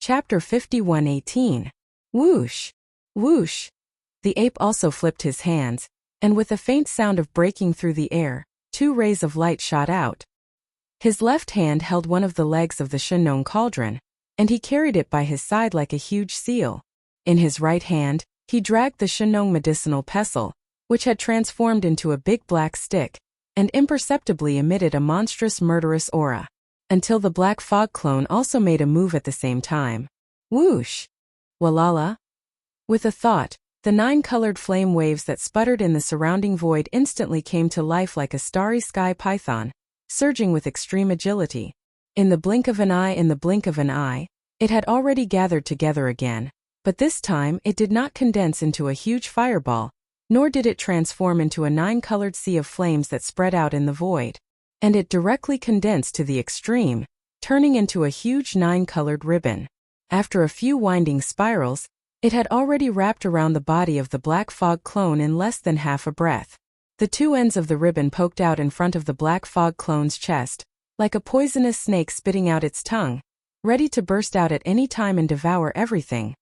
Chapter 51:18. Whoosh! Whoosh! The ape also flipped his hands, and with a faint sound of breaking through the air, 2 rays of light shot out. His left hand held one of the legs of the Shenong cauldron, and he carried it by his side like a huge seal. In his right hand, he dragged the Shenong medicinal pestle, which had transformed into a big black stick, and imperceptibly emitted a monstrous murderous aura, until the black fog clone also made a move at the same time. Whoosh! Walala! With a thought, the 9 colored flame waves that sputtered in the surrounding void instantly came to life like a starry sky python, surging with extreme agility. In the blink of an eye, it had already gathered together again, but this time it did not condense into a huge fireball, nor did it transform into a 9-colored sea of flames that spread out in the void. And it directly condensed to the extreme, turning into a huge 9-colored ribbon. After a few winding spirals, it had already wrapped around the body of the black fog clone in less than half a breath. The 2 ends of the ribbon poked out in front of the black fog clone's chest, like a poisonous snake spitting out its tongue, ready to burst out at any time and devour everything.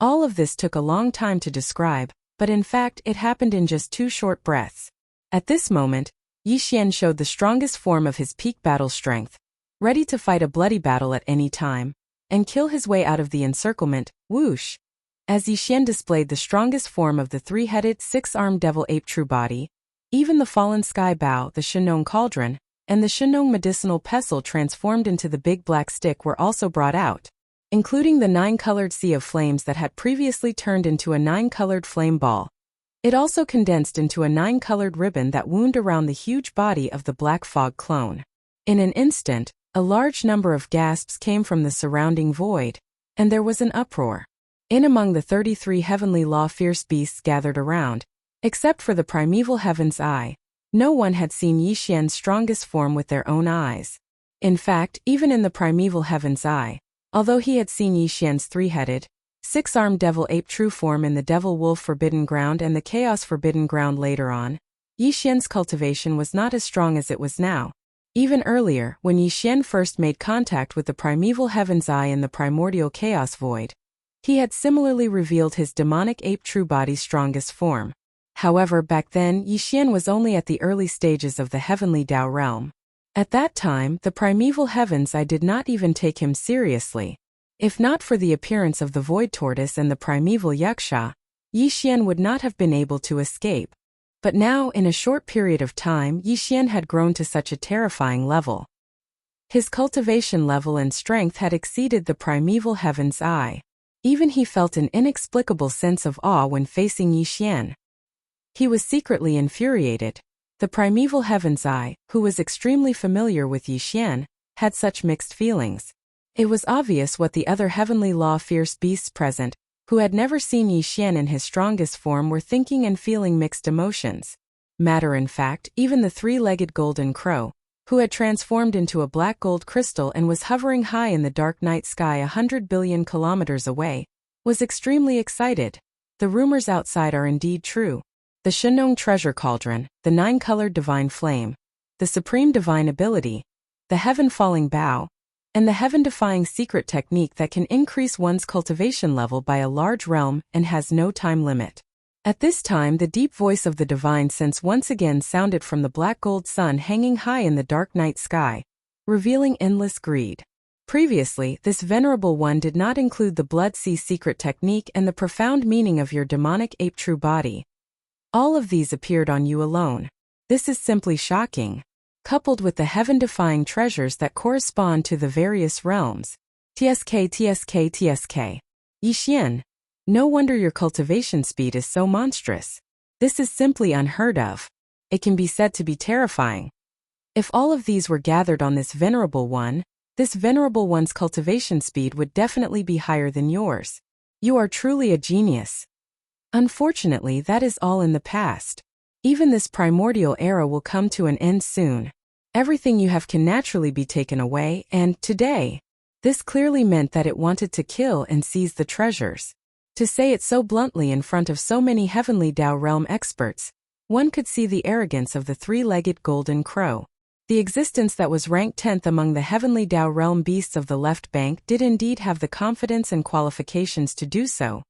All of this took a long time to describe, but in fact it happened in just 2 short breaths. At this moment, Yixian showed the strongest form of his peak battle strength, ready to fight a bloody battle at any time, and kill his way out of the encirclement. Whoosh! As Yixian displayed the strongest form of the 3-headed, 6-armed devil ape true body, even the fallen sky bow, the Shenong cauldron, and the Shenong medicinal pestle transformed into the big black stick were also brought out, including the 9-colored sea of flames that had previously turned into a 9-colored flame ball. It also condensed into a 9-colored ribbon that wound around the huge body of the black fog clone. In an instant, a large number of gasps came from the surrounding void, and there was an uproar. In among the 33 heavenly law fierce beasts gathered around, except for the primeval heaven's eye, no one had seen Yixian's strongest form with their own eyes. In fact, even in the primeval heaven's eye, although he had seen Yixian's 3-headed, 6-armed devil ape true form in the devil wolf forbidden ground and the chaos forbidden ground later on, Yixian's cultivation was not as strong as it was now. Even earlier, when Yixian first made contact with the primeval heaven's eye in the primordial chaos void, he had similarly revealed his demonic ape true body's strongest form. However, back then Yixian was only at the early stages of the heavenly Dao realm. At that time, the primeval heaven's eye did not even take him seriously. If not for the appearance of the void tortoise and the primeval Yuxia, Yixian would not have been able to escape. But now, in a short period of time, Yixian had grown to such a terrifying level. His cultivation level and strength had exceeded the primeval heaven's eye. Even he felt an inexplicable sense of awe when facing Yixian. He was secretly infuriated. The primeval heaven's eye, who was extremely familiar with Yixian, had such mixed feelings. It was obvious what the other heavenly law fierce beasts present, who had never seen Yixian in his strongest form, were thinking and feeling mixed emotions. Matter in fact, even the 3-legged golden crow, who had transformed into a black gold crystal and was hovering high in the dark night sky 100 billion kilometers away, was extremely excited. The rumors outside are indeed true. The Shenong treasure cauldron, the 9-colored divine flame, the supreme divine ability, the heaven-falling bow, and the heaven-defying secret technique that can increase one's cultivation level by a large realm and has no time limit. At this time, the deep voice of the divine sense once again sounded from the black gold sun hanging high in the dark night sky, revealing endless greed. Previously, this venerable one did not include the blood sea secret technique and the profound meaning of your demonic ape true body. All of these appeared on you alone. This is simply shocking. Coupled with the heaven-defying treasures that correspond to the various realms. TSK. Yixian. No wonder your cultivation speed is so monstrous. This is simply unheard of. It can be said to be terrifying. If all of these were gathered on this venerable one, this venerable one's cultivation speed would definitely be higher than yours. You are truly a genius. Unfortunately, that is all in the past. Even this primordial era will come to an end soon. Everything you have can naturally be taken away, and today, this clearly meant that it wanted to kill and seize the treasures. To say it so bluntly in front of so many heavenly Dao realm experts, one could see the arrogance of the 3-legged golden crow. The existence that was ranked 10th among the heavenly Tao realm beasts of the left bank did indeed have the confidence and qualifications to do so.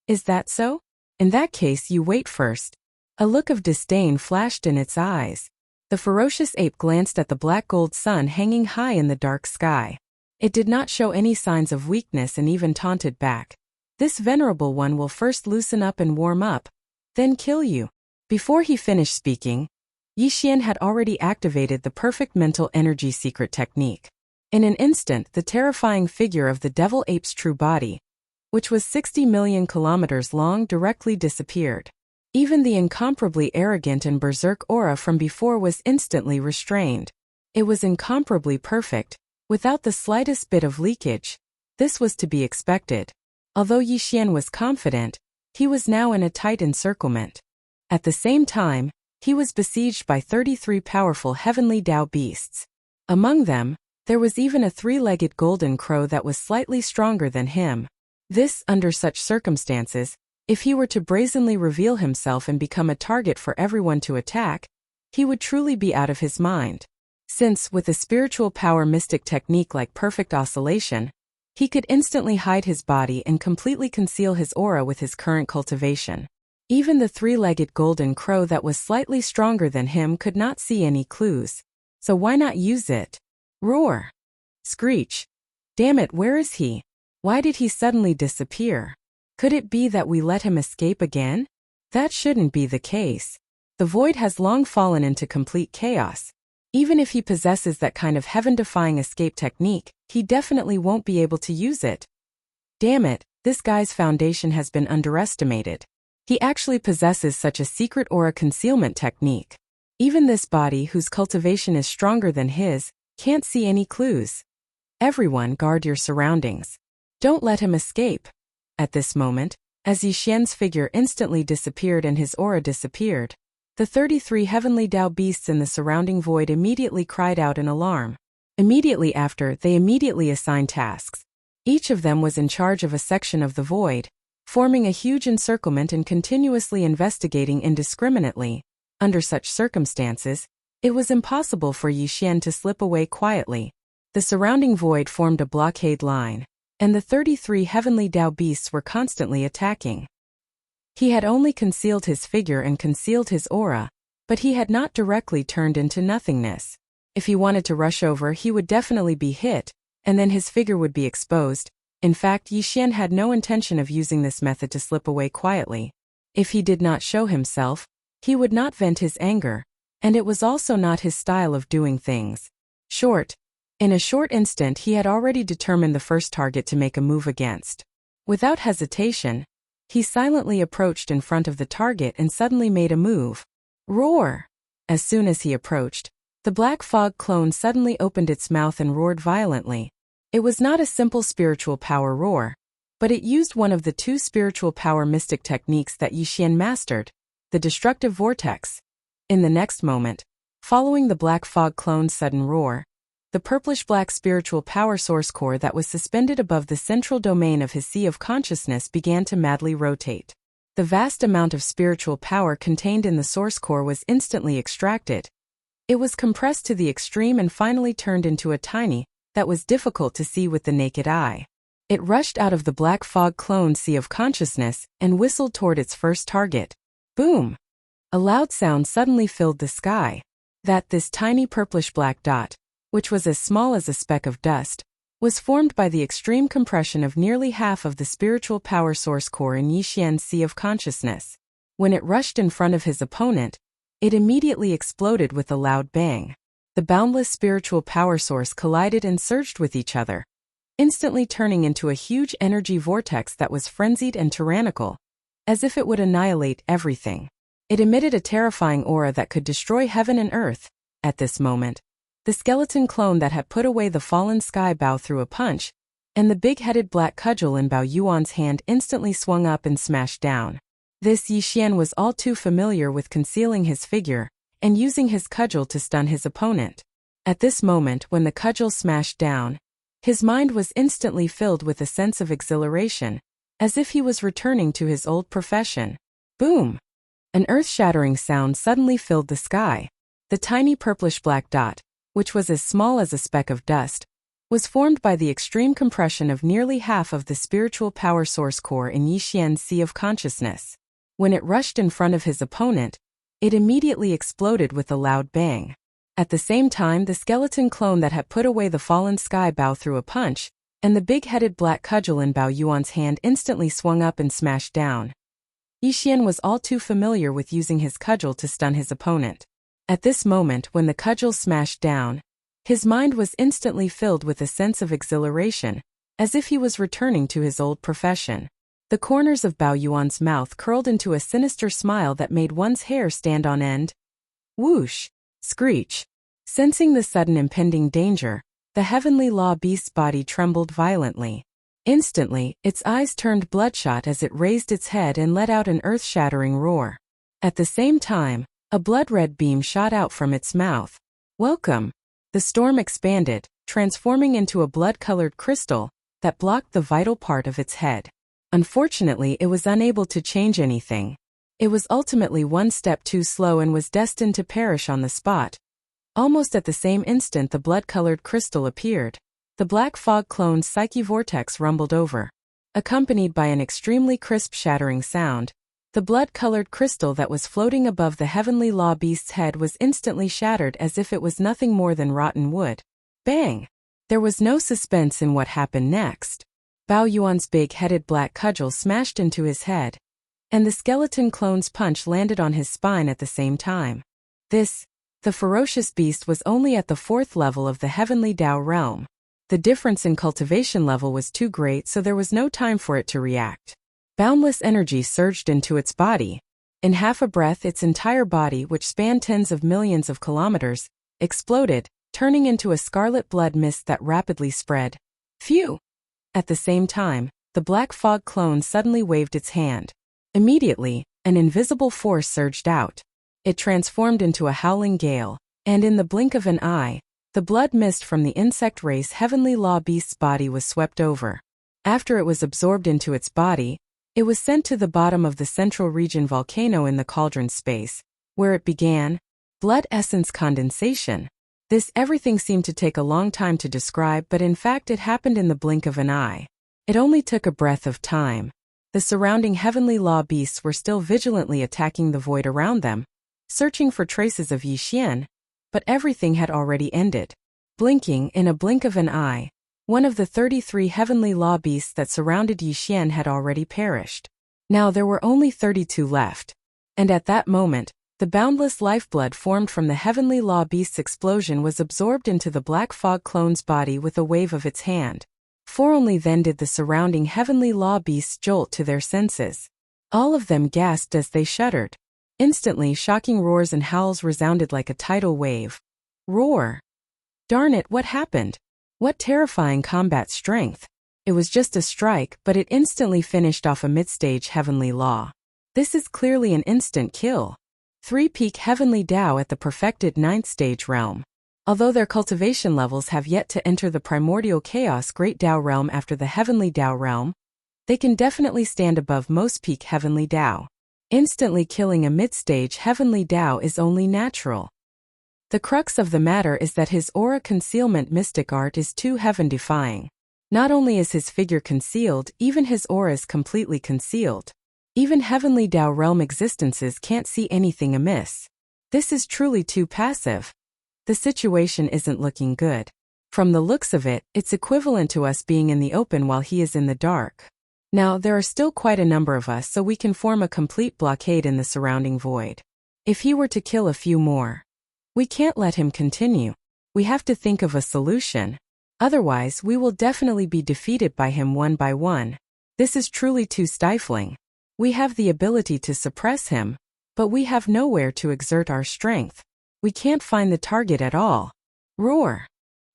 Is that so? In that case, you wait first. A look of disdain flashed in its eyes. The ferocious ape glanced at the black gold sun hanging high in the dark sky. It did not show any signs of weakness and even taunted back. This venerable one will first loosen up and warm up, then kill you. Before he finished speaking, Yi Xian had already activated the perfect mental energy secret technique. In an instant, the terrifying figure of the devil ape's true body, which was 60 million kilometers long, directly disappeared. Even the incomparably arrogant and berserk aura from before was instantly restrained. It was incomparably perfect, without the slightest bit of leakage. This was to be expected. Although Yi Xian was confident, he was now in a tight encirclement. At the same time, he was besieged by 33 powerful heavenly Tao beasts. Among them, there was even a three-legged golden crow that was slightly stronger than him. This, under such circumstances, if he were to brazenly reveal himself and become a target for everyone to attack, he would truly be out of his mind. Since, with a spiritual power mystic technique like perfect oscillation, he could instantly hide his body and completely conceal his aura with his current cultivation. Even the three-legged golden crow that was slightly stronger than him could not see any clues. So why not use it? Roar! Screech! Damn it, where is he? Why did he suddenly disappear? Could it be that we let him escape again? That shouldn't be the case. The void has long fallen into complete chaos. Even if he possesses that kind of heaven-defying escape technique, he definitely won't be able to use it. Damn it, this guy's foundation has been underestimated. He actually possesses such a secret aura concealment technique. Even this body, whose cultivation is stronger than his, can't see any clues. Everyone, guard your surroundings. Don't let him escape. At this moment, as Yi Xian's figure instantly disappeared and his aura disappeared, the 33 heavenly Tao beasts in the surrounding void immediately cried out in alarm. Immediately after, they immediately assigned tasks. Each of them was in charge of a section of the void, forming a huge encirclement and continuously investigating indiscriminately. Under such circumstances, it was impossible for Yi Xian to slip away quietly. The surrounding void formed a blockade line, and the 33 heavenly Tao beasts were constantly attacking. He had only concealed his figure and concealed his aura, but he had not directly turned into nothingness. If he wanted to rush over, he would definitely be hit, and then his figure would be exposed. In fact, Yi Xian had no intention of using this method to slip away quietly. If he did not show himself, he would not vent his anger, and it was also not his style of doing things. In a short instant, he had already determined the first target to make a move against. Without hesitation, he silently approached in front of the target and suddenly made a move. Roar! As soon as he approached, the black fog clone suddenly opened its mouth and roared violently. It was not a simple spiritual power roar, but it used one of the two spiritual power mystic techniques that Yi Xian mastered, the destructive vortex. In the next moment, following the black fog clone's sudden roar, the purplish-black spiritual power source core that was suspended above the central domain of his sea of consciousness began to madly rotate. The vast amount of spiritual power contained in the source core was instantly extracted. It was compressed to the extreme and finally turned into a tiny, that was difficult to see with the naked eye. It rushed out of the black fog clone's sea of consciousness and whistled toward its first target. Boom! A loud sound suddenly filled the sky. This tiny purplish-black dot, which was as small as a speck of dust, was formed by the extreme compression of nearly half of the spiritual power source core in Yi Xian's sea of consciousness. When it rushed in front of his opponent, it immediately exploded with a loud bang. The boundless spiritual power source collided and surged with each other, instantly turning into a huge energy vortex that was frenzied and tyrannical, as if it would annihilate everything. It emitted a terrifying aura that could destroy heaven and earth. At this moment, the skeleton clone that had put away the fallen sky Bao threw a punch, and the big-headed black cudgel in Bao Yuan's hand instantly swung up and smashed down. This Yi Xian was all too familiar with concealing his figure and using his cudgel to stun his opponent. At this moment, when the cudgel smashed down, his mind was instantly filled with a sense of exhilaration, as if he was returning to his old profession. Boom! An earth-shattering sound suddenly filled the sky. The tiny purplish-black dot, which was as small as a speck of dust, was formed by the extreme compression of nearly half of the spiritual power source core in Yixian's sea of consciousness. When it rushed in front of his opponent, it immediately exploded with a loud bang. At the same time, the skeleton clone that had put away the fallen sky Bao threw a punch, and the big-headed black cudgel in Bao Yuan's hand instantly swung up and smashed down. Yixian was all too familiar with using his cudgel to stun his opponent. At this moment, when the cudgel smashed down, his mind was instantly filled with a sense of exhilaration, as if he was returning to his old profession. The corners of Bao Yuan's mouth curled into a sinister smile that made one's hair stand on end. Whoosh! Screech! Sensing the sudden impending danger, the heavenly law beast's body trembled violently. Instantly, its eyes turned bloodshot as it raised its head and let out an earth-shattering roar. At the same time, a blood-red beam shot out from its mouth. Welcome! The storm expanded, transforming into a blood-colored crystal that blocked the vital part of its head. Unfortunately, it was unable to change anything. It was ultimately one step too slow and was destined to perish on the spot. Almost at the same instant, the blood-colored crystal appeared. The black fog clone's psyche vortex rumbled over. Accompanied by an extremely crisp shattering sound, the blood-colored crystal that was floating above the heavenly law beast's head was instantly shattered as if it was nothing more than rotten wood. Bang! There was no suspense in what happened next. Bao Yuan's big-headed black cudgel smashed into his head, and the skeleton clone's punch landed on his spine at the same time. The ferocious beast was only at the 4th level of the heavenly Dao realm. The difference in cultivation level was too great, so there was no time for it to react. Boundless energy surged into its body. In half a breath, its entire body, which spanned tens of millions of kilometers, exploded, turning into a scarlet blood mist that rapidly spread. Phew! At the same time, the black fog clone suddenly waved its hand. Immediately, an invisible force surged out. It transformed into a howling gale, and in the blink of an eye, the blood mist from the insect race heavenly law beast's body was swept over. After it was absorbed into its body, it was sent to the bottom of the central region volcano in the cauldron space, where it began. Blood essence condensation. This everything seemed to take a long time to describe, but in fact it happened in the blink of an eye. It only took a breath of time. The surrounding heavenly law beasts were still vigilantly attacking the void around them, searching for traces of Yixian, but everything had already ended. Blinking in a blink of an eye, one of the 33 heavenly law beasts that surrounded Yixian had already perished. Now there were only 32 left. And at that moment, the boundless lifeblood formed from the heavenly law beast's explosion was absorbed into the black fog clone's body with a wave of its hand. For only then did the surrounding heavenly law beasts jolt to their senses. All of them gasped as they shuddered. Instantly, shocking roars and howls resounded like a tidal wave. Roar! Darn it, what happened? What terrifying combat strength! It was just a strike, but it instantly finished off a mid-stage heavenly law. This is clearly an instant kill. 3-peak heavenly Dao at the perfected 9th stage realm. Although their cultivation levels have yet to enter the primordial chaos great Dao realm after the heavenly Dao realm, they can definitely stand above most peak heavenly Dao. Instantly killing a mid-stage heavenly Dao is only natural. The crux of the matter is that his aura concealment mystic art is too heaven-defying. Not only is his figure concealed, even his aura is completely concealed. Even heavenly Dao realm existences can't see anything amiss. This is truly too passive. The situation isn't looking good. From the looks of it, it's equivalent to us being in the open while he is in the dark. Now, there are still quite a number of us, so we can form a complete blockade in the surrounding void. If he were to kill a few more, we can't let him continue. We have to think of a solution. Otherwise, we will definitely be defeated by him one by one. This is truly too stifling. We have the ability to suppress him, but we have nowhere to exert our strength. We can't find the target at all. Roar!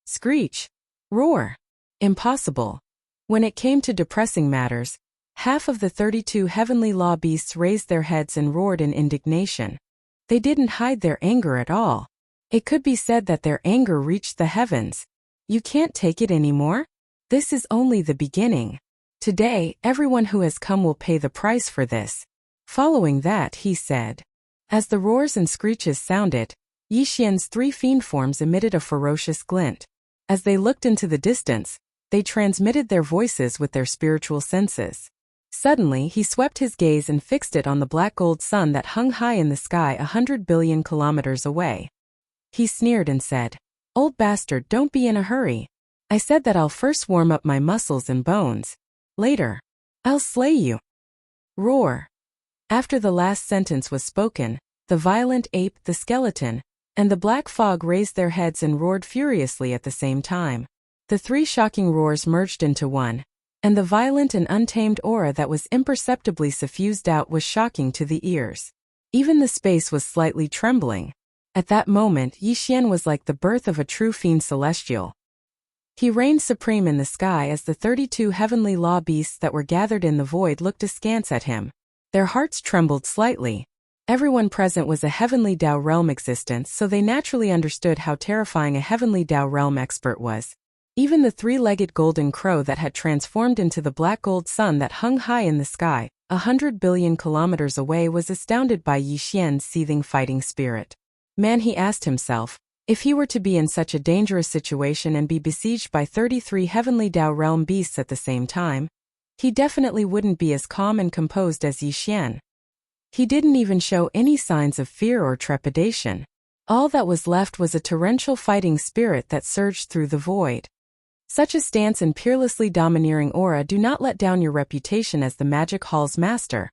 Screech! Roar! Impossible. When it came to depressing matters, half of the 32 heavenly law beasts raised their heads and roared in indignation. They didn't hide their anger at all. It could be said that their anger reached the heavens. You can't take it anymore? This is only the beginning. Today, everyone who has come will pay the price for this. Following that, he said. As the roars and screeches sounded, Yixian's three fiend forms emitted a ferocious glint. As they looked into the distance, they transmitted their voices with their spiritual senses. Suddenly, he swept his gaze and fixed it on the black gold sun that hung high in the sky 100 billion kilometers away. He sneered and said, "Old bastard, don't be in a hurry. I said that I'll first warm up my muscles and bones. Later, I'll slay you." Roar. After the last sentence was spoken, the violent ape, the skeleton, and the black fog raised their heads and roared furiously at the same time. The three shocking roars merged into one, and the violent and untamed aura that was imperceptibly suffused out was shocking to the ears. Even the space was slightly trembling. At that moment, Yixian was like the birth of a true fiend celestial. He reigned supreme in the sky as the 32 heavenly law beasts that were gathered in the void looked askance at him. Their hearts trembled slightly. Everyone present was a heavenly Dao realm existence, so they naturally understood how terrifying a heavenly Dao realm expert was. Even the three-legged golden crow that had transformed into the black gold sun that hung high in the sky, 100 billion kilometers away, was astounded by Yixian's seething fighting spirit. Man, he asked himself, if he were to be in such a dangerous situation and be besieged by 33 heavenly Dao realm beasts at the same time, he definitely wouldn't be as calm and composed as Yixian. He didn't even show any signs of fear or trepidation. All that was left was a torrential fighting spirit that surged through the void. Such a stance and peerlessly domineering aura do not let down your reputation as the magic hall's master.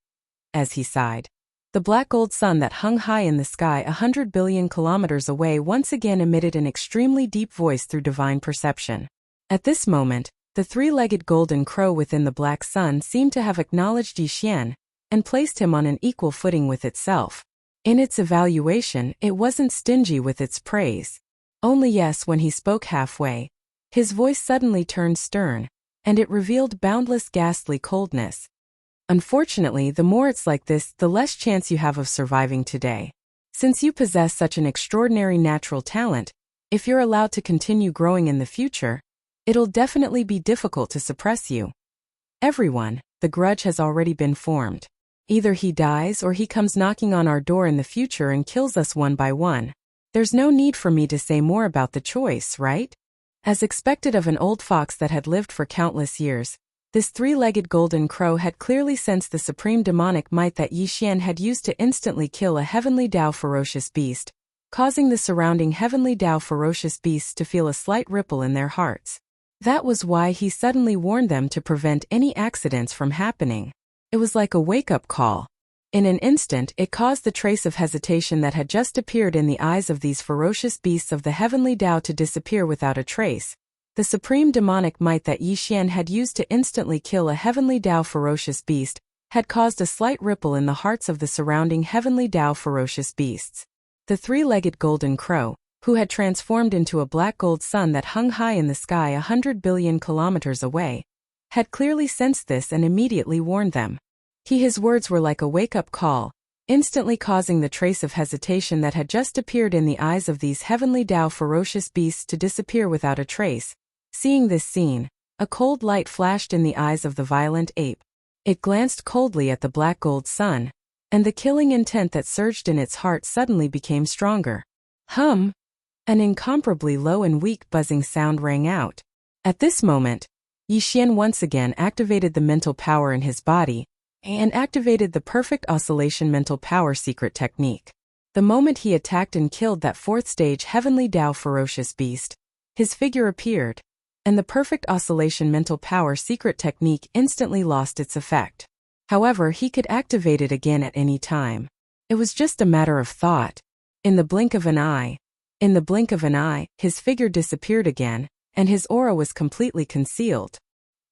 As he sighed, the black gold sun that hung high in the sky 100 billion kilometers away once again emitted an extremely deep voice through divine perception. At this moment, the three-legged golden crow within the black sun seemed to have acknowledged Yixian and placed him on an equal footing with itself. In its evaluation, it wasn't stingy with its praise. Only yes, when he spoke halfway, his voice suddenly turned stern, and it revealed boundless ghastly coldness. Unfortunately, the more it's like this, the less chance you have of surviving today. Since you possess such an extraordinary natural talent, if you're allowed to continue growing in the future, it'll definitely be difficult to suppress you. Everyone, the grudge has already been formed. Either he dies or he comes knocking on our door in the future and kills us one by one. There's no need for me to say more about the choice, right? As expected of an old fox that had lived for countless years, this three-legged golden crow had clearly sensed the supreme demonic might that Yixian had used to instantly kill a heavenly Dao ferocious beast, causing the surrounding heavenly Dao ferocious beasts to feel a slight ripple in their hearts. That was why he suddenly warned them to prevent any accidents from happening. It was like a wake-up call. In an instant, it caused the trace of hesitation that had just appeared in the eyes of these ferocious beasts of the heavenly Dao to disappear without a trace. The supreme demonic might that Yixian had used to instantly kill a heavenly Dao ferocious beast had caused a slight ripple in the hearts of the surrounding heavenly Dao ferocious beasts. The three-legged golden crow, who had transformed into a black gold sun that hung high in the sky 100 billion kilometers away, had clearly sensed this and immediately warned them. His words were like a wake-up call, instantly causing the trace of hesitation that had just appeared in the eyes of these heavenly Dao ferocious beasts to disappear without a trace. Seeing this scene, a cold light flashed in the eyes of the violent ape. It glanced coldly at the black gold sun, and the killing intent that surged in its heart suddenly became stronger. Hum! An incomparably low and weak buzzing sound rang out. At this moment, Yixian once again activated the mental power in his body, and activated the perfect oscillation mental power secret technique. The moment he attacked and killed that fourth stage heavenly Dao ferocious beast, his figure appeared, and the perfect oscillation mental power secret technique instantly lost its effect. However, he could activate it again at any time. It was just a matter of thought. In the blink of an eye, his figure disappeared again, and his aura was completely concealed.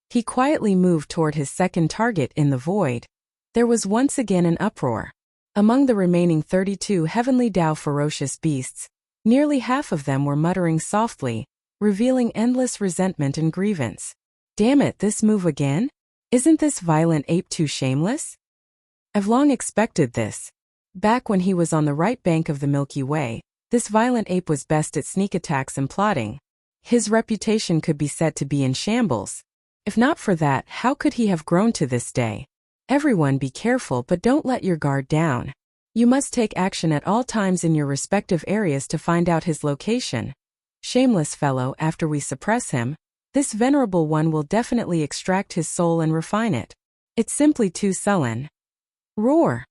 He quietly moved toward his second target in the void. There was once again an uproar. Among the remaining 32 heavenly Dao ferocious beasts, nearly half of them were muttering softly, revealing endless resentment and grievance. Damn it, this move again? Isn't this violent ape too shameless? I've long expected this. Back when he was on the right bank of the Milky Way, this violent ape was best at sneak attacks and plotting. His reputation could be said to be in shambles. If not for that, how could he have grown to this day? Everyone be careful, but don't let your guard down. You must take action at all times in your respective areas to find out his location. Shameless fellow, after we suppress him, this venerable one will definitely extract his soul and refine it. It's simply too sullen. Roar.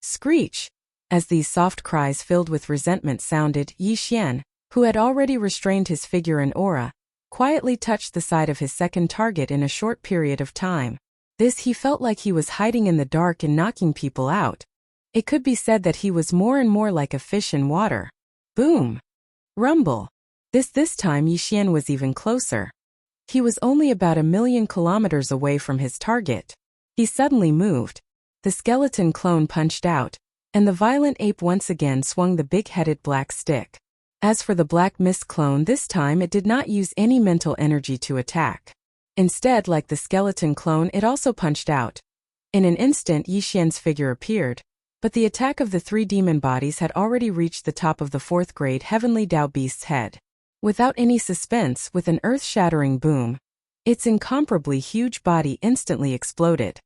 Screech. As these soft cries filled with resentment sounded, Yi Xian, who had already restrained his figure and aura, quietly touched the side of his second target in a short period of time. This he felt like he was hiding in the dark and knocking people out. It could be said that he was more and more like a fish in water. Boom. Rumble. This time Yi Xian was even closer. He was only about 1,000,000 kilometers away from his target. He suddenly moved. The skeleton clone punched out, and the violent ape once again swung the big-headed black stick. As for the black mist clone, this time it did not use any mental energy to attack. Instead, like the skeleton clone, it also punched out. In an instant, Yi Xian's figure appeared, but the attack of the 3 demon bodies had already reached the top of the 4th-grade Heavenly Dao Beast's head. Without any suspense, with an earth-shattering boom, its incomparably huge body instantly exploded.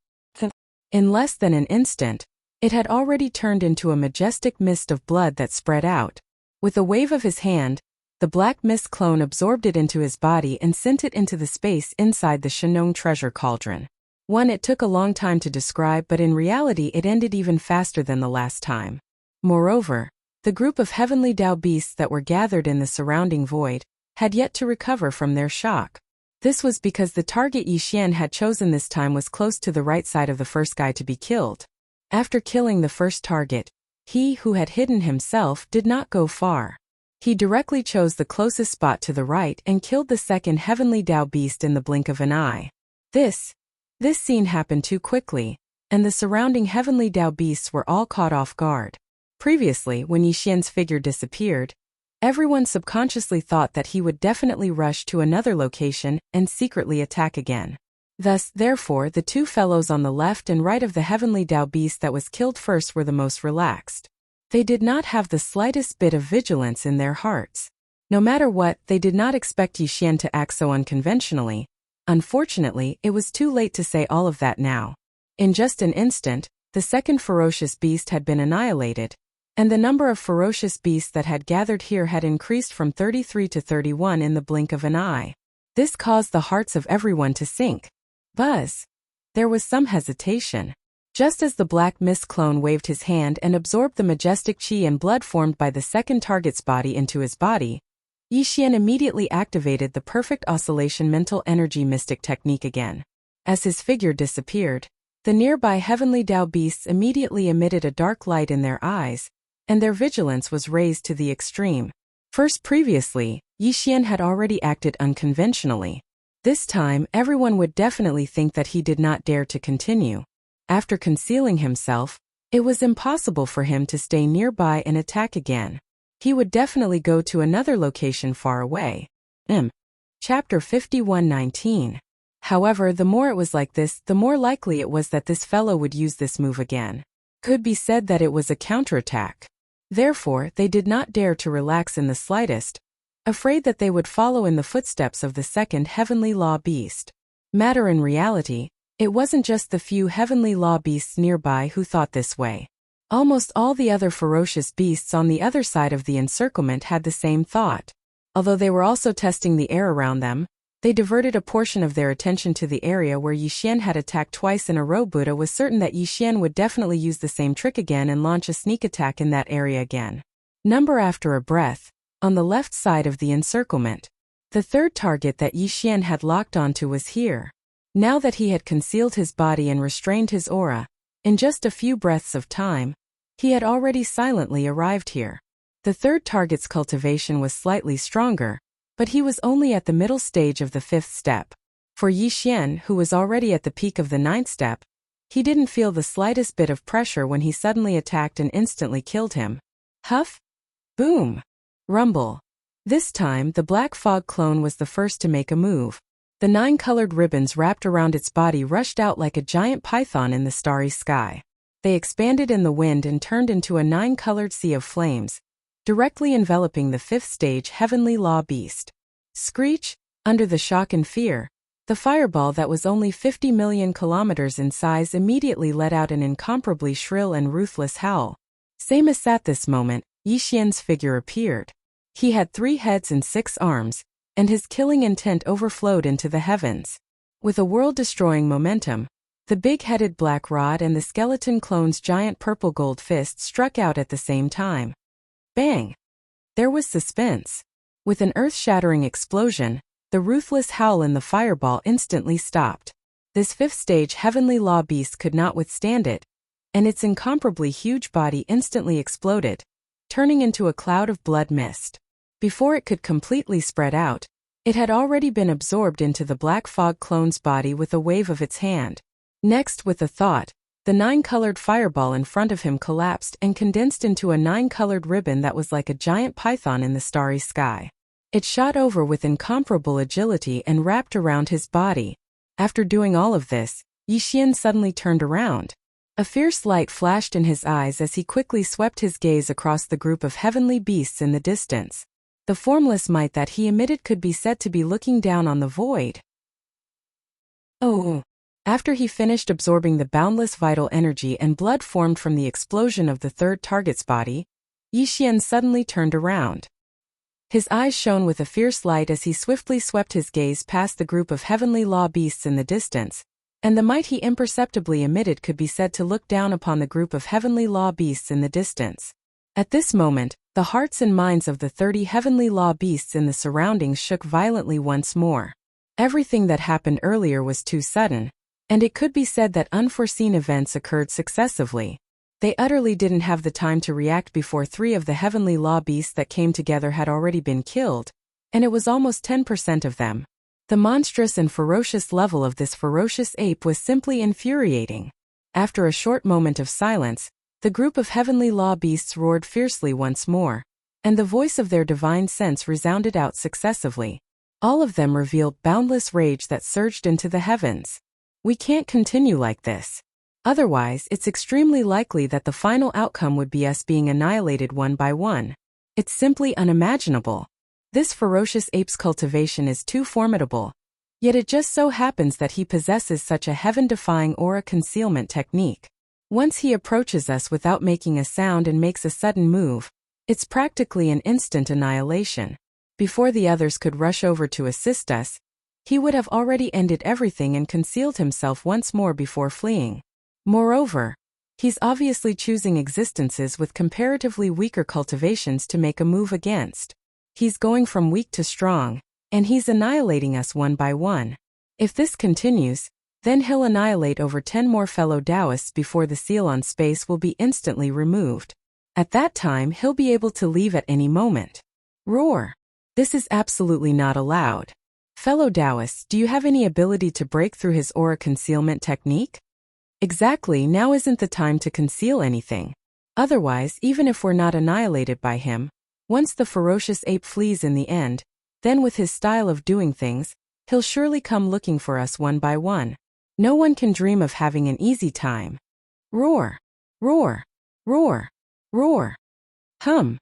In less than an instant, it had already turned into a majestic mist of blood that spread out. With a wave of his hand, the black mist clone absorbed it into his body and sent it into the space inside the Shenong treasure cauldron. It took a long time to describe, but in reality it ended even faster than the last time. Moreover, the group of heavenly Dao beasts that were gathered in the surrounding void had yet to recover from their shock. This was because the target Yi Xian had chosen this time was close to the right side of the first guy to be killed. After killing the first target, he who had hidden himself did not go far. He directly chose the closest spot to the right and killed the second heavenly Dao beast in the blink of an eye. This scene happened too quickly, and the surrounding heavenly Dao beasts were all caught off guard. Previously, when Yi Xian's figure disappeared, everyone subconsciously thought that he would definitely rush to another location and secretly attack again. Therefore, the 2 fellows on the left and right of the heavenly Dao beast that was killed first were the most relaxed. They did not have the slightest bit of vigilance in their hearts. No matter what, they did not expect Yi Xian to act so unconventionally. Unfortunately, it was too late to say all of that now. In just an instant, the second ferocious beast had been annihilated, and the number of ferocious beasts that had gathered here had increased from 33 to 31 in the blink of an eye. This caused the hearts of everyone to sink. Buzz. There was some hesitation. Just as the black mist clone waved his hand and absorbed the majestic qi and blood formed by the second target's body into his body, Yi Xian immediately activated the perfect oscillation mental energy mystic technique again. As his figure disappeared, the nearby heavenly Dao beasts immediately emitted a dark light in their eyes, and their vigilance was raised to the extreme. Previously, Yi Xian had already acted unconventionally. This time, everyone would definitely think that he did not dare to continue. After concealing himself, it was impossible for him to stay nearby and attack again. He would definitely go to another location far away. Chapter 51:19. However, the more it was like this, the more likely it was that this fellow would use this move again. Could be said that it was a counterattack. Therefore, they did not dare to relax in the slightest, afraid that they would follow in the footsteps of the second heavenly law beast. In reality, it wasn't just the few heavenly law beasts nearby who thought this way. Almost all the other ferocious beasts on the other side of the encirclement had the same thought. Although they were also testing the air around them, they diverted a portion of their attention to the area where Yi Xian had attacked twice in a row. Buddha was certain that Yi Xian would definitely use the same trick again and launch a sneak attack in that area again. After a breath, on the left side of the encirclement, the third target that Yi Xian had locked onto was here. Now that he had concealed his body and restrained his aura, in just a few breaths of time, he had already silently arrived here. The third target's cultivation was slightly stronger, but he was only at the middle stage of the 5th step. For Yi Xian, who was already at the peak of the 9th step, he didn't feel the slightest bit of pressure when he suddenly attacked and instantly killed him. Huff! Boom! Rumble. This time, the black fog clone was the first to make a move. The 9 colored ribbons wrapped around its body rushed out like a giant python in the starry sky. They expanded in the wind and turned into a 9-colored sea of flames, directly enveloping the 5th stage heavenly law beast. Screech! Under the shock and fear, the fireball that was only 50 million kilometers in size immediately let out an incomparably shrill and ruthless howl. Same as at this moment, Yixian's figure appeared. He had 3 heads and 6 arms, and his killing intent overflowed into the heavens. With a world-destroying momentum, the big-headed black rod and the skeleton clone's giant purple gold fist struck out at the same time. Bang! There was suspense. With an earth-shattering explosion, the ruthless howl in the fireball instantly stopped. This 5th-stage heavenly law beast could not withstand it, and its incomparably huge body instantly exploded, turning into a cloud of blood mist. Before it could completely spread out, it had already been absorbed into the black fog clone's body with a wave of its hand. Next, with a thought, the 9-colored fireball in front of him collapsed and condensed into a 9-colored ribbon that was like a giant python in the starry sky. It shot over with incomparable agility and wrapped around his body. After doing all of this, Yixian suddenly turned around. A fierce light flashed in his eyes as he quickly swept his gaze across the group of heavenly beasts in the distance. The formless might that he emitted could be said to be looking down on the void. Oh! After he finished absorbing the boundless vital energy and blood formed from the explosion of the 3rd target's body, Yixian suddenly turned around. His eyes shone with a fierce light as he swiftly swept his gaze past the group of heavenly law beasts in the distance, and the might he imperceptibly emitted could be said to look down upon the group of heavenly law beasts in the distance. At this moment, the hearts and minds of the 30 heavenly law beasts in the surroundings shook violently once more. Everything that happened earlier was too sudden, and it could be said that unforeseen events occurred successively. They utterly didn't have the time to react before 3 of the heavenly law beasts that came together had already been killed, and it was almost 10% of them. The monstrous and ferocious level of this ferocious ape was simply infuriating. After a short moment of silence, the group of heavenly law beasts roared fiercely once more, and the voice of their divine sense resounded out successively. All of them revealed boundless rage that surged into the heavens. We can't continue like this. Otherwise, it's extremely likely that the final outcome would be us being annihilated one by one. It's simply unimaginable. This ferocious ape's cultivation is too formidable. Yet it just so happens that he possesses such a heaven-defying aura concealment technique. Once he approaches us without making a sound and makes a sudden move, it's practically an instant annihilation. Before the others could rush over to assist us, he would have already ended everything and concealed himself once more before fleeing. Moreover, he's obviously choosing existences with comparatively weaker cultivations to make a move against. He's going from weak to strong, and he's annihilating us one by one. If this continues, then he'll annihilate over 10 more fellow Taoists before the seal on space will be instantly removed. At that time, he'll be able to leave at any moment. Roar! This is absolutely not allowed. Fellow Taoists, do you have any ability to break through his aura concealment technique? Exactly, now isn't the time to conceal anything. Otherwise, even if we're not annihilated by him, once the ferocious ape flees in the end, then with his style of doing things, he'll surely come looking for us one by one. No one can dream of having an easy time. Roar! Roar! Roar! Roar! Hum!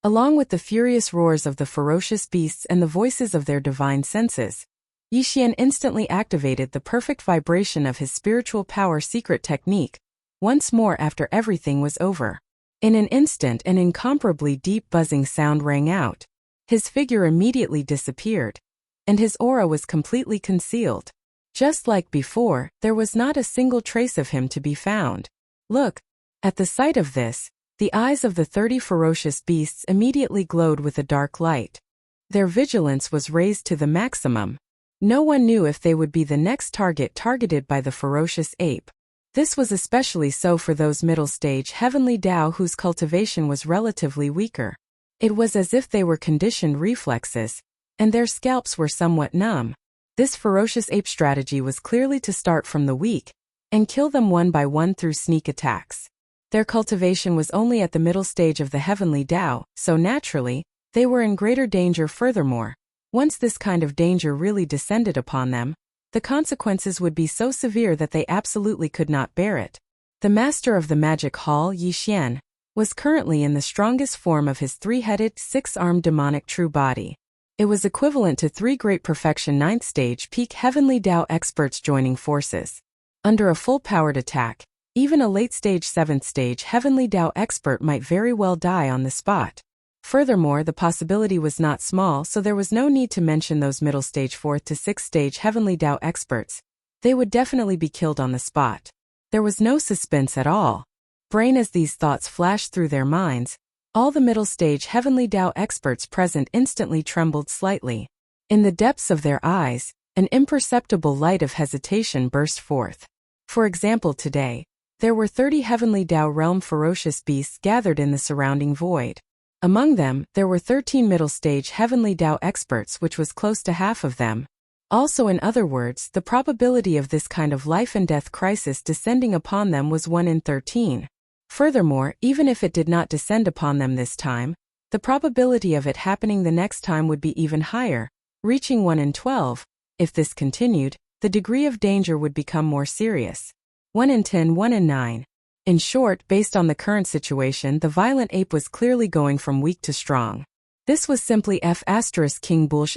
Along with the furious roars of the ferocious beasts and the voices of their divine senses, Yixian instantly activated the perfect vibration of his spiritual power secret technique, once more after everything was over. In an instant, an incomparably deep buzzing sound rang out. His figure immediately disappeared, and his aura was completely concealed. Just like before, there was not a single trace of him to be found. Look! At the sight of this, the eyes of the 30 ferocious beasts immediately glowed with a dark light. Their vigilance was raised to the maximum. No one knew if they would be the next target targeted by the ferocious ape. This was especially so for those middle-stage heavenly Tao whose cultivation was relatively weaker. It was as if they were conditioned reflexes, and their scalps were somewhat numb. This ferocious ape strategy was clearly to start from the weak, and kill them one by one through sneak attacks. Their cultivation was only at the middle stage of the heavenly Tao, so naturally, they were in greater danger. Furthermore, once this kind of danger really descended upon them, the consequences would be so severe that they absolutely could not bear it. The master of the magic hall, Yixian, was currently in the strongest form of his 3-headed, 6-armed demonic true body. It was equivalent to 3 great perfection 9th stage peak heavenly Tao experts joining forces. Under a full-powered attack, Even a late-stage 7th-stage Heavenly Tao expert might very well die on the spot. Furthermore, the possibility was not small, so there was no need to mention those middle-stage 4th to 6th-stage Heavenly Tao experts. They would definitely be killed on the spot. There was no suspense at all. Brain as these thoughts flashed through their minds, all the middle-stage Heavenly Tao experts present instantly trembled slightly. In the depths of their eyes, an imperceptible light of hesitation burst forth. For example, today, there were 30 Heavenly Tao realm ferocious beasts gathered in the surrounding void. Among them, there were 13 middle-stage Heavenly Tao experts, which was close to half of them. Also, in other words, the probability of this kind of life and death crisis descending upon them was 1 in 13. Furthermore, even if it did not descend upon them this time, the probability of it happening the next time would be even higher, reaching 1 in 12. If this continued, the degree of danger would become more serious. 1 in 10, 1 in 9. In short, based on the current situation, the violent ape was clearly going from weak to strong. This was simply F** King Bulsh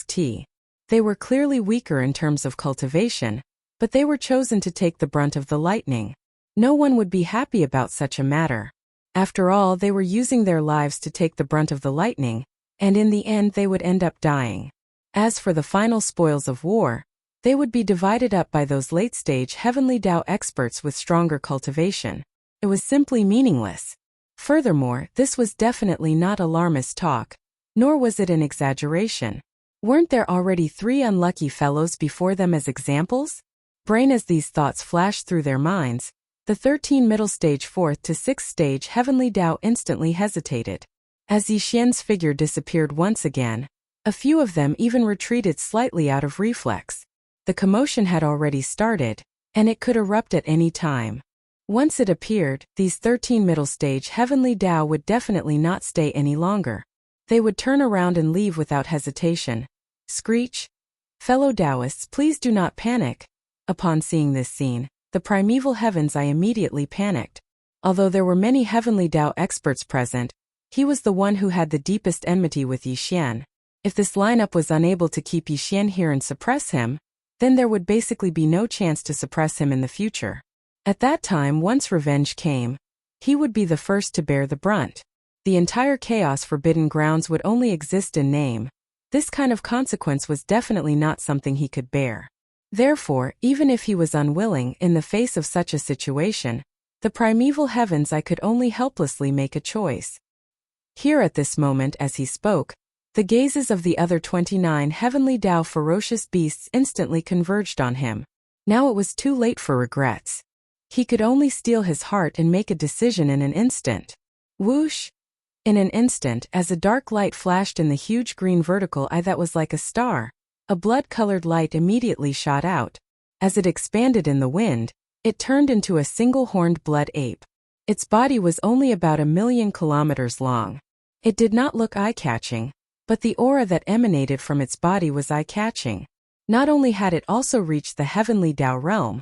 *T. They were clearly weaker in terms of cultivation, but they were chosen to take the brunt of the lightning. No one would be happy about such a matter. After all, they were using their lives to take the brunt of the lightning, and in the end they would end up dying. As for the final spoils of war, they would be divided up by those late-stage Heavenly Tao experts with stronger cultivation. It was simply meaningless. Furthermore, this was definitely not alarmist talk, nor was it an exaggeration. Weren't there already 3 unlucky fellows before them as examples? Brain as these thoughts flashed through their minds, the 13 middle-stage 4th to 6th stage Heavenly Tao instantly hesitated. As Yixian's figure disappeared once again, a few of them even retreated slightly out of reflex. The commotion had already started, and it could erupt at any time. Once it appeared, these 13 middle-stage Heavenly Tao would definitely not stay any longer. They would turn around and leave without hesitation. Screech! Fellow Taoists, please do not panic. Upon seeing this scene, the primeval heavens, I immediately panicked. Although there were many Heavenly Tao experts present, he was the one who had the deepest enmity with Yixian. If this lineup was unable to keep Yixian here and suppress him, then there would basically be no chance to suppress him in the future. At that time, once revenge came, he would be the first to bear the brunt. The entire Chaos Forbidden Grounds would only exist in name. This kind of consequence was definitely not something he could bear. Therefore, even if he was unwilling in the face of such a situation, the primeval heavens, I could only helplessly make a choice. Here at this moment as he spoke, the gazes of the other 29 Heavenly Tao ferocious beasts instantly converged on him. Now it was too late for regrets. He could only steel his heart and make a decision in an instant. Whoosh! In an instant, as a dark light flashed in the huge green vertical eye that was like a star, a blood-colored light immediately shot out. As it expanded in the wind, it turned into a single-horned blood ape. Its body was only about 1,000,000 kilometers long. It did not look eye-catching, but the aura that emanated from its body was eye-catching. Not only had it also reached the Heavenly Tao realm,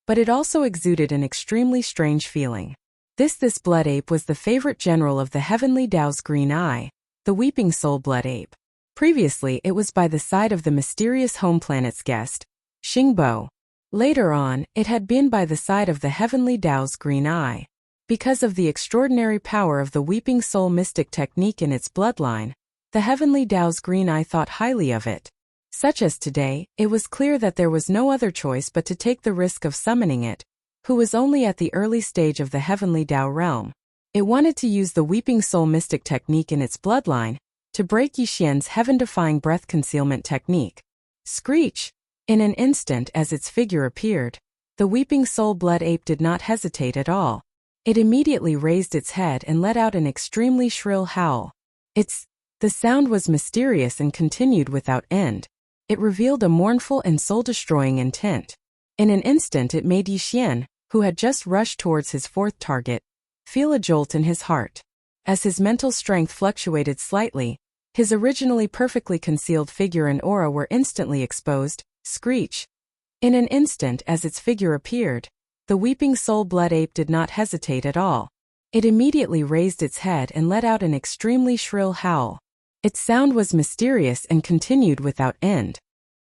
but it also exuded an extremely strange feeling. This blood ape was the favorite general of the Heavenly Tao's green eye, the Weeping Soul blood ape. Previously, it was by the side of the mysterious home planet's guest, Xingbo. Later on, it had been by the side of the Heavenly Tao's green eye. Because of the extraordinary power of the Weeping Soul mystic technique in its bloodline, the Heavenly Tao's green eye thought highly of it. Such as today, it was clear that there was no other choice but to take the risk of summoning it, who was only at the early stage of the Heavenly Tao realm. It wanted to use the Weeping Soul mystic technique in its bloodline, to break Yixian's heaven-defying breath concealment technique. Screech! In an instant as its figure appeared, the Weeping Soul blood ape did not hesitate at all. It immediately raised its head and let out an extremely shrill howl. The sound was mysterious and continued without end. It revealed a mournful and soul-destroying intent. In an instant it made Yixian, who had just rushed towards his 4th target, feel a jolt in his heart. As his mental strength fluctuated slightly, his originally perfectly concealed figure and aura were instantly exposed. Screech! In an instant as its figure appeared, the Weeping Soul blood ape did not hesitate at all. It immediately raised its head and let out an extremely shrill howl. Its sound was mysterious and continued without end.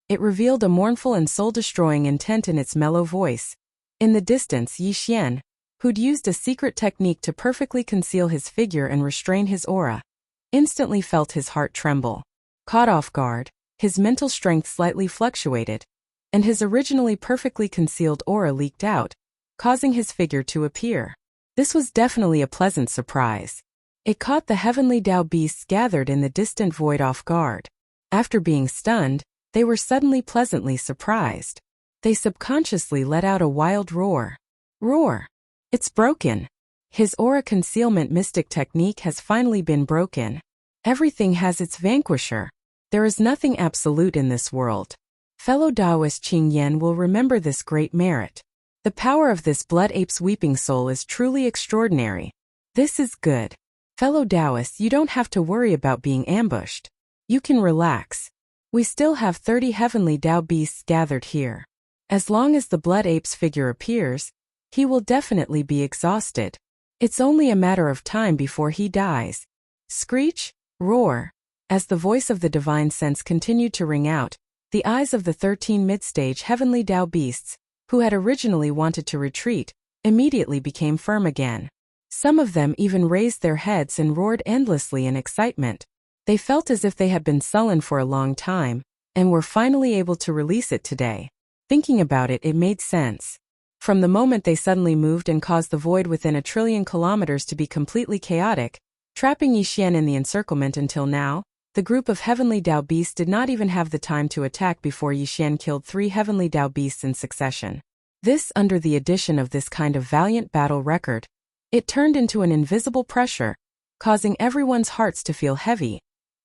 It revealed a mournful and soul-destroying intent in its mellow voice. In the distance, Yi Xian, who'd used a secret technique to perfectly conceal his figure and restrain his aura, instantly felt his heart tremble. Caught off guard, his mental strength slightly fluctuated, and his originally perfectly concealed aura leaked out, causing his figure to appear. This was definitely a pleasant surprise. It caught the heavenly Dao beasts gathered in the distant void off guard. After being stunned, they were suddenly pleasantly surprised. They subconsciously let out a wild roar. Roar! It's broken! His aura concealment mystic technique has finally been broken. Everything has its vanquisher. There is nothing absolute in this world. Fellow Taoist Qing Yan will remember this great merit. The power of this blood ape's weeping soul is truly extraordinary. This is good. Fellow Taoists, you don't have to worry about being ambushed. You can relax. We still have 30 heavenly Dao beasts gathered here. As long as the blood ape's figure appears, he will definitely be exhausted. It's only a matter of time before he dies. Screech, roar. As the voice of the divine sense continued to ring out, the eyes of the 13 mid-stage heavenly Dao beasts, who had originally wanted to retreat, immediately became firm again. Some of them even raised their heads and roared endlessly in excitement. They felt as if they had been sullen for a long time, and were finally able to release it today. Thinking about it, it made sense. From the moment they suddenly moved and caused the void within 1 trillion kilometers to be completely chaotic, trapping Yi Xian in the encirclement until now, the group of heavenly Dao beasts did not even have the time to attack before Yi Xian killed 3 heavenly Dao beasts in succession. This, under the addition of this kind of valiant battle record, it turned into an invisible pressure, causing everyone's hearts to feel heavy,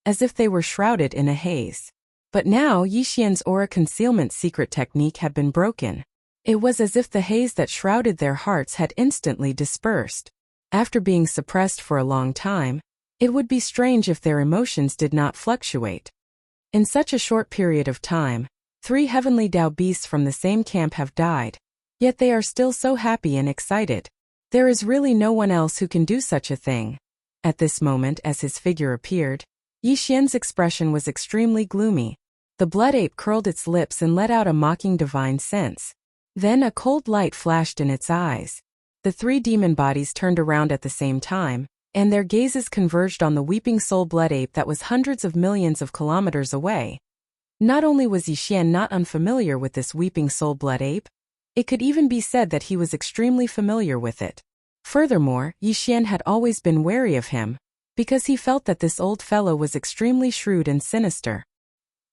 as if they were shrouded in a haze. But now Yi Xian's aura concealment secret technique had been broken. It was as if the haze that shrouded their hearts had instantly dispersed. After being suppressed for a long time, it would be strange if their emotions did not fluctuate. In such a short period of time, 3 heavenly Dao beasts from the same camp have died, yet they are still so happy and excited. There is really no one else who can do such a thing. At this moment, as his figure appeared, Yi Xian's expression was extremely gloomy. The blood ape curled its lips and let out a mocking divine sense. Then a cold light flashed in its eyes. The 3 demon bodies turned around at the same time, and their gazes converged on the weeping soul blood ape that was hundreds of millions of kilometers away. Not only was Yi Xian not unfamiliar with this weeping soul blood ape, it could even be said that he was extremely familiar with it. Furthermore, Yi Xian had always been wary of him, because he felt that this old fellow was extremely shrewd and sinister.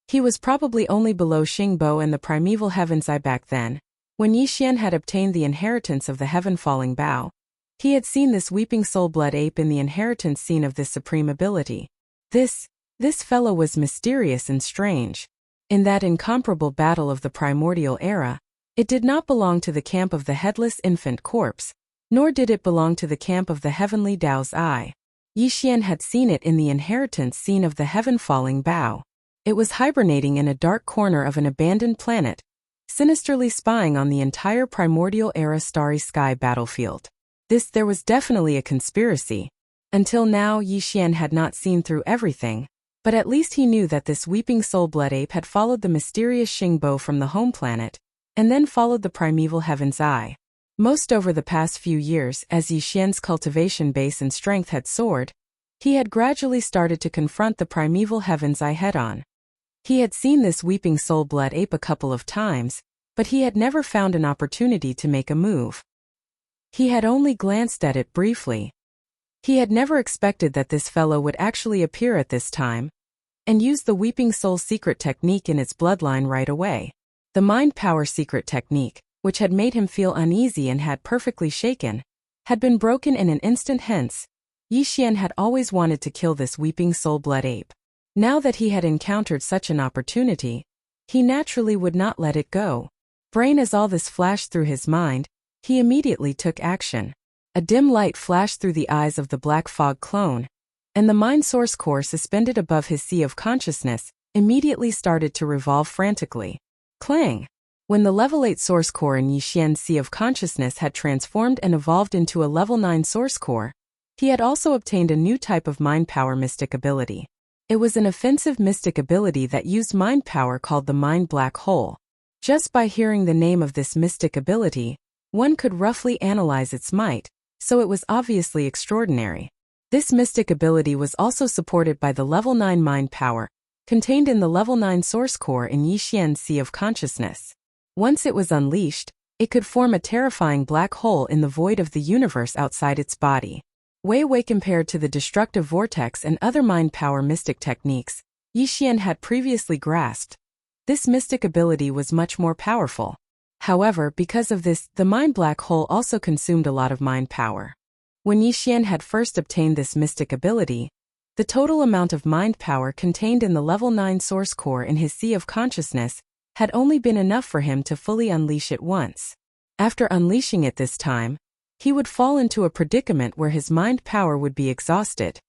He was probably only below Xingbo and the primeval heaven's eye back then. When Yi Xian had obtained the inheritance of the heaven-falling bow, he had seen this weeping soul blood ape in the inheritance scene of this supreme ability. This fellow was mysterious and strange. In that incomparable battle of the primordial era, it did not belong to the camp of the headless infant corpse, nor did it belong to the camp of the heavenly Dao's eye. Yi Xian had seen it in the inheritance scene of the heaven-falling bow. It was hibernating in a dark corner of an abandoned planet, sinisterly spying on the entire primordial era starry sky battlefield. There was definitely a conspiracy. Until now, Yi Xian had not seen through everything, but at least he knew that this weeping soul blood ape had followed the mysterious Xingbo from the home planet, and then followed the primeval heaven's eye. Most over the past few years, as Yi Xian's cultivation base and strength had soared, he had gradually started to confront the primeval heaven's eye head-on. He had seen this weeping soul blood ape a couple of times, but he had never found an opportunity to make a move. He had only glanced at it briefly. He had never expected that this fellow would actually appear at this time, and use the weeping soul secret technique in its bloodline right away. The mind power secret technique, which had made him feel uneasy and had perfectly shaken, had been broken in an instant. Hence, Yi Xian had always wanted to kill this weeping soul blood ape. Now that he had encountered such an opportunity, he naturally would not let it go. Brain as all this flashed through his mind, he immediately took action. A dim light flashed through the eyes of the black fog clone, and the mind source core suspended above his sea of consciousness immediately started to revolve frantically. Clang! When the level 8 source core in Yi Xian's sea of consciousness had transformed and evolved into a level 9 source core, he had also obtained a new type of mind power mystic ability. It was an offensive mystic ability that used mind power called the Mind Black Hole. Just by hearing the name of this mystic ability, One could roughly analyze its might, so it was obviously extraordinary. This mystic ability was also supported by the level 9 mind power, contained in the level 9 source core in Yixian's Sea of Consciousness. Once it was unleashed, it could form a terrifying black hole in the void of the universe outside its body. Way compared to the destructive vortex and other mind power mystic techniques Yixian had previously grasped, this mystic ability was much more powerful. However, because of this, the mind black hole also consumed a lot of mind power. When Yixian had first obtained this mystic ability, the total amount of mind power contained in the level 9 source core in his Sea of Consciousness had only been enough for him to fully unleash it once. After unleashing it this time, he would fall into a predicament where his mind power would be exhausted.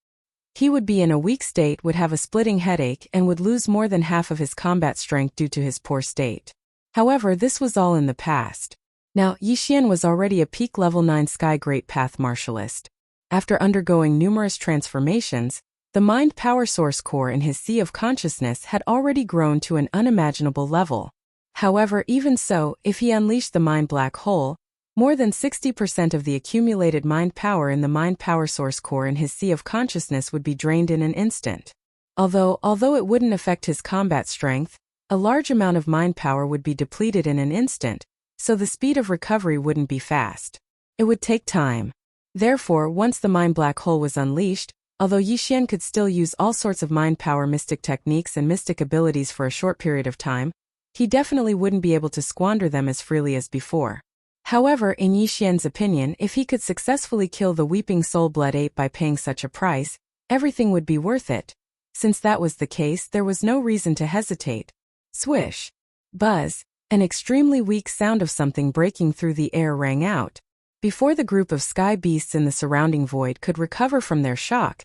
He would be in a weak state, would have a splitting headache, and would lose more than half of his combat strength due to his poor state. However, this was all in the past. Now, Yixian was already a peak level 9 Sky Great Path Martialist. After undergoing numerous transformations, the mind power source core in his Sea of Consciousness had already grown to an unimaginable level. However, even so, if he unleashed the mind black hole, more than 60% of the accumulated mind power in the mind power source core in his Sea of Consciousness would be drained in an instant. Although it wouldn't affect his combat strength, a large amount of mind power would be depleted in an instant, so the speed of recovery wouldn't be fast. It would take time. Therefore, once the mind black hole was unleashed, although Yixian could still use all sorts of mind power mystic techniques and mystic abilities for a short period of time, he definitely wouldn't be able to squander them as freely as before. However, in Yixian's opinion, if he could successfully kill the Weeping Soul Blood Ape by paying such a price, everything would be worth it. Since that was the case, there was no reason to hesitate. Swish. Buzz. An extremely weak sound of something breaking through the air rang out. Before the group of sky beasts in the surrounding void could recover from their shock,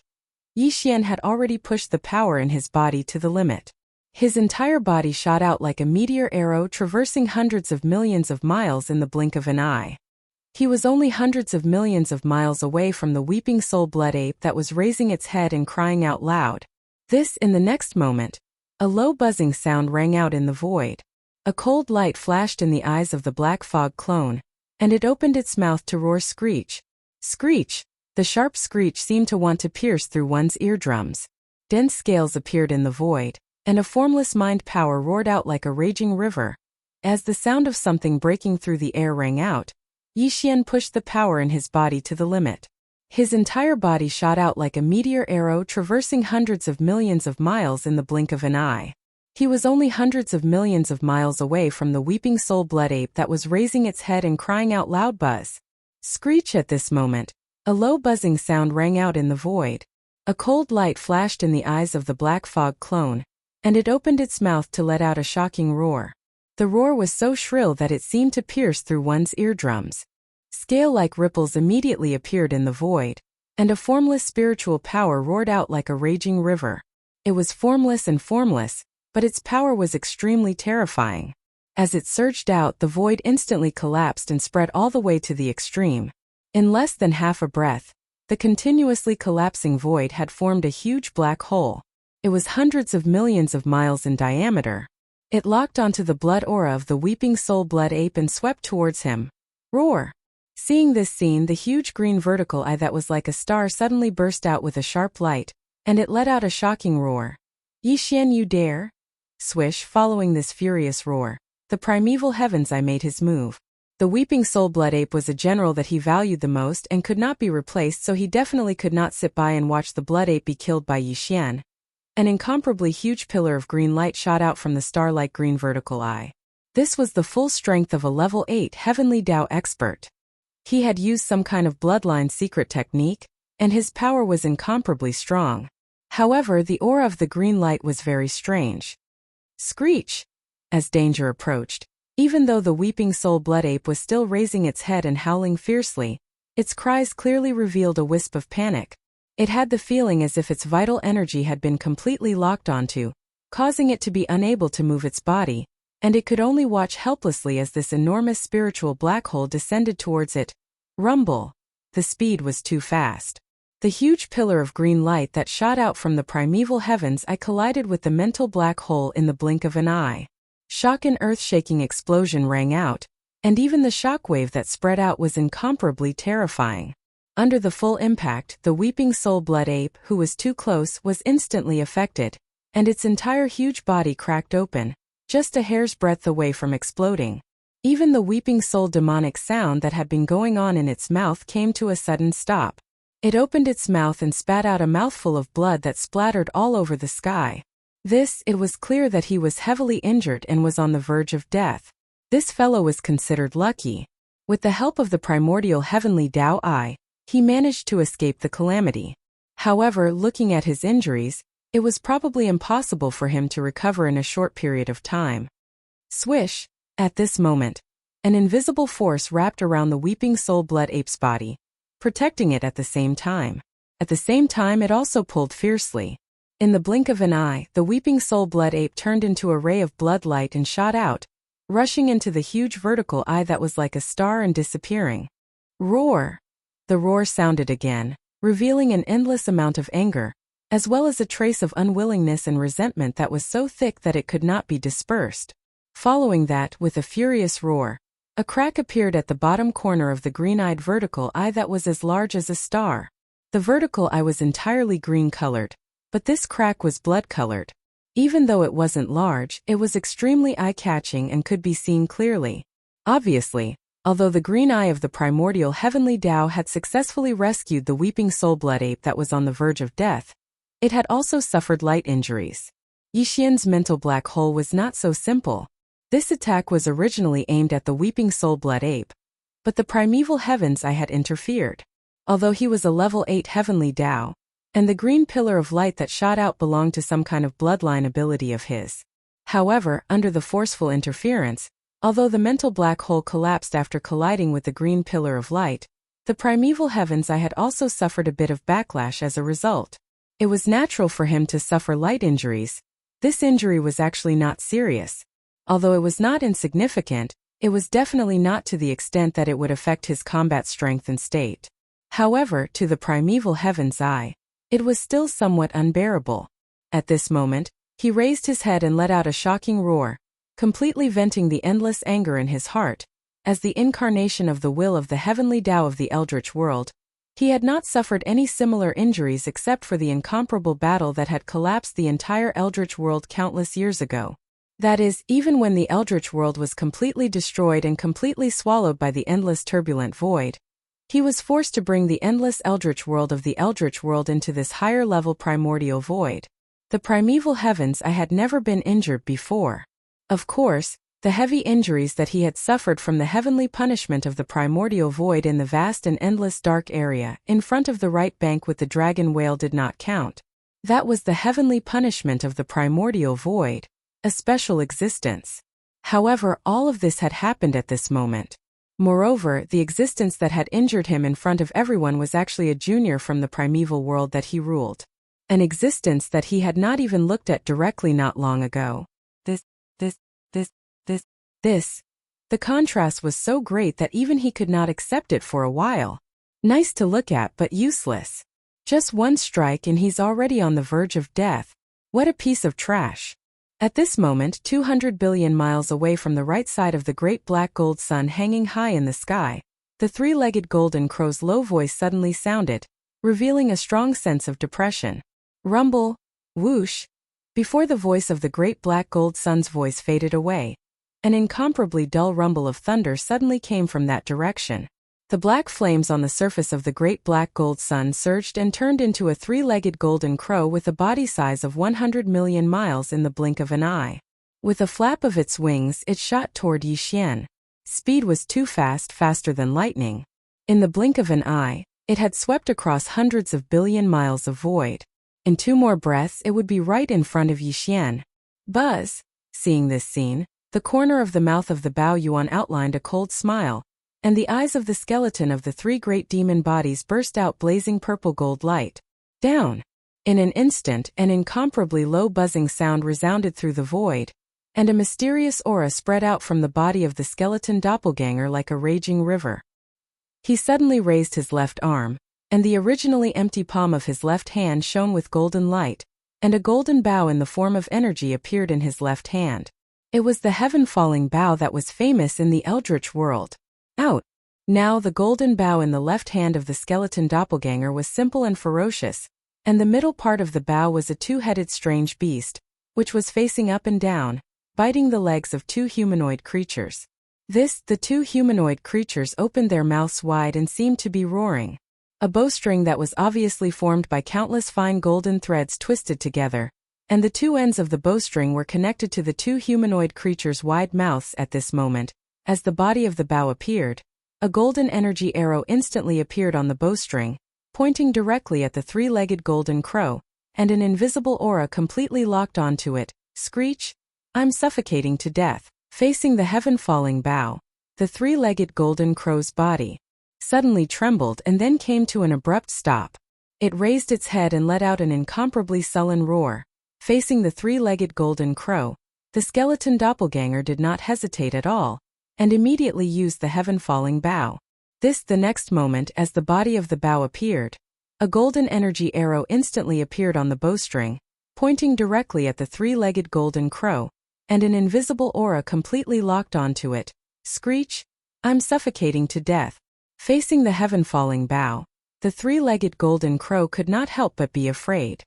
Yixian had already pushed the power in his body to the limit. His entire body shot out like a meteor arrow, traversing hundreds of millions of miles in the blink of an eye. He was only hundreds of millions of miles away from the Weeping Soul Blood Ape that was raising its head and crying out loud. In the next moment, a low buzzing sound rang out in the void. A cold light flashed in the eyes of the Black Fog clone, and it opened its mouth to roar screech. Screech! The sharp screech seemed to want to pierce through one's eardrums. Dense scales appeared in the void, and a formless mind power roared out like a raging river. As the sound of something breaking through the air rang out, Yixian pushed the power in his body to the limit. His entire body shot out like a meteor arrow, traversing hundreds of millions of miles in the blink of an eye. He was only hundreds of millions of miles away from the Weeping Soul Blood Ape that was raising its head and crying out loud. Buzz. Screech! At this moment, a low buzzing sound rang out in the void. A cold light flashed in the eyes of the Black Fog clone, and it opened its mouth to let out a shocking roar. The roar was so shrill that it seemed to pierce through one's eardrums. Scale-like ripples immediately appeared in the void, and a formless spiritual power roared out like a raging river. It was formless and formless, but its power was extremely terrifying. As it surged out, the void instantly collapsed and spread all the way to the extreme. In less than half a breath, the continuously collapsing void had formed a huge black hole. It was hundreds of millions of miles in diameter. It locked onto the blood aura of the Weeping Soul Blood Ape and swept towards him. Roar! Seeing this scene, the huge green vertical eye that was like a star suddenly burst out with a sharp light, and it let out a shocking roar. Yixian, you dare? Swish! Following this furious roar, the primeval heavens eye made his move. The Weeping Soul Blood Ape was a general that he valued the most and could not be replaced, so he definitely could not sit by and watch the Blood Ape be killed by Yixian. An incomparably huge pillar of green light shot out from the star-like green vertical eye. This was the full strength of a level 8 Heavenly Dao expert. He had used some kind of bloodline secret technique, and his power was incomparably strong. However, the aura of the green light was very strange. Screech! As danger approached, even though the Weeping Soul Blood Ape was still raising its head and howling fiercely, its cries clearly revealed a wisp of panic. It had the feeling as if its vital energy had been completely locked onto, causing it to be unable to move its body, and it could only watch helplessly as this enormous spiritual black hole descended towards it. Rumble! The speed was too fast. The huge pillar of green light that shot out from the primeval heavens collided with the mental black hole in the blink of an eye. Shock and earth-shaking explosion rang out, and even the shockwave that spread out was incomparably terrifying. Under the full impact, the weeping soul blood ape, who was too close, was instantly affected, and its entire huge body cracked open, just a hair's breadth away from exploding. Even the weeping soul demonic sound that had been going on in its mouth came to a sudden stop. It opened its mouth and spat out a mouthful of blood that splattered all over the sky. It was clear that he was heavily injured and was on the verge of death. This fellow was considered lucky. With the help of the primordial heavenly Tao Eye, he managed to escape the calamity. However, looking at his injuries, it was probably impossible for him to recover in a short period of time. Swish! At this moment, an invisible force wrapped around the weeping soul blood ape's body, protecting it at the same time. At the same time, it also pulled fiercely. In the blink of an eye, the weeping soul blood ape turned into a ray of blood light and shot out, rushing into the huge vertical eye that was like a star and disappearing. Roar! The roar sounded again, revealing an endless amount of anger, as well as a trace of unwillingness and resentment that was so thick that it could not be dispersed. Following that, with a furious roar, a crack appeared at the bottom corner of the green-eyed vertical eye that was as large as a star. The vertical eye was entirely green-colored, but this crack was blood-colored. Even though it wasn't large, it was extremely eye-catching and could be seen clearly. Obviously, although the green eye of the primordial heavenly Tao had successfully rescued the weeping soul blood ape that was on the verge of death, it had also suffered light injuries. Yixian's mental black hole was not so simple. This attack was originally aimed at the weeping soul blood ape, but the primeval heavens eye had interfered. Although he was a level 8 heavenly Tao, and the green pillar of light that shot out belonged to some kind of bloodline ability of his. However, under the forceful interference, although the mental black hole collapsed after colliding with the green pillar of light, the primeval heavens eye had also suffered a bit of backlash as a result. It was natural for him to suffer light injuries. This injury was actually not serious. Although it was not insignificant, it was definitely not to the extent that it would affect his combat strength and state. However, to the primeval heaven's eye, it was still somewhat unbearable. At this moment, he raised his head and let out a shocking roar, completely venting the endless anger in his heart. As the incarnation of the will of the heavenly Tao of the Eldritch world, he had not suffered any similar injuries except for the incomparable battle that had collapsed the entire Eldritch world countless years ago. That is, even when the Eldritch world was completely destroyed and completely swallowed by the endless turbulent void, he was forced to bring the endless Eldritch world of the Eldritch world into this higher-level primordial void. The primeval heavens eye had never been injured before. Of course, the heavy injuries that he had suffered from the heavenly punishment of the primordial void in the vast and endless dark area in front of the right bank with the dragon whale did not count. That was the heavenly punishment of the primordial void, a special existence. However, all of this had happened at this moment. Moreover, the existence that had injured him in front of everyone was actually a junior from the primeval world that he ruled. An existence that he had not even looked at directly not long ago. The contrast was so great that even he could not accept it for a while. Nice to look at but useless. Just one strike and he's already on the verge of death. What a piece of trash. At this moment, 200 billion miles away from the right side of the great black gold sun hanging high in the sky, the three-legged golden crow's low voice suddenly sounded, revealing a strong sense of depression. Rumble, whoosh. Before the voice of the great black gold sun's voice faded away, an incomparably dull rumble of thunder suddenly came from that direction. The black flames on the surface of the great black gold sun surged and turned into a three-legged golden crow with a body size of 100 million miles in the blink of an eye. With a flap of its wings, it shot toward Yixian. Speed was too fast, faster than lightning. In the blink of an eye, it had swept across hundreds of billion miles of void. In 2 more breaths, it would be right in front of Yixian. Buzz! Seeing this scene, the corner of the mouth of the Bao Yuan outlined a cold smile, and the eyes of the skeleton of the 3 great demon bodies burst out blazing purple gold light. Down! In an instant, an incomparably low buzzing sound resounded through the void, and a mysterious aura spread out from the body of the skeleton doppelganger like a raging river. He suddenly raised his left arm, and the originally empty palm of his left hand shone with golden light, and a golden bow in the form of energy appeared in his left hand. It was the heaven-falling bow that was famous in the eldritch world. Out. Now the golden bow in the left hand of the skeleton doppelganger was simple and ferocious, and the middle part of the bow was a two-headed strange beast, which was facing up and down, biting the legs of two humanoid creatures. The two humanoid creatures opened their mouths wide and seemed to be roaring. A bowstring that was obviously formed by countless fine golden threads twisted together, and the two ends of the bowstring were connected to the two humanoid creatures' wide mouths at this moment. As the body of the bow appeared, a golden energy arrow instantly appeared on the bowstring, pointing directly at the three-legged golden crow, and an invisible aura completely locked onto it. Screech! I'm suffocating to death. Facing the heaven-falling bow, the three-legged golden crow's body suddenly trembled and then came to an abrupt stop. It raised its head and let out an incomparably sullen roar. Facing the three-legged golden crow, the skeleton doppelganger did not hesitate at all, and immediately used the heaven-falling bow. The next moment, as the body of the bow appeared, a golden energy arrow instantly appeared on the bowstring, pointing directly at the three-legged golden crow, and an invisible aura completely locked onto it. Screech! I'm suffocating to death. Facing the heaven-falling bow, the three-legged golden crow could not help but be afraid.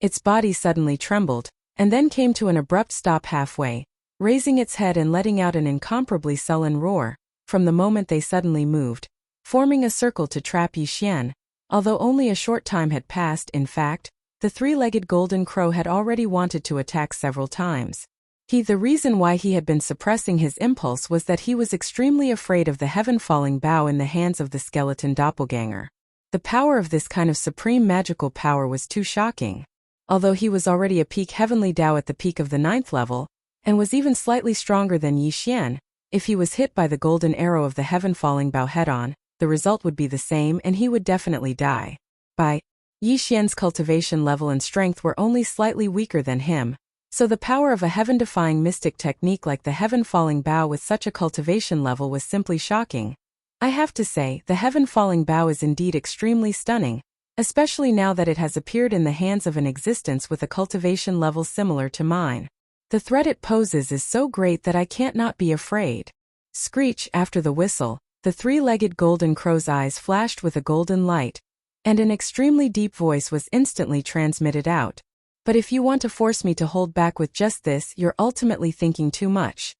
Its body suddenly trembled, and then came to an abrupt stop halfway, raising its head and letting out an incomparably sullen roar. From the moment they suddenly moved, forming a circle to trap Yixian. Although only a short time had passed, in fact, the three-legged golden crow had already wanted to attack several times. The reason why he had been suppressing his impulse was that he was extremely afraid of the heaven-falling bow in the hands of the skeleton doppelganger. The power of this kind of supreme magical power was too shocking. Although he was already a peak heavenly Dao at the peak of the 9th level, and was even slightly stronger than Yixian, if he was hit by the golden arrow of the heaven-falling bow head-on, the result would be the same and he would definitely die. Yixian's cultivation level and strength were only slightly weaker than him, so the power of a heaven-defying mystic technique like the heaven-falling bow with such a cultivation level was simply shocking. I have to say, the heaven-falling bow is indeed extremely stunning, especially now that it has appeared in the hands of an existence with a cultivation level similar to mine. The threat it poses is so great that I can't not be afraid. Screech! After the whistle, the three-legged golden crow's eyes flashed with a golden light, and an extremely deep voice was instantly transmitted out. But if you want to force me to hold back with just this, you're ultimately thinking too much.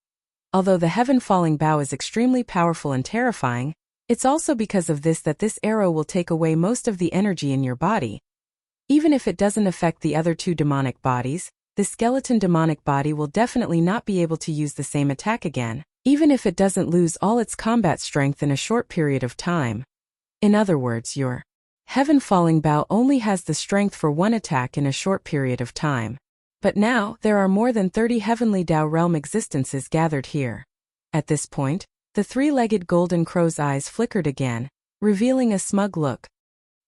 Although the heaven-falling bow is extremely powerful and terrifying, it's also because of this that this arrow will take away most of the energy in your body. Even if it doesn't affect the other two demonic bodies, the skeleton demonic body will definitely not be able to use the same attack again, even if it doesn't lose all its combat strength in a short period of time. In other words, your heaven-falling bow only has the strength for one attack in a short period of time. But now, there are more than 30 heavenly Dao realm existences gathered here. At this point, the three-legged golden crow's eyes flickered again, revealing a smug look.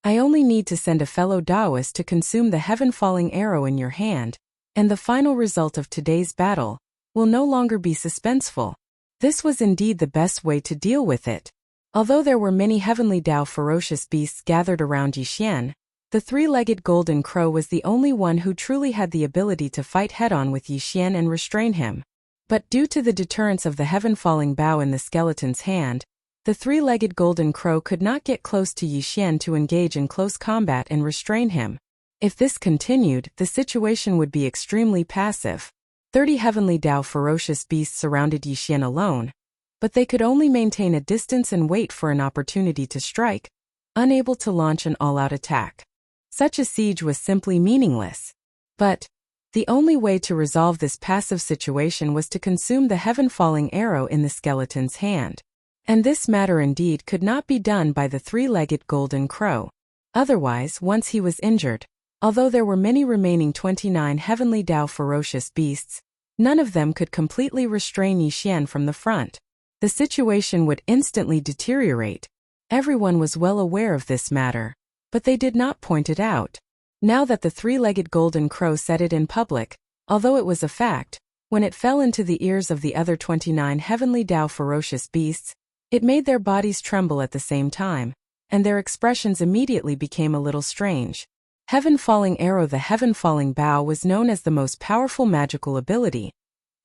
I only need to send a fellow Daoist to consume the heaven-falling arrow in your hand, and the final result of today's battle will no longer be suspenseful. This was indeed the best way to deal with it. Although there were many heavenly Dao ferocious beasts gathered around Yixian, the three-legged golden crow was the only one who truly had the ability to fight head-on with Yixian and restrain him. But due to the deterrence of the heaven-falling bow in the skeleton's hand, the three-legged golden crow could not get close to Yixian to engage in close combat and restrain him. If this continued, the situation would be extremely passive. 30 heavenly Dao ferocious beasts surrounded Yixian alone, but they could only maintain a distance and wait for an opportunity to strike, unable to launch an all-out attack. Such a siege was simply meaningless. But the only way to resolve this passive situation was to consume the heaven-falling arrow in the skeleton's hand. And this matter indeed could not be done by the three-legged golden crow. Otherwise, once he was injured, although there were many remaining 29 heavenly Dao ferocious beasts, none of them could completely restrain Yixian from the front. The situation would instantly deteriorate. Everyone was well aware of this matter, but they did not point it out. Now that the three-legged golden crow said it in public, although it was a fact, when it fell into the ears of the other 29 heavenly Dao ferocious beasts, it made their bodies tremble at the same time, and their expressions immediately became a little strange. Heaven-falling arrow. The heaven-falling bow was known as the most powerful magical ability.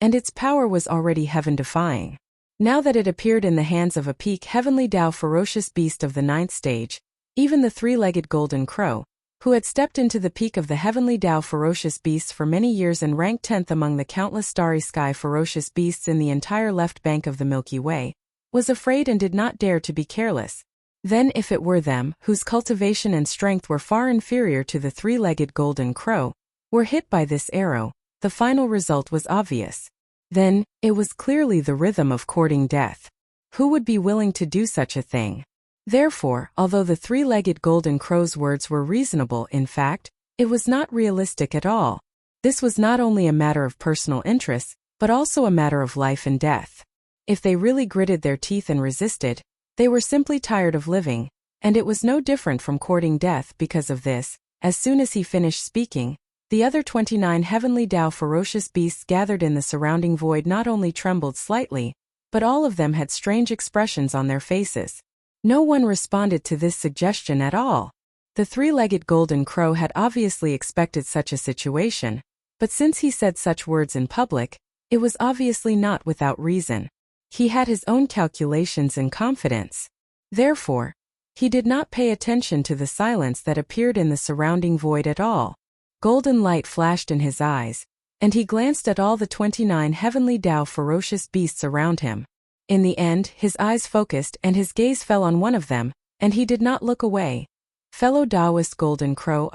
and its power was already heaven-defying. Now that it appeared in the hands of a peak heavenly Tao ferocious beast of the 9th stage, even the three-legged golden crow, who had stepped into the peak of the heavenly Tao ferocious beasts for many years and ranked 10th among the countless starry sky ferocious beasts in the entire left bank of the Milky Way, was afraid and did not dare to be careless. Then if it were them, whose cultivation and strength were far inferior to the three-legged golden crow, were hit by this arrow, the final result was obvious. Then, it was clearly the rhythm of courting death. Who would be willing to do such a thing? Therefore, although the three-legged golden crow's words were reasonable, in fact, it was not realistic at all. This was not only a matter of personal interest, but also a matter of life and death. If they really gritted their teeth and resisted, they were simply tired of living, and it was no different from courting death because of this. As soon as he finished speaking, the other 29 heavenly Tao ferocious beasts gathered in the surrounding void not only trembled slightly, but all of them had strange expressions on their faces. No one responded to this suggestion at all. The three-legged golden crow had obviously expected such a situation, but since he said such words in public, it was obviously not without reason. He had his own calculations and confidence. Therefore, he did not pay attention to the silence that appeared in the surrounding void at all. Golden light flashed in his eyes, and he glanced at all the 29 heavenly Tao ferocious beasts around him. In the end, his eyes focused and his gaze fell on one of them, and he did not look away. Fellow Taoist golden crow,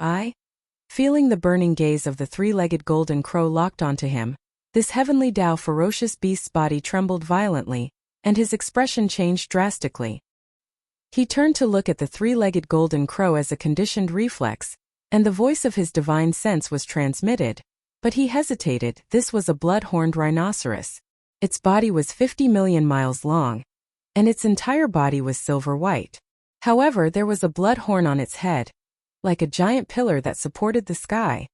feeling the burning gaze of the three-legged golden crow locked onto him, this heavenly Tao ferocious beast's body trembled violently, and his expression changed drastically. He turned to look at the three-legged golden crow as a conditioned reflex, and the voice of his divine sense was transmitted, but he hesitated. This was a blood-horned rhinoceros. Its body was 50 million miles long, and its entire body was silver-white. However, there was a blood horn on its head, like a giant pillar that supported the sky,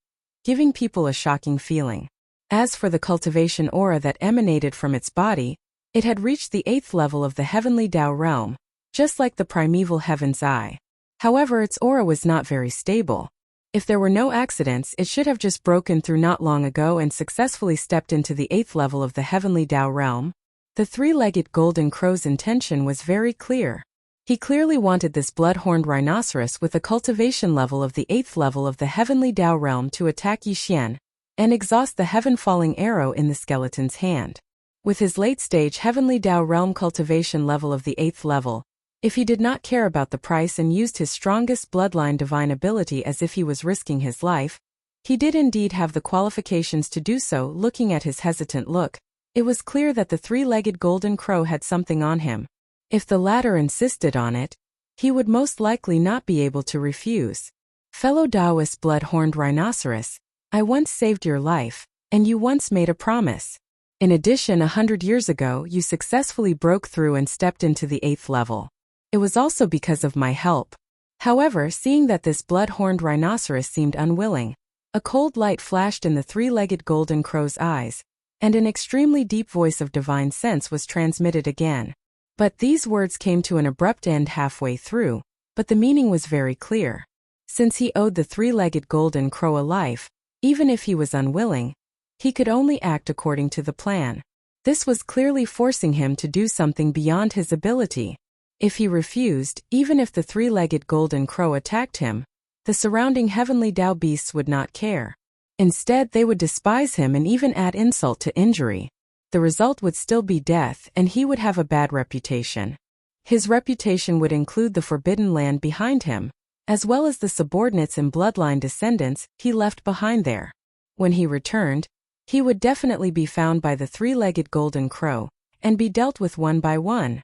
giving people a shocking feeling. As for the cultivation aura that emanated from its body, it had reached the 8th level of the heavenly Tao realm, just like the primeval heaven's eye. However, its aura was not very stable. If there were no accidents, it should have just broken through not long ago and successfully stepped into the 8th level of the heavenly Tao realm. The three-legged golden crow's intention was very clear. He clearly wanted this blood-horned rhinoceros with a cultivation level of the 8th level of the heavenly Tao realm to attack Yixian and exhaust the heaven-falling arrow in the skeleton's hand. With his late-stage heavenly Tao realm cultivation level of the 8th level, if he did not care about the price and used his strongest bloodline divine ability as if he was risking his life, he did indeed have the qualifications to do so. Looking at his hesitant look, it was clear that the three-legged golden crow had something on him. If the latter insisted on it, he would most likely not be able to refuse. Fellow Taoist blood-horned rhinoceros, I once saved your life, and you once made a promise. In addition, 100 years ago, you successfully broke through and stepped into the 8th level. It was also because of my help. However, seeing that this blood-horned rhinoceros seemed unwilling, a cold light flashed in the three-legged golden crow's eyes, and an extremely deep voice of divine sense was transmitted again. But these words came to an abrupt end halfway through, but the meaning was very clear. Since he owed the three-legged golden crow a life, even if he was unwilling, he could only act according to the plan. This was clearly forcing him to do something beyond his ability. If he refused, even if the three-legged golden crow attacked him, the surrounding heavenly Tao beasts would not care. Instead, they would despise him and even add insult to injury. The result would still be death, and he would have a bad reputation. His reputation would include the forbidden land behind him, as well as the subordinates and bloodline descendants he left behind there. When he returned, he would definitely be found by the three-legged golden crow, and be dealt with one by one.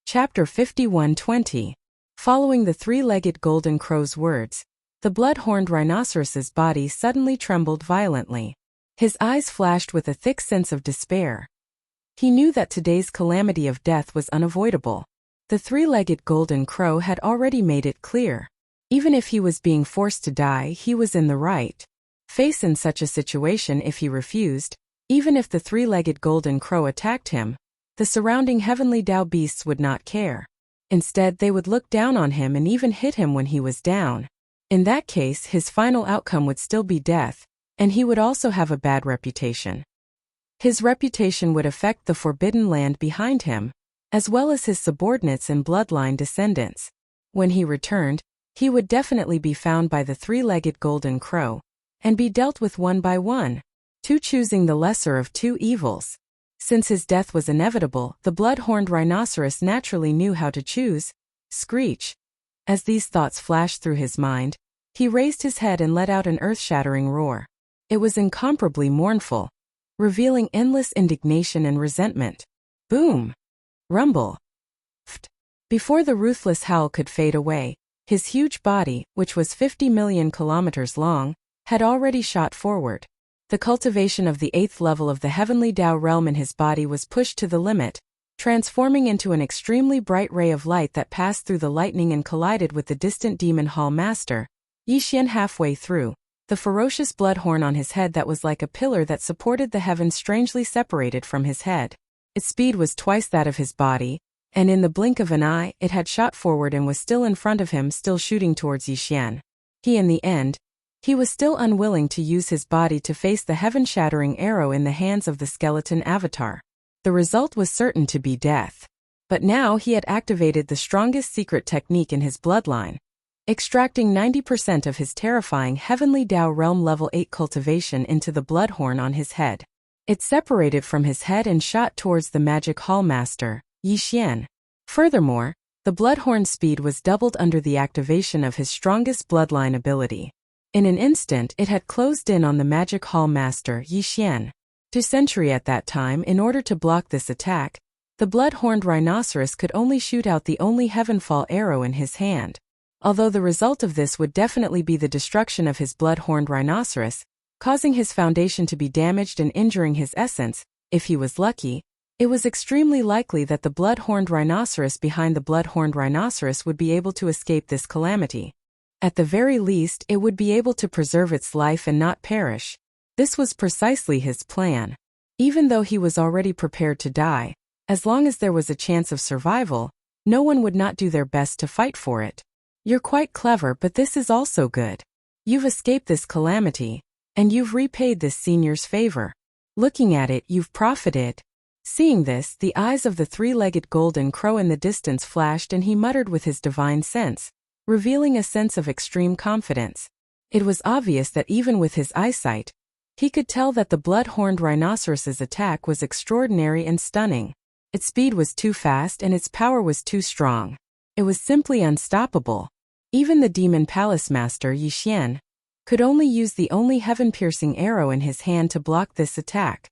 Chapter 51:20. Following the three-legged golden crow's words, the blood-horned rhinoceros's body suddenly trembled violently. His eyes flashed with a thick sense of despair. He knew that today's calamity of death was unavoidable. The three-legged golden crow had already made it clear. Even if he was being forced to die, he was in the right. Faced in such a situation, if he refused, even if the three-legged golden crow attacked him, the surrounding heavenly Tao beasts would not care. Instead, they would look down on him and even hit him when he was down. In that case, his final outcome would still be death, and he would also have a bad reputation. His reputation would affect the forbidden land behind him, as well as his subordinates and bloodline descendants. When he returned, he would definitely be found by the three-legged golden crow, and be dealt with one by one, choosing the lesser of two evils. Since his death was inevitable, the blood-horned rhinoceros naturally knew how to choose. Screech. As these thoughts flashed through his mind, he raised his head and let out an earth-shattering roar. It was incomparably mournful, revealing endless indignation and resentment. Boom! Rumble! Pft! Before the ruthless howl could fade away, his huge body, which was 50 million kilometers long, had already shot forward. The cultivation of the 8th level of the heavenly Tao realm in his body was pushed to the limit, transforming into an extremely bright ray of light that passed through the lightning and collided with the distant demon hall master, Yixian. Halfway through, the ferocious bloodhorn on his head that was like a pillar that supported the heavens strangely separated from his head. Its speed was twice that of his body, and in the blink of an eye, it had shot forward and was still in front of him, still shooting towards Yixian. In the end, he was still unwilling to use his body to face the heaven-shattering arrow in the hands of the skeleton avatar. The result was certain to be death. But now he had activated the strongest secret technique in his bloodline, extracting 90% of his terrifying heavenly Tao realm level 8 cultivation into the bloodhorn on his head. It separated from his head and shot towards the magic hall master, Yixian. Furthermore, the bloodhorn's speed was doubled under the activation of his strongest bloodline ability. In an instant, it had closed in on the magic hall master, Yixian. To sentry at that time, in order to block this attack, the blood-horned rhinoceros could only shoot out the only heavenfall arrow in his hand. Although the result of this would definitely be the destruction of his blood-horned rhinoceros, causing his foundation to be damaged and injuring his essence, if he was lucky, it was extremely likely that the blood-horned rhinoceros behind the blood-horned rhinoceros would be able to escape this calamity. At the very least, it would be able to preserve its life and not perish. This was precisely his plan. Even though he was already prepared to die, as long as there was a chance of survival, no one would not do their best to fight for it. You're quite clever, but this is also good. You've escaped this calamity, and you've repaid this senior's favor. Looking at it, you've profited. Seeing this, the eyes of the three-legged golden crow in the distance flashed and he muttered with his divine sense, revealing a sense of extreme confidence. It was obvious that even with his eyesight, he could tell that the blood-horned rhinoceros's attack was extraordinary and stunning. Its speed was too fast and its power was too strong. It was simply unstoppable. Even the demon palace master, Yixian, could only use the only heaven-piercing arrow in his hand to block this attack.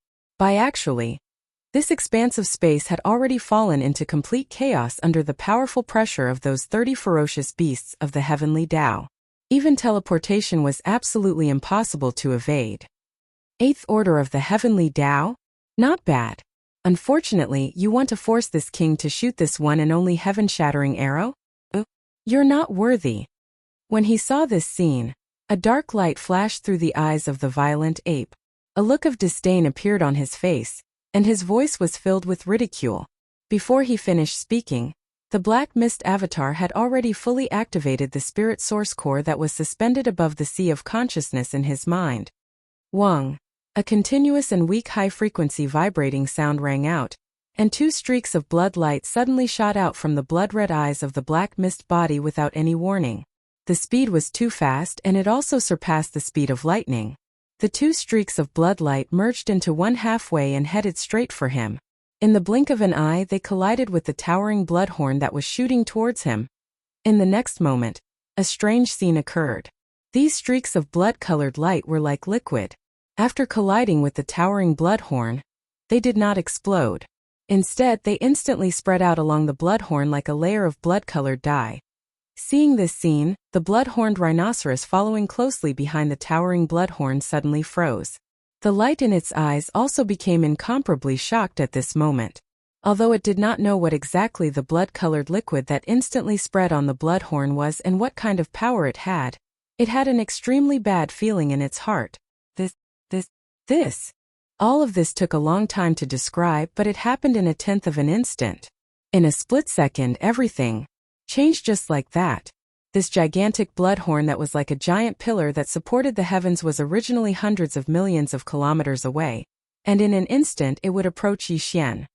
This expanse of space had already fallen into complete chaos under the powerful pressure of those 30 ferocious beasts of the heavenly Tao. Even teleportation was absolutely impossible to evade. 8th Order of the Heavenly Tao? Not bad. Unfortunately, you want to force this king to shoot this one and only heaven-shattering arrow? You're not worthy. When he saw this scene, a dark light flashed through the eyes of the violent ape. A look of disdain appeared on his face, and his voice was filled with ridicule. Before he finished speaking, the Black Mist Avatar had already fully activated the spirit source core that was suspended above the sea of consciousness in his mind. Wang. A continuous and weak high-frequency vibrating sound rang out, and 2 streaks of blood light suddenly shot out from the blood-red eyes of the Black Mist body without any warning. The speed was too fast and it also surpassed the speed of lightning. The 2 streaks of blood light merged into one halfway and headed straight for him. In the blink of an eye, they collided with the towering bloodhorn that was shooting towards him. In the next moment, a strange scene occurred. These streaks of blood-colored light were like liquid. After colliding with the towering bloodhorn, they did not explode. Instead, they instantly spread out along the bloodhorn like a layer of blood-colored dye. Seeing this scene, the blood-horned rhinoceros following closely behind the towering bloodhorn suddenly froze. The light in its eyes also became incomparably shocked at this moment. Although it did not know what exactly the blood-colored liquid that instantly spread on the bloodhorn was and what kind of power it had an extremely bad feeling in its heart. All of this took a long time to describe, but it happened in a tenth of an instant. In a split second, everything changed just like that. This gigantic bloodhorn that was like a giant pillar that supported the heavens was originally hundreds of millions of kilometers away, and in an instant it would approach Yixian.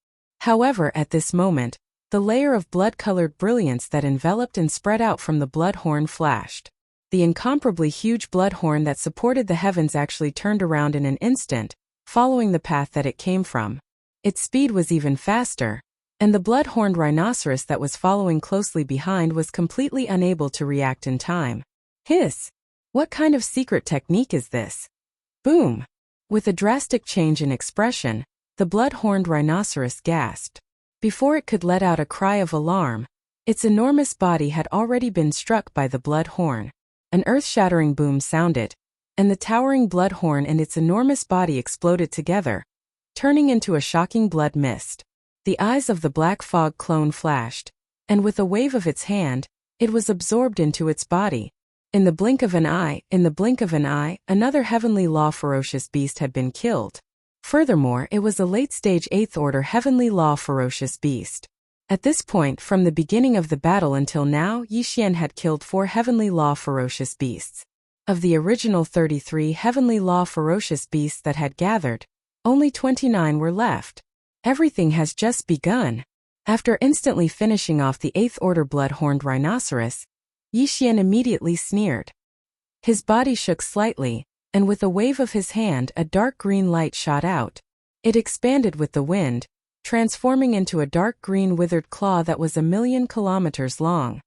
However, at this moment, the layer of blood-colored brilliance that enveloped and spread out from the blood horn flashed. The incomparably huge blood horn that supported the heavens actually turned around in an instant, following the path that it came from. Its speed was even faster, and the blood-horned rhinoceros that was following closely behind was completely unable to react in time. Hiss! What kind of secret technique is this? Boom! With a drastic change in expression, the blood-horned rhinoceros gasped. Before it could let out a cry of alarm, its enormous body had already been struck by the blood horn. An earth-shattering boom sounded, and the towering blood horn and its enormous body exploded together, turning into a shocking blood mist. The eyes of the black fog clone flashed, and with a wave of its hand, it was absorbed into its body. In the blink of an eye, another heavenly law ferocious beast had been killed. Furthermore, it was a late-stage 8th Order heavenly law ferocious beast. At this point, from the beginning of the battle until now, Yixian had killed 4 heavenly law ferocious beasts. Of the original 33 heavenly law ferocious beasts that had gathered, only 29 were left. Everything has just begun. After instantly finishing off the 8th Order blood-horned rhinoceros, Yixian immediately sneered. His body shook slightly, and with a wave of his hand a dark green light shot out. It expanded with the wind, transforming into a dark green withered claw that was 1,000,000 kilometers long.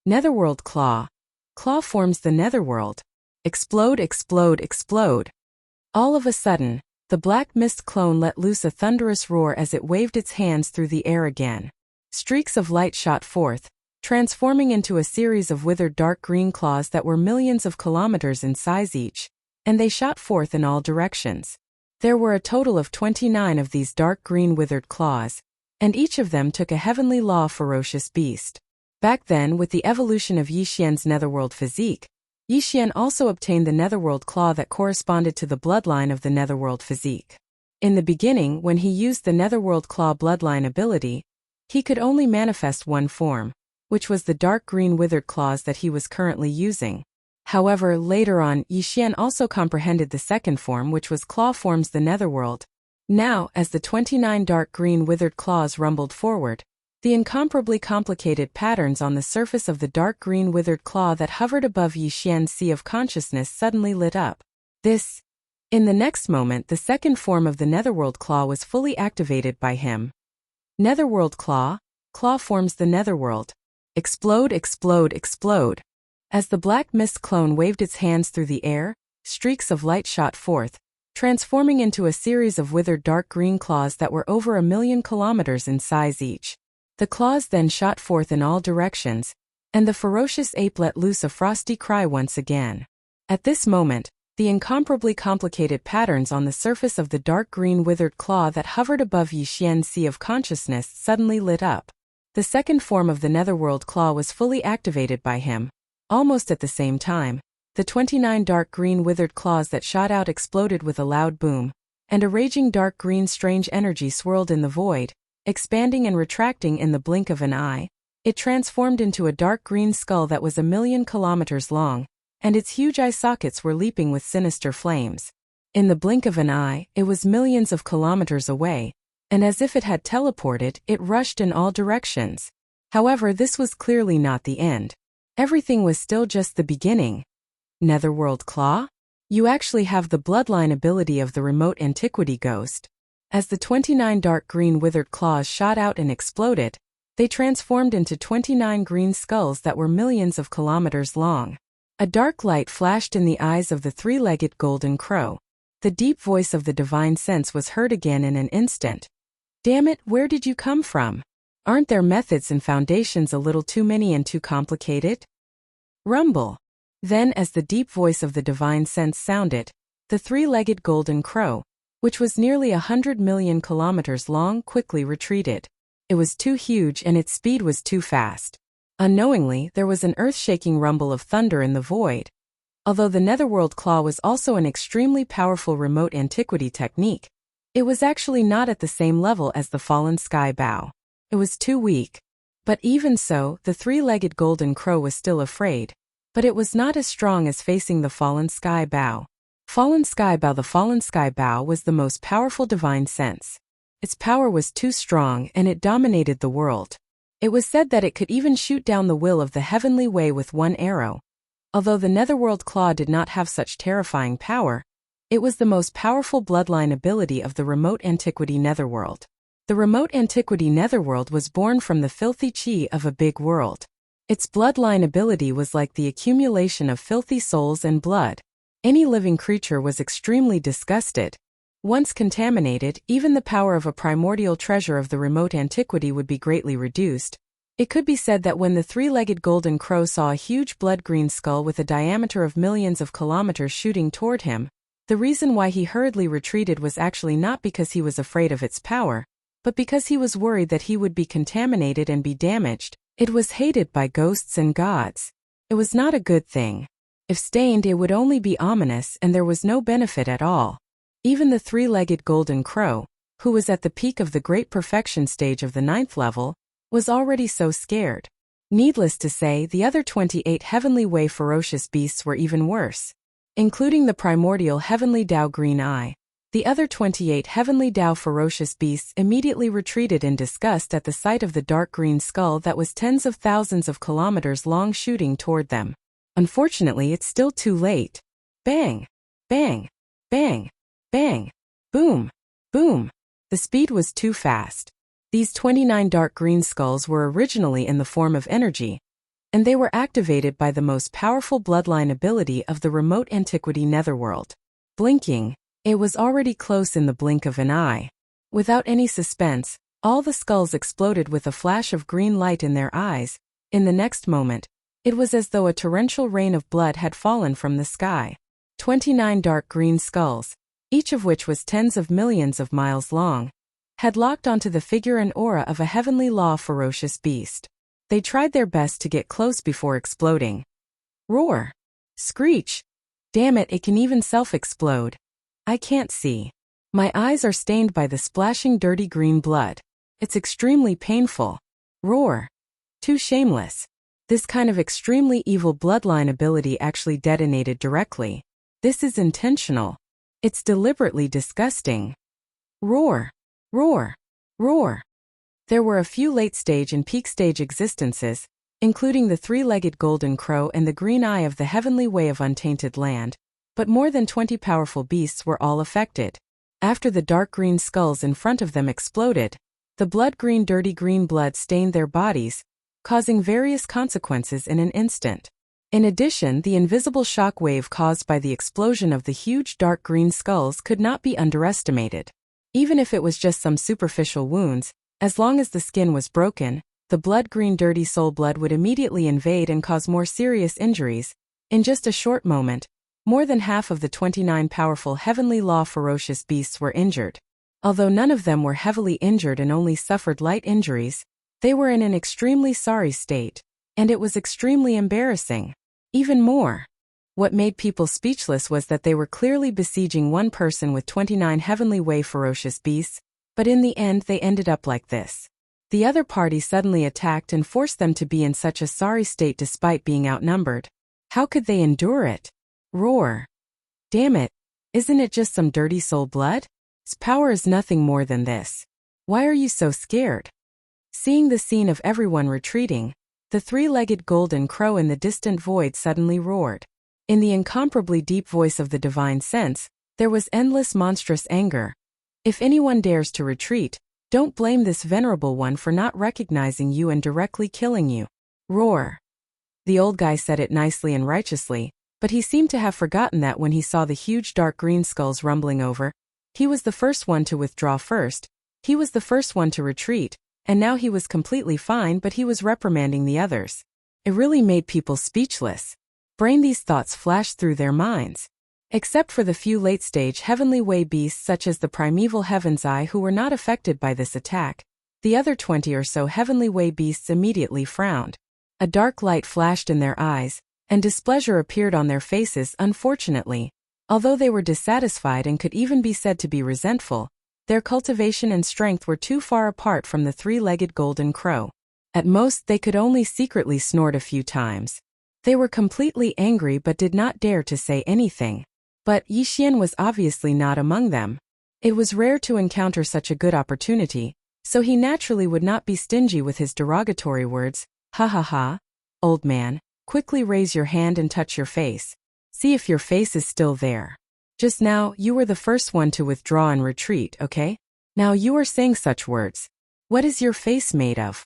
Netherworld Claw. Claw forms the netherworld. Explode, explode, explode. All of a sudden, the black mist clone let loose a thunderous roar as it waved its hands through the air again. Streaks of light shot forth, transforming into a series of withered dark green claws that were millions of kilometers in size each, and they shot forth in all directions. There were a total of 29 of these dark green withered claws, and each of them took a heavenly law ferocious beast. Back then, with the evolution of Yixian's netherworld physique, Yixian also obtained the netherworld claw that corresponded to the bloodline of the netherworld physique. In the beginning, when he used the netherworld claw bloodline ability, he could only manifest one form, which was the dark green withered claws that he was currently using. However, later on, Yixian also comprehended the second form, which was claw forms the netherworld. Now, as the 29 dark green withered claws rumbled forward, the incomparably complicated patterns on the surface of the dark green withered claw that hovered above Yixian's sea of consciousness suddenly lit up. In the next moment, the second form of the netherworld claw was fully activated by him. Netherworld Claw. Claw forms the netherworld. Explode, explode, explode. As the black mist clone waved its hands through the air, streaks of light shot forth, transforming into a series of withered dark green claws that were over 1,000,000 kilometers in size each. The claws then shot forth in all directions, and the ferocious ape let loose a frosty cry once again. At this moment, the incomparably complicated patterns on the surface of the dark green withered claw that hovered above Yixian's sea of consciousness suddenly lit up. The second form of the netherworld claw was fully activated by him. Almost at the same time, the 29 dark green withered claws that shot out exploded with a loud boom, and a raging dark green strange energy swirled in the void, expanding and retracting in the blink of an eye. It transformed into a dark green skull that was 1,000,000 kilometers long, and its huge eye sockets were leaping with sinister flames. In the blink of an eye, it was millions of kilometers away, and as if it had teleported, it rushed in all directions. However, this was clearly not the end. Everything was still just the beginning. Netherworld Claw? You actually have the bloodline ability of the remote antiquity ghost. As the 29 dark green withered claws shot out and exploded, they transformed into 29 green skulls that were millions of kilometers long. A dark light flashed in the eyes of the three-legged golden crow. The deep voice of the divine sense was heard again in an instant. Damn it, where did you come from? Aren't their methods and foundations a little too many and too complicated? Rumble. Then, as the deep voice of the divine sense sounded, the three-legged golden crow, which was nearly 100,000,000 kilometers long, quickly retreated. It was too huge and its speed was too fast. Unknowingly, there was an earth-shaking rumble of thunder in the void. Although the netherworld claw was also an extremely powerful remote antiquity technique, it was actually not at the same level as the fallen sky bow. It was too weak. But even so, the three-legged golden crow was still afraid. But it was not as strong as facing the fallen sky bow. Fallen Sky Bow. The Fallen Sky Bow was the most powerful divine sense. Its power was too strong and it dominated the world. It was said that it could even shoot down the will of the heavenly way with one arrow. Although the Netherworld Claw did not have such terrifying power, it was the most powerful bloodline ability of the remote antiquity Netherworld. The remote antiquity Netherworld was born from the filthy chi of a big world. Its bloodline ability was like the accumulation of filthy souls and blood. Any living creature was extremely disgusted. Once contaminated, even the power of a primordial treasure of the remote antiquity would be greatly reduced. It could be said that when the three-legged golden crow saw a huge blood-green skull with a diameter of millions of kilometers shooting toward him, the reason why he hurriedly retreated was actually not because he was afraid of its power, but because he was worried that he would be contaminated and be damaged. It was hated by ghosts and gods. It was not a good thing. If stained, it would only be ominous and there was no benefit at all. Even the three-legged golden crow, who was at the peak of the great perfection stage of the 9th level, was already so scared. Needless to say, the other 28 heavenly way ferocious beasts were even worse. Including the primordial heavenly Dao green eye, the other 28 heavenly Dao ferocious beasts immediately retreated in disgust at the sight of the dark green skull that was tens of thousands of kilometers long shooting toward them. Unfortunately, it's still too late. Bang! Bang! Bang! Bang! Boom! Boom! The speed was too fast. These 29 dark green skulls were originally in the form of energy, and they were activated by the most powerful bloodline ability of the remote antiquity Netherworld. Blinking, it was already close in the blink of an eye. Without any suspense, all the skulls exploded with a flash of green light in their eyes. In the next moment, it was as though a torrential rain of blood had fallen from the sky. 29 dark green skulls, each of which was tens of millions of miles long, had locked onto the figure and aura of a heavenly law ferocious beast. They tried their best to get close before exploding. Roar! Screech! Damn it, it can even self-explode. I can't see. My eyes are stained by the splashing dirty green blood. It's extremely painful. Roar! Too shameless. This kind of extremely evil bloodline ability actually detonated directly. This is intentional. It's deliberately disgusting. Roar! Roar! Roar! There were a few late-stage and peak-stage existences, including the three-legged golden crow and the green eye of the heavenly way of untainted land, but more than 20 powerful beasts were all affected. After the dark green skulls in front of them exploded, the blood-green dirty green blood stained their bodies, causing various consequences in an instant. In addition, the invisible shock wave caused by the explosion of the huge dark green skulls could not be underestimated. Even if it was just some superficial wounds, as long as the skin was broken, the blood-green dirty soul blood would immediately invade and cause more serious injuries. In just a short moment, more than half of the 29 powerful heavenly law ferocious beasts were injured. Although none of them were heavily injured and only suffered light injuries, they were in an extremely sorry state, and it was extremely embarrassing. Even more, what made people speechless was that they were clearly besieging one person with 29 heavenly way ferocious beasts, but in the end they ended up like this. The other party suddenly attacked and forced them to be in such a sorry state despite being outnumbered. How could they endure it? Roar! Damn it! Isn't it just some dirty soul blood? Its power is nothing more than this. Why are you so scared? Seeing the scene of everyone retreating, the three-legged golden crow in the distant void suddenly roared. In the incomparably deep voice of the divine sense, there was endless monstrous anger. If anyone dares to retreat, don't blame this venerable one for not recognizing you and directly killing you. Roar! The old guy said it nicely and righteously, but he seemed to have forgotten that when he saw the huge dark green skulls rumbling over, he was the first one to withdraw first, he was the first one to retreat, and now he was completely fine, but he was reprimanding the others. It really made people speechless. These thoughts flashed through their minds. Except for the few late-stage heavenly way beasts such as the primeval Heaven's Eye who were not affected by this attack, the other 20 or so heavenly way beasts immediately frowned. A dark light flashed in their eyes, and displeasure appeared on their faces. Unfortunately, although they were dissatisfied and could even be said to be resentful, their cultivation and strength were too far apart from the three-legged golden crow. At most they could only secretly snort a few times. They were completely angry but did not dare to say anything. But Yixian was obviously not among them. It was rare to encounter such a good opportunity, so he naturally would not be stingy with his derogatory words. Ha ha ha. Old man, quickly raise your hand and touch your face. See if your face is still there. Just now, you were the first one to withdraw and retreat, okay? Now you are saying such words. What is your face made of?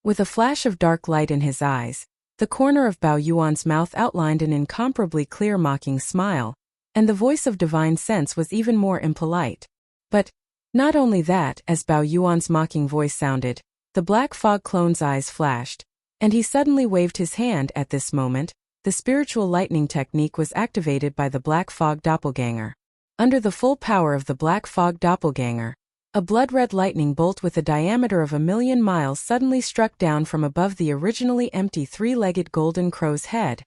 With a flash of dark light in his eyes, the corner of Bao Yuan's mouth outlined an incomparably clear mocking smile, and the voice of divine sense was even more impolite. But, not only that, as Bao Yuan's mocking voice sounded, the black fog clone's eyes flashed, and he suddenly waved his hand. At this moment, the spiritual lightning technique was activated by the black fog doppelganger. Under the full power of the black fog doppelganger, a blood-red lightning bolt with a diameter of 1,000,000 miles suddenly struck down from above the originally empty three-legged golden crow's head.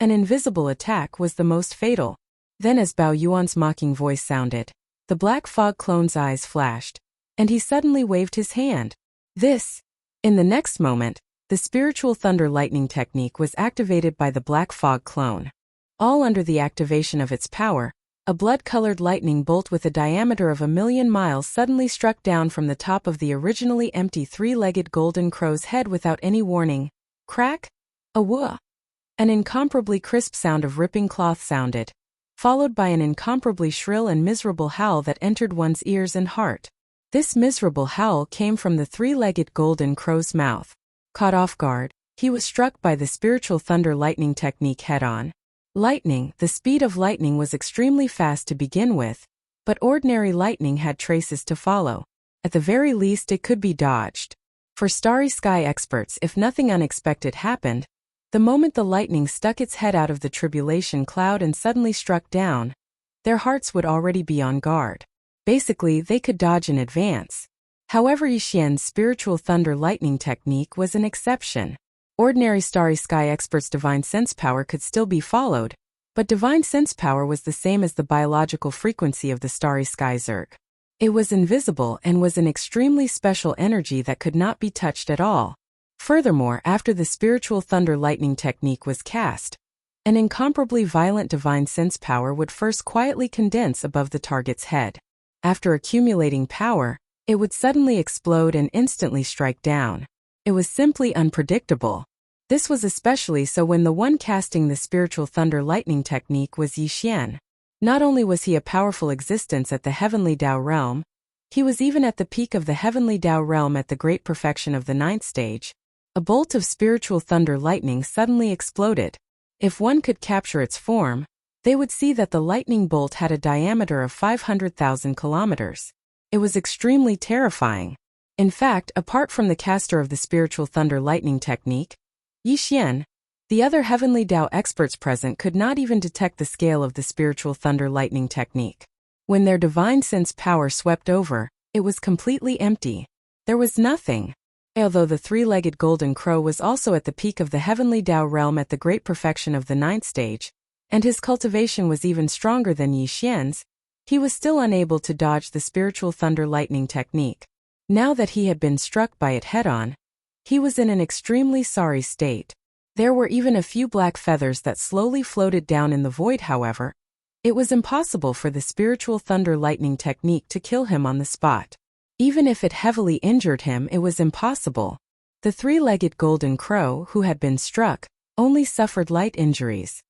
An invisible attack was the most fatal. Then as Bao Yuan's mocking voice sounded, the black fog clone's eyes flashed, and he suddenly waved his hand. In the next moment, the spiritual thunder lightning technique was activated by the black fog clone. All under the activation of its power, a blood-colored lightning bolt with a diameter of 1,000,000 miles suddenly struck down from the top of the originally empty three-legged golden crow's head without any warning. Crack! A whoa! An incomparably crisp sound of ripping cloth sounded, followed by an incomparably shrill and miserable howl that entered one's ears and heart. This miserable howl came from the three-legged golden crow's mouth. Caught off guard, he was struck by the spiritual thunder lightning technique head-on. The speed of lightning was extremely fast to begin with, but ordinary lightning had traces to follow. At the very least it could be dodged. For starry sky experts, if nothing unexpected happened, the moment the lightning stuck its head out of the tribulation cloud and suddenly struck down, their hearts would already be on guard. Basically, they could dodge in advance. However, Yixian's spiritual thunder lightning technique was an exception. Ordinary starry sky experts' divine sense power could still be followed, but divine sense power was the same as the biological frequency of the starry sky Zerg. It was invisible and was an extremely special energy that could not be touched at all. Furthermore, after the spiritual thunder lightning technique was cast, an incomparably violent divine sense power would first quietly condense above the target's head. After accumulating power, it would suddenly explode and instantly strike down. It was simply unpredictable. This was especially so when the one casting the spiritual thunder lightning technique was Yixian. Not only was he a powerful existence at the heavenly Dao realm, he was even at the peak of the heavenly Dao realm at the great perfection of the 9th stage. A bolt of spiritual thunder lightning suddenly exploded. If one could capture its form, they would see that the lightning bolt had a diameter of 500,000 kilometers. It was extremely terrifying. In fact, apart from the caster of the spiritual thunder lightning technique, Yixian, the other heavenly Dao experts present could not even detect the scale of the spiritual thunder lightning technique. When their divine sense power swept over, it was completely empty. There was nothing. Although the three-legged golden crow was also at the peak of the heavenly Dao realm at the great perfection of the 9th stage, and his cultivation was even stronger than Yixian's, he was still unable to dodge the spiritual thunder lightning technique. Now that he had been struck by it head-on, he was in an extremely sorry state. There were even a few black feathers that slowly floated down in the void. However, it was impossible for the spiritual thunder lightning technique to kill him on the spot. Even if it heavily injured him, it was impossible. The three-legged golden crow, who had been struck, only suffered light injuries.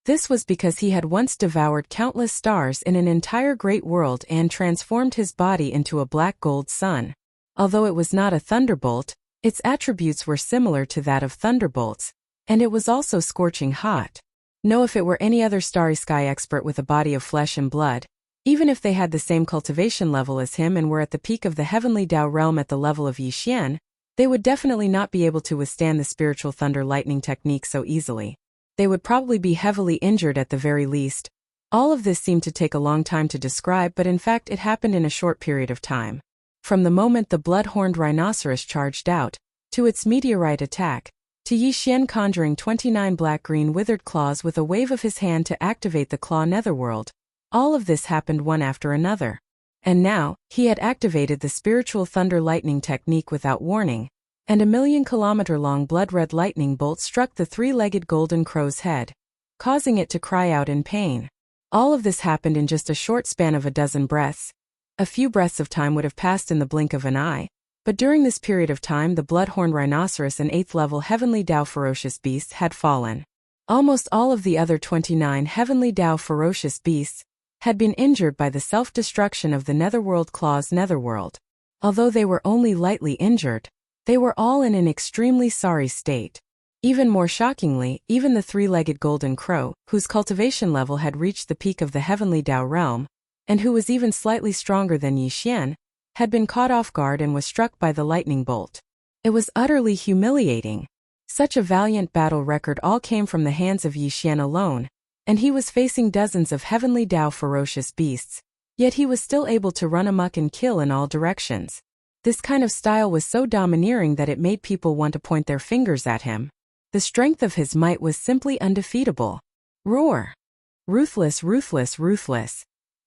This was because he had once devoured countless stars in an entire great world and transformed his body into a black gold sun. Although it was not a thunderbolt, its attributes were similar to that of thunderbolts, and it was also scorching hot. No, if it were any other starry sky expert with a body of flesh and blood, even if they had the same cultivation level as him and were at the peak of the heavenly Dao realm at the level of Yixian, they would definitely not be able to withstand the spiritual thunder lightning technique so easily. They would probably be heavily injured at the very least. All of this seemed to take a long time to describe, but in fact it happened in a short period of time. From the moment the blood-horned rhinoceros charged out, to its meteorite attack, to Yixian conjuring 29 black-green withered claws with a wave of his hand to activate the claw netherworld, all of this happened one after another. And now, he had activated the spiritual thunder lightning technique without warning, and a 1,000,000-kilometer-long blood-red lightning bolt struck the three-legged golden crow's head, causing it to cry out in pain. All of this happened in just a short span of a dozen breaths. A few breaths of time would have passed in the blink of an eye, but during this period of time the blood-horned rhinoceros and 8th-level Heavenly Dao ferocious beasts had fallen. Almost all of the other 29 Heavenly Dao ferocious beasts had been injured by the self-destruction of the Netherworld Claw's Netherworld. Although they were only lightly injured, they were all in an extremely sorry state. Even more shockingly, even the three-legged golden crow, whose cultivation level had reached the peak of the Heavenly Dao realm, and who was even slightly stronger than Yi Xian, had been caught off guard and was struck by the lightning bolt. It was utterly humiliating. Such a valiant battle record all came from the hands of Yi Xian alone, and he was facing dozens of Heavenly Dao ferocious beasts, yet he was still able to run amok and kill in all directions. This kind of style was so domineering that it made people want to point their fingers at him. The strength of his might was simply undefeatable. Roar! Ruthless, ruthless, ruthless.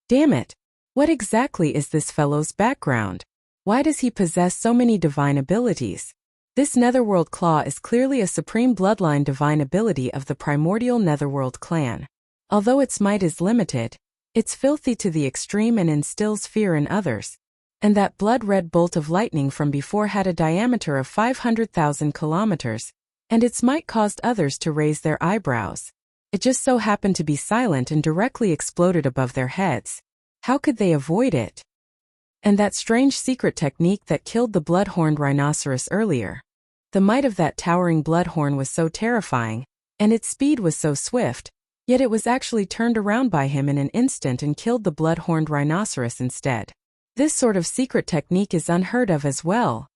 Damn it! What exactly is this fellow's background? Why does he possess so many divine abilities? This Netherworld Claw is clearly a supreme bloodline divine ability of the primordial Netherworld clan. Although its might is limited, it's filthy to the extreme and instills fear in others. And that blood-red bolt of lightning from before had a diameter of 500,000 kilometers, and its might caused others to raise their eyebrows. It just so happened to be silent and directly exploded above their heads. How could they avoid it? And that strange secret technique that killed the blood-horned rhinoceros earlier. The might of that towering bloodhorn was so terrifying, and its speed was so swift, yet it was actually turned around by him in an instant and killed the blood-horned rhinoceros instead. This sort of secret technique is unheard of as well.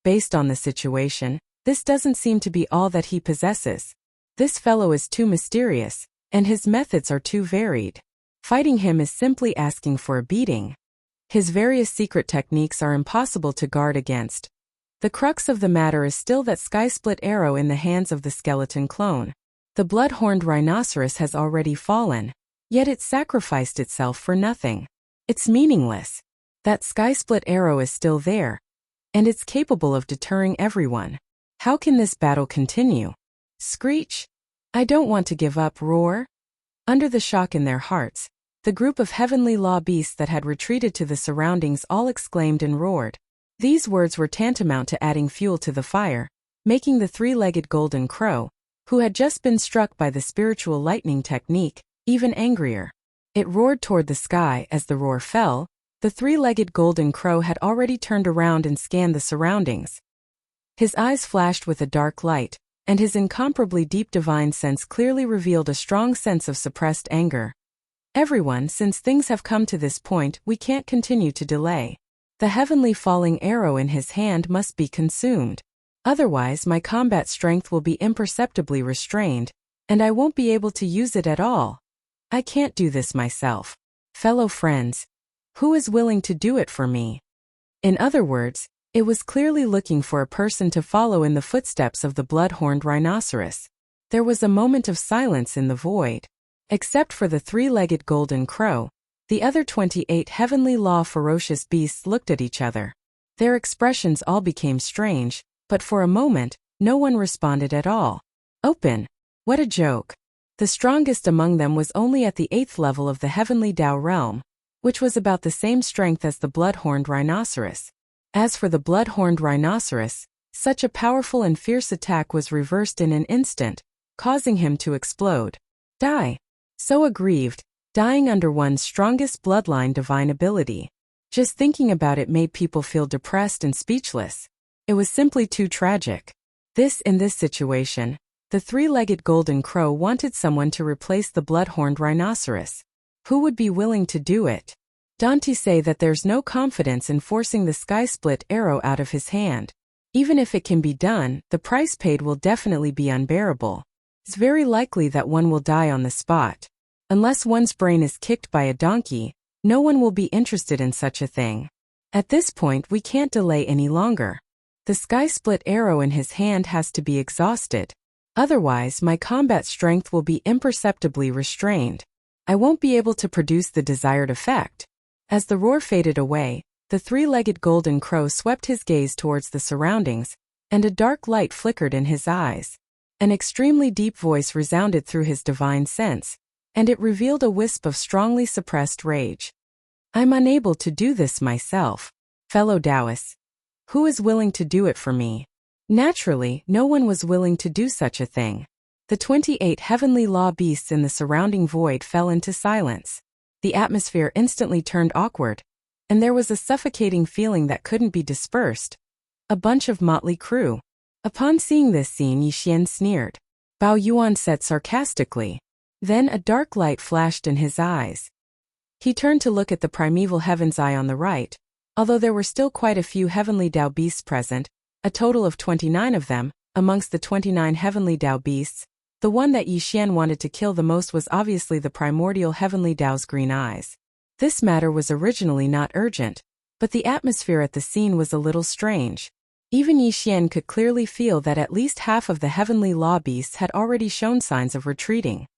Based on the situation, this doesn't seem to be all that he possesses. This fellow is too mysterious, and his methods are too varied. Fighting him is simply asking for a beating. His various secret techniques are impossible to guard against. The crux of the matter is still that sky-split arrow in the hands of the skeleton clone. The blood-horned rhinoceros has already fallen, yet it sacrificed itself for nothing. It's meaningless. That sky-split arrow is still there, and it's capable of deterring everyone. How can this battle continue? Screech! I don't want to give up, roar! Under the shock in their hearts, the group of heavenly law beasts that had retreated to the surroundings all exclaimed and roared. These words were tantamount to adding fuel to the fire, making the three-legged golden crow, who had just been struck by the spiritual lightning technique, even angrier. It roared toward the sky. As the roar fell, the three-legged golden crow had already turned around and scanned the surroundings. His eyes flashed with a dark light, and his incomparably deep divine sense clearly revealed a strong sense of suppressed anger. Everyone, since things have come to this point, we can't continue to delay. The heavenly falling arrow in his hand must be consumed. Otherwise my combat strength will be imperceptibly restrained, and I won't be able to use it at all. I can't do this myself. Fellow friends, who is willing to do it for me? In other words, it was clearly looking for a person to follow in the footsteps of the blood-horned rhinoceros. There was a moment of silence in the void. Except for the three-legged golden crow, the other 28 heavenly law ferocious beasts looked at each other. Their expressions all became strange, but for a moment, no one responded at all. Open! What a joke! The strongest among them was only at the 8th level of the Heavenly Dao realm, which was about the same strength as the blood-horned rhinoceros. As for the blood-horned rhinoceros, such a powerful and fierce attack was reversed in an instant, causing him to explode. Die! So aggrieved, dying under one's strongest bloodline divine ability. Just thinking about it made people feel depressed and speechless. It was simply too tragic. In this situation, the three-legged golden crow wanted someone to replace the blood-horned rhinoceros. Who would be willing to do it? Dante say that there's no confidence in forcing the sky-split arrow out of his hand. Even if it can be done, the price paid will definitely be unbearable. It's very likely that one will die on the spot. Unless one's brain is kicked by a donkey, no one will be interested in such a thing. At this point we can't delay any longer. The sky-split arrow in his hand has to be exhausted. Otherwise my combat strength will be imperceptibly restrained. I won't be able to produce the desired effect. As the roar faded away, the three-legged golden crow swept his gaze towards the surroundings, and a dark light flickered in his eyes. An extremely deep voice resounded through his divine sense. and it revealed a wisp of strongly suppressed rage. I'm unable to do this myself. Fellow Taoists, who is willing to do it for me? Naturally, no one was willing to do such a thing. The 28 heavenly law beasts in the surrounding void fell into silence. The atmosphere instantly turned awkward, and there was a suffocating feeling that couldn't be dispersed. A bunch of motley crew. Upon seeing this scene, Yixian sneered. Bao Yuan said sarcastically. Then a dark light flashed in his eyes. He turned to look at the primeval heaven's eye on the right. Although there were still quite a few heavenly Tao beasts present, a total of 29 of them, amongst the 29 heavenly Tao beasts, the one that Yixian wanted to kill the most was obviously the primordial heavenly Tao's green eyes. This matter was originally not urgent, but the atmosphere at the scene was a little strange. Even Yixian could clearly feel that at least half of the heavenly law beasts had already shown signs of retreating.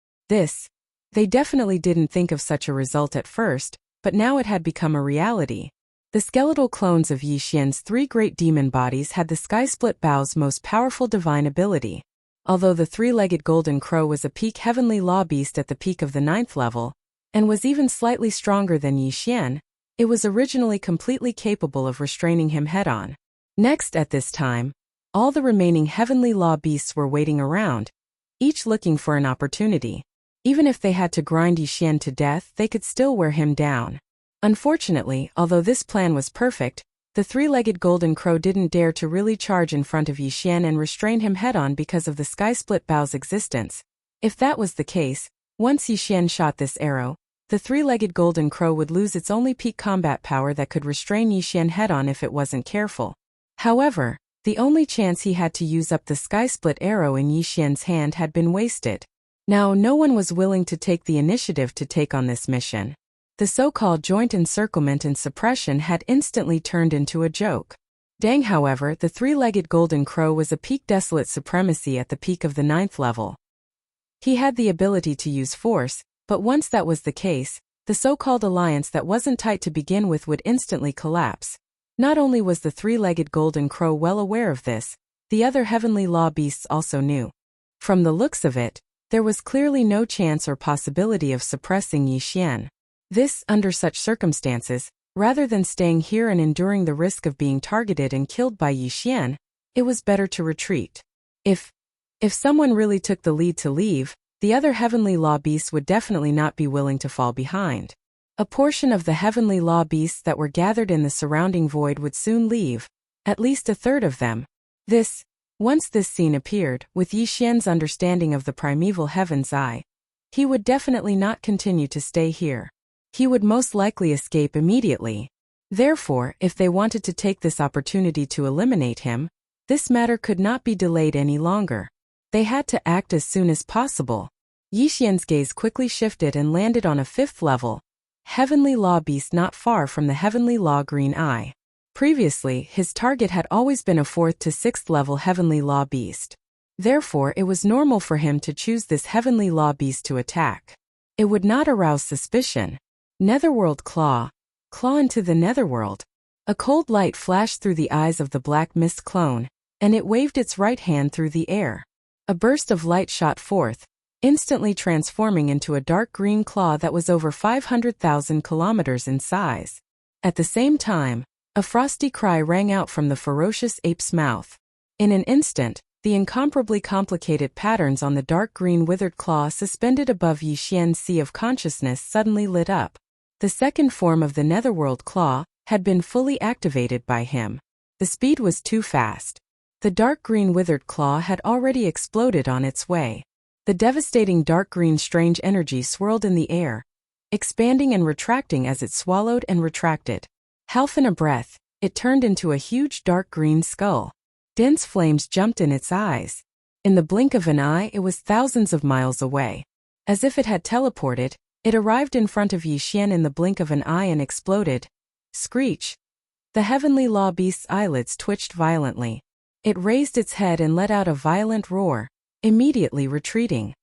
They definitely didn't think of such a result at first, but now it had become a reality. The skeletal clones of Yixian's 3 great demon bodies had the Sky-Split Bao's most powerful divine ability. Although the 3-legged golden crow was a peak heavenly law beast at the peak of the 9th level, and was even slightly stronger than Yixian, it was originally completely capable of restraining him head-on. Next at this time, all the remaining heavenly law beasts were waiting around, each looking for an opportunity. Even if they had to grind Yixian to death, they could still wear him down. Unfortunately, although this plan was perfect, the 3-legged golden crow didn't dare to really charge in front of Yixian and restrain him head-on because of the Sky-Split Bao's existence. If that was the case, once Yixian shot this arrow, the 3-legged golden crow would lose its only peak combat power that could restrain Yixian head-on if it wasn't careful. However, the only chance he had to use up the Sky-Split arrow in Yixian's hand had been wasted. Now no one was willing to take the initiative to take on this mission. The so-called joint encirclement and suppression had instantly turned into a joke. Deng, however, the 3-legged golden crow was a peak desolate supremacy at the peak of the 9th level. He had the ability to use force, but once that was the case, the so-called alliance that wasn't tight to begin with would instantly collapse. Not only was the 3-legged golden crow well aware of this, the other heavenly law beasts also knew. From the looks of it, there was clearly no chance or possibility of suppressing Yixian. Under such circumstances, rather than staying here and enduring the risk of being targeted and killed by Yixian, it was better to retreat. If someone really took the lead to leave, the other heavenly law beasts would definitely not be willing to fall behind. A portion of the heavenly law beasts that were gathered in the surrounding void would soon leave, at least a third of them. Once this scene appeared, with Yixian's understanding of the primeval heaven's eye, he would definitely not continue to stay here. He would most likely escape immediately. Therefore, if they wanted to take this opportunity to eliminate him, this matter could not be delayed any longer. They had to act as soon as possible. Yixian's gaze quickly shifted and landed on a 5th level heavenly law beast not far from the heavenly law green eye. Previously, his target had always been a 4th to 6th level heavenly law beast. Therefore, it was normal for him to choose this heavenly law beast to attack. It would not arouse suspicion. Netherworld claw. Claw into the netherworld. A cold light flashed through the eyes of the black mist clone, and it waved its right hand through the air. A burst of light shot forth, instantly transforming into a dark green claw that was over 500,000 kilometers in size. At the same time, a frosty cry rang out from the ferocious ape's mouth. In an instant, the incomparably complicated patterns on the dark green withered claw suspended above Yixian's sea of consciousness suddenly lit up. The second form of the netherworld claw had been fully activated by him. The speed was too fast. The dark green withered claw had already exploded on its way. The devastating dark green strange energy swirled in the air, expanding and retracting as it swallowed and retracted. Half in a breath, it turned into a huge dark green skull. Dense flames jumped in its eyes. In the blink of an eye, it was thousands of miles away. As if it had teleported, it arrived in front of Yixian in the blink of an eye and exploded. Screech! The heavenly law beast's eyelids twitched violently. It raised its head and let out a violent roar, immediately retreating.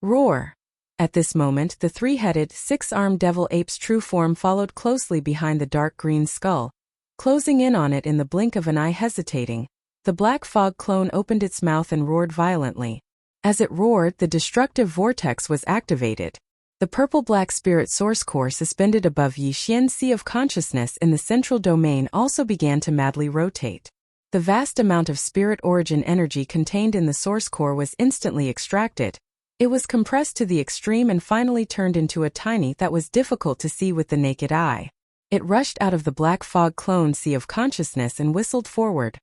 Roar! At this moment, the 3-headed, 6-armed devil ape's true form followed closely behind the dark green skull, closing in on it in the blink of an eye. Hesitating, the black fog clone opened its mouth and roared violently. As it roared, the destructive vortex was activated. The purple-black spirit source core suspended above Yi Xian's sea of consciousness in the central domain also began to madly rotate. The vast amount of spirit origin energy contained in the source core was instantly extracted. It was compressed to the extreme and finally turned into a tiny that was difficult to see with the naked eye. It rushed out of the black fog clone sea of consciousness and whistled forward.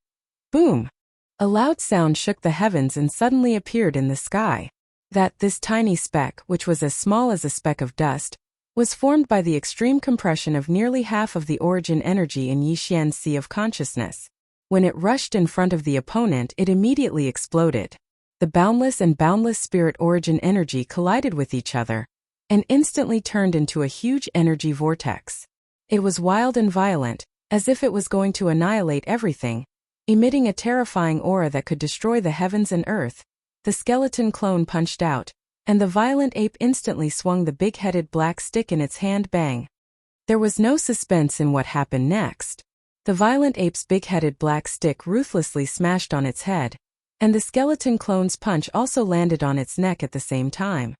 Boom! A loud sound shook the heavens and suddenly appeared in the sky. This tiny speck, which was as small as a speck of dust, was formed by the extreme compression of nearly half of the origin energy in Yi Xian's sea of consciousness. When it rushed in front of the opponent, it immediately exploded. The boundless and boundless spirit origin energy collided with each other and instantly turned into a huge energy vortex. It was wild and violent, as if it was going to annihilate everything, emitting a terrifying aura that could destroy the heavens and earth. The skeleton clone punched out, and the violent ape instantly swung the big-headed black stick in its hand. Bang! There was no suspense in what happened next. The violent ape's big-headed black stick ruthlessly smashed on its head, and the skeleton clone's punch also landed on its neck at the same time.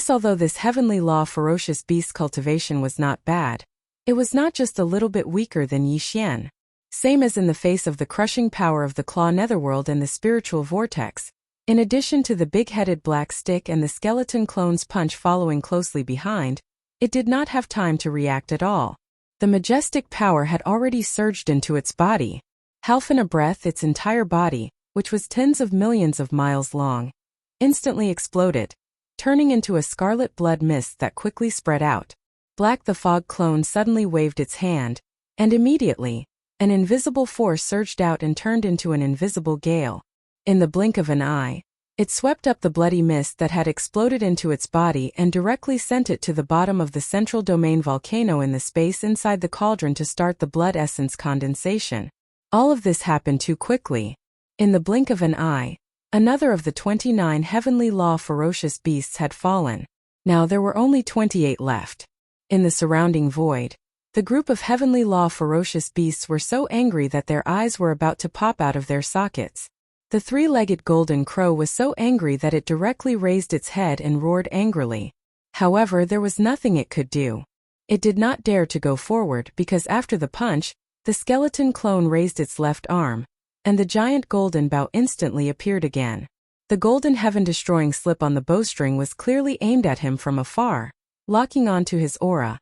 Although this heavenly law ferocious beast cultivation was not bad, it was not just a little bit weaker than Yi Xian. Same as in the face of the crushing power of the claw netherworld and the spiritual vortex. In addition to the big-headed black stick and the skeleton clone's punch following closely behind, it did not have time to react at all. The majestic power had already surged into its body. Half in a breath, its entire body, which was tens of millions of miles long, instantly exploded, turning into a scarlet blood mist that quickly spread out. Black the fog clone suddenly waved its hand, and immediately, an invisible force surged out and turned into an invisible gale. In the blink of an eye, it swept up the bloody mist that had exploded into its body and directly sent it to the bottom of the central domain volcano in the space inside the cauldron to start the blood essence condensation. All of this happened too quickly. In the blink of an eye, another of the 29 heavenly law ferocious beasts had fallen. Now there were only 28 left. In the surrounding void, the group of heavenly law ferocious beasts were so angry that their eyes were about to pop out of their sockets. The three-legged golden crow was so angry that it directly raised its head and roared angrily. However, there was nothing it could do. It did not dare to go forward because after the punch, the skeleton clone raised its left arm, and the giant golden bow instantly appeared again. The golden heaven-destroying slip on the bowstring was clearly aimed at him from afar, locking onto his aura.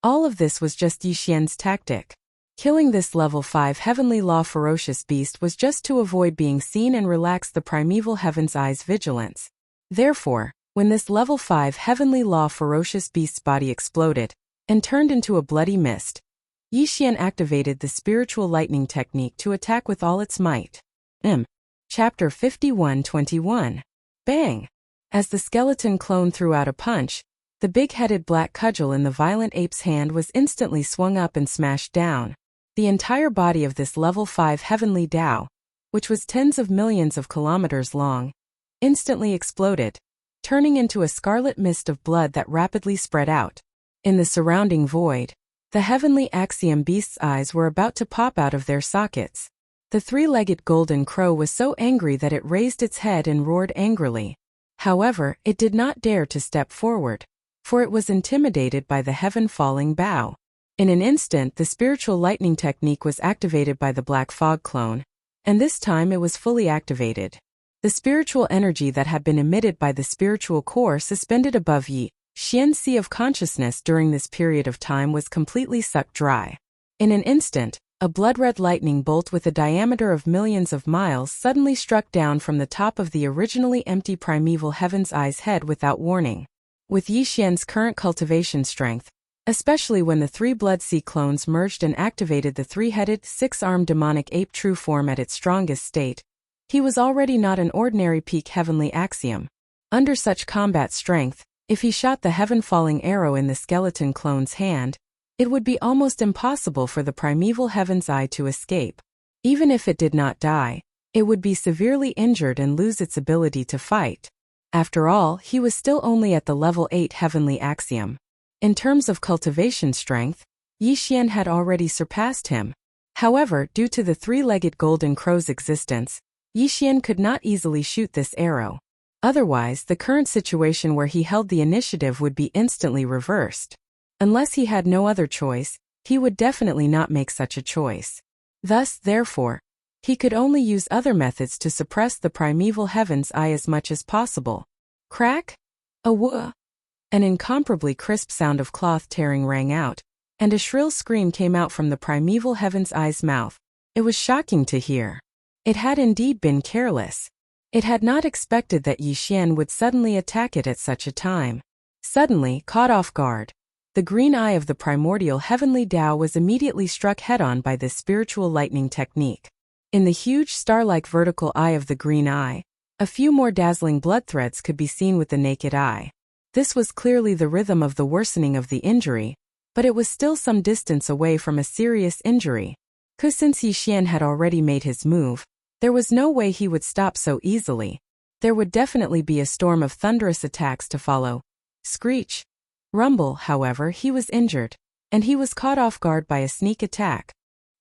All of this was just Yi Xian's tactic. Killing this level 5 heavenly law ferocious beast was just to avoid being seen and relax the primeval heaven's eye's vigilance. Therefore, when this level 5 heavenly law ferocious beast's body exploded and turned into a bloody mist, Yi Xian activated the spiritual lightning technique to attack with all its might. Chapter 51-21. Bang! As the skeleton clone threw out a punch, the big-headed black cudgel in the violent ape's hand was instantly swung up and smashed down. The entire body of this level 5 heavenly Tao, which was tens of millions of kilometers long, instantly exploded, turning into a scarlet mist of blood that rapidly spread out. In the surrounding void, the heavenly axiom beast's eyes were about to pop out of their sockets. The three-legged golden crow was so angry that it raised its head and roared angrily. However, it did not dare to step forward, for it was intimidated by the heaven-falling bow. In an instant, the spiritual lightning technique was activated by the black fog clone, and this time it was fully activated. The spiritual energy that had been emitted by the spiritual core suspended above Yi Xian's sea of consciousness during this period of time was completely sucked dry. In an instant, a blood-red lightning bolt with a diameter of millions of miles suddenly struck down from the top of the originally empty primeval heaven's eye's head without warning. With Yi Xian's current cultivation strength, especially when the three Blood Sea clones merged and activated the three-headed, six-armed demonic ape true form at its strongest state, he was already not an ordinary peak heavenly axiom. Under such combat strength, if he shot the heaven-falling arrow in the skeleton clone's hand, it would be almost impossible for the primeval heaven's eye to escape. Even if it did not die, it would be severely injured and lose its ability to fight. After all, he was still only at the level 8 heavenly axiom. In terms of cultivation strength, Yi Xian had already surpassed him. However, due to the three-legged golden crow's existence, Yi Xian could not easily shoot this arrow. Otherwise, the current situation where he held the initiative would be instantly reversed. Unless he had no other choice, he would definitely not make such a choice. Thus, therefore, he could only use other methods to suppress the primeval heaven's eye as much as possible. Crack? A whoa! An incomparably crisp sound of cloth tearing rang out, and a shrill scream came out from the primeval heaven's eye's mouth. It was shocking to hear. It had indeed been careless. It had not expected that Yi Xian would suddenly attack it at such a time. Suddenly, caught off guard, the green eye of the primordial heavenly Tao was immediately struck head-on by this spiritual lightning technique. In the huge star-like vertical eye of the green eye, a few more dazzling blood threads could be seen with the naked eye. This was clearly the rhythm of the worsening of the injury, but it was still some distance away from a serious injury. Cause since Yi Xian had already made his move, there was no way he would stop so easily. There would definitely be a storm of thunderous attacks to follow. Screech. Rumble, however, he was injured, and he was caught off guard by a sneak attack.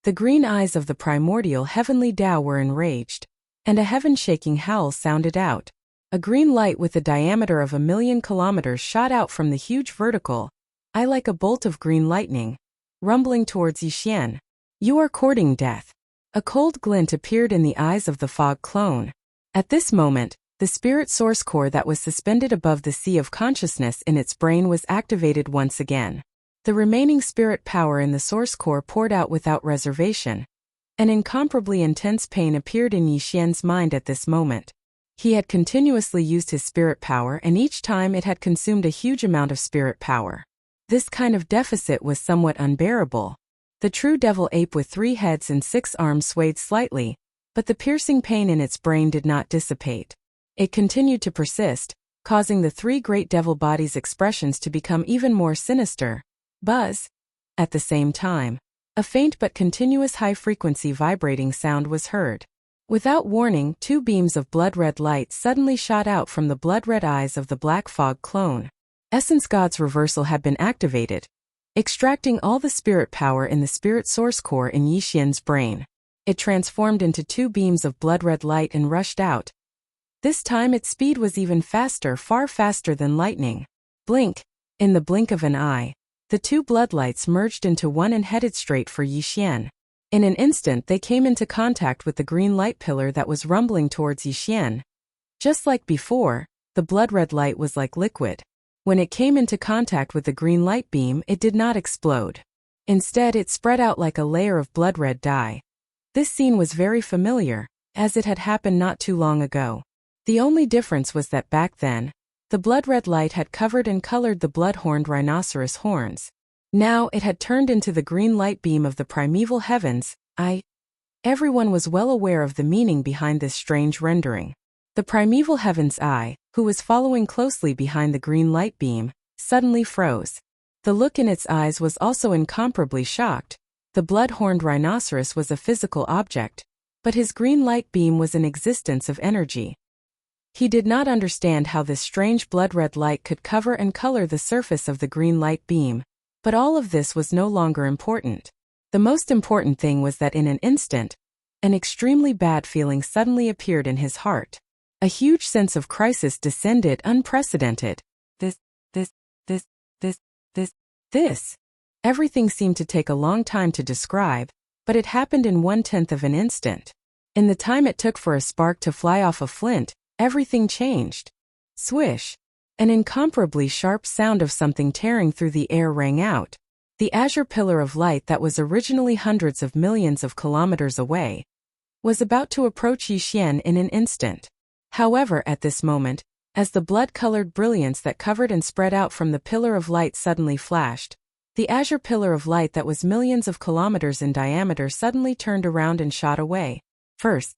The green eyes of the primordial heavenly Tao were enraged, and a heaven-shaking howl sounded out. A green light with a diameter of 1,000,000 kilometers shot out from the huge vertical eye like a bolt of green lightning, rumbling towards Yi Xian. You are courting death. A cold glint appeared in the eyes of the fog clone. At this moment, the spirit source core that was suspended above the sea of consciousness in its brain was activated once again. The remaining spirit power in the source core poured out without reservation. An incomparably intense pain appeared in Yi Xian's mind at this moment. He had continuously used his spirit power, and each time it had consumed a huge amount of spirit power. This kind of deficit was somewhat unbearable. The true devil ape with 3 heads and 6 arms swayed slightly, but the piercing pain in its brain did not dissipate. It continued to persist, causing the 3 great devil bodies' expressions to become even more sinister. Buzz. At the same time, a faint but continuous high-frequency vibrating sound was heard. Without warning, 2 beams of blood-red light suddenly shot out from the blood-red eyes of the black fog clone. Essence God's reversal had been activated, extracting all the spirit power in the spirit source core in Yi Xian's brain. It transformed into 2 beams of blood-red light and rushed out. This time its speed was even faster, far faster than lightning. Blink. In the blink of an eye, the 2 bloodlights merged into one and headed straight for Yi Xian. In an instant they came into contact with the green light pillar that was rumbling towards Yi Xian. Just like before, the blood-red light was like liquid. When it came into contact with the green light beam, it did not explode. Instead, it spread out like a layer of blood-red dye. This scene was very familiar, as it had happened not too long ago. The only difference was that back then, the blood-red light had covered and colored the blood-horned rhinoceros horns. Now it had turned into the green light beam of the primeval heavens. Everyone was well aware of the meaning behind this strange rendering. The primeval heaven's eye, who was following closely behind the green light beam, suddenly froze. The look in its eyes was also incomparably shocked. The blood-horned rhinoceros was a physical object, but his green light beam was an existence of energy. He did not understand how this strange blood-red light could cover and color the surface of the green light beam, but all of this was no longer important. The most important thing was that in an instant, an extremely bad feeling suddenly appeared in his heart. A huge sense of crisis descended, unprecedented. This. Everything seemed to take a long time to describe, but it happened in 1/10 of an instant. In the time it took for a spark to fly off a flint, everything changed. Swish. An incomparably sharp sound of something tearing through the air rang out. The azure pillar of light that was originally hundreds of millions of kilometers away was about to approach Yi Xian in an instant. However, at this moment, as the blood-colored brilliance that covered and spread out from the pillar of light suddenly flashed, the azure pillar of light that was millions of kilometers in diameter suddenly turned around and shot away. First,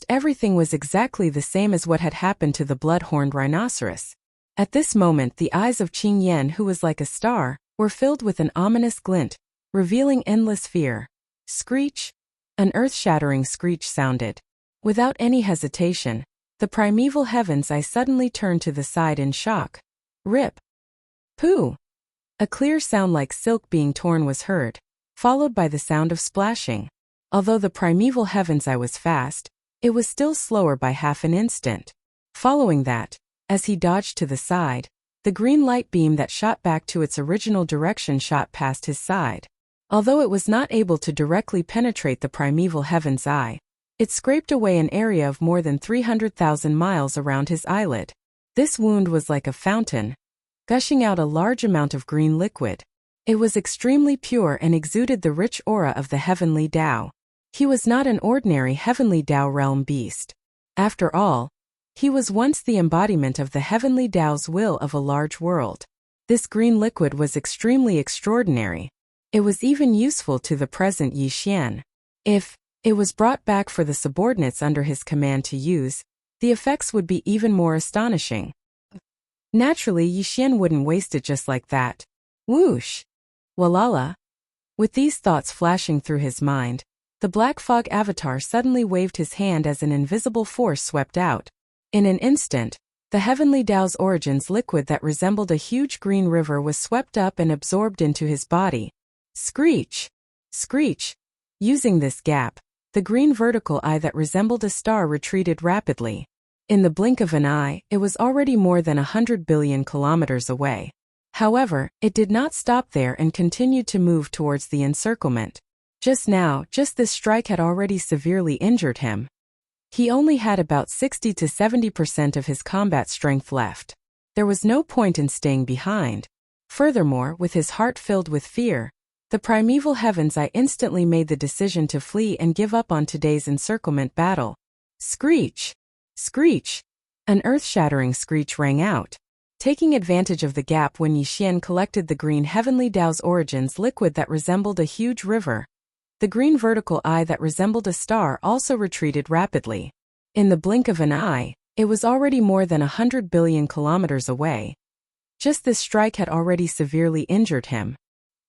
everything was exactly the same as what had happened to the blood-horned rhinoceros. At this moment, the eyes of Qing Yan, who was like a star, were filled with an ominous glint, revealing endless fear. Screech! An earth-shattering screech sounded. Without any hesitation, the primeval heaven's eye suddenly turned to the side in shock. Rip! Pooh! A clear sound like silk being torn was heard, followed by the sound of splashing. Although the primeval heaven's eye was fast, it was still slower by half an instant. Following that, as he dodged to the side, the green light beam that shot back to its original direction shot past his side. Although it was not able to directly penetrate the primeval heaven's eye, it scraped away an area of more than 300,000 miles around his eyelid. This wound was like a fountain, gushing out a large amount of green liquid. It was extremely pure and exuded the rich aura of the heavenly Tao. He was not an ordinary heavenly Tao realm beast. After all, he was once the embodiment of the heavenly Tao's will of a large world. This green liquid was extremely extraordinary. It was even useful to the present Yi Xian. If it was brought back for the subordinates under his command to use, the effects would be even more astonishing. Naturally, Yi Xian wouldn't waste it just like that. Whoosh! Walala! With these thoughts flashing through his mind, the black fog avatar suddenly waved his hand as an invisible force swept out. In an instant, the heavenly Tao's origins liquid that resembled a huge green river was swept up and absorbed into his body. Screech! Screech! Using this gap, the green vertical eye that resembled a star retreated rapidly. In the blink of an eye, it was already more than 100 billion kilometers away. However, it did not stop there and continued to move towards the encirclement. Just this strike had already severely injured him. He only had about 60 to 70% of his combat strength left. There was no point in staying behind. Furthermore, with his heart filled with fear, the primeval heaven's eye instantly made the decision to flee and give up on today's encirclement battle. Screech! Screech! An earth-shattering screech rang out. Taking advantage of the gap when Yi Xian collected the green heavenly Tao's origins liquid that resembled a huge river, the green vertical eye that resembled a star also retreated rapidly. In the blink of an eye, it was already more than 100 billion kilometers away. Just this strike had already severely injured him.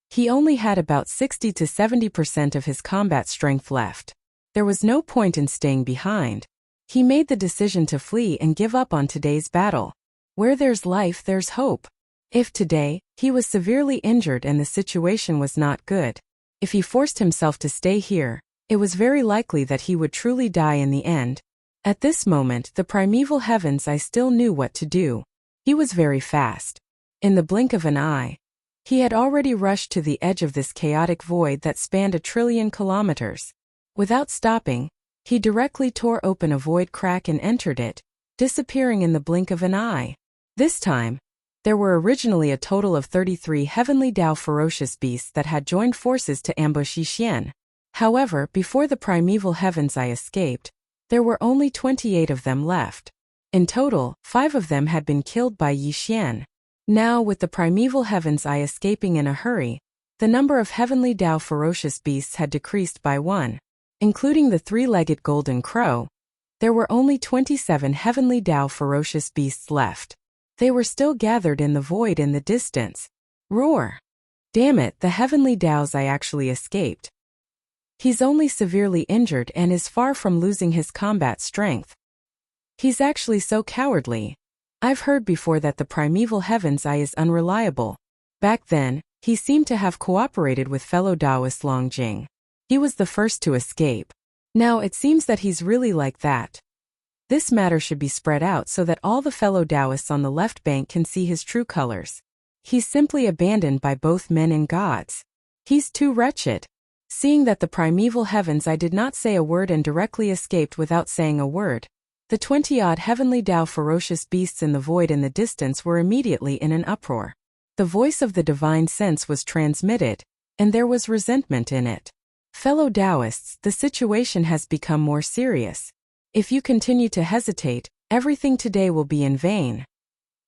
He only had about 60 to 70% of his combat strength left. There was no point in staying behind. He made the decision to flee and give up on today's battle. Where there's life, there's hope. If today, he was severely injured and the situation was not good, if he forced himself to stay here, it was very likely that he would truly die in the end. At this moment, the primeval heaven's eye still knew what to do. He was very fast. In the blink of an eye, he had already rushed to the edge of this chaotic void that spanned 1 trillion kilometers. Without stopping, he directly tore open a void crack and entered it, disappearing in the blink of an eye. This time, there were originally a total of 33 heavenly Tao ferocious beasts that had joined forces to ambush Yi Xian. However, before the primeval heaven's eye escaped, there were only 28 of them left. In total, 5 of them had been killed by Yi Xian. Now, with the primeval heaven's eye escaping in a hurry, the number of heavenly Tao ferocious beasts had decreased by 1. Including the 3-legged golden crow, there were only 27 heavenly Tao ferocious beasts left. They were still gathered in the void in the distance. Roar! Damn it, the heavenly Tao's eye actually escaped. He's only severely injured and is far from losing his combat strength. He's actually so cowardly. I've heard before that the primeval heaven's eye is unreliable. Back then, he seemed to have cooperated with fellow Taoist Longjing. He was the first to escape. Now it seems that he's really like that. This matter should be spread out so that all the fellow Taoists on the left bank can see his true colors. He's simply abandoned by both men and gods. He's too wretched. Seeing that the primeval heaven's eye did not say a word and directly escaped without saying a word, the 20-odd heavenly Tao ferocious beasts in the void in the distance were immediately in an uproar. The voice of the divine sense was transmitted, and there was resentment in it. Fellow Taoists, the situation has become more serious. If you continue to hesitate, everything today will be in vain.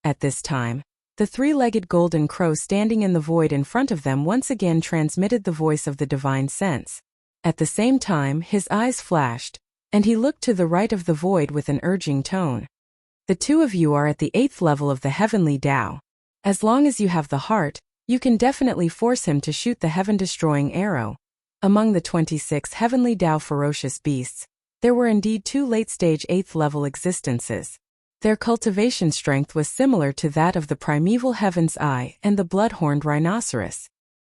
At this time, the 3-legged golden crow standing in the void in front of them once again transmitted the voice of the divine sense. At the same time, his eyes flashed, and he looked to the right of the void with an urging tone. The 2 of you are at the 8th level of the heavenly Tao. As long as you have the heart, you can definitely force him to shoot the heaven-destroying arrow. Among the 26 heavenly Tao ferocious beasts, there were indeed 2 late-stage 8th-level existences. Their cultivation strength was similar to that of the primeval heaven's eye and the blood-horned rhinoceros.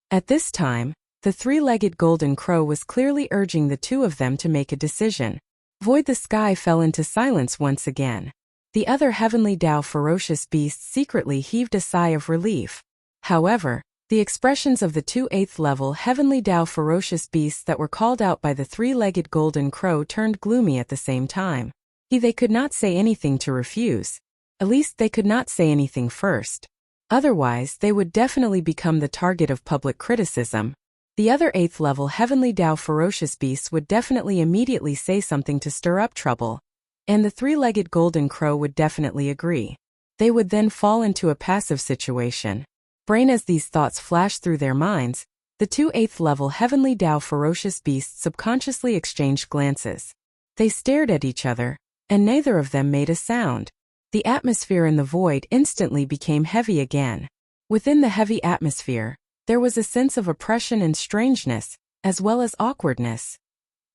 At this time, the 3-legged golden crow was clearly urging the 2 of them to make a decision. Void the sky fell into silence once again. The other heavenly Tao ferocious beasts secretly heaved a sigh of relief. However, the expressions of the two 8th-level heavenly Tao ferocious beasts that were called out by the three-legged golden crow turned gloomy at the same time. They could not say anything to refuse. At least they could not say anything first. Otherwise, they would definitely become the target of public criticism. The other 8th-level heavenly Tao ferocious beasts would definitely immediately say something to stir up trouble. And the three-legged golden crow would definitely agree. They would then fall into a passive situation. Brain as these thoughts flashed through their minds, the two 8th-level heavenly Tao ferocious beasts subconsciously exchanged glances. They stared at each other, and neither of them made a sound. The atmosphere in the void instantly became heavy again. Within the heavy atmosphere, there was a sense of oppression and strangeness, as well as awkwardness.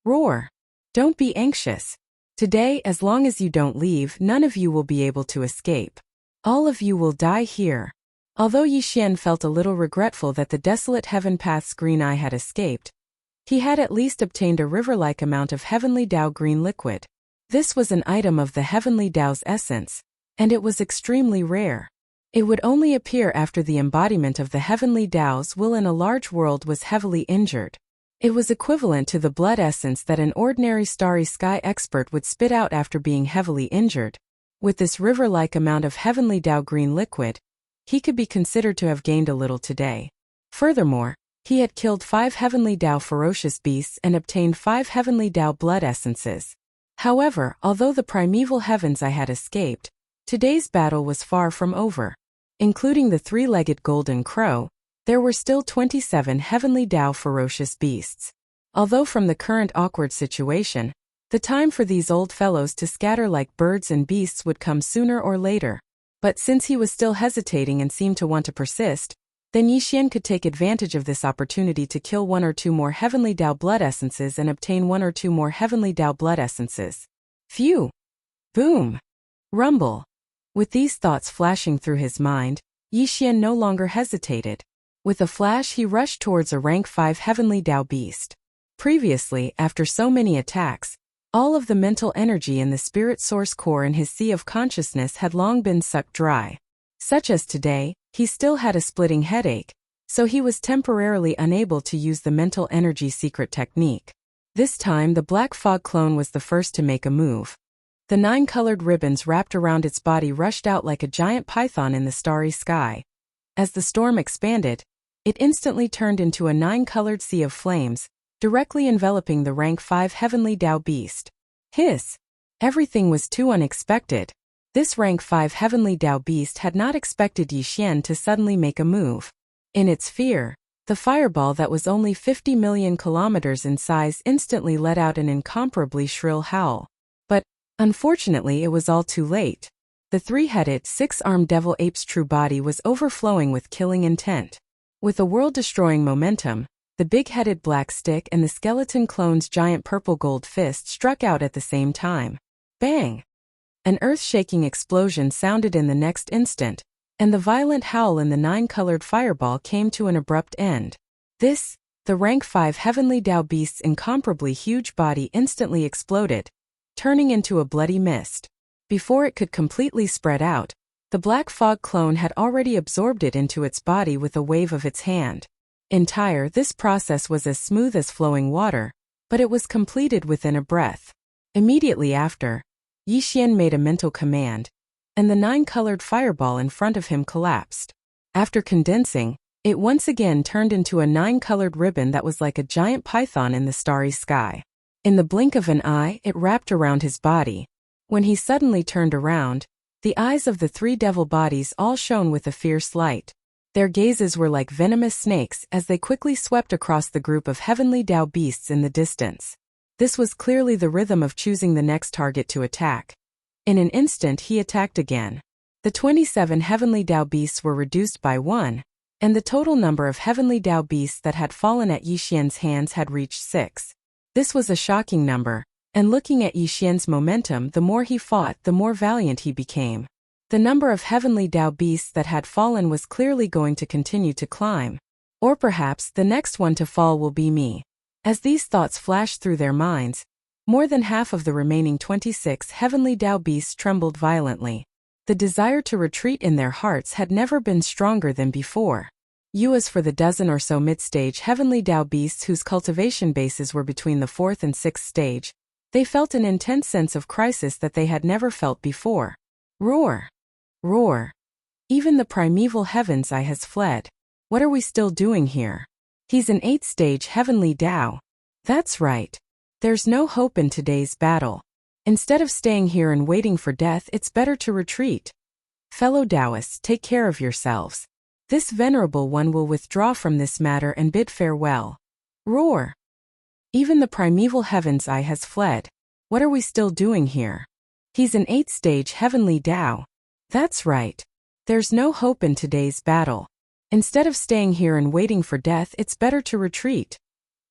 Roar! Don't be anxious. Today, as long as you don't leave, none of you will be able to escape. All of you will die here. Although Yi Xian felt a little regretful that the desolate heaven path's green eye had escaped, he had at least obtained a river-like amount of heavenly Tao green liquid. This was an item of the heavenly Tao's essence, and it was extremely rare. It would only appear after the embodiment of the heavenly Tao's will in a large world was heavily injured. It was equivalent to the blood essence that an ordinary starry sky expert would spit out after being heavily injured. With this river-like amount of heavenly Tao green liquid, he could be considered to have gained a little today. Furthermore, he had killed 5 heavenly Tao ferocious beasts and obtained 5 heavenly Tao blood essences. However, although the primeval heavens eye had escaped, today's battle was far from over. Including the three-legged golden crow, there were still 27 heavenly Tao ferocious beasts. Although from the current awkward situation, the time for these old fellows to scatter like birds and beasts would come sooner or later. But since he was still hesitating and seemed to want to persist, then Yi Xian could take advantage of this opportunity to kill 1 or 2 more heavenly Tao blood essences and obtain 1 or 2 more heavenly Tao blood essences. Phew! Boom! Rumble! With these thoughts flashing through his mind, Yi Xian no longer hesitated. With a flash he rushed towards a rank 5 heavenly Tao beast. Previously, after so many attacks, all of the mental energy in the spirit source core in his sea of consciousness had long been sucked dry. Such as today, he still had a splitting headache, so he was temporarily unable to use the mental energy secret technique. This time the black fog clone was the first to make a move. The 9 colored ribbons wrapped around its body rushed out like a giant python in the starry sky. As the storm expanded, it instantly turned into a 9-colored sea of flames, directly enveloping the rank 5 heavenly Tao beast. Hiss! Everything was too unexpected. This rank 5 heavenly Tao beast had not expected Yi Xian to suddenly make a move. In its fear, the fireball that was only 50 million kilometers in size instantly let out an incomparably shrill howl. But, unfortunately, it was all too late. The 3-headed, 6-armed devil ape's true body was overflowing with killing intent. With a world-destroying momentum, the big-headed black stick and the skeleton clone's giant purple-gold fist struck out at the same time. Bang! An earth-shaking explosion sounded in the next instant, and the violent howl in the 9-colored fireball came to an abrupt end. This, the rank 5 heavenly Tao beast's incomparably huge body instantly exploded, turning into a bloody mist. Before it could completely spread out, the black fog clone had already absorbed it into its body with a wave of its hand. Entire, this process was as smooth as flowing water, but it was completed within a breath. Immediately after, Yi Xian made a mental command, and the 9-colored fireball in front of him collapsed. After condensing, it once again turned into a 9-colored ribbon that was like a giant python in the starry sky. In the blink of an eye, it wrapped around his body. When he suddenly turned around, the eyes of the 3 devil bodies all shone with a fierce light. Their gazes were like venomous snakes as they quickly swept across the group of heavenly Tao beasts in the distance. This was clearly the rhythm of choosing the next target to attack. In an instant he attacked again. The 27 heavenly Tao beasts were reduced by 1, and the total number of heavenly Tao beasts that had fallen at Yi Xian's hands had reached 6. This was a shocking number, and looking at Yi Xian's momentum, the more he fought, the more valiant he became. The number of heavenly Tao beasts that had fallen was clearly going to continue to climb. Or perhaps the next one to fall will be me. As these thoughts flashed through their minds, More than half of the remaining 26 heavenly Tao beasts trembled violently. The desire to retreat in their hearts had never been stronger than before. As for the dozen or so mid-stage heavenly Tao beasts whose cultivation bases were between the 4th and 6th stage, they felt an intense sense of crisis that they had never felt before. Roar! Roar! Even the primeval heaven's eye has fled. What are we still doing here? He's an 8th stage heavenly Tao. That's right. There's no hope in today's battle. Instead of staying here and waiting for death, it's better to retreat. Fellow Taoists, take care of yourselves. This venerable one will withdraw from this matter and bid farewell. Roar! Even the primeval heaven's eye has fled. What are we still doing here? He's an 8th stage heavenly Tao. That's right. There's no hope in today's battle. Instead of staying here and waiting for death, it's better to retreat.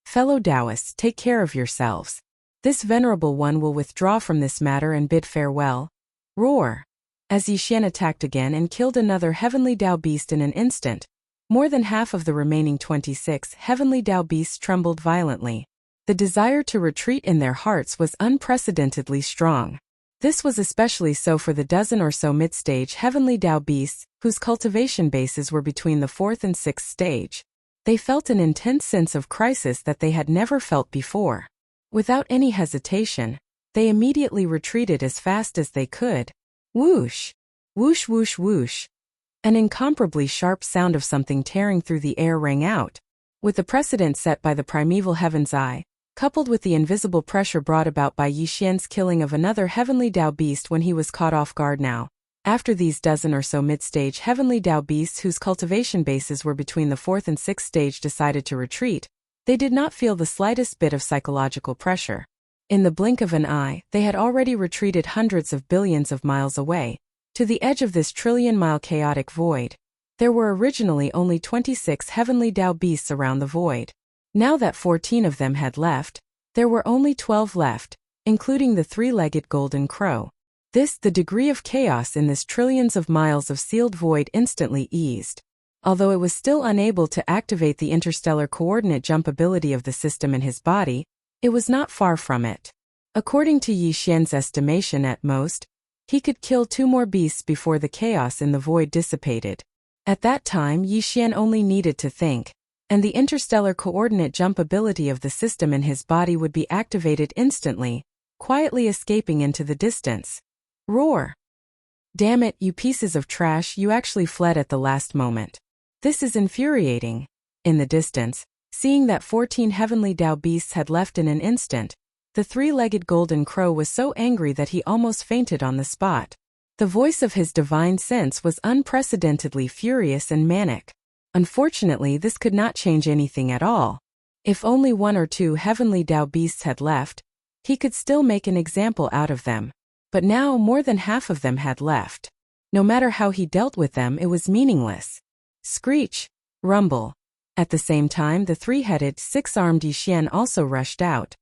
Fellow Taoists, take care of yourselves. This venerable one will withdraw from this matter and bid farewell. Roar! As Yixian attacked again and killed another heavenly Tao beast in an instant, more than half of the remaining 26 heavenly Tao beasts trembled violently. The desire to retreat in their hearts was unprecedentedly strong. This was especially so for the dozen or so mid-stage heavenly Tao beasts, whose cultivation bases were between the 4th and 6th stage. They felt an intense sense of crisis that they had never felt before. Without any hesitation, they immediately retreated as fast as they could. Whoosh! Whoosh whoosh whoosh! An incomparably sharp sound of something tearing through the air rang out. With the precedent set by the primeval heaven's eye, coupled with the invisible pressure brought about by Yixian's killing of another heavenly Tao beast when he was caught off guard now, after these dozen or so mid-stage heavenly Tao beasts whose cultivation bases were between the 4th and 6th stage decided to retreat, they did not feel the slightest bit of psychological pressure. In the blink of an eye, they had already retreated hundreds of billions of miles away, to the edge of this trillion-mile chaotic void. There were originally only 26 heavenly Tao beasts around the void. Now that 14 of them had left, there were only 12 left, including the three-legged golden crow. The degree of chaos in this trillions of miles of sealed void instantly eased. Although it was still unable to activate the interstellar coordinate jump ability of the system in his body, it was not far from it. According to Yixian's estimation at most, he could kill 2 more beasts before the chaos in the void dissipated. At that time Yixian only needed to think, and the interstellar coordinate jump ability of the system in his body would be activated instantly, quietly escaping into the distance. Roar! Damn it, you pieces of trash, you actually fled at the last moment. This is infuriating. In the distance, seeing that 14 heavenly Tao beasts had left in an instant, the three-legged golden crow was so angry that he almost fainted on the spot. The voice of his divine sense was unprecedentedly furious and manic. Unfortunately, this could not change anything at all. If only 1 or 2 heavenly Tao beasts had left, he could still make an example out of them. But now more than half of them had left. No matter how he dealt with them, it was meaningless. Screech! Rumble! At the same time, the 3-headed, 6-armed Yixian also rushed out.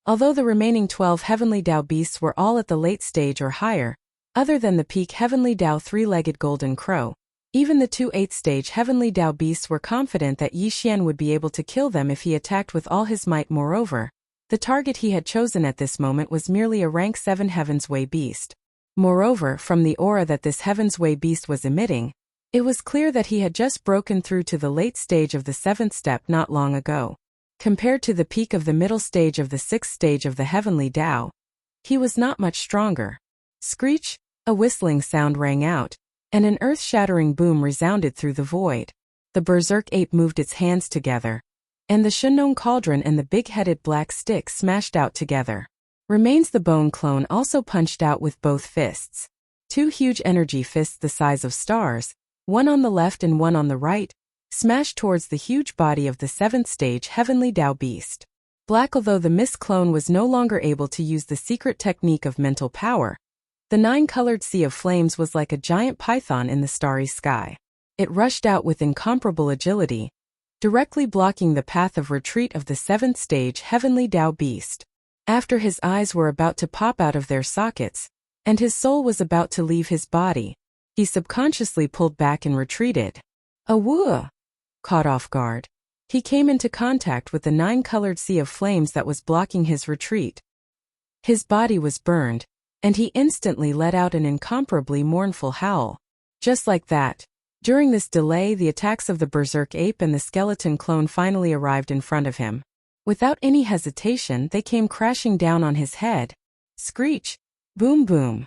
Although the remaining 12 heavenly Tao beasts were all at the late stage or higher, other than the peak heavenly Tao 3-legged golden crow, even the 2 8th-stage heavenly Tao beasts were confident that Yixian would be able to kill them if he attacked with all his might. Moreover, the target he had chosen at this moment was merely a rank 7 Heaven's Way beast. Moreover, from the aura that this Heaven's Way beast was emitting, it was clear that he had just broken through to the late stage of the 7th step not long ago. Compared to the peak of the middle stage of the 6th stage of the heavenly Tao, he was not much stronger. Screech! A whistling sound rang out, and an earth-shattering boom resounded through the void. The berserk ape moved its hands together, and the Shenong cauldron and the big-headed black stick smashed out together. Remains the bone clone also punched out with both fists. 2 huge energy fists the size of stars, one on the left and one on the right, smashed towards the huge body of the 7th stage heavenly Tao beast. Black. Although the mist clone was no longer able to use the secret technique of mental power, the 9-colored sea of flames was like a giant python in the starry sky. It rushed out with incomparable agility, directly blocking the path of retreat of the 7th stage heavenly Tao beast. After his eyes were about to pop out of their sockets, and his soul was about to leave his body, he subconsciously pulled back and retreated. Awoo! Caught off guard, he came into contact with the 9-colored sea of flames that was blocking his retreat. His body was burned, and he instantly let out an incomparably mournful howl. Just like that. During this delay, the attacks of the berserk ape and the skeleton clone finally arrived in front of him. Without any hesitation, they came crashing down on his head. Screech! Boom boom!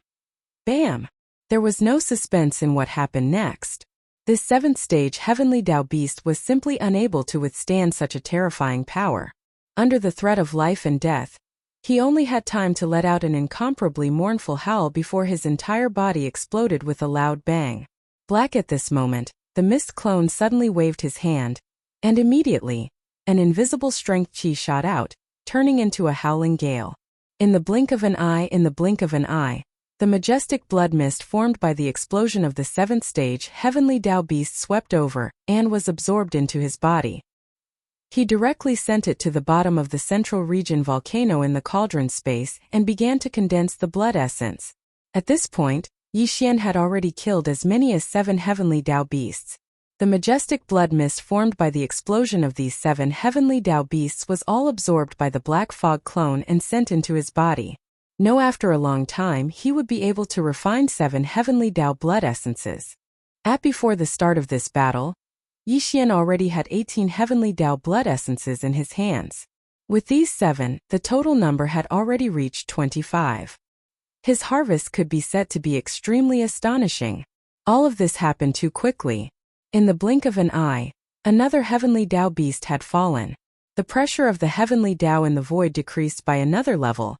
Bam! There was no suspense in what happened next. This 7th stage Heavenly Tao beast was simply unable to withstand such a terrifying power. Under the threat of life and death, he only had time to let out an incomparably mournful howl before his entire body exploded with a loud bang. Black at this moment, the mist clone suddenly waved his hand, and immediately, an invisible strength chi shot out, turning into a howling gale. In the blink of an eye, the majestic blood mist formed by the explosion of the 7th stage Heavenly Tao beast swept over and was absorbed into his body. He directly sent it to the bottom of the central region volcano in the cauldron space and began to condense the blood essence. At this point, Yi Xian had already killed as many as 7 Heavenly Tao beasts. The majestic blood mist formed by the explosion of these 7 Heavenly Tao beasts was all absorbed by the Black Fog clone and sent into his body. Now after a long time he would be able to refine 7 Heavenly Tao blood essences. Before the start of this battle, Yi Xian already had 18 Heavenly Tao blood essences in his hands. With these 7, the total number had already reached 25. His harvest could be said to be extremely astonishing. All of this happened too quickly. In the blink of an eye, another Heavenly Tao beast had fallen. The pressure of the Heavenly Tao in the void decreased by another level,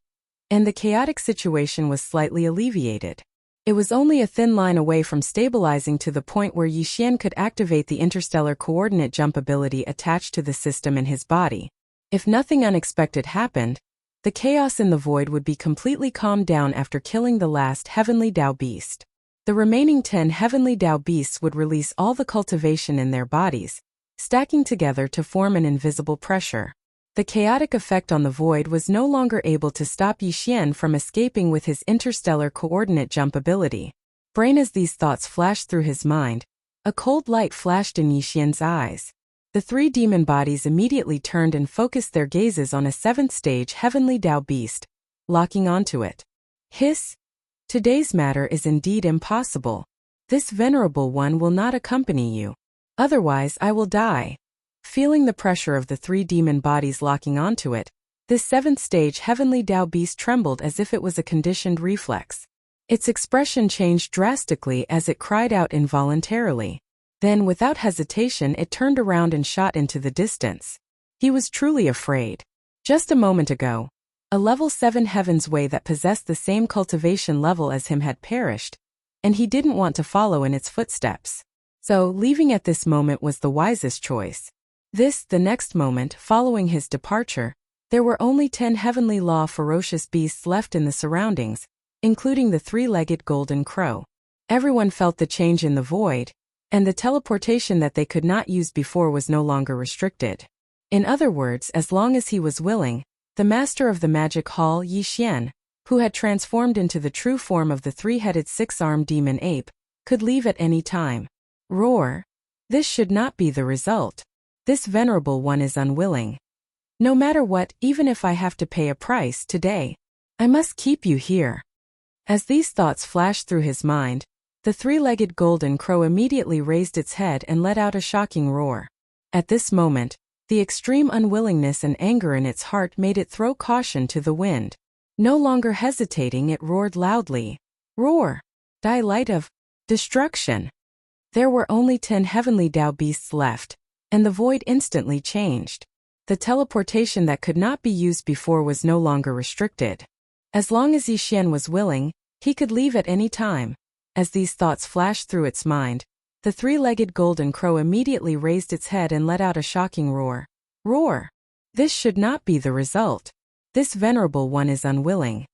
and the chaotic situation was slightly alleviated. It was only a thin line away from stabilizing to the point where Yi Xian could activate the interstellar coordinate jump ability attached to the system in his body. If nothing unexpected happened, the chaos in the void would be completely calmed down after killing the last Heavenly Tao beast. The remaining 10 Heavenly Tao beasts would release all the cultivation in their bodies, stacking together to form an invisible pressure. The chaotic effect on the void was no longer able to stop Yi Xian from escaping with his interstellar coordinate jump ability. Brain as these thoughts flashed through his mind, a cold light flashed in Yi Xian's eyes. The 3 demon bodies immediately turned and focused their gazes on a 7th stage Heavenly Tao beast, locking onto it. Hiss! Today's matter is indeed impossible. This venerable one will not accompany you. Otherwise I will die. Feeling the pressure of the 3 demon bodies locking onto it, this 7th stage Heavenly Tao beast trembled as if it was a conditioned reflex. Its expression changed drastically as it cried out involuntarily. Then, without hesitation, it turned around and shot into the distance. He was truly afraid. Just a moment ago, a level 7 heaven's way that possessed the same cultivation level as him had perished, and he didn't want to follow in its footsteps. So, leaving at this moment was the wisest choice. The next moment, following his departure, there were only 10 heavenly law ferocious beasts left in the surroundings, including the 3-legged golden crow. Everyone felt the change in the void, and the teleportation that they could not use before was no longer restricted. In other words, as long as he was willing, the master of the magic hall, Yi Xian, who had transformed into the true form of the 3-headed 6-armed demon ape, could leave at any time. Roar! This should not be the result. This venerable one is unwilling. No matter what, even if I have to pay a price today, I must keep you here. As these thoughts flashed through his mind, the 3-legged golden crow immediately raised its head and let out a shocking roar. At this moment, the extreme unwillingness and anger in its heart made it throw caution to the wind. No longer hesitating, it roared loudly. Roar! Die light of destruction! There were only 10 Heavenly Tao beasts left, and the void instantly changed. The teleportation that could not be used before was no longer restricted. As long as Yi Xian was willing, he could leave at any time. As these thoughts flashed through its mind, the 3-legged golden crow immediately raised its head and let out a shocking roar. Roar! This should not be the result. This venerable one is unwilling.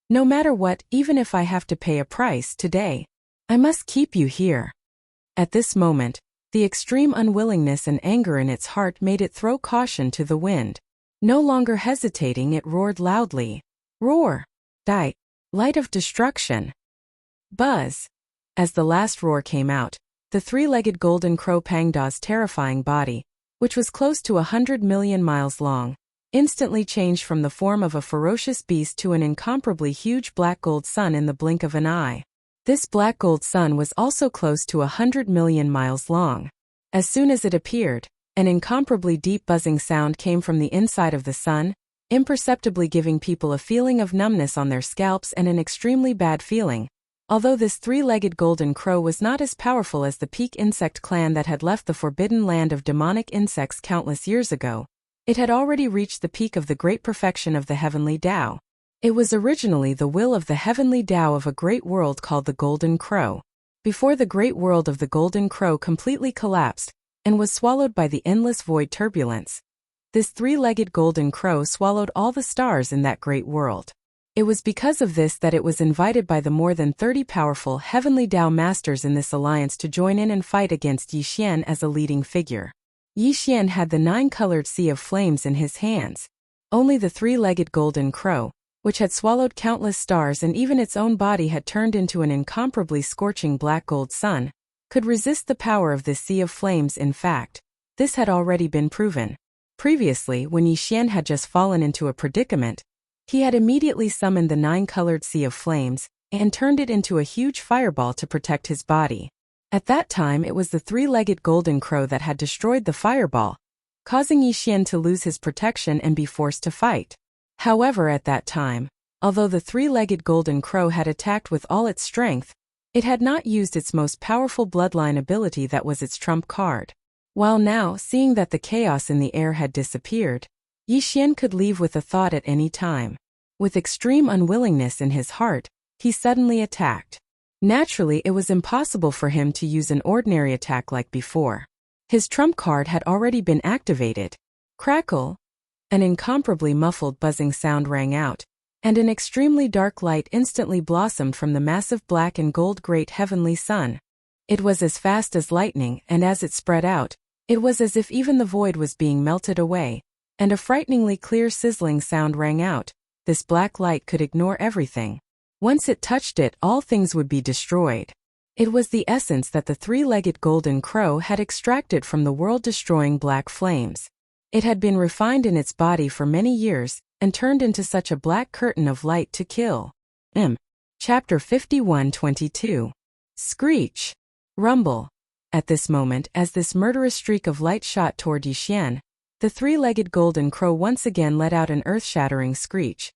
No matter what, even if I have to pay a price today, I must keep you here. At this moment, the extreme unwillingness and anger in its heart made it throw caution to the wind. No longer hesitating, it roared loudly. Roar! Die! Light of destruction! Buzz! As the last roar came out, the 3-legged golden crow Pangda's terrifying body, which was close to 100 million miles long, instantly changed from the form of a ferocious beast to an incomparably huge black gold sun in the blink of an eye. This black gold sun was also close to 100 million miles long. As soon as it appeared, an incomparably deep buzzing sound came from the inside of the sun, imperceptibly giving people a feeling of numbness on their scalps and an extremely bad feeling. Although this three-legged golden crow was not as powerful as the peak insect clan that had left the forbidden land of demonic insects countless years ago, it had already reached the peak of the great perfection of the heavenly Tao. It was originally the will of the heavenly Tao of a great world called the Golden Crow. Before the great world of the Golden Crow completely collapsed and was swallowed by the endless void turbulence, this three-legged golden crow swallowed all the stars in that great world. It was because of this that it was invited by the more than 30 powerful heavenly Tao masters in this alliance to join in and fight against Yi Xian as a leading figure. Yi Xian had the 9-colored sea of flames in his hands. Only the three-legged golden crow, which had swallowed countless stars and even its own body had turned into an incomparably scorching black gold sun, could resist the power of this sea of flames. In fact, this had already been proven. Previously, when Yi Xian had just fallen into a predicament, he had immediately summoned the 9-colored sea of flames and turned it into a huge fireball to protect his body. At that time it was the three-legged golden crow that had destroyed the fireball, causing Yi Xian to lose his protection and be forced to fight. However, at that time, although the three-legged golden crow had attacked with all its strength, it had not used its most powerful bloodline ability that was its trump card. While now, seeing that the chaos in the air had disappeared, Yi Xian could leave with a thought at any time. With extreme unwillingness in his heart, he suddenly attacked. Naturally, it was impossible for him to use an ordinary attack like before. His trump card had already been activated. Crackle! An incomparably muffled buzzing sound rang out, and an extremely dark light instantly blossomed from the massive black and gold great heavenly sun. It was as fast as lightning, and as it spread out, it was as if even the void was being melted away, and a frighteningly clear sizzling sound rang out. This black light could ignore everything. Once it touched it, all things would be destroyed. It was the essence that the three-legged golden crow had extracted from the world-destroying black flames. It had been refined in its body for many years, and turned into such a black curtain of light to kill. Chapter 51:22. Screech. Rumble. At this moment, as this murderous streak of light shot toward Yi Xian, the three-legged golden crow once again let out an earth-shattering screech.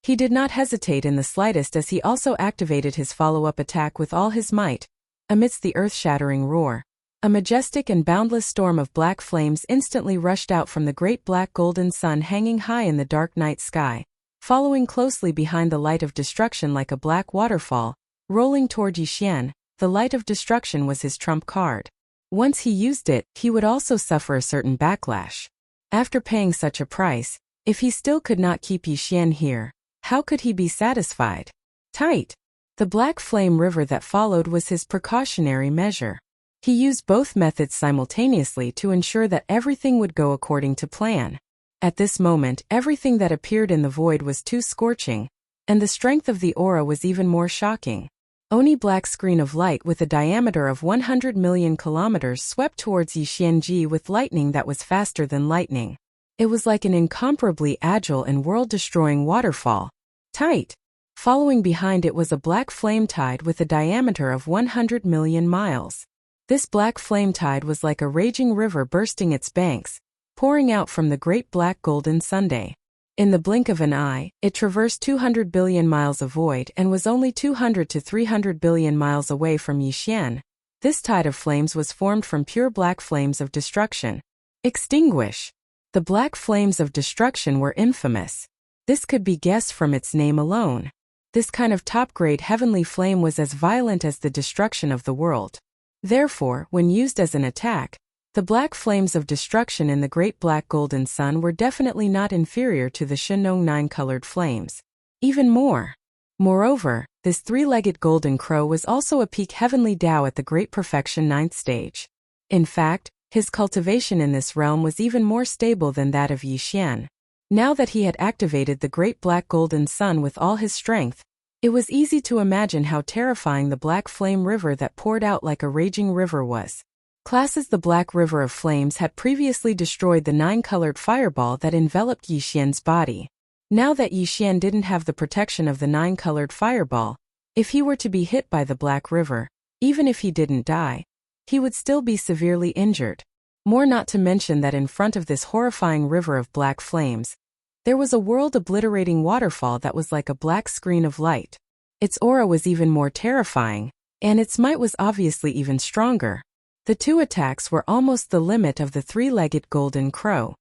He did not hesitate in the slightest as he also activated his follow-up attack with all his might. Amidst the earth-shattering roar, a majestic and boundless storm of black flames instantly rushed out from the great black golden sun hanging high in the dark night sky, following closely behind the light of destruction like a black waterfall, rolling toward Yi Xian. The light of destruction was his trump card. Once he used it, he would also suffer a certain backlash. After paying such a price, if he still could not keep Yi Xian here, how could he be satisfied? Tight. The black flame river that followed was his precautionary measure. He used both methods simultaneously to ensure that everything would go according to plan. At this moment, everything that appeared in the void was too scorching, and the strength of the aura was even more shocking. Oni black screen of light with a diameter of 100 million kilometers swept towards Yi Xianji with lightning that was faster than lightning. It was like an incomparably agile and world-destroying waterfall. Tight. Following behind it was a black flame tide with a diameter of 100 million miles. This black flame tide was like a raging river bursting its banks, pouring out from the great black golden Sunday. In the blink of an eye, it traversed 200 billion miles of void and was only 200 to 300 billion miles away from Yi Xian. This tide of flames was formed from pure black flames of destruction. Extinguish. The black flames of destruction were infamous. This could be guessed from its name alone. This kind of top-grade heavenly flame was as violent as the destruction of the world. Therefore, when used as an attack, the black flames of destruction in the great black golden sun were definitely not inferior to the Shenong 9-colored flames. Even more. Moreover, this three-legged golden crow was also a peak heavenly Tao at the great perfection 9th stage. In fact, his cultivation in this realm was even more stable than that of Yi Xian. Now that he had activated the great black golden sun with all his strength, it was easy to imagine how terrifying the black flame river that poured out like a raging river was. Classes. The Black River of Flames had previously destroyed the 9-colored fireball that enveloped Yixian's body. Now that Yixian didn't have the protection of the 9-colored fireball, if he were to be hit by the Black River, even if he didn't die, he would still be severely injured. More not to mention that in front of this horrifying river of black flames, there was a world-obliterating waterfall that was like a black screen of light. Its aura was even more terrifying, and its might was obviously even stronger. The two attacks were almost the limit of the three-legged golden crow.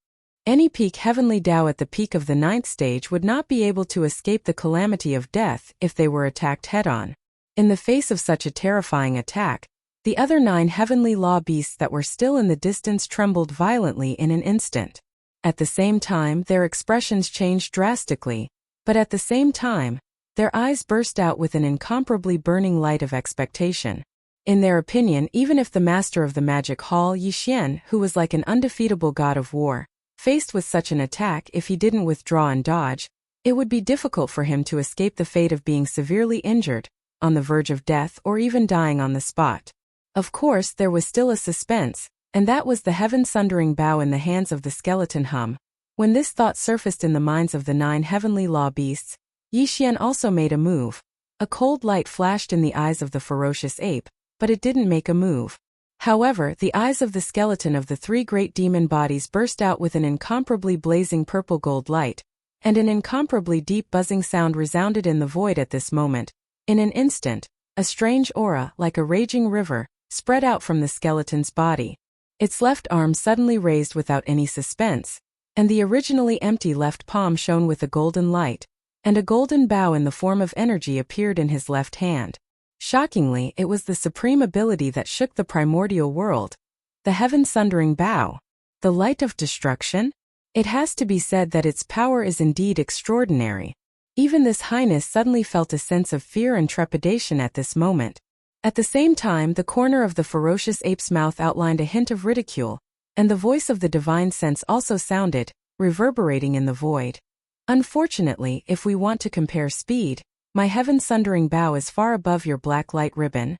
Any peak heavenly Tao at the peak of the 9th stage would not be able to escape the calamity of death if they were attacked head-on. In the face of such a terrifying attack, the other 9 heavenly law beasts that were still in the distance trembled violently in an instant. At the same time, their expressions changed drastically, but at the same time, their eyes burst out with an incomparably burning light of expectation. In their opinion, even if the master of the magic hall, Yixian, who was like an undefeatable god of war, faced with such an attack, if he didn't withdraw and dodge, it would be difficult for him to escape the fate of being severely injured, on the verge of death, or even dying on the spot. Of course, there was still a suspense, and that was the heaven-sundering bow in the hands of the skeleton hum. When this thought surfaced in the minds of the 9 heavenly law beasts, Yixian also made a move. A cold light flashed in the eyes of the ferocious ape, but it didn't make a move. However, the eyes of the skeleton of the 3 great demon bodies burst out with an incomparably blazing purple-gold light, and an incomparably deep buzzing sound resounded in the void at this moment. In an instant, a strange aura, like a raging river, spread out from the skeleton's body. Its left arm suddenly raised without any suspense, and the originally empty left palm shone with a golden light, and a golden bow in the form of energy appeared in his left hand. Shockingly, it was the supreme ability that shook the primordial world. The heaven-sundering bow. The light of destruction? It has to be said that its power is indeed extraordinary. Even this highness suddenly felt a sense of fear and trepidation at this moment. At the same time, the corner of the ferocious ape's mouth outlined a hint of ridicule, and the voice of the divine sense also sounded, reverberating in the void. Unfortunately, if we want to compare speed, my heaven-sundering bow is far above your black light ribbon.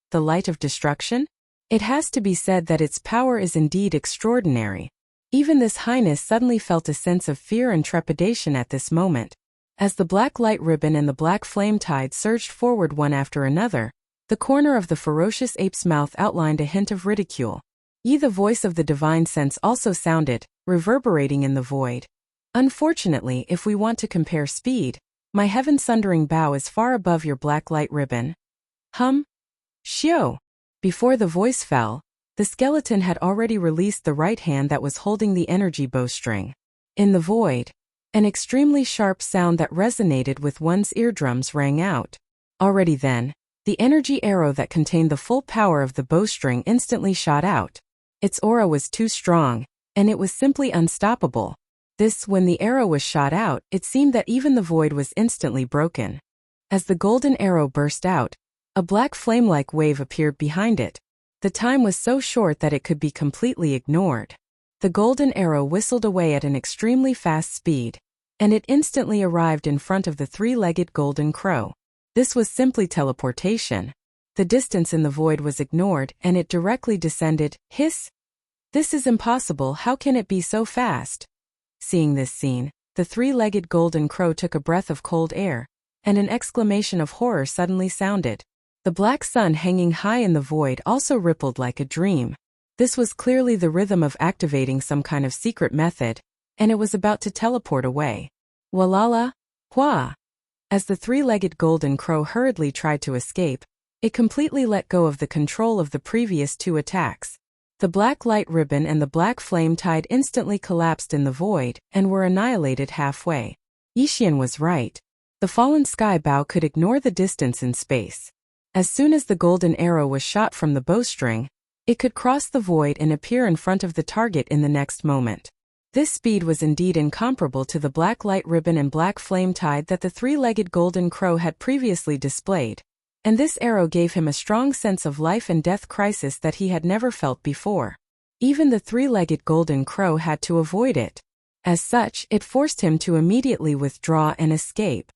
The light of destruction? It has to be said that its power is indeed extraordinary. Even this highness suddenly felt a sense of fear and trepidation at this moment. As the black light ribbon and the black flame tide surged forward one after another, the corner of the ferocious ape's mouth outlined a hint of ridicule. The voice of the divine sense also sounded, reverberating in the void. Unfortunately, if we want to compare speed, my heaven-sundering bow is far above your black light ribbon. Xiao. Before the voice fell, the skeleton had already released the right hand that was holding the energy bowstring. In the void, an extremely sharp sound that resonated with one's eardrums rang out. Already then, the energy arrow that contained the full power of the bowstring instantly shot out. Its aura was too strong, and it was simply unstoppable. When the arrow was shot out, it seemed that even the void was instantly broken. As the golden arrow burst out, a black flame-like wave appeared behind it. The time was so short that it could be completely ignored. The golden arrow whistled away at an extremely fast speed, and it instantly arrived in front of the 3-legged golden crow. This was simply teleportation. The distance in the void was ignored, and it directly descended. Hiss! This is impossible. How can it be so fast? Seeing this scene, the 3-legged golden crow took a breath of cold air, and an exclamation of horror suddenly sounded. The black sun hanging high in the void also rippled like a dream. This was clearly the rhythm of activating some kind of secret method, and it was about to teleport away. Walala! Hua! As the 3-legged golden crow hurriedly tried to escape, it completely let go of the control of the previous 2 attacks. The black light ribbon and the black flame tide instantly collapsed in the void and were annihilated halfway. Yixian was right. The fallen sky bow could ignore the distance in space. As soon as the golden arrow was shot from the bowstring, it could cross the void and appear in front of the target in the next moment. This speed was indeed incomparable to the black light ribbon and black flame tide that the 3-legged golden crow had previously displayed. And this arrow gave him a strong sense of life and death crisis that he had never felt before. Even the 3-legged golden crow had to avoid it. As such, it forced him to immediately withdraw and escape.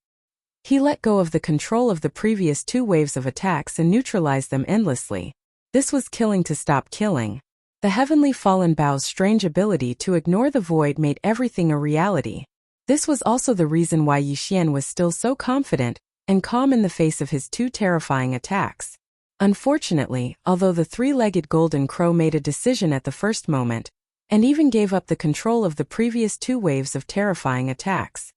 He let go of the control of the previous 2 waves of attacks and neutralized them endlessly. This was killing to stop killing. The heavenly fallen Bao's strange ability to ignore the void made everything a reality. This was also the reason why Yixian was still so confident and calm in the face of his two terrifying attacks. Unfortunately, although the three-legged golden crow made a decision at the first moment, and even gave up the control of the previous two waves of terrifying attacks,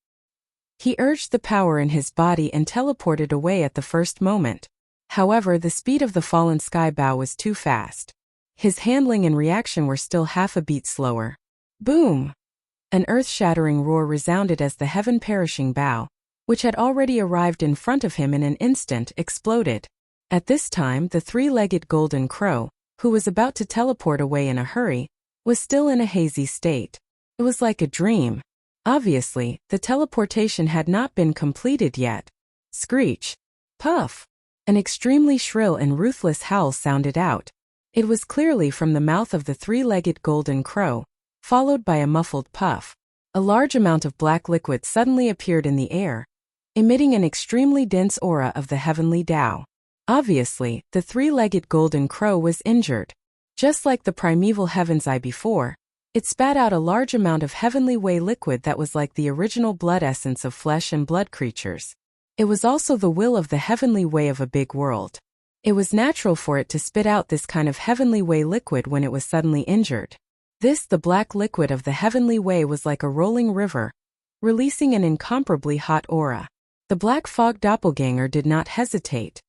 he urged the power in his body and teleported away at the first moment. However, the speed of the fallen sky Bao was too fast. His handling and reaction were still half a beat slower. Boom! An earth-shattering roar resounded as the heaven-perishing Bao, which had already arrived in front of him in an instant, exploded. At this time, the three-legged golden crow, who was about to teleport away in a hurry, was still in a hazy state. It was like a dream. Obviously, the teleportation had not been completed yet. Screech! Puff! An extremely shrill and ruthless howl sounded out. It was clearly from the mouth of the three-legged golden crow, followed by a muffled puff. A large amount of black liquid suddenly appeared in the air, emitting an extremely dense aura of the heavenly Tao. Obviously, the three-legged golden crow was injured. Just like the primeval heaven's eye before, it spat out a large amount of heavenly way liquid that was like the original blood essence of flesh and blood creatures. It was also the will of the heavenly way of a big world. It was natural for it to spit out this kind of heavenly way liquid when it was suddenly injured. The black liquid of the heavenly way was like a rolling river, releasing an incomparably hot aura. The black fog doppelganger did not hesitate.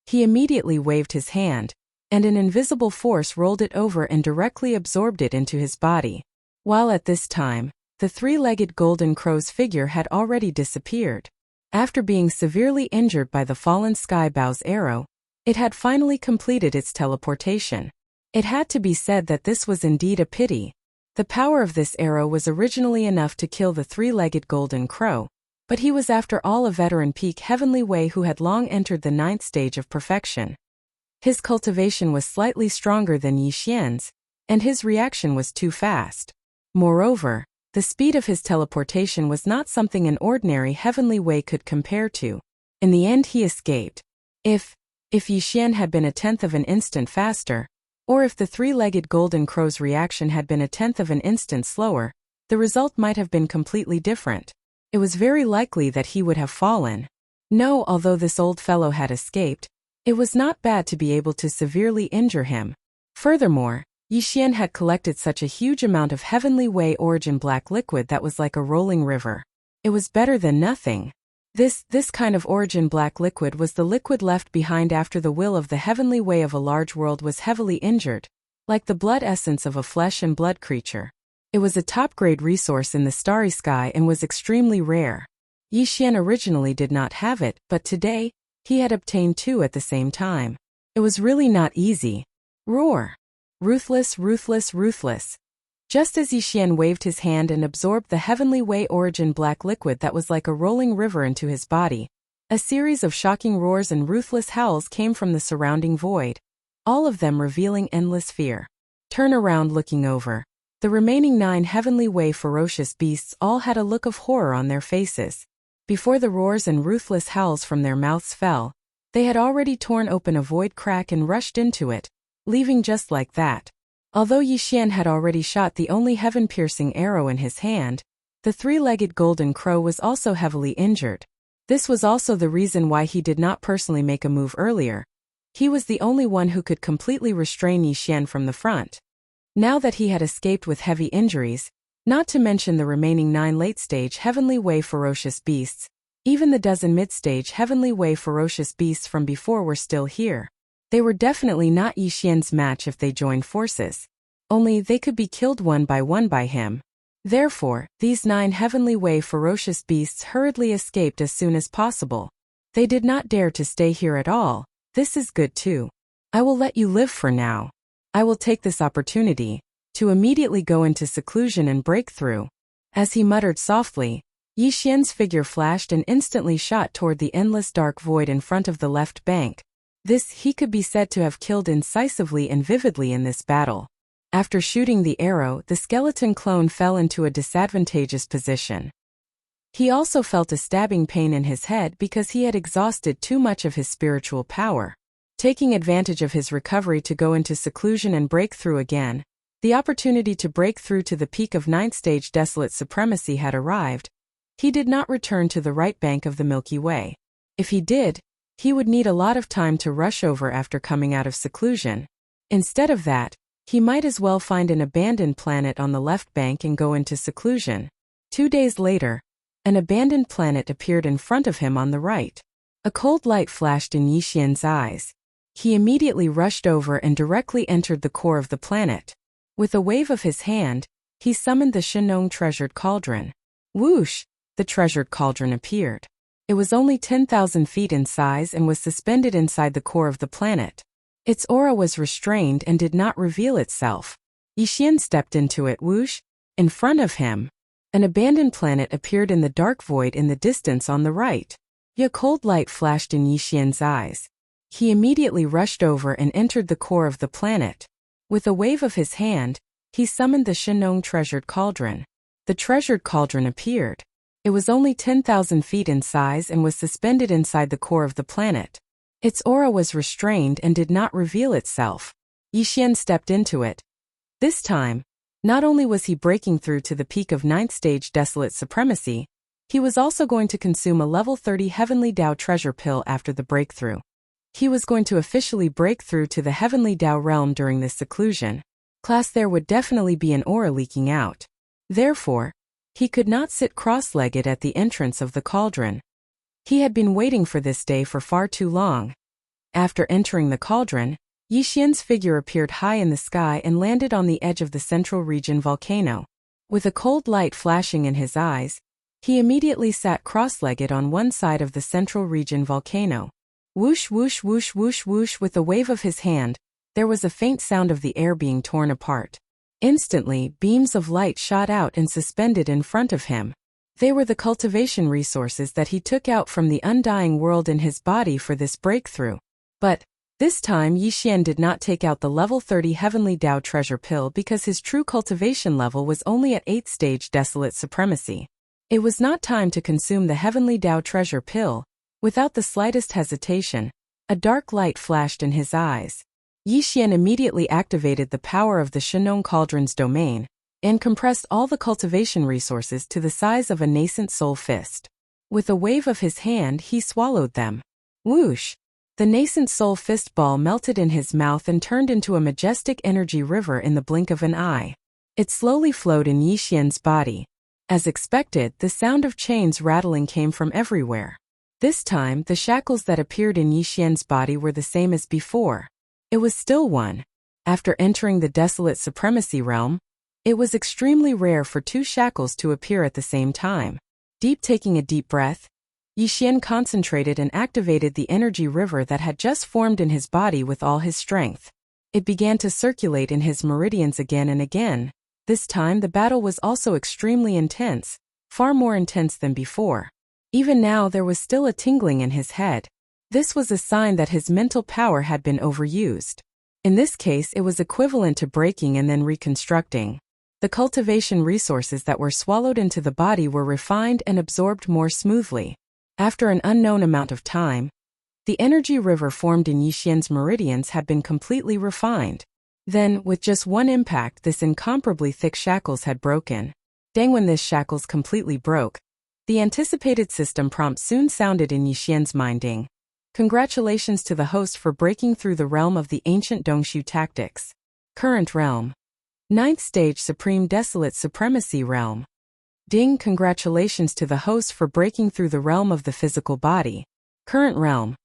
He immediately waved his hand, and an invisible force rolled it over and directly absorbed it into his body. While at this time, the three-legged golden crow's figure had already disappeared. After being severely injured by the fallen sky Bao's arrow, it had finally completed its teleportation. It had to be said that this was indeed a pity. The power of this arrow was originally enough to kill the three-legged golden crow, but he was after all a veteran peak heavenly way who had long entered the 9th stage of perfection. His cultivation was slightly stronger than Yixian's, and his reaction was too fast. Moreover, the speed of his teleportation was not something an ordinary heavenly way could compare to. In the end he escaped. If Yixian had been a tenth of an instant faster, or if the three-legged golden crow's reaction had been a tenth of an instant slower, the result might have been completely different. It was very likely that he would have fallen. No, although this old fellow had escaped, it was not bad to be able to severely injure him. Furthermore, Yixian had collected such a huge amount of heavenly way origin black liquid that was like a rolling river. It was better than nothing. This kind of origin black liquid was the liquid left behind after the will of the heavenly way of a large world was heavily injured, like the blood essence of a flesh and blood creature. It was a top-grade resource in the starry sky and was extremely rare. Yixian originally did not have it, but today, he had obtained two at the same time. It was really not easy. Roar! Ruthless, ruthless, ruthless. Just as Yixian waved his hand and absorbed the heavenly way origin black liquid that was like a rolling river into his body, a series of shocking roars and ruthless howls came from the surrounding void, all of them revealing endless fear. Turn around looking over. The remaining 9 heavenly way ferocious beasts all had a look of horror on their faces. Before the roars and ruthless howls from their mouths fell, they had already torn open a void crack and rushed into it, leaving just like that. Although Yixian had already shot the only heaven-piercing arrow in his hand, the three-legged golden crow was also heavily injured. This was also the reason why he did not personally make a move earlier. He was the only one who could completely restrain Yixian from the front. Now that he had escaped with heavy injuries, not to mention the remaining 9 late-stage heavenly way ferocious beasts, even the dozen mid-stage heavenly way ferocious beasts from before were still here. They were definitely not Yixian's match if they joined forces. Only they could be killed one by him. Therefore, these 9 heavenly way ferocious beasts hurriedly escaped as soon as possible. They did not dare to stay here at all. This is good too. I will let you live for now. I will take this opportunity to immediately go into seclusion and break through. As he muttered softly, Yixian's figure flashed and instantly shot toward the endless dark void in front of the left bank. This he could be said to have killed incisively and vividly in this battle. After shooting the arrow, the skeleton clone fell into a disadvantageous position. He also felt a stabbing pain in his head because he had exhausted too much of his spiritual power. taking advantage of his recovery to go into seclusion and break through again. The opportunity to break through to the peak of 9th stage desolate supremacy had arrived. He did not return to the right bank of the Milky Way. If he did, he would need a lot of time to rush over after coming out of seclusion. Instead of that, he might as well find an abandoned planet on the left bank and go into seclusion. 2 days later, an abandoned planet appeared in front of him on the right. A cold light flashed in Yixian's eyes. He immediately rushed over and directly entered the core of the planet. With a wave of his hand, he summoned the Shenong treasured cauldron. Whoosh! The treasured cauldron appeared. It was only 10,000 feet in size and was suspended inside the core of the planet. Its aura was restrained and did not reveal itself. Yixian stepped into it. Whoosh! In front of him, an abandoned planet appeared in the dark void in the distance on the right. A cold light flashed in Yixian's eyes. He immediately rushed over and entered the core of the planet. With a wave of his hand, he summoned the Shenong treasured cauldron. The treasured cauldron appeared. It was only 10,000 feet in size and was suspended inside the core of the planet. Its aura was restrained and did not reveal itself. Yixian stepped into it. This time, not only was he breaking through to the peak of 9th stage desolate supremacy, he was also going to consume a level 30 Heavenly Dao treasure pill after the breakthrough. He was going to officially break through to the Heavenly Dao realm during this seclusion. There would definitely be an aura leaking out. Therefore, he could not sit cross-legged at the entrance of the cauldron. He had been waiting for this day for far too long. After entering the cauldron, Yixian's figure appeared high in the sky and landed on the edge of the central region volcano. With a cold light flashing in his eyes, he immediately sat cross-legged on one side of the central region volcano. Whoosh whoosh whoosh whoosh whoosh. With a wave of his hand, there was a faint sound of the air being torn apart. Instantly, beams of light shot out and suspended in front of him. They were the cultivation resources that he took out from the undying world in his body for this breakthrough. But this time Yixian did not take out the level 30 Heavenly Dao treasure pill because his true cultivation level was only at 8th stage desolate supremacy. It was not time to consume the Heavenly Dao treasure pill. Without the slightest hesitation, a dark light flashed in his eyes. Yixian immediately activated the power of the Shenong cauldron's domain and compressed all the cultivation resources to the size of a nascent soul fist. With a wave of his hand, he swallowed them. Whoosh! The nascent soul fist ball melted in his mouth and turned into a majestic energy river in the blink of an eye. It slowly flowed in Yixian's body. As expected, the sound of chains rattling came from everywhere. This time, the shackles that appeared in Yixian's body were the same as before. It was still one. After entering the desolate supremacy realm, it was extremely rare for 2 shackles to appear at the same time. Taking a deep breath, Yixian concentrated and activated the energy river that had just formed in his body with all his strength. It began to circulate in his meridians again and again. This time the battle was also extremely intense, far more intense than before. Even now there was still a tingling in his head. This was a sign that his mental power had been overused. In this case it was equivalent to breaking and then reconstructing. The cultivation resources that were swallowed into the body were refined and absorbed more smoothly. After an unknown amount of time, the energy river formed in Yixian's meridians had been completely refined. Then, with just one impact, this incomparably thick shackles had broken. When this shackles completely broke, the anticipated system prompt soon sounded in Yixian's mind. Congratulations to the host for breaking through the realm of the ancient Dongshu tactics. Current realm. 9th stage Supreme Desolate Supremacy realm. Congratulations to the host for breaking through the realm of the physical body. Current realm.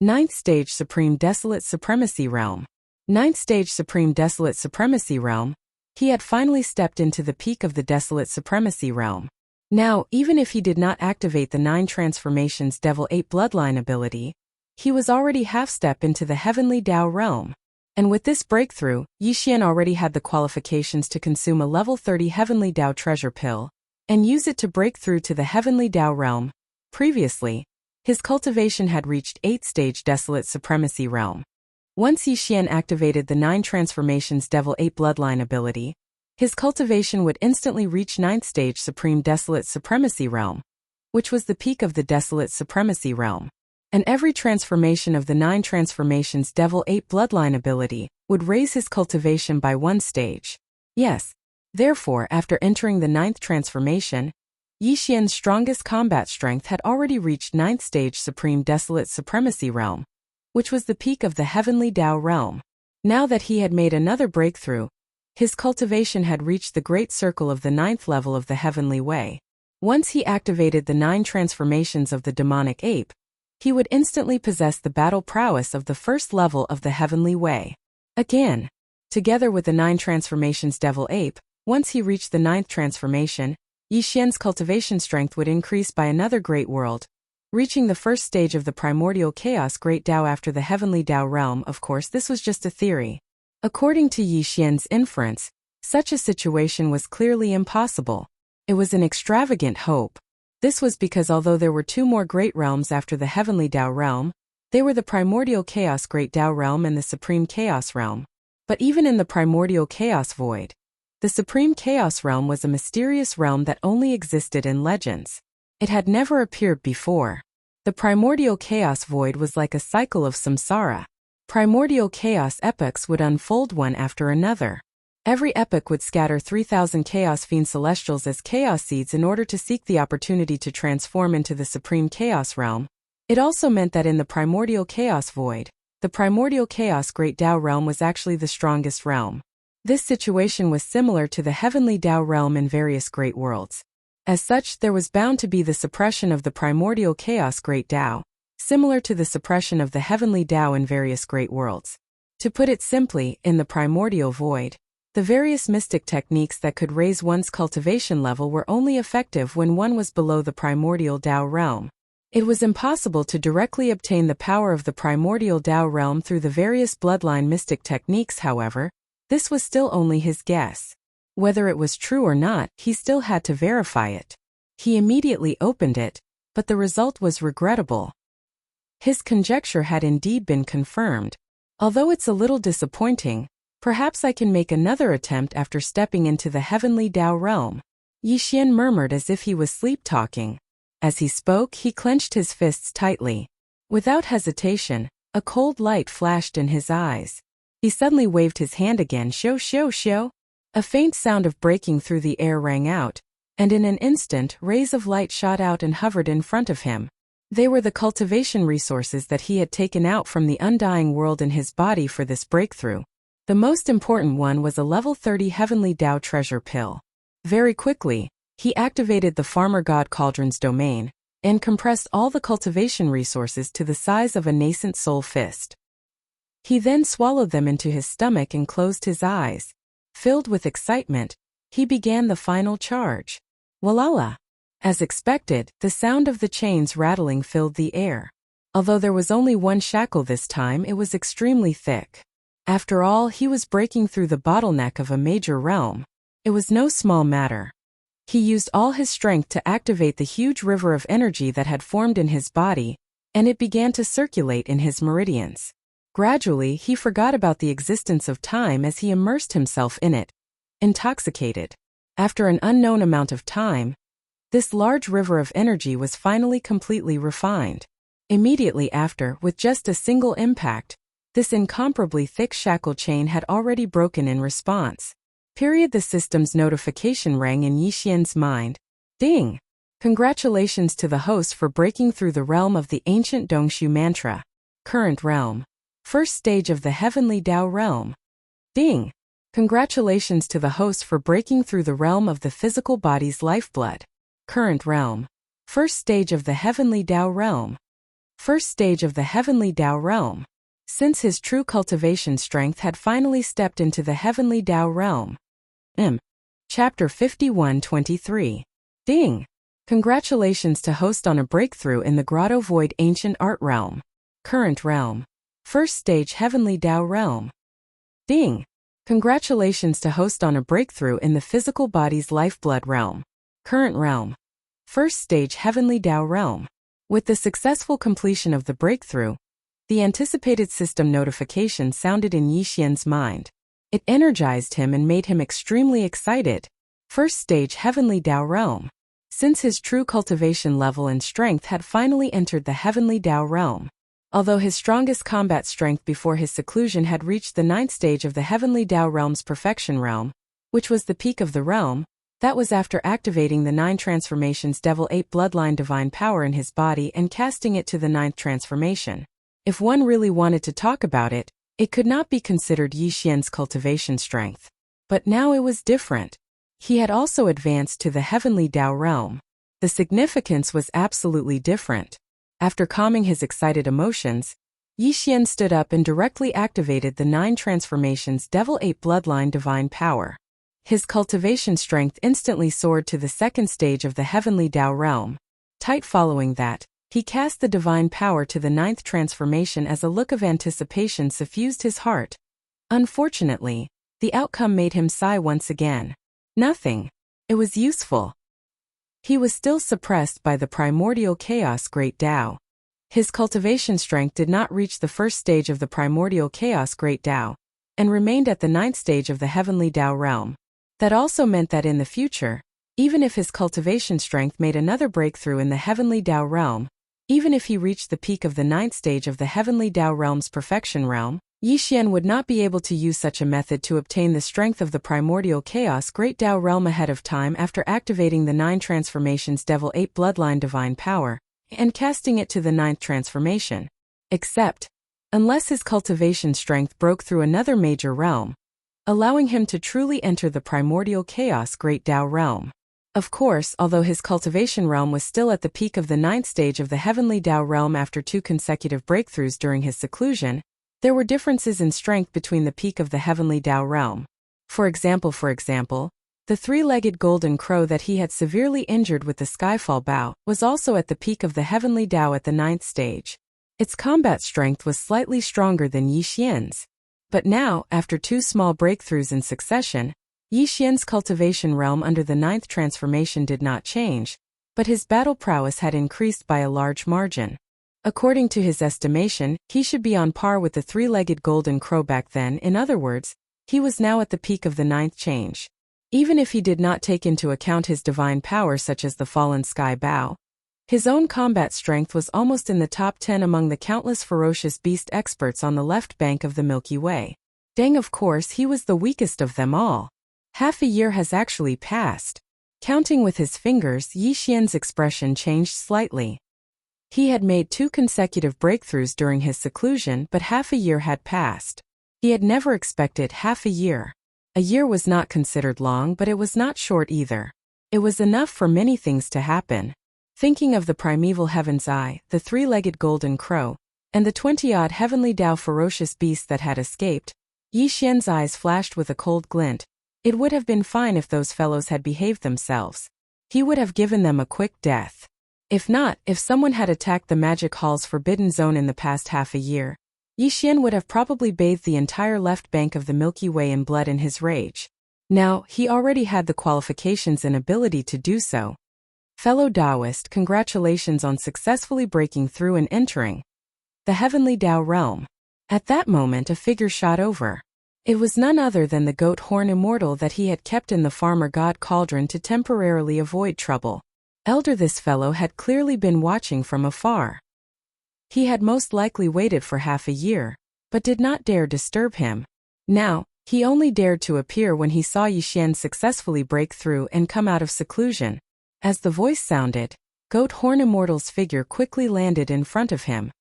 9th stage Supreme Desolate Supremacy realm. 9th stage Supreme Desolate Supremacy realm. He had finally stepped into the peak of the Desolate Supremacy realm. Now, even if he did not activate the 9 transformations Devil 8 bloodline ability, he was already half-step into the Heavenly Dao realm. And with this breakthrough, Yixian already had the qualifications to consume a level 30 Heavenly Dao treasure pill and use it to break through to the Heavenly Dao realm. Previously, his cultivation had reached 8th stage Desolate Supremacy realm. Once Yixian activated the 9 transformations Devil 8 bloodline ability, his cultivation would instantly reach 9th stage Supreme Desolate Supremacy realm, which was the peak of the Desolate Supremacy realm. and every transformation of the 9 transformations devil-ape bloodline ability would raise his cultivation by 1 stage. Yes. Therefore, after entering the 9th transformation, Yi Xian's strongest combat strength had already reached 9th stage Supreme Desolate Supremacy Realm, which was the peak of the Heavenly Tao Realm. Now that he had made another breakthrough, his cultivation had reached the Great Circle of the 9th level of the Heavenly Way. Once he activated the 9 transformations of the demonic ape, he would instantly possess the battle prowess of the 1st level of the Heavenly Way. Again, together with the 9 transformations devil ape, once he reached the 9th transformation, Yi Xian's cultivation strength would increase by another great world, reaching the 1st stage of the primordial chaos Great Tao after the Heavenly Tao realm. Of course, this was just a theory. According to Yi Xian's inference, such a situation was clearly impossible. It was an extravagant hope. This was because although there were 2 more great realms after the Heavenly Tao realm, they were the primordial chaos Great Tao realm and the Supreme Chaos realm. But even in the primordial chaos void, the Supreme Chaos realm was a mysterious realm that only existed in legends. It had never appeared before. The primordial chaos void was like a cycle of samsara. Primordial chaos epochs would unfold one after another. Every epoch would scatter 3,000 Chaos Fiend Celestials as Chaos Seeds in order to seek the opportunity to transform into the Supreme Chaos Realm. It also meant that in the Primordial Chaos Void, the Primordial Chaos Great Tao Realm was actually the strongest realm. This situation was similar to the Heavenly Tao Realm in various great worlds. As such, there was bound to be the suppression of the Primordial Chaos Great Tao, similar to the suppression of the Heavenly Tao in various great worlds. To put it simply, in the Primordial Void, the various mystic techniques that could raise one's cultivation level were only effective when one was below the primordial Tao realm. It was impossible to directly obtain the power of the primordial Tao realm through the various bloodline mystic techniques. However, this was still only his guess. Whether it was true or not, he still had to verify it. He immediately opened it, but the result was regrettable. His conjecture had indeed been confirmed. Although it's a little disappointing, perhaps I can make another attempt after stepping into the Heavenly Tao realm. Yi Xian murmured as if he was sleep-talking. As he spoke, he clenched his fists tightly. Without hesitation, a cold light flashed in his eyes. He suddenly waved his hand again. Shoo, shoo, shoo. A faint sound of breaking through the air rang out, and in an instant, rays of light shot out and hovered in front of him. They were the cultivation resources that he had taken out from the undying world in his body for this breakthrough. The most important one was a level 30 Heavenly Tao treasure pill. Very quickly, he activated the Farmer God Cauldron's domain and compressed all the cultivation resources to the size of a nascent soul fist. He then swallowed them into his stomach and closed his eyes. Filled with excitement, he began the final charge. Walala! As expected, the sound of the chains rattling filled the air. Although there was only one shackle this time, it was extremely thick. After all, he was breaking through the bottleneck of a major realm. It was no small matter. He used all his strength to activate the huge river of energy that had formed in his body, and it began to circulate in his meridians. Gradually, he forgot about the existence of time as he immersed himself in it. Intoxicated. After an unknown amount of time, this large river of energy was finally completely refined. Immediately after, with just a single impact, this incomparably thick shackle chain had already broken in response. The system's notification rang in Yi Xian's mind. Ding! Congratulations to the host for breaking through the realm of the ancient Dongshu mantra. Current realm. 1st stage of the Heavenly Tao realm. Ding! Congratulations to the host for breaking through the realm of the physical body's lifeblood. Current realm. 1st stage of the Heavenly Tao realm. 1st stage of the Heavenly Tao realm. Since his true cultivation strength had finally stepped into the Heavenly Tao realm. Chapter 51-23. Ding! Congratulations to host on a breakthrough in the Grotto Void Ancient Art realm. Current realm. 1st stage Heavenly Tao realm. Ding! Congratulations to host on a breakthrough in the physical body's lifeblood realm. Current realm. 1st stage Heavenly Tao realm. With the successful completion of the breakthrough, the anticipated system notification sounded in Yi Xian's mind. It energized him and made him extremely excited. 1st stage Heavenly Tao realm. since his true cultivation level and strength had finally entered the heavenly Tao realm. Although his strongest combat strength before his seclusion had reached the 9th stage of the heavenly Tao realm's perfection realm, which was the peak of the realm, that was after activating the 9 transformations Devil 8 bloodline divine power in his body and casting it to the 9th transformation. If one really wanted to talk about it, it could not be considered Yi Xian's cultivation strength. But now it was different. He had also advanced to the heavenly Tao realm. The significance was absolutely different. After calming his excited emotions, Yi Xian stood up and directly activated the 9 transformations Devil 8 bloodline divine power. His cultivation strength instantly soared to the 2nd stage of the heavenly Tao realm. Tight following that, he cast the divine power to the 9th transformation as a look of anticipation suffused his heart. Unfortunately, the outcome made him sigh once again. Nothing. It was useful. He was still suppressed by the primordial chaos Great Tao. His cultivation strength did not reach the 1st stage of the primordial chaos Great Tao, and remained at the 9th stage of the heavenly Tao realm. That also meant that in the future, even if his cultivation strength made another breakthrough in the heavenly Tao realm, even if he reached the peak of the 9th stage of the heavenly Tao realm's perfection realm, Yi Xian would not be able to use such a method to obtain the strength of the primordial chaos Great Tao realm ahead of time after activating the 9 transformations Devil 8 bloodline divine power and casting it to the 9th transformation. Except, unless his cultivation strength broke through another major realm, allowing him to truly enter the primordial chaos Great Tao realm. Of course, although his cultivation realm was still at the peak of the 9th stage of the heavenly Tao realm after 2 consecutive breakthroughs during his seclusion, there were differences in strength between the peak of the heavenly Tao realm. For example, the 3-legged golden crow that he had severely injured with the Skyfall bow was also at the peak of the heavenly Tao at the 9th stage. Its combat strength was slightly stronger than Yi Xian's. But now, after 2 small breakthroughs in succession, Yi Xian's cultivation realm under the 9th transformation did not change, but his battle prowess had increased by a large margin. According to his estimation, he should be on par with the 3-legged golden crow back then. In other words, he was now at the peak of the 9th change. Even if he did not take into account his divine power such as the fallen sky bow, his own combat strength was almost in the top 10 among the countless ferocious beast experts on the left bank of the Milky Way. Dang, of course he was the weakest of them all. Half a year has actually passed. Counting with his fingers, Yi Xian's expression changed slightly. He had made 2 consecutive breakthroughs during his seclusion, but half a year had passed. He had never expected half a year. A year was not considered long, but it was not short either. It was enough for many things to happen. Thinking of the primeval heaven's eye, the 3-legged golden crow, and the 20-odd heavenly Tao ferocious beasts that had escaped, Yi Xian's eyes flashed with a cold glint. It would have been fine if those fellows had behaved themselves. He would have given them a quick death. If not, if someone had attacked the Magic Hall's forbidden zone in the past half a year, Yi Xian would have probably bathed the entire left bank of the Milky Way in blood in his rage. Now, he already had the qualifications and ability to do so. Fellow Taoist, congratulations on successfully breaking through and entering the heavenly Tao realm. At that moment a figure shot over. It was none other than the goat horn immortal that he had kept in the farmer god cauldron to temporarily avoid trouble. Elder, this fellow had clearly been watching from afar. He had most likely waited for half a year, but did not dare disturb him. Now, he only dared to appear when he saw Yi Xian successfully break through and come out of seclusion. As the voice sounded, Goat Horn Immortal's figure quickly landed in front of him.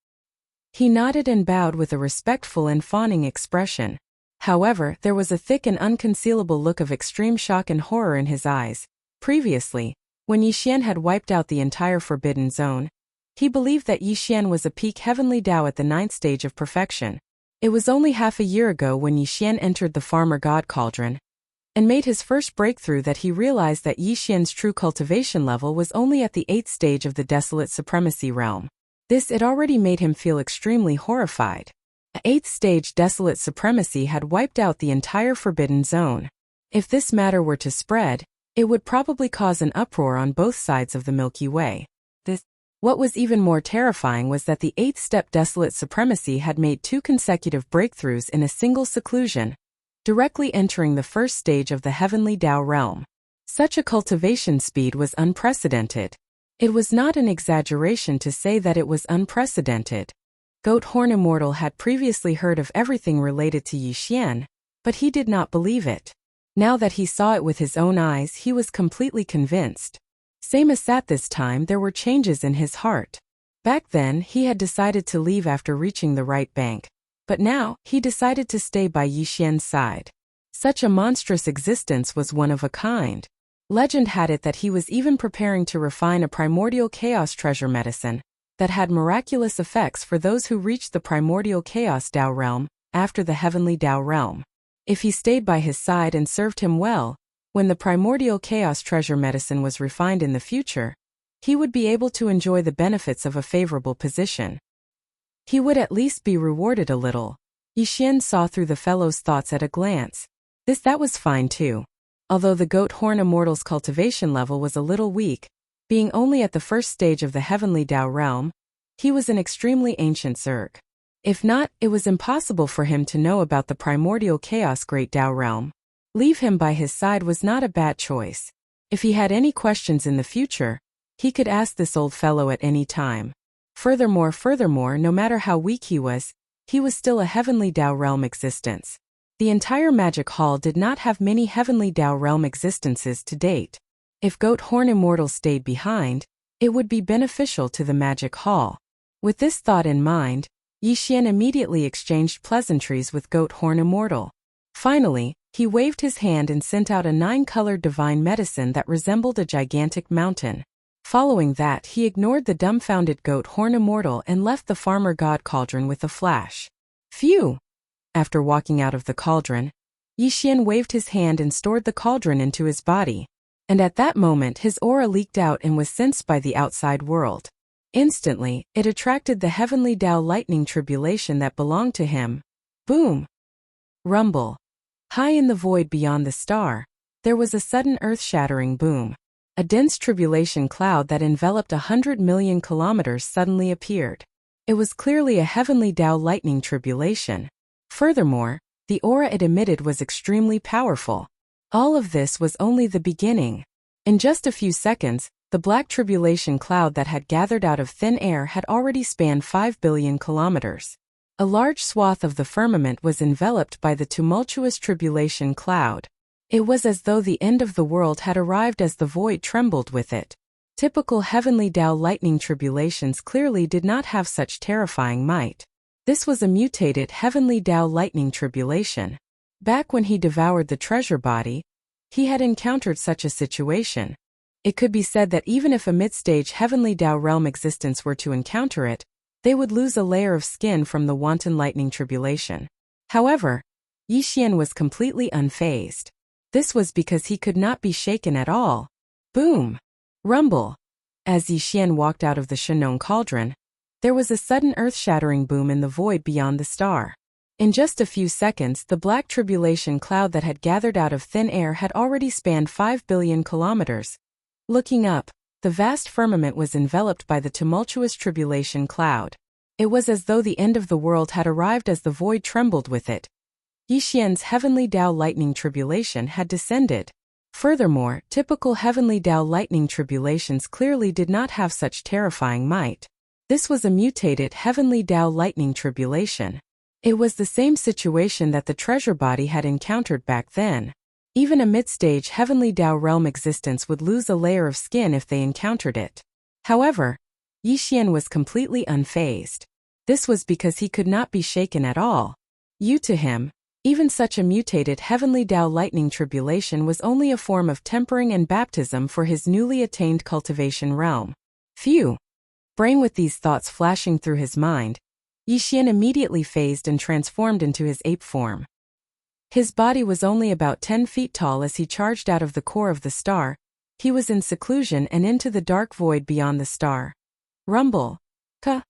He nodded and bowed with a respectful and fawning expression. However, there was a thick and unconcealable look of extreme shock and horror in his eyes. Previously, when Yi Xian had wiped out the entire Forbidden Zone, he believed that Yi Xian was a peak heavenly Tao at the 9th stage of perfection. It was only half a year ago when Yi Xian entered the Farmer God Cauldron and made his first breakthrough that he realized that Yi Xian's true cultivation level was only at the 8th stage of the Desolate Supremacy realm. This had already made him feel extremely horrified. The 8th stage Desolate Supremacy had wiped out the entire Forbidden Zone. If this matter were to spread, it would probably cause an uproar on both sides of the Milky Way. What was even more terrifying was that the 8th step Desolate Supremacy had made 2 consecutive breakthroughs in a single seclusion, directly entering the first stage of the Heavenly Tao realm. Such a cultivation speed was unprecedented. It was not an exaggeration to say that it was unprecedented. Goat Horn Immortal had previously heard of everything related to Yi Xian, but he did not believe it. Now that he saw it with his own eyes, he was completely convinced. Same as at this time, there were changes in his heart. Back then, he had decided to leave after reaching the right bank, but now, he decided to stay by Yi Xian's side. Such a monstrous existence was one of a kind. Legend had it that he was even preparing to refine a primordial chaos treasure medicine that had miraculous effects for those who reached the primordial chaos Dao realm after the heavenly Dao realm. If he stayed by his side and served him well, when the primordial chaos treasure medicine was refined in the future, he would be able to enjoy the benefits of a favorable position. He would at least be rewarded a little. Yi Xian saw through the fellow's thoughts at a glance. That was fine too. Although the Goat Horn Immortal's cultivation level was a little weak, being only at the first stage of the heavenly Dao realm, he was an extremely ancient Zerg. If not, it was impossible for him to know about the primordial chaos great Dao realm. Leave him by his side was not a bad choice. If he had any questions in the future, he could ask this old fellow at any time. Furthermore, no matter how weak he was still a heavenly Dao realm existence. The entire Magic Hall did not have many heavenly Dao realm existences to date. If Goat Horn Immortal stayed behind, it would be beneficial to the Magic Hall. With this thought in mind, Yi Xian immediately exchanged pleasantries with Goat Horn Immortal. Finally, he waved his hand and sent out a 9-colored divine medicine that resembled a gigantic mountain. Following that, he ignored the dumbfounded Goat Horn Immortal and left the Farmer God Cauldron with a flash. Phew! After walking out of the cauldron, Yi Xian waved his hand and stored the cauldron into his body. And at that moment his aura leaked out and was sensed by the outside world. Instantly, it attracted the heavenly Dao lightning tribulation that belonged to him. Boom! Rumble. High in the void beyond the star, there was a sudden earth-shattering boom. A dense tribulation cloud that enveloped 100 million kilometers suddenly appeared. It was clearly a heavenly Dao lightning tribulation. Furthermore, the aura it emitted was extremely powerful. All of this was only the beginning. In just a few seconds, the black tribulation cloud that had gathered out of thin air had already spanned 5 billion kilometers. A large swath of the firmament was enveloped by the tumultuous tribulation cloud. It was as though the end of the world had arrived as the void trembled with it. Typical heavenly Dao lightning tribulations clearly did not have such terrifying might. This was a mutated heavenly Dao lightning tribulation. Back when he devoured the treasure body, he had encountered such a situation. It could be said that even if a mid-stage heavenly Dao realm existence were to encounter it, they would lose a layer of skin from the wanton lightning tribulation. However, Yi Xian was completely unfazed. This was because he could not be shaken at all. Boom! Rumble! As Yi Xian walked out of the Shenong cauldron, there was a sudden earth-shattering boom in the void beyond the star. In just a few seconds, the black tribulation cloud that had gathered out of thin air had already spanned 5 billion kilometers. Looking up, the vast firmament was enveloped by the tumultuous tribulation cloud. It was as though the end of the world had arrived as the void trembled with it. Yi Xian's heavenly Dao lightning tribulation had descended. Furthermore, typical heavenly Dao lightning tribulations clearly did not have such terrifying might. This was a mutated heavenly Dao lightning tribulation. It was the same situation that the treasure body had encountered back then. Even a mid-stage heavenly Dao realm existence would lose a layer of skin if they encountered it. However, Yi Xian was completely unfazed. This was because he could not be shaken at all. To him, even such a mutated heavenly Dao lightning tribulation was only a form of tempering and baptism for his newly attained cultivation realm. Phew! Brain with these thoughts flashing through his mind, Yi Xian immediately phased and transformed into his ape form. His body was only about 10 feet tall as he charged out of the core of the star. He was in seclusion and into the dark void beyond the star. Rumble. Ka.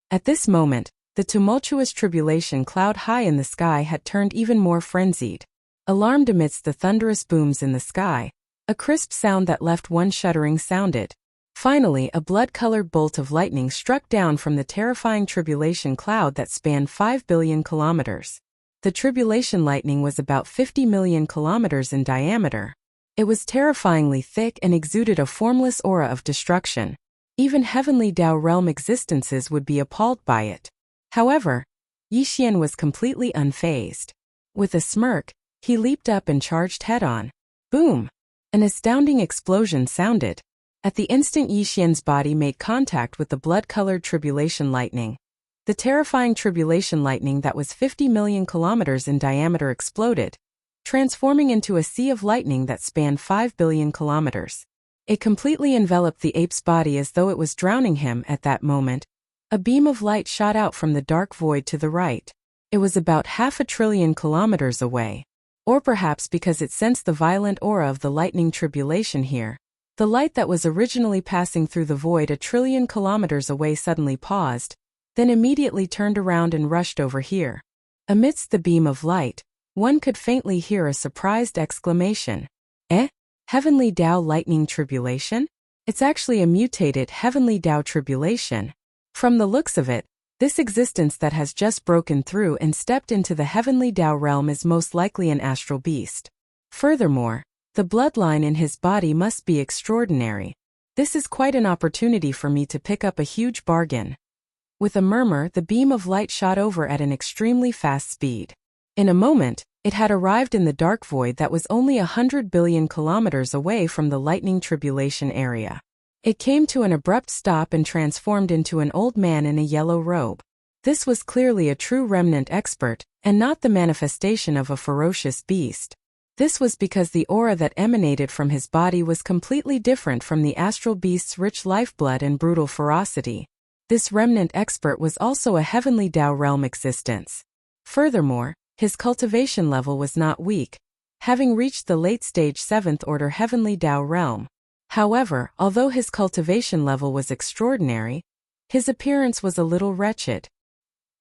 At this moment, the tumultuous tribulation cloud high in the sky had turned even more frenzied. Alarmed amidst the thunderous booms in the sky, a crisp sound that left one shuddering sounded. Finally, a blood-colored bolt of lightning struck down from the terrifying tribulation cloud that spanned 5 billion kilometers. The tribulation lightning was about 50 million kilometers in diameter. It was terrifyingly thick and exuded a formless aura of destruction. Even heavenly Tao realm existences would be appalled by it. However, Yixian was completely unfazed. With a smirk, he leaped up and charged head-on. Boom! An astounding explosion sounded. At the instant Yixian's body made contact with the blood-colored tribulation lightning. The terrifying tribulation lightning that was 50 million kilometers in diameter exploded, transforming into a sea of lightning that spanned 5 billion kilometers. It completely enveloped the ape's body as though it was drowning him at that moment. A beam of light shot out from the dark void to the right. It was about 500 billion kilometers away. Or perhaps because it sensed the violent aura of the lightning tribulation here. The light that was originally passing through the void 1 trillion kilometers away suddenly paused, then immediately turned around and rushed over here. Amidst the beam of light, one could faintly hear a surprised exclamation. Eh? Heavenly Tao lightning tribulation? It's actually a mutated heavenly Tao tribulation. From the looks of it, this existence that has just broken through and stepped into the heavenly Tao realm is most likely an astral beast. Furthermore, the bloodline in his body must be extraordinary. This is quite an opportunity for me to pick up a huge bargain. With a murmur, the beam of light shot over at an extremely fast speed. In a moment, it had arrived in the dark void that was only 100 billion kilometers away from the lightning tribulation area. It came to an abrupt stop and transformed into an old man in a yellow robe. This was clearly a true remnant expert, and not the manifestation of a ferocious beast. This was because the aura that emanated from his body was completely different from the astral beast's rich lifeblood and brutal ferocity. This remnant expert was also a heavenly Tao realm existence. Furthermore, his cultivation level was not weak, having reached the late-stage 7th order heavenly Tao realm. However, although his cultivation level was extraordinary, his appearance was a little wretched.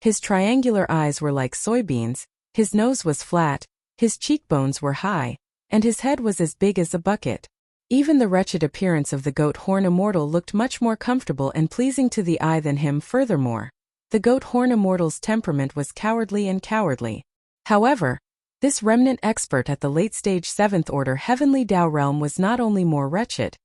His triangular eyes were like soybeans, his nose was flat, his cheekbones were high, and his head was as big as a bucket. Even the wretched appearance of the goat horn immortal looked much more comfortable and pleasing to the eye than him. Furthermore, the goat horn immortal's temperament was cowardly and cowardly. However, this remnant expert at the late-stage 7th order heavenly Tao realm was not only more wretched,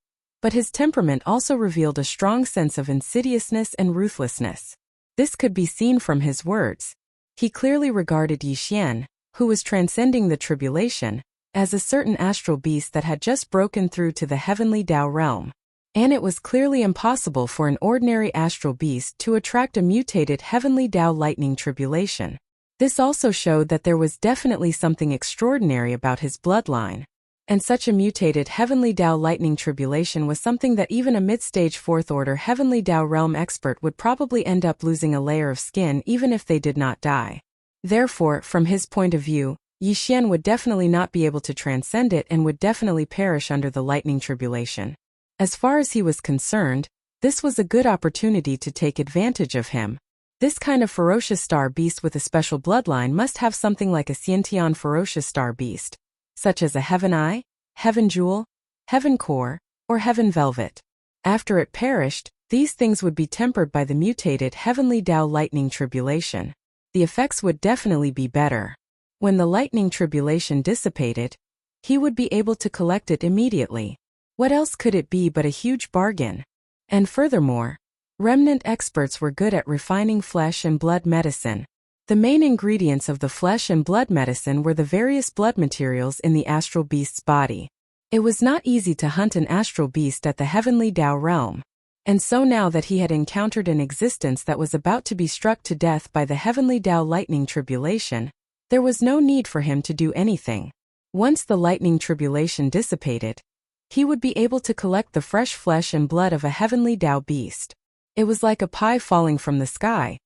but his temperament also revealed a strong sense of insidiousness and ruthlessness. This could be seen from his words. He clearly regarded Yixian, who was transcending the tribulation, as a certain astral beast that had just broken through to the heavenly Tao realm. And it was clearly impossible for an ordinary astral beast to attract a mutated heavenly Tao lightning tribulation. This also showed that there was definitely something extraordinary about his bloodline. And such a mutated heavenly Tao lightning tribulation was something that even a mid-stage 4th order heavenly Tao realm expert would probably end up losing a layer of skin even if they did not die. Therefore, from his point of view, Yixian would definitely not be able to transcend it and would definitely perish under the lightning tribulation. As far as he was concerned, this was a good opportunity to take advantage of him. This kind of ferocious star beast with a special bloodline must have something like a Xiantian ferocious star beast, such as a Heaven Eye, Heaven Jewel, Heaven Core, or Heaven Velvet. After it perished, these things would be tempered by the mutated heavenly Tao lightning tribulation. The effects would definitely be better. When the lightning tribulation dissipated, he would be able to collect it immediately. What else could it be but a huge bargain? And furthermore, remnant experts were good at refining flesh and blood medicine. The main ingredients of the flesh and blood medicine were the various blood materials in the astral beast's body. It was not easy to hunt an astral beast at the heavenly Tao realm. And so now that he had encountered an existence that was about to be struck to death by the heavenly Tao lightning tribulation, there was no need for him to do anything. Once the lightning tribulation dissipated, he would be able to collect the fresh flesh and blood of a heavenly Tao beast. It was like a pie falling from the sky.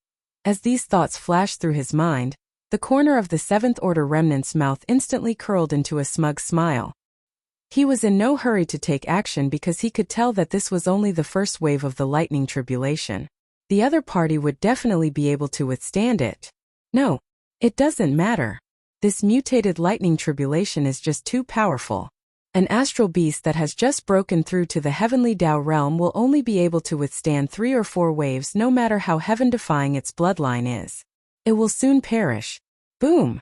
As these thoughts flashed through his mind, the corner of the 7th order remnant's mouth instantly curled into a smug smile. He was in no hurry to take action because he could tell that this was only the first wave of the lightning tribulation. The other party would definitely be able to withstand it. No, it doesn't matter. This mutated lightning tribulation is just too powerful. An astral beast that has just broken through to the heavenly Tao realm will only be able to withstand 3 or 4 waves no matter how heaven-defying its bloodline is. It will soon perish. Boom!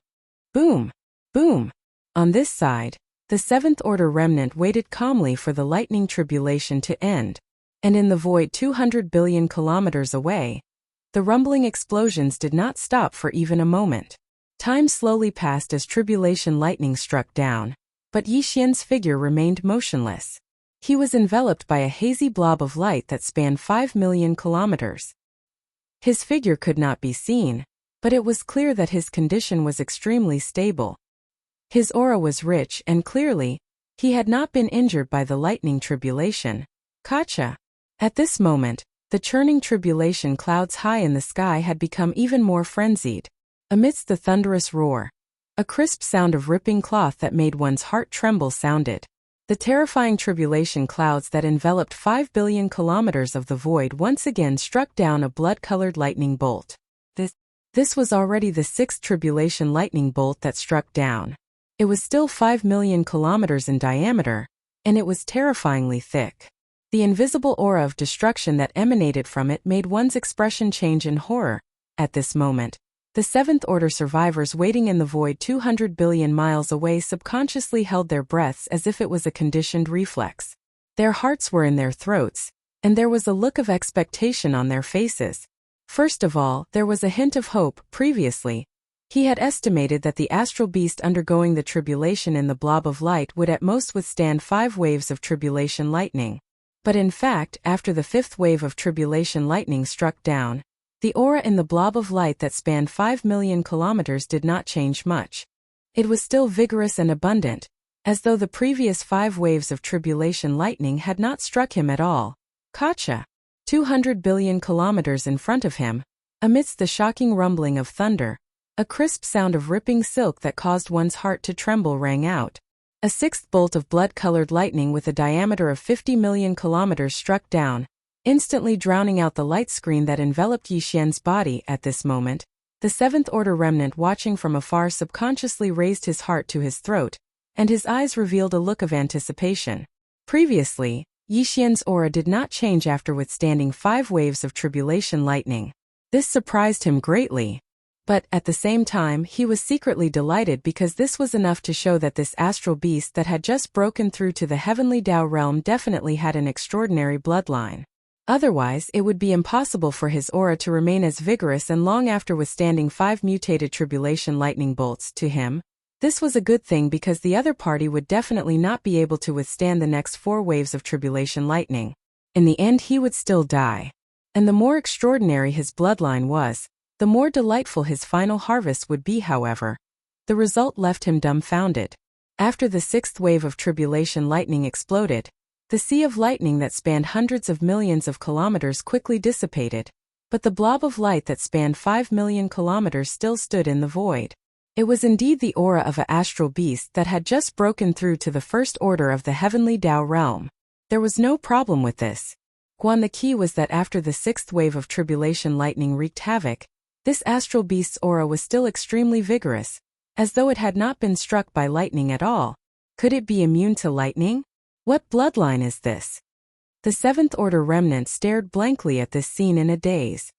Boom! Boom! On this side, The Seventh Order remnant waited calmly for the lightning tribulation to end, and in the void 200 billion kilometers away, the rumbling explosions did not stop for even a moment. Time slowly passed as tribulation lightning struck down, but Yi Xian's figure remained motionless. He was enveloped by a hazy blob of light that spanned 5 million kilometers. His figure could not be seen, but it was clear that his condition was extremely stable. His aura was rich and clearly, he had not been injured by the lightning tribulation. Gotcha. At this moment, the churning tribulation clouds high in the sky had become even more frenzied. Amidst the thunderous roar, a crisp sound of ripping cloth that made one's heart tremble sounded. The terrifying tribulation clouds that enveloped 5 billion kilometers of the void once again struck down a blood-colored lightning bolt. This was already the sixth tribulation lightning bolt that struck down. It was still 5 million kilometers in diameter, and it was terrifyingly thick. The invisible aura of destruction that emanated from it made one's expression change in horror. At this moment, the Seventh Order survivors waiting in the void 200 billion miles away subconsciously held their breaths as if it was a conditioned reflex. Their hearts were in their throats, and there was a look of expectation on their faces. First of all, there was a hint of hope. Previously, he had estimated that the astral beast undergoing the tribulation in the blob of light would at most withstand 5 waves of tribulation lightning. But in fact, after the 5th wave of tribulation lightning struck down, the aura in the blob of light that spanned 5 million kilometers did not change much. It was still vigorous and abundant, as though the previous 5 waves of tribulation lightning had not struck him at all. Gotcha. 200 billion kilometers in front of him, amidst the shocking rumbling of thunder, a crisp sound of ripping silk that caused one's heart to tremble rang out. A 6th bolt of blood-colored lightning with a diameter of 50 million kilometers struck down, instantly drowning out the light screen that enveloped Yi Xian's body. At this moment, the Seventh Order remnant watching from afar subconsciously raised his heart to his throat, and his eyes revealed a look of anticipation. Previously, Yi Xian's aura did not change after withstanding 5 waves of tribulation lightning. This surprised him greatly. But, at the same time, he was secretly delighted because this was enough to show that this astral beast that had just broken through to the heavenly Dao realm definitely had an extraordinary bloodline. Otherwise, it would be impossible for his aura to remain as vigorous and long after withstanding 5 mutated tribulation lightning bolts. To him, this was a good thing because the other party would definitely not be able to withstand the next 4 waves of tribulation lightning. In the end, he would still die. And the more extraordinary his bloodline was, the more delightful his final harvest would be. However, the result left him dumbfounded. After the 6th wave of tribulation lightning exploded, the sea of lightning that spanned hundreds of millions of kilometers quickly dissipated, but the blob of light that spanned 5 million kilometers still stood in the void. It was indeed the aura of an astral beast that had just broken through to the first order of the heavenly Dao realm. There was no problem with this. The key was that after the 6th wave of tribulation lightning wreaked havoc, this astral beast's aura was still extremely vigorous, as though it had not been struck by lightning at all. Could it be immune to lightning? What bloodline is this? The Seventh Order remnant stared blankly at this scene in a daze.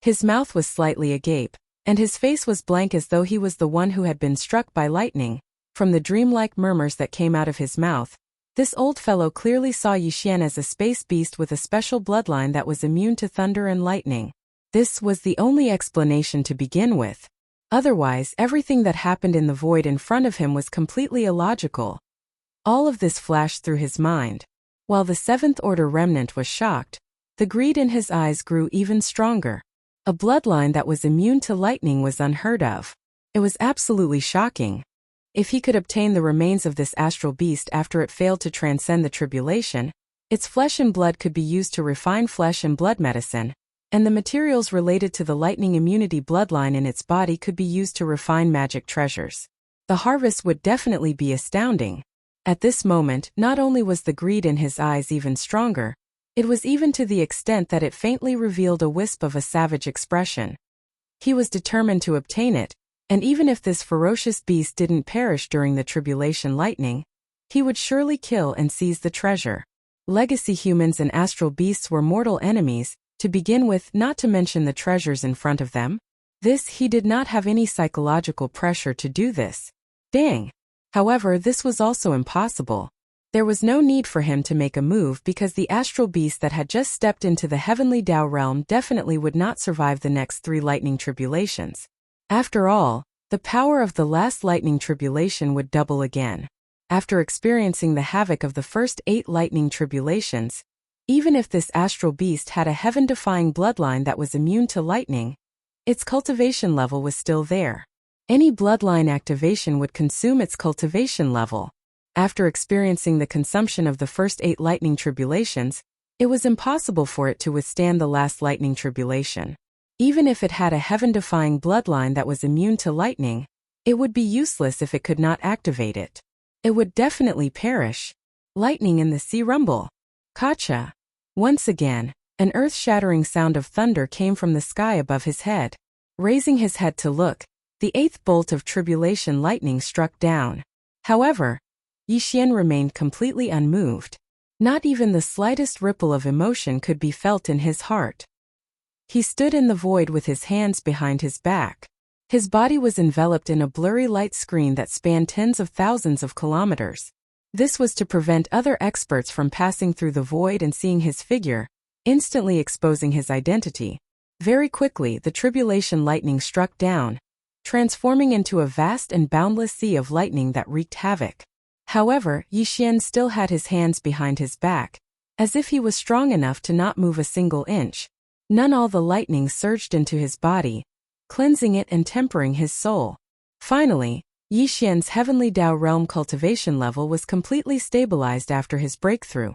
His mouth was slightly agape, and his face was blank as though he was the one who had been struck by lightning. From the dreamlike murmurs that came out of his mouth, this old fellow clearly saw Yi Xian as a space beast with a special bloodline that was immune to thunder and lightning. This was the only explanation to begin with. Otherwise, everything that happened in the void in front of him was completely illogical. All of this flashed through his mind. While the Seventh Order remnant was shocked, the greed in his eyes grew even stronger. A bloodline that was immune to lightning was unheard of. It was absolutely shocking. If he could obtain the remains of this astral beast after it failed to transcend the tribulation, its flesh and blood could be used to refine flesh and blood medicine, and the materials related to the lightning immunity bloodline in its body could be used to refine magic treasures. The harvest would definitely be astounding. At this moment, not only was the greed in his eyes even stronger, it was even to the extent that it faintly revealed a wisp of a savage expression. He was determined to obtain it, and even if this ferocious beast didn't perish during the tribulation lightning, he would surely kill and seize the treasure. Legacy humans and astral beasts were mortal enemies, to begin with, not to mention the treasures in front of them. He did not have any psychological pressure to do this. Dang! However, this was also impossible. There was no need for him to make a move because the astral beast that had just stepped into the heavenly Tao realm definitely would not survive the next 3 lightning tribulations. After all, the power of the last lightning tribulation would double again. After experiencing the havoc of the first 8 lightning tribulations, even if this astral beast had a heaven-defying bloodline that was immune to lightning, its cultivation level was still there. Any bloodline activation would consume its cultivation level. After experiencing the consumption of the first 8 lightning tribulations, it was impossible for it to withstand the last lightning tribulation. Even if it had a heaven-defying bloodline that was immune to lightning, it would be useless if it could not activate it. It would definitely perish. Lightning in the sea rumble. Kacha. Once again, an earth-shattering sound of thunder came from the sky above his head. Raising his head to look, the 8th bolt of tribulation lightning struck down. However, Yixian remained completely unmoved. Not even the slightest ripple of emotion could be felt in his heart. He stood in the void with his hands behind his back. His body was enveloped in a blurry light screen that spanned tens of thousands of kilometers. This was to prevent other experts from passing through the void and seeing his figure, instantly exposing his identity. Very quickly, the tribulation lightning struck down, transforming into a vast and boundless sea of lightning that wreaked havoc. However, Yixian still had his hands behind his back, as if he was strong enough to not move a single inch. All the lightning surged into his body, cleansing it and tempering his soul. Finally, Yixian's heavenly Tao realm cultivation level was completely stabilized after his breakthrough.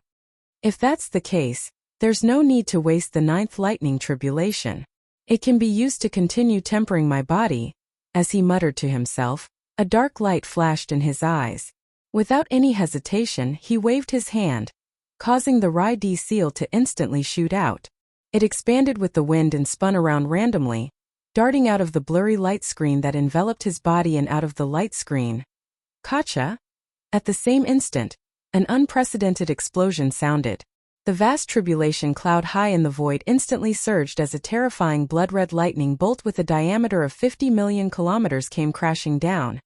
If that's the case, there's no need to waste the 9th lightning tribulation. It can be used to continue tempering my body. As he muttered to himself, a dark light flashed in his eyes. Without any hesitation, he waved his hand, causing the Rai-D seal to instantly shoot out. It expanded with the wind and spun around randomly, darting out of the blurry light screen that enveloped his body and out of the light screen. Kacha? At the same instant, an unprecedented explosion sounded. The vast tribulation cloud high in the void instantly surged as a terrifying blood-red lightning bolt with a diameter of 50 million kilometers came crashing down.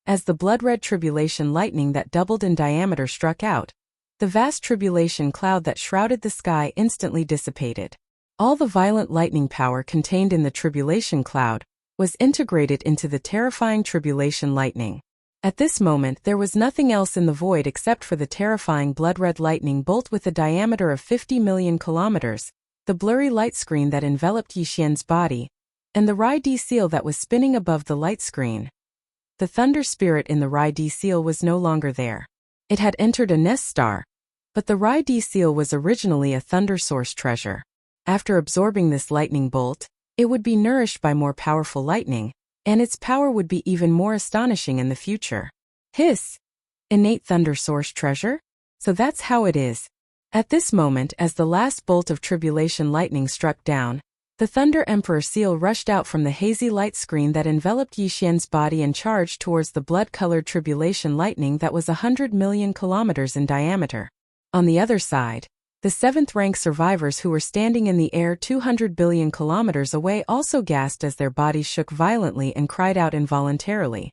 As the blood-red tribulation lightning that doubled in diameter struck out, the vast tribulation cloud that shrouded the sky instantly dissipated. All the violent lightning power contained in the tribulation cloud was integrated into the terrifying tribulation lightning. At this moment, there was nothing else in the void except for the terrifying blood-red lightning bolt with a diameter of 50 million kilometers, the blurry light screen that enveloped Yixian's body, and the Rai-D seal that was spinning above the light screen. The thunder spirit in the Rai-D seal was no longer there. It had entered a nest star, but the Rai-D seal was originally a thunder source treasure. After absorbing this lightning bolt, it would be nourished by more powerful lightning, and its power would be even more astonishing in the future. Hiss! Innate thunder source treasure? So that's how it is. At this moment, as the last bolt of tribulation lightning struck down, the Thunder Emperor seal rushed out from the hazy light screen that enveloped Yixian's body and charged towards the blood-colored tribulation lightning that was 100 million kilometers in diameter. On the other side, the 7th-rank survivors who were standing in the air 200 billion kilometers away also gasped as their bodies shook violently and cried out involuntarily.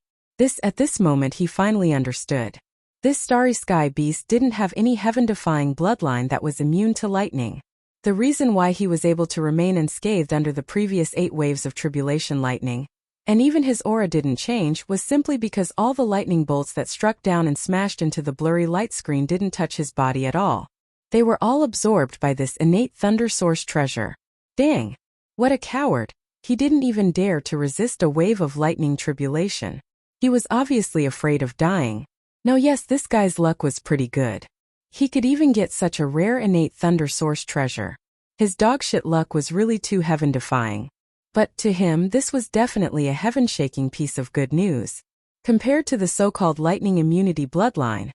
At this moment he finally understood. This starry sky beast didn't have any heaven-defying bloodline that was immune to lightning. The reason why he was able to remain unscathed under the previous 8 waves of tribulation lightning, and even his aura didn't change, was simply because all the lightning bolts that struck down and smashed into the blurry light screen didn't touch his body at all. They were all absorbed by this innate thunder source treasure. Dang! What a coward! He didn't even dare to resist a wave of lightning tribulation. He was obviously afraid of dying. No, yes, this guy's luck was pretty good. He could even get such a rare innate thunder source treasure. His dogshit luck was really too heaven-defying. But to him, this was definitely a heaven-shaking piece of good news. Compared to the so-called lightning immunity bloodline,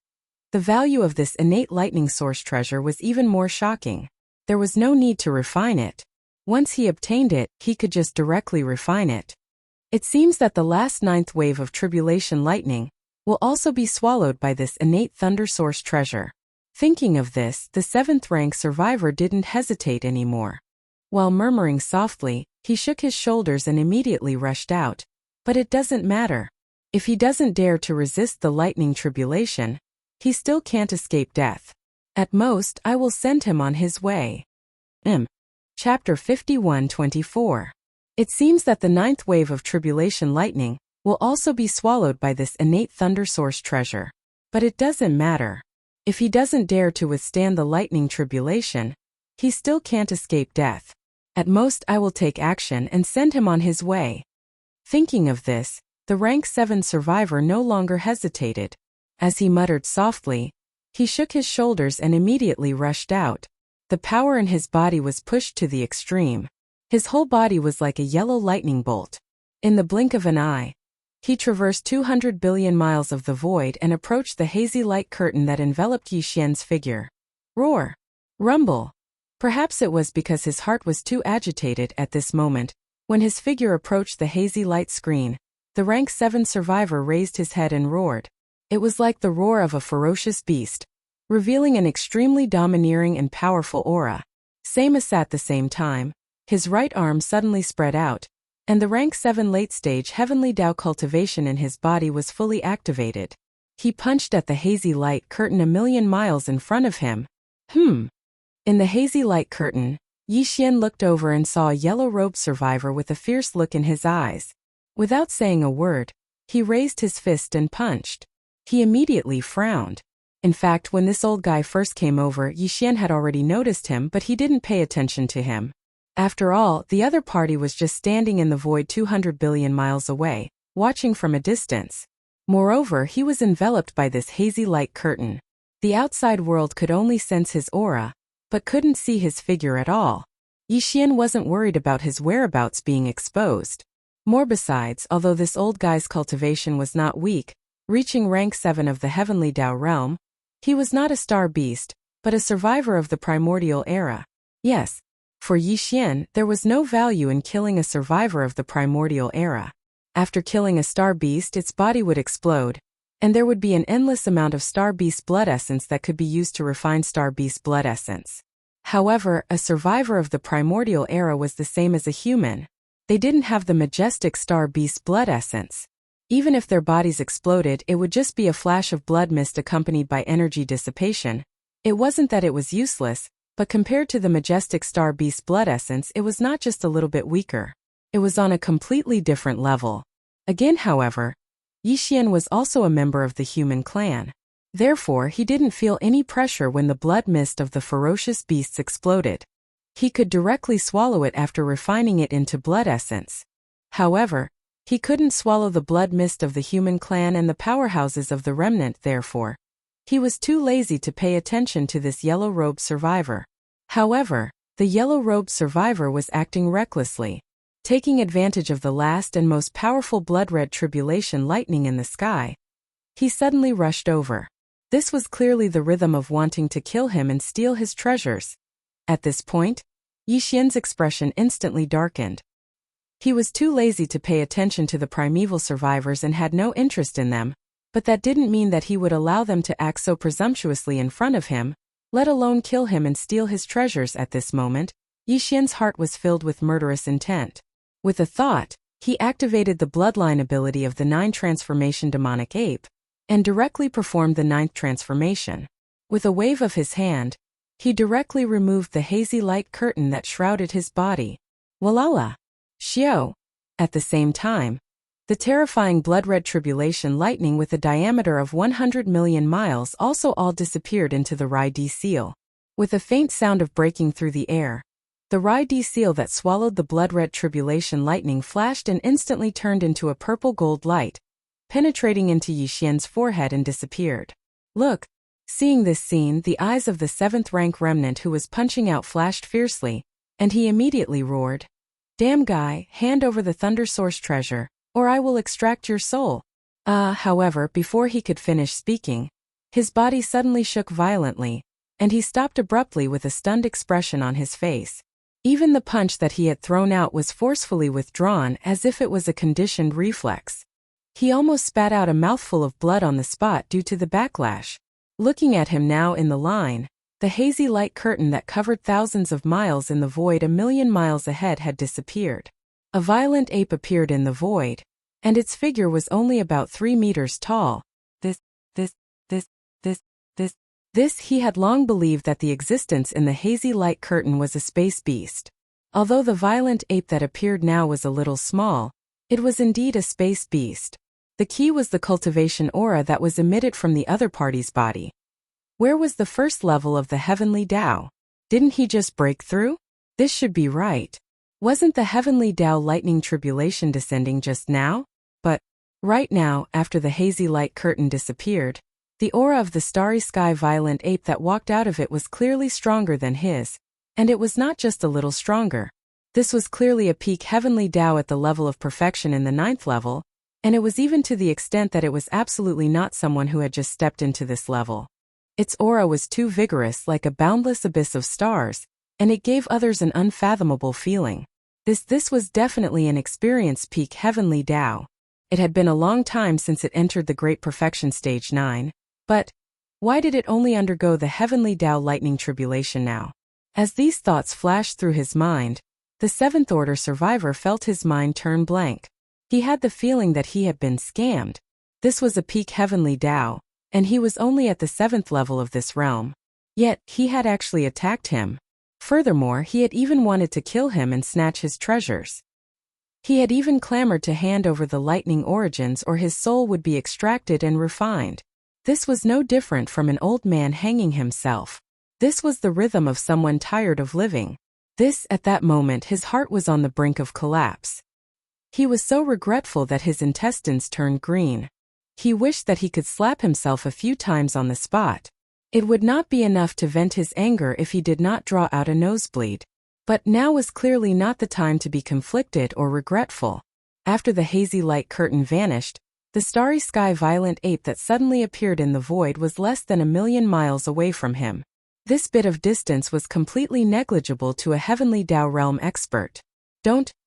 the value of this innate lightning source treasure was even more shocking. There was no need to refine it. Once he obtained it, he could just directly refine it. It seems that the last 9th wave of tribulation lightning will also be swallowed by this innate thunder source treasure. Thinking of this, the 7th-rank survivor didn't hesitate anymore. While murmuring softly, he shook his shoulders and immediately rushed out. But it doesn't matter. If he doesn't dare to resist the lightning tribulation, he still can't escape death. At most, I will send him on his way. Chapter 51:24. It seems that the ninth wave of tribulation lightning will also be swallowed by this innate thunder source treasure. But it doesn't matter. If he doesn't dare to withstand the lightning tribulation, he still can't escape death. At most I will take action and send him on his way. Thinking of this, the rank 7 survivor no longer hesitated. As he muttered softly, he shook his shoulders and immediately rushed out. The power in his body was pushed to the extreme. His whole body was like a yellow lightning bolt. In the blink of an eye, he traversed 200 billion miles of the void and approached the hazy light curtain that enveloped Yi Xian's figure. Roar! Rumble! Perhaps it was because his heart was too agitated at this moment. When his figure approached the hazy light screen, the rank 7 survivor raised his head and roared. It was like the roar of a ferocious beast, revealing an extremely domineering and powerful aura. At the same time, his right arm suddenly spread out, and the rank 7 late-stage heavenly Tao cultivation in his body was fully activated. He punched at the hazy light curtain a million miles in front of him. In the hazy light curtain, Yi Xian looked over and saw a yellow-robed survivor with a fierce look in his eyes. Without saying a word, he raised his fist and punched. He immediately frowned. In fact, when this old guy first came over, Yi Xian had already noticed him, but he didn't pay attention to him. After all, the other party was just standing in the void 200 billion miles away, watching from a distance. Moreover, he was enveloped by this hazy light curtain. The outside world could only sense his aura, but couldn't see his figure at all. Yi Xian wasn't worried about his whereabouts being exposed. Besides, although this old guy's cultivation was not weak, reaching rank 7 of the heavenly Tao realm, he was not a star beast, but a survivor of the primordial era. Yes, for Yi Xian, there was no value in killing a survivor of the primordial era. After killing a star beast, its body would explode, and there would be an endless amount of star beast blood essence that could be used to refine star beast blood essence. However, a survivor of the primordial era was the same as a human. They didn't have the majestic star beast blood essence. Even if their bodies exploded, it would just be a flash of blood mist accompanied by energy dissipation. It wasn't that it was useless, but compared to the majestic star beast blood essence, it was not just a little bit weaker. It was on a completely different level. Again, however, Yi Xian was also a member of the human clan. Therefore, he didn't feel any pressure when the blood mist of the ferocious beasts exploded. He could directly swallow it after refining it into blood essence. However, he couldn't swallow the blood mist of the human clan and the powerhouses of the remnant. Therefore, he was too lazy to pay attention to this yellow-robed survivor. However, the yellow-robed survivor was acting recklessly. Taking advantage of the last and most powerful blood-red tribulation lightning in the sky, he suddenly rushed over. This was clearly the rhythm of wanting to kill him and steal his treasures. At this point, Yi Xian's expression instantly darkened. He was too lazy to pay attention to the primeval survivors and had no interest in them, but that didn't mean that he would allow them to act so presumptuously in front of him, let alone kill him and steal his treasures. At this moment, Yi Xian's heart was filled with murderous intent. With a thought, he activated the bloodline ability of the 9 transformation demonic ape, and directly performed the 9th transformation. With a wave of his hand, he directly removed the hazy light curtain that shrouded his body. Walala! Xiao! At the same time, the terrifying blood-red tribulation lightning with a diameter of 100 million miles also all disappeared into the Rai-D seal. With a faint sound of breaking through the air, the Rai-D seal that swallowed the blood-red tribulation lightning flashed and instantly turned into a purple-gold light, penetrating into Yi Xian's forehead and disappeared. Look! Seeing this scene, the eyes of the 7th rank remnant who was punching out flashed fiercely, and he immediately roared, "Damn guy, hand over the thunder source treasure, or I will extract your soul." However, before he could finish speaking, his body suddenly shook violently, and he stopped abruptly with a stunned expression on his face. Even the punch that he had thrown out was forcefully withdrawn as if it was a conditioned reflex. He almost spat out a mouthful of blood on the spot due to the backlash. Looking at him now in the line, the hazy light curtain that covered thousands of miles in the void a million miles ahead had disappeared. A violent ape appeared in the void, and its figure was only about 3 meters tall. This, this, this, this, this, this he had long believed that the existence in the hazy light curtain was a space beast. Although the violent ape that appeared now was a little small, it was indeed a space beast. The key was the cultivation aura that was emitted from the other party's body. Where was the first level of the heavenly Tao? Didn't he just break through? This should be right. Wasn't the heavenly Tao lightning tribulation descending just now? But right now, after the hazy light curtain disappeared, the aura of the starry sky violent ape that walked out of it was clearly stronger than his. And it was not just a little stronger. This was clearly a peak heavenly Tao at the level of perfection in the 9th level, and it was even to the extent that it was absolutely not someone who had just stepped into this level. Its aura was too vigorous, like a boundless abyss of stars, and it gave others an unfathomable feeling. This was definitely an experienced peak heavenly Tao. It had been a long time since it entered the Great Perfection Stage 9, but why did it only undergo the heavenly Tao lightning tribulation now? As these thoughts flashed through his mind, the 7th Order survivor felt his mind turn blank. He had the feeling that he had been scammed. This was a peak heavenly Tao, and he was only at the 7th level of this realm. Yet, he had actually attacked him. Furthermore, he had even wanted to kill him and snatch his treasures. He had even clamored to hand over the lightning origins or his soul would be extracted and refined. This was no different from an old man hanging himself. This was the rhythm of someone tired of living. At that moment, his heart was on the brink of collapse. He was so regretful that his intestines turned green. He wished that he could slap himself a few times on the spot. It would not be enough to vent his anger if he did not draw out a nosebleed. But now was clearly not the time to be conflicted or regretful. After the hazy light curtain vanished, the starry sky violent ape that suddenly appeared in the void was less than 1,000,000 miles away from him. This bit of distance was completely negligible to a heavenly Tao realm expert.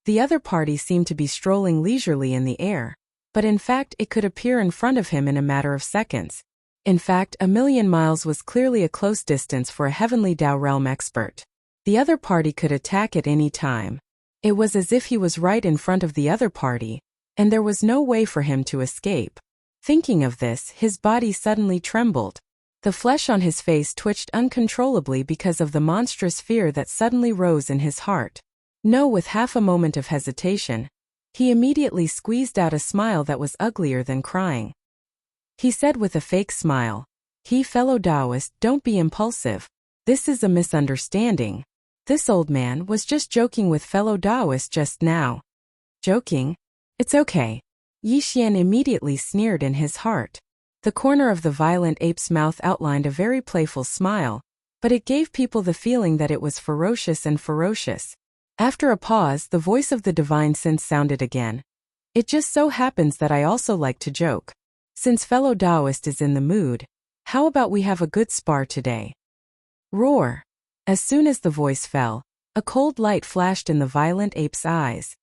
The other party seemed to be strolling leisurely in the air. But in fact it could appear in front of him in a matter of seconds. In fact, 1,000,000 miles was clearly a close distance for a heavenly Tao realm expert. The other party could attack at any time. It was as if he was right in front of the other party, and there was no way for him to escape. Thinking of this, his body suddenly trembled. The flesh on his face twitched uncontrollably because of the monstrous fear that suddenly rose in his heart. With half a moment of hesitation, he immediately squeezed out a smile that was uglier than crying. He said with a fake smile, fellow Taoist, don't be impulsive. This is a misunderstanding. This old man was just joking with fellow Taoist just now. Joking? It's okay. Yi Xian immediately sneered in his heart. The corner of the violent ape's mouth outlined a very playful smile, but it gave people the feeling that it was ferocious and ferocious. After a pause, the voice of the divine sense sounded again. It just so happens that I also like to joke. Since fellow Taoist is in the mood, how about we have a good spar today? Roar! As soon as the voice fell, a cold light flashed in the violent ape's eyes.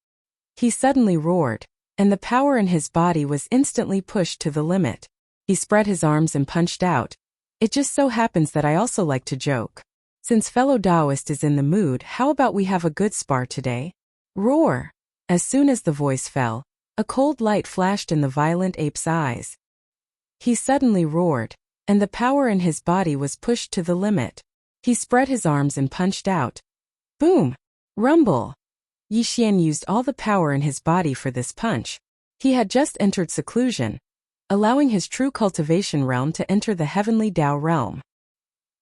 He suddenly roared, and the power in his body was instantly pushed to the limit. He spread his arms and punched out. It just so happens that I also like to joke. Since fellow Taoist is in the mood, how about we have a good spar today? Roar! As soon as the voice fell, a cold light flashed in the violent ape's eyes. He suddenly roared, and the power in his body was pushed to the limit. He spread his arms and punched out. Boom! Rumble! Yi Xian used all the power in his body for this punch. He had just entered seclusion, allowing his true cultivation realm to enter the heavenly Tao realm.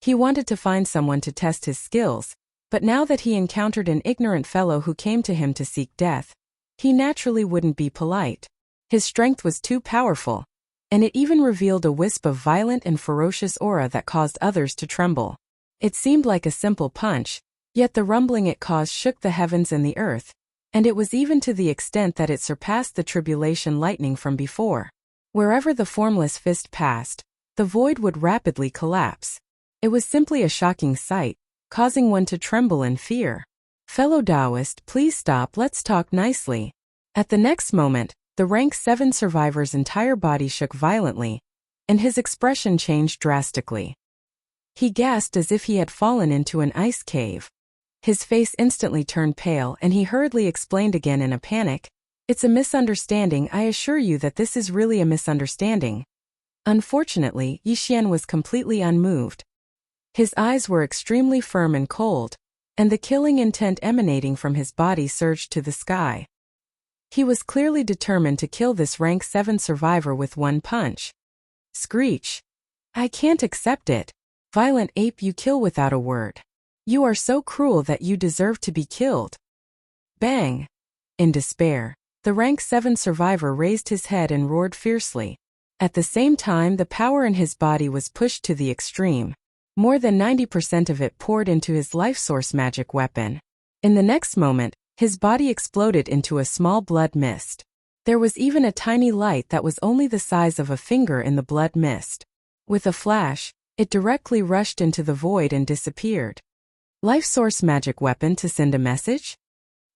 He wanted to find someone to test his skills, but now that he encountered an ignorant fellow who came to him to seek death, he naturally wouldn't be polite. His strength was too powerful, and it even revealed a wisp of violent and ferocious aura that caused others to tremble. It seemed like a simple punch, yet the rumbling it caused shook the heavens and the earth, and it was even to the extent that it surpassed the tribulation lightning from before. Wherever the formless fist passed, the void would rapidly collapse. It was simply a shocking sight, causing one to tremble in fear. Fellow Taoist, please stop, let's talk nicely. At the next moment, the rank 7 survivor's entire body shook violently, and his expression changed drastically. He gasped as if he had fallen into an ice cave. His face instantly turned pale and he hurriedly explained again in a panic, It's a misunderstanding. I assure you that this is really a misunderstanding. Unfortunately, Yixian was completely unmoved. His eyes were extremely firm and cold, and the killing intent emanating from his body surged to the sky. He was clearly determined to kill this rank 7 survivor with one punch. Screech. I can't accept it. Violent ape, you kill without a word. You are so cruel that you deserve to be killed. Bang. In despair, the rank 7 survivor raised his head and roared fiercely. At the same time, the power in his body was pushed to the extreme. More than 90% of it poured into his life source magic weapon. In the next moment, his body exploded into a small blood mist. There was even a tiny light that was only the size of a finger in the blood mist. With a flash, it directly rushed into the void and disappeared. Life source magic weapon to send a message?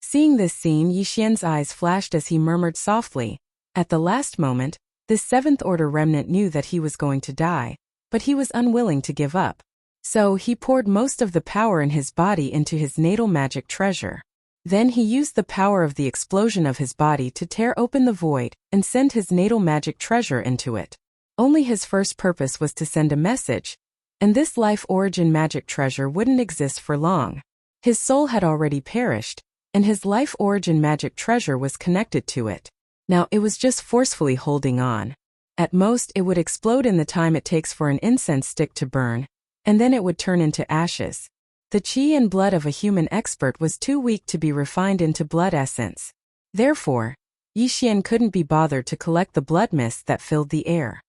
Seeing this scene, Yixian's eyes flashed as he murmured softly. At the last moment, this 7th order remnant knew that he was going to die, but he was unwilling to give up. So he poured most of the power in his body into his natal magic treasure. Then he used the power of the explosion of his body to tear open the void and send his natal magic treasure into it. Only his first purpose was to send a message, and this life origin magic treasure wouldn't exist for long. His soul had already perished, and his life origin magic treasure was connected to it. Now it was just forcefully holding on. At most, it would explode in the time it takes for an incense stick to burn, and then it would turn into ashes. The qi and blood of a human expert was too weak to be refined into blood essence. Therefore, Yixian couldn't be bothered to collect the blood mist that filled the air.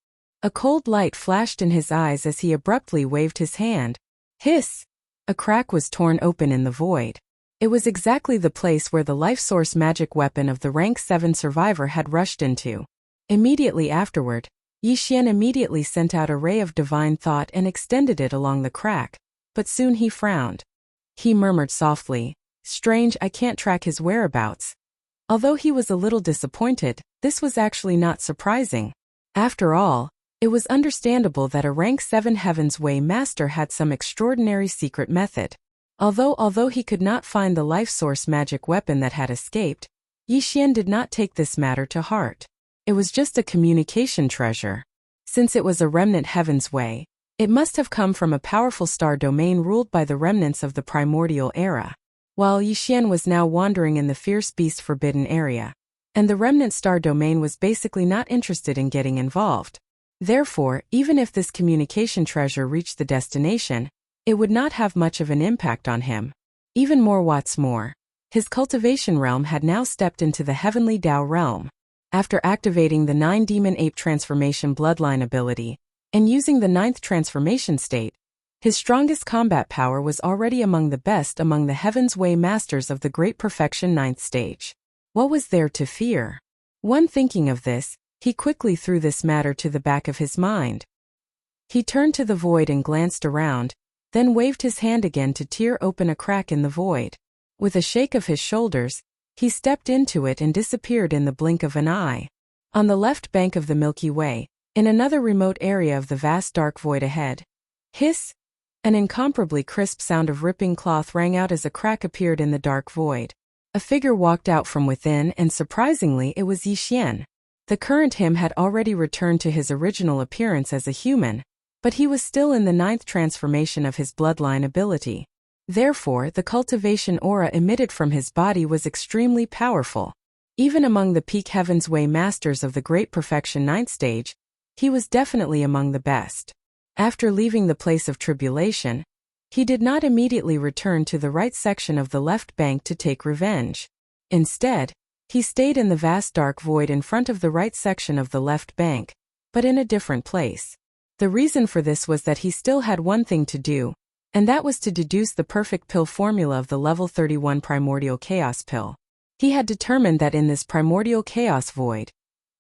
A cold light flashed in his eyes as he abruptly waved his hand. Hiss! A crack was torn open in the void. It was exactly the place where the life source magic weapon of the rank 7 survivor had rushed into. Immediately afterward, Yixian immediately sent out a ray of divine thought and extended it along the crack, but soon he frowned. He murmured softly, "Strange, I can't track his whereabouts." Although he was a little disappointed, this was actually not surprising. After all, it was understandable that a rank 7 Heaven's Way master had some extraordinary secret method. Although he could not find the life source magic weapon that had escaped, Yixian did not take this matter to heart. It was just a communication treasure. Since it was a remnant Heaven's Way, it must have come from a powerful star domain ruled by the remnants of the primordial era. While Yixian was now wandering in the fierce beast forbidden area, and the remnant star domain was basically not interested in getting involved. Therefore, even if this communication treasure reached the destination, it would not have much of an impact on him. Even more, what's more, his cultivation realm had now stepped into the heavenly Tao realm. After activating the 9 demon ape transformation bloodline ability, and using the 9th transformation state, his strongest combat power was already among the best among the Heaven's Way masters of the Great Perfection 9th stage. What was there to fear? When thinking of this, he quickly threw this matter to the back of his mind. He turned to the void and glanced around, then waved his hand again to tear open a crack in the void. With a shake of his shoulders, he stepped into it and disappeared in the blink of an eye. On the left bank of the Milky Way, in another remote area of the vast dark void ahead. Hiss! An incomparably crisp sound of ripping cloth rang out as a crack appeared in the dark void. A figure walked out from within, and surprisingly it was Yixian. The current him had already returned to his original appearance as a human, but he was still in the 9th transformation of his bloodline ability. Therefore, the cultivation aura emitted from his body was extremely powerful. Even among the peak Heaven's Way masters of the Great Perfection 9th stage, he was definitely among the best. After leaving the place of tribulation, he did not immediately return to the right section of the left bank to take revenge. Instead, he stayed in the vast dark void in front of the right section of the left bank, but in a different place. The reason for this was that he still had one thing to do, and that was to deduce the perfect pill formula of the level 31 primordial chaos pill. He had determined that in this primordial chaos void,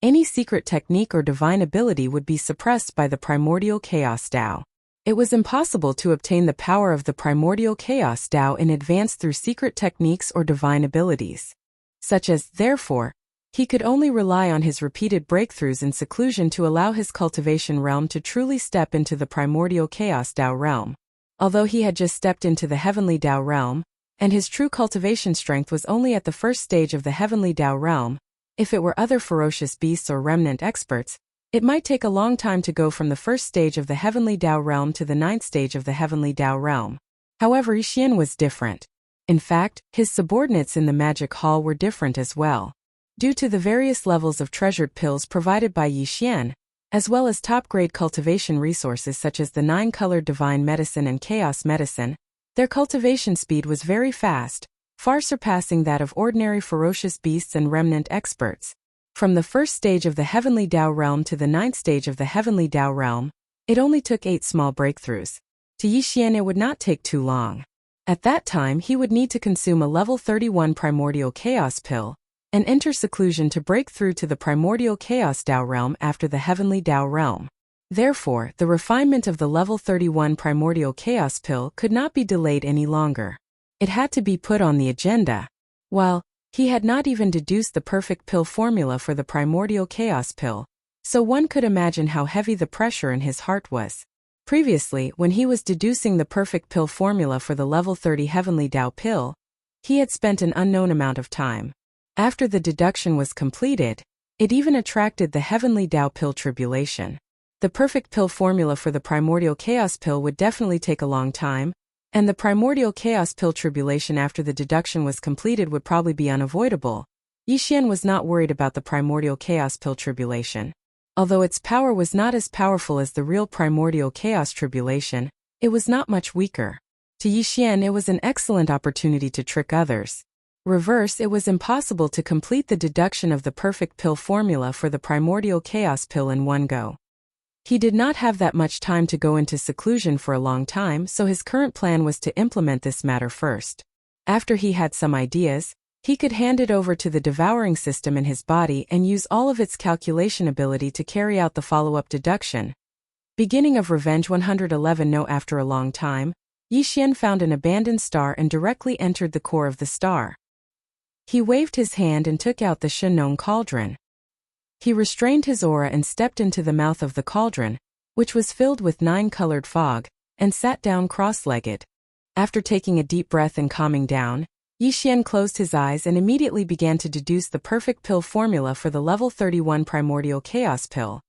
any secret technique or divine ability would be suppressed by the primordial chaos Tao. It was impossible to obtain the power of the primordial chaos Tao in advance through secret techniques or divine abilities. Such as, therefore, he could only rely on his repeated breakthroughs in seclusion to allow his cultivation realm to truly step into the primordial chaos Tao realm. Although he had just stepped into the heavenly Tao realm, and his true cultivation strength was only at the first stage of the heavenly Tao realm, If it were other ferocious beasts or remnant experts, it might take a long time to go from the first stage of the Heavenly Dao realm to the ninth stage of the Heavenly Dao realm. However, Yixian was different. In fact, his subordinates in the magic hall were different as well. Due to the various levels of treasured pills provided by Yixian, as well as top-grade cultivation resources such as the 9-colored divine medicine and chaos medicine, their cultivation speed was very fast, far surpassing that of ordinary ferocious beasts and remnant experts. From the first stage of the Heavenly Dao realm to the ninth stage of the Heavenly Dao realm, it only took 8 small breakthroughs. To Yixian it would not take too long. At that time he would need to consume a level 31 primordial chaos pill, and enter seclusion to break through to the primordial chaos Dao realm after the Heavenly Dao realm. Therefore, the refinement of the level 31 primordial chaos pill could not be delayed any longer. It had to be put on the agenda. While he had not even deduced the perfect pill formula for the primordial chaos pill, so one could imagine how heavy the pressure in his heart was. Previously, when he was deducing the perfect pill formula for the level 30 Heavenly Dao pill, he had spent an unknown amount of time. After the deduction was completed, it even attracted the Heavenly Dao pill tribulation. The perfect pill formula for the primordial chaos pill would definitely take a long time, and the primordial chaos pill tribulation after the deduction was completed would probably be unavoidable. Yixian was not worried about the primordial chaos pill tribulation. Although its power was not as powerful as the real primordial chaos tribulation, it was not much weaker. To Yixian it was an excellent opportunity to trick others. Reverse, it was impossible to complete the deduction of the perfect pill formula for the primordial chaos pill in one go. He did not have that much time to go into seclusion for a long time, so his current plan was to implement this matter first. After he had some ideas, he could hand it over to the devouring system in his body and use all of its calculation ability to carry out the follow-up deduction. Beginning of Revenge 111. No, after a long time, Yixian found an abandoned star and directly entered the core of the star. He waved his hand and took out the Shenong cauldron. He restrained his aura and stepped into the mouth of the cauldron, which was filled with 9-colored fog, and sat down cross-legged. After taking a deep breath and calming down, Yixian closed his eyes and immediately began to deduce the perfect pill formula for the level 31 primordial chaos pill.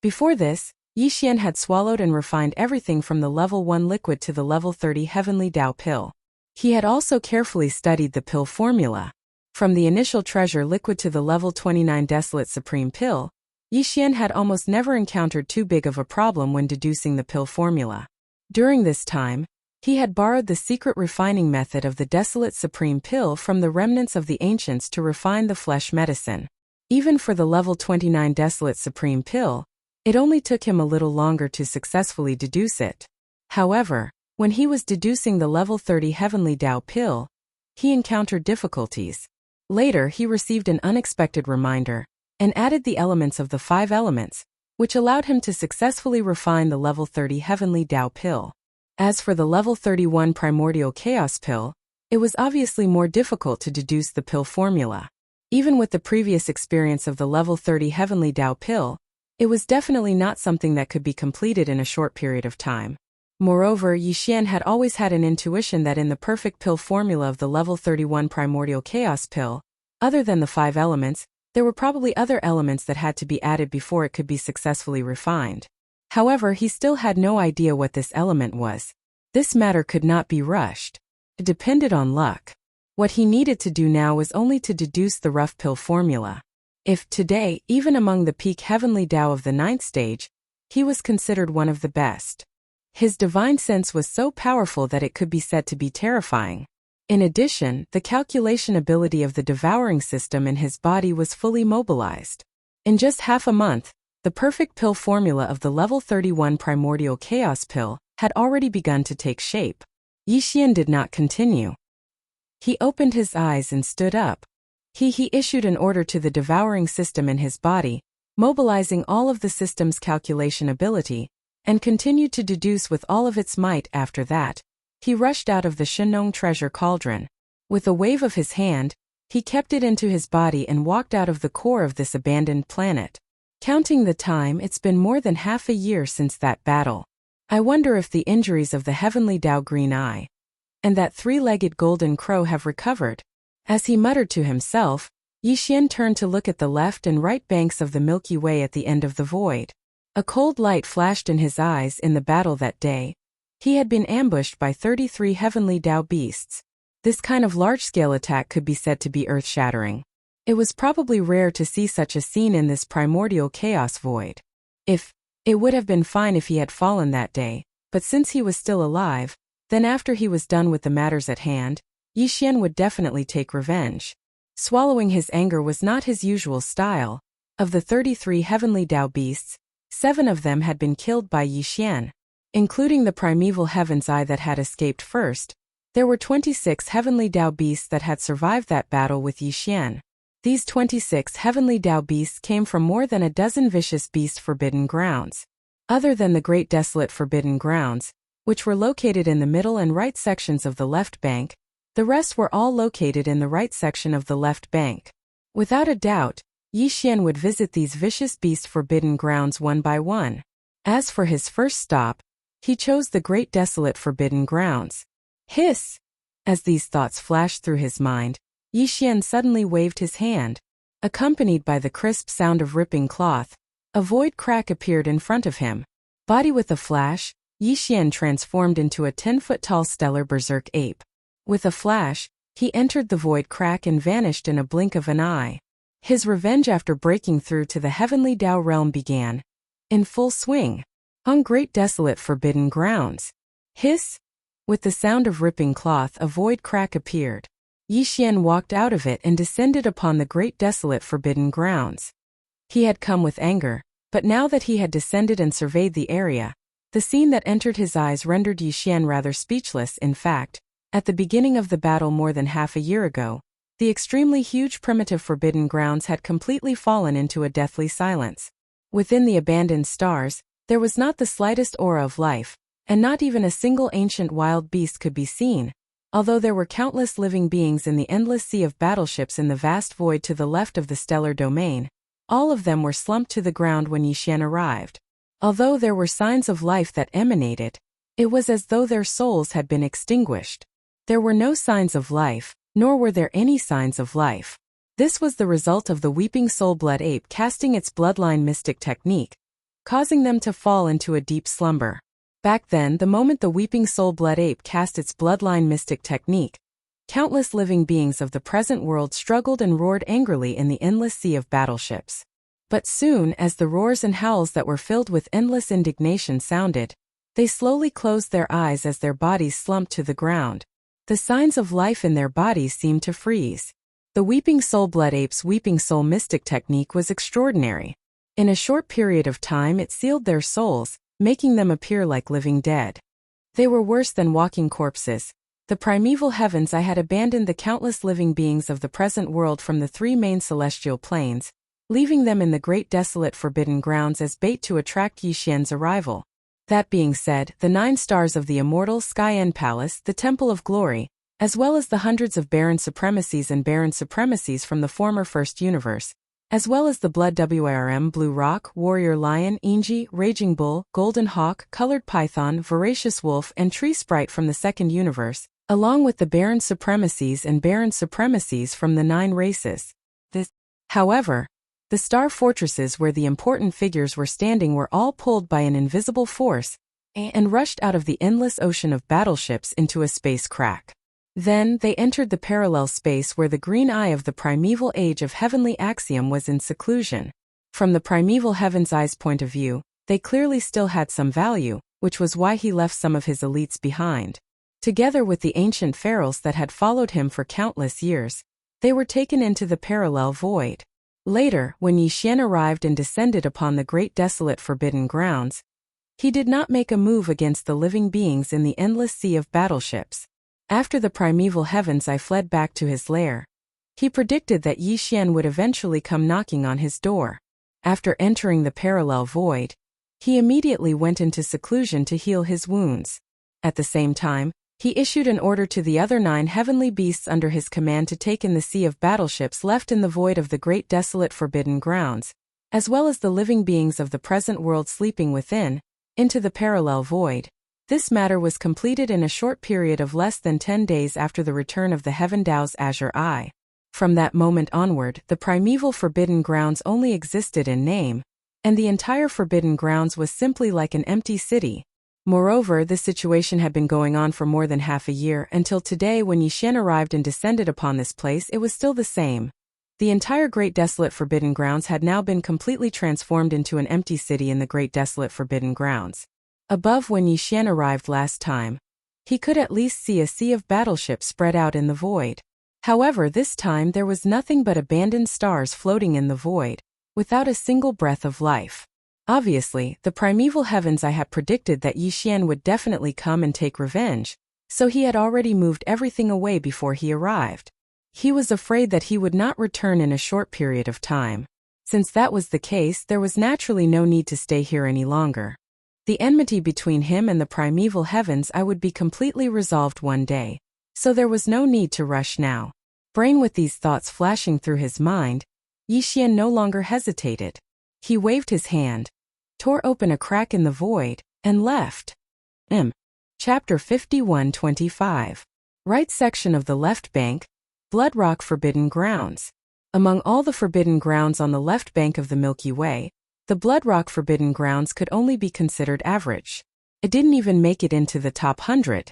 Before this, Yixian had swallowed and refined everything from the level 1 liquid to the level 30 Heavenly Dao pill. He had also carefully studied the pill formula. From the initial treasure liquid to the level 29 Desolate Supreme pill, Yixian had almost never encountered too big of a problem when deducing the pill formula. During this time, he had borrowed the secret refining method of the Desolate Supreme pill from the remnants of the ancients to refine the flesh medicine. Even for the level 29 Desolate Supreme pill, it only took him a little longer to successfully deduce it. However, when he was deducing the level 30 Heavenly Dao pill, he encountered difficulties. Later he received an unexpected reminder, and added the elements of the 5 elements, which allowed him to successfully refine the level 30 Heavenly Dao pill. As for the level 31 Primordial Chaos pill, it was obviously more difficult to deduce the pill formula. Even with the previous experience of the level 30 Heavenly Dao pill, it was definitely not something that could be completed in a short period of time. Moreover, Yixian had always had an intuition that in the perfect pill formula of the level 31 Primordial Chaos pill, other than the 5 elements, there were probably other elements that had to be added before it could be successfully refined. However, he still had no idea what this element was. This matter could not be rushed. It depended on luck. What he needed to do now was only to deduce the rough pill formula. If today, even among the peak Heavenly Dao of the 9th stage, he was considered one of the best. His divine sense was so powerful that it could be said to be terrifying. In addition, the calculation ability of the devouring system in his body was fully mobilized. In just half a month, the perfect pill formula of the level 31 Primordial Chaos pill had already begun to take shape. Yixian did not continue. He opened his eyes and stood up. He issued an order to the devouring system in his body, mobilizing all of the system's calculation ability, and continued to deduce with all of its might. After that, he rushed out of the Shenong treasure cauldron. With a wave of his hand, he kept it into his body and walked out of the core of this abandoned planet. Counting the time, it's been more than half a year since that battle. I wonder if the injuries of the Heavenly Dao Green Eye and that 3-legged golden crow have recovered. As he muttered to himself, Yixian turned to look at the left and right banks of the Milky Way at the end of the void. A cold light flashed in his eyes in the battle that day. He had been ambushed by 33 heavenly Dao beasts. This kind of large-scale attack could be said to be earth-shattering. It was probably rare to see such a scene in this primordial chaos void. It would have been fine if he had fallen that day, but since he was still alive, then after he was done with the matters at hand, Yixian would definitely take revenge. Swallowing his anger was not his usual style. Of the 33 heavenly Dao beasts, 7 of them had been killed by Yixian. Including the primeval heaven's eye that had escaped first, there were 26 heavenly Dao beasts that had survived that battle with Yixian. These 26 heavenly Dao beasts came from more than a dozen vicious beast forbidden grounds. Other than the Great Desolate Forbidden Grounds, which were located in the middle and right sections of the left bank, the rest were all located in the right section of the left bank. Without a doubt, Yixian would visit these vicious beast forbidden grounds one by one. As for his first stop, he chose the Great Desolate Forbidden Grounds. Hiss! As these thoughts flashed through his mind, Yixian suddenly waved his hand. Accompanied by the crisp sound of ripping cloth, a void crack appeared in front of him. Body with a flash, Yixian transformed into a 10-foot-tall stellar berserk ape. With a flash, he entered the void crack and vanished in a blink of an eye. His revenge after breaking through to the heavenly Dao realm began. In full swing. On Great Desolate Forbidden Grounds. Hiss! With the sound of ripping cloth, a void crack appeared. Yixian walked out of it and descended upon the Great Desolate Forbidden Grounds. He had come with anger, but now that he had descended and surveyed the area, the scene that entered his eyes rendered Yixian rather speechless. In fact, at the beginning of the battle more than half a year ago, the extremely huge primitive Forbidden Grounds had completely fallen into a deathly silence. Within the abandoned stars, there was not the slightest aura of life, and not even a single ancient wild beast could be seen. Although there were countless living beings in the endless sea of battleships in the vast void to the left of the stellar domain, all of them were slumped to the ground when Yixian arrived. Although there were signs of life that emanated, it was as though their souls had been extinguished. There were no signs of life, nor were there any signs of life. This was the result of the Weeping Soul Blood Ape casting its bloodline mystic technique, causing them to fall into a deep slumber. Back then, the moment the Weeping Soul Blood Ape cast its bloodline mystic technique, countless living beings of the present world struggled and roared angrily in the endless sea of battleships. But soon as the roars and howls that were filled with endless indignation sounded, they slowly closed their eyes as their bodies slumped to the ground. The signs of life in their bodies seemed to freeze. The Weeping Soul Blood Ape's Weeping Soul mystic technique was extraordinary. In a short period of time it sealed their souls, making them appear like living dead. They were worse than walking corpses. The primeval heavens I had abandoned the countless living beings of the present world from the 3 main celestial planes, leaving them in the Great Desolate Forbidden Grounds as bait to attract Yixian's arrival. That being said, the 9 stars of the immortal Sky End Palace, the Temple of Glory, as well as the hundreds of barren supremacies and barren supremacies from the former First Universe, as well as the Blood WRM Blue Rock, Warrior Lion, Inji, Raging Bull, Golden Hawk, Colored Python, Voracious Wolf and Tree Sprite from the Second Universe, along with the barren supremacies and barren supremacies from the 9 races. However, the star fortresses where the important figures were standing were all pulled by an invisible force and rushed out of the endless ocean of battleships into a space crack. Then they entered the parallel space where the green eye of the primeval age of heavenly axiom was in seclusion. From the primeval heaven's eye's point of view, they clearly still had some value, which was why he left some of his elites behind. Together with the ancient pharaohs that had followed him for countless years, they were taken into the parallel void. Later, when Yixian arrived and descended upon the Great Desolate Forbidden Grounds, he did not make a move against the living beings in the endless sea of battleships. After the primeval heavens I fled back to his lair. He predicted that Yixian would eventually come knocking on his door. After entering the parallel void, he immediately went into seclusion to heal his wounds. At the same time, he issued an order to the other 9 heavenly beasts under his command to take in the sea of battleships left in the void of the Great Desolate Forbidden Grounds, as well as the living beings of the present world sleeping within, into the parallel void. This matter was completed in a short period of less than 10 days after the return of the Heaven Dao's Azure Eye. From that moment onward, the primeval Forbidden Grounds only existed in name, and the entire Forbidden Grounds was simply like an empty city. Moreover, this situation had been going on for more than half a year until today when Yi Xian arrived and descended upon this place. It was still the same. The entire Great Desolate Forbidden Grounds had now been completely transformed into an empty city in the Great Desolate Forbidden Grounds. Above, when Yi Xian arrived last time, he could at least see a sea of battleships spread out in the void. However, this time there was nothing but abandoned stars floating in the void, without a single breath of life. Obviously, the primeval heavens I had predicted that Yi Xian would definitely come and take revenge, so he had already moved everything away before he arrived. He was afraid that he would not return in a short period of time. Since that was the case, there was naturally no need to stay here any longer. The enmity between him and the primeval heavens I would be completely resolved one day, so there was no need to rush now. Brain with these thoughts flashing through his mind, Yi Xian no longer hesitated. He waved his hand, tore open a crack in the void, and left. Chapter 51-25. Right section of the left bank, Bloodrock Forbidden Grounds. Among all the forbidden grounds on the left bank of the Milky Way, the Bloodrock Forbidden Grounds could only be considered average. It didn't even make it into the top 100.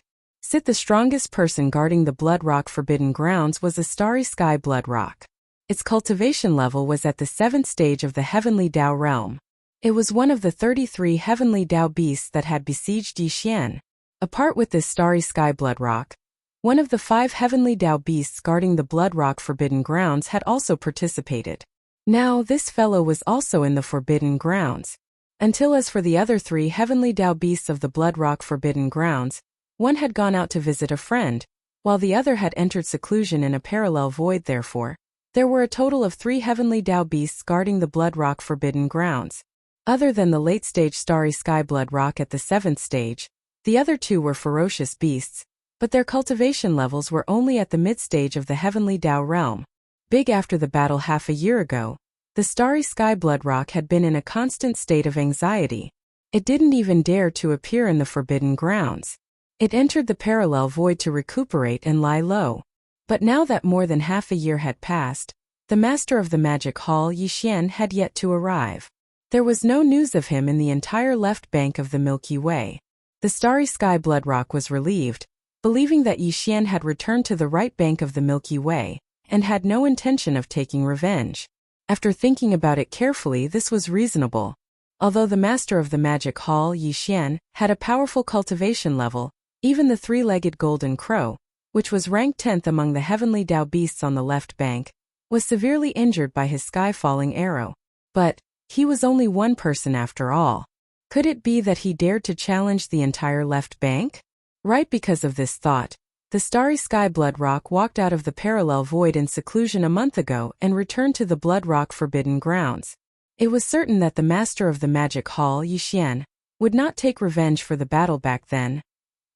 The strongest person guarding the Bloodrock Forbidden Grounds was a starry sky Bloodrock. Its cultivation level was at the 7th stage of the Heavenly Dao realm. It was one of the 33 Heavenly Dao beasts that had besieged Yi Xian. Apart with this starry sky Bloodrock, one of the 5 Heavenly Dao beasts guarding the Bloodrock Forbidden Grounds had also participated. Now this fellow was also in the Forbidden Grounds. Until as for the other 3 Heavenly Dao beasts of the Bloodrock Forbidden Grounds, one had gone out to visit a friend, while the other had entered seclusion in a parallel void. Therefore, there were a total of 3 Heavenly Dao beasts guarding the Bloodrock Forbidden Grounds. Other than the late-stage Starry Sky Bloodrock at the 7th stage, the other 2 were ferocious beasts, but their cultivation levels were only at the mid-stage of the Heavenly Dao realm. Big after the battle half a year ago, the Starry Sky Bloodrock had been in a constant state of anxiety. It didn't even dare to appear in the Forbidden Grounds. It entered the parallel void to recuperate and lie low. But now that more than half a year had passed, the master of the magic hall Yi Xian had yet to arrive. There was no news of him in the entire left bank of the Milky Way. The Starry Sky Bloodrock was relieved, believing that Yi Xian had returned to the right bank of the Milky Way, and had no intention of taking revenge. After thinking about it carefully, this was reasonable. Although the master of the magic hall Yi Xian had a powerful cultivation level, even the 3-legged golden crow, which was ranked 10th among the Heavenly Dao beasts on the left bank, was severely injured by his sky-falling arrow. But he was only one person after all. Could it be that he dared to challenge the entire left bank? Right because of this thought, the Starry Sky Bloodrock walked out of the parallel void in seclusion a month ago and returned to the Bloodrock Forbidden Grounds. It was certain that the master of the magic hall Yi Xian would not take revenge for the battle back then.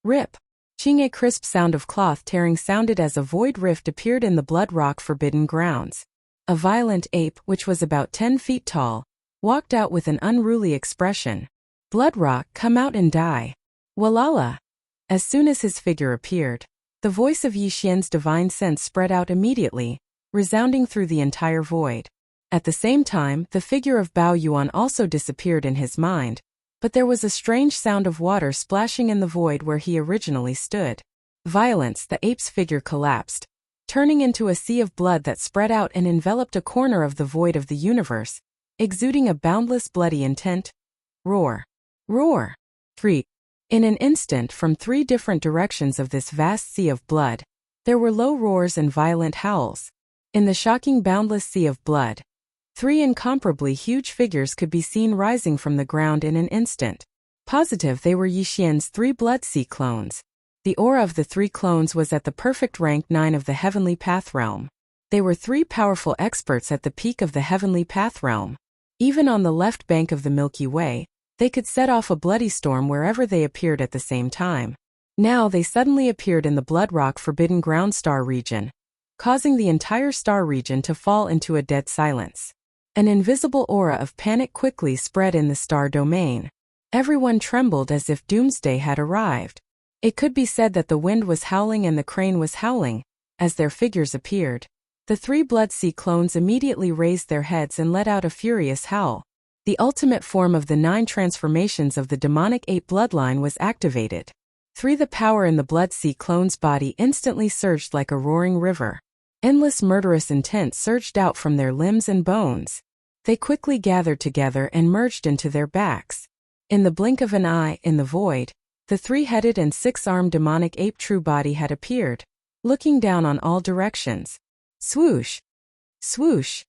Rip. A crisp sound of cloth tearing sounded as a void rift appeared in the Bloodrock Forbidden Grounds. A violent ape, which was about 10 feet tall, walked out with an unruly expression. Bloodrock, come out and die. Walala. As soon as his figure appeared, the voice of Yi Xian's divine sense spread out immediately, resounding through the entire void. At the same time, the figure of Bao Yuan also disappeared in his mind, but there was a strange sound of water splashing in the void where he originally stood. Violence, the ape's figure collapsed, turning into a sea of blood that spread out and enveloped a corner of the void of the universe, exuding a boundless bloody intent. Roar. Roar. 3. In an instant, from 3 different directions of this vast sea of blood, there were low roars and violent howls. In the shocking boundless sea of blood, 3 incomparably huge figures could be seen rising from the ground in an instant. Positive they were Yi Xian's 3 Blood Sea clones. The aura of the 3 clones was at the perfect rank 9 of the Heavenly Path realm. They were 3 powerful experts at the peak of the Heavenly Path realm. Even on the left bank of the Milky Way, they could set off a bloody storm wherever they appeared at the same time. Now they suddenly appeared in the Bloodrock Forbidden Ground star region, causing the entire star region to fall into a dead silence. An invisible aura of panic quickly spread in the star domain. Everyone trembled as if doomsday had arrived. It could be said that the wind was howling and the crane was howling, as their figures appeared. The three Blood Sea clones immediately raised their heads and let out a furious howl. The ultimate form of the 9 transformations of the demonic ape bloodline was activated. The power in the Blood Sea clone's body instantly surged like a roaring river. Endless murderous intent surged out from their limbs and bones. They quickly gathered together and merged into their backs. In the blink of an eye, in the void, the 3-headed and 6-armed demonic ape true body had appeared, looking down on all directions. Swoosh! Swoosh!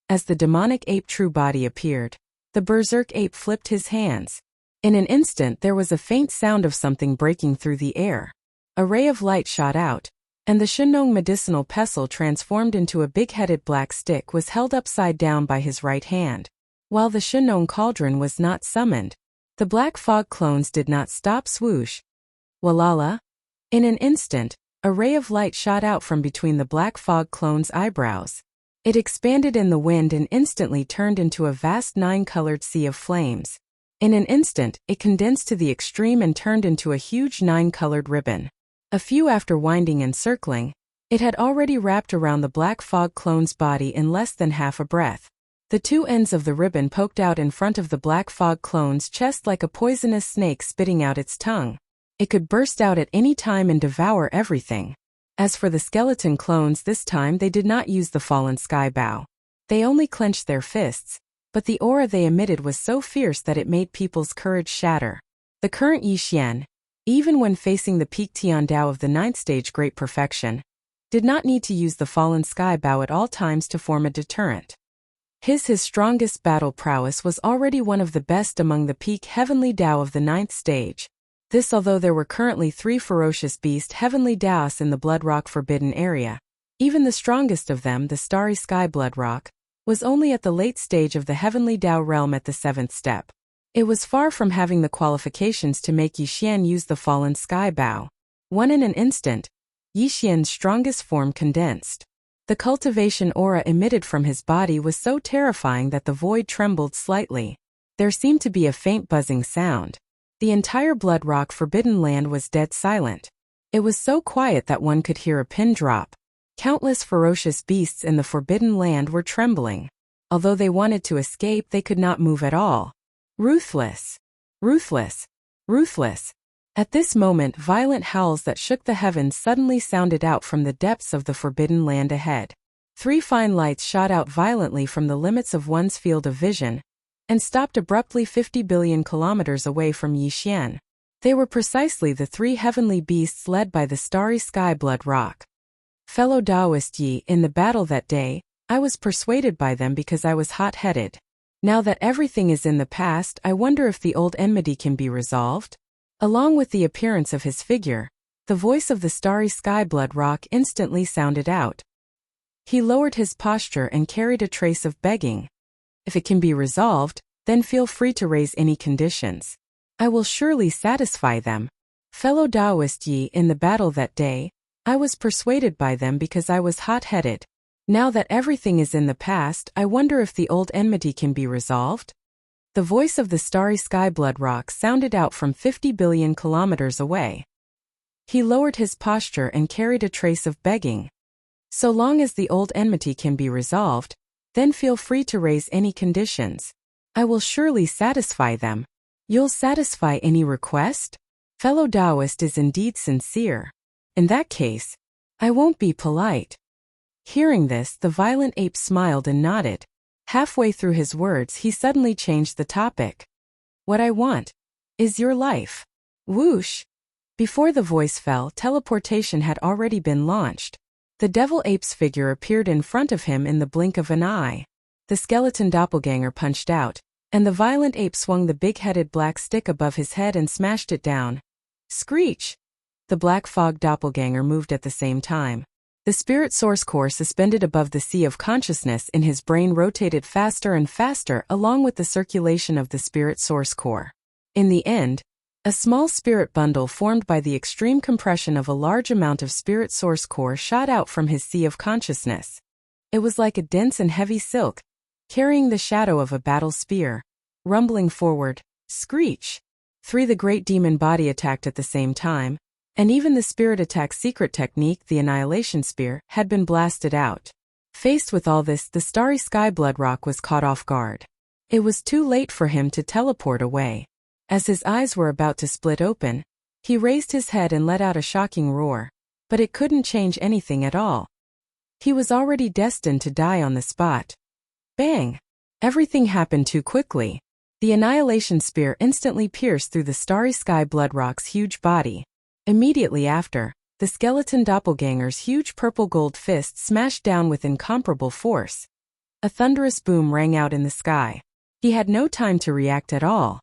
As the demonic ape true body appeared, the berserk ape flipped his hands. In an instant there was a faint sound of something breaking through the air. A ray of light shot out, and the Shinong medicinal pestle transformed into a big-headed black stick was held upside down by his right hand. While the Shinong cauldron was not summoned, the black fog clones did not stop. Swoosh! Walala! In an instant, a ray of light shot out from between the black fog clone's eyebrows. It expanded in the wind and instantly turned into a vast 9-colored sea of flames. In an instant, it condensed to the extreme and turned into a huge 9-colored ribbon. A few after winding and circling, it had already wrapped around the black fog clone's body in less than half a breath. The 2 ends of the ribbon poked out in front of the black fog clone's chest like a poisonous snake spitting out its tongue. It could burst out at any time and devour everything. As for the skeleton clones, this time they did not use the fallen sky bow. They only clenched their fists, but the aura they emitted was so fierce that it made people's courage shatter. The current Yi Xian, even when facing the peak Tian Dao of the 9th stage great perfection, did not need to use the fallen sky bow at all times to form a deterrent. His strongest battle prowess was already one of the best among the peak heavenly Dao of the 9th stage. This although there were currently 3 ferocious beast heavenly Daos in the Blood Rock Forbidden area. Even the strongest of them, the Starry Sky Blood Rock, was only at the late stage of the heavenly Dao realm at the 7th step. It was far from having the qualifications to make Yi Xian use the fallen sky bow. In an instant, Yi Xian's strongest form condensed. The cultivation aura emitted from his body was so terrifying that the void trembled slightly. There seemed to be a faint buzzing sound. The entire Blood Rock Forbidden Land was dead silent. It was so quiet that one could hear a pin drop. Countless ferocious beasts in the Forbidden Land were trembling. Although they wanted to escape, they could not move at all. Ruthless! Ruthless! Ruthless! At this moment, violent howls that shook the heavens suddenly sounded out from the depths of the Forbidden Land ahead. 3 fine lights shot out violently from the limits of one's field of vision, and stopped abruptly 50 billion kilometers away from Yi Xian. They were precisely the 3 heavenly beasts led by the Starry Sky Blood Rock. Fellow Taoist Yi, in the battle that day, I was persuaded by them because I was hot-headed. Now that everything is in the past, I wonder if the old enmity can be resolved? Along with the appearance of his figure, the voice of the Starry Sky Blood Rock instantly sounded out. He lowered his posture and carried a trace of begging. If it can be resolved, then feel free to raise any conditions. I will surely satisfy them. Fellow Taoist Yi, in the battle that day, I was persuaded by them because I was hot-headed. Now that everything is in the past, I wonder if the old enmity can be resolved? The voice of the Starry Sky Blood Rock sounded out from 50 billion kilometers away. He lowered his posture and carried a trace of begging. So long as the old enmity can be resolved, then feel free to raise any conditions. I will surely satisfy them. You'll satisfy any request? Fellow Taoist is indeed sincere. In that case, I won't be polite. Hearing this, the violent ape smiled and nodded. Halfway through his words, he suddenly changed the topic. What I want is your life. Whoosh! Before the voice fell, teleportation had already been launched. The devil ape's figure appeared in front of him in the blink of an eye. The skeleton doppelganger punched out, and the violent ape swung the big-headed black stick above his head and smashed it down. Screech! The black fog doppelganger moved at the same time. The spirit source core suspended above the sea of consciousness in his brain rotated faster and faster along with the circulation of the spirit source core. In the end, a small spirit bundle formed by the extreme compression of a large amount of spirit source core shot out from his sea of consciousness. It was like a dense and heavy silk, carrying the shadow of a battle spear. Rumbling forward, screech! The great demon body attacked at the same time, and even the spirit attack secret technique, the annihilation spear, had been blasted out. Faced with all this, the starry sky Bloodrock was caught off guard. It was too late for him to teleport away. As his eyes were about to split open, he raised his head and let out a shocking roar, but it couldn't change anything at all. He was already destined to die on the spot. Bang! Everything happened too quickly. The annihilation spear instantly pierced through the starry sky Bloodrock's huge body. Immediately after, the skeleton doppelganger's huge purple-gold fist smashed down with incomparable force. A thunderous boom rang out in the sky. He had no time to react at all.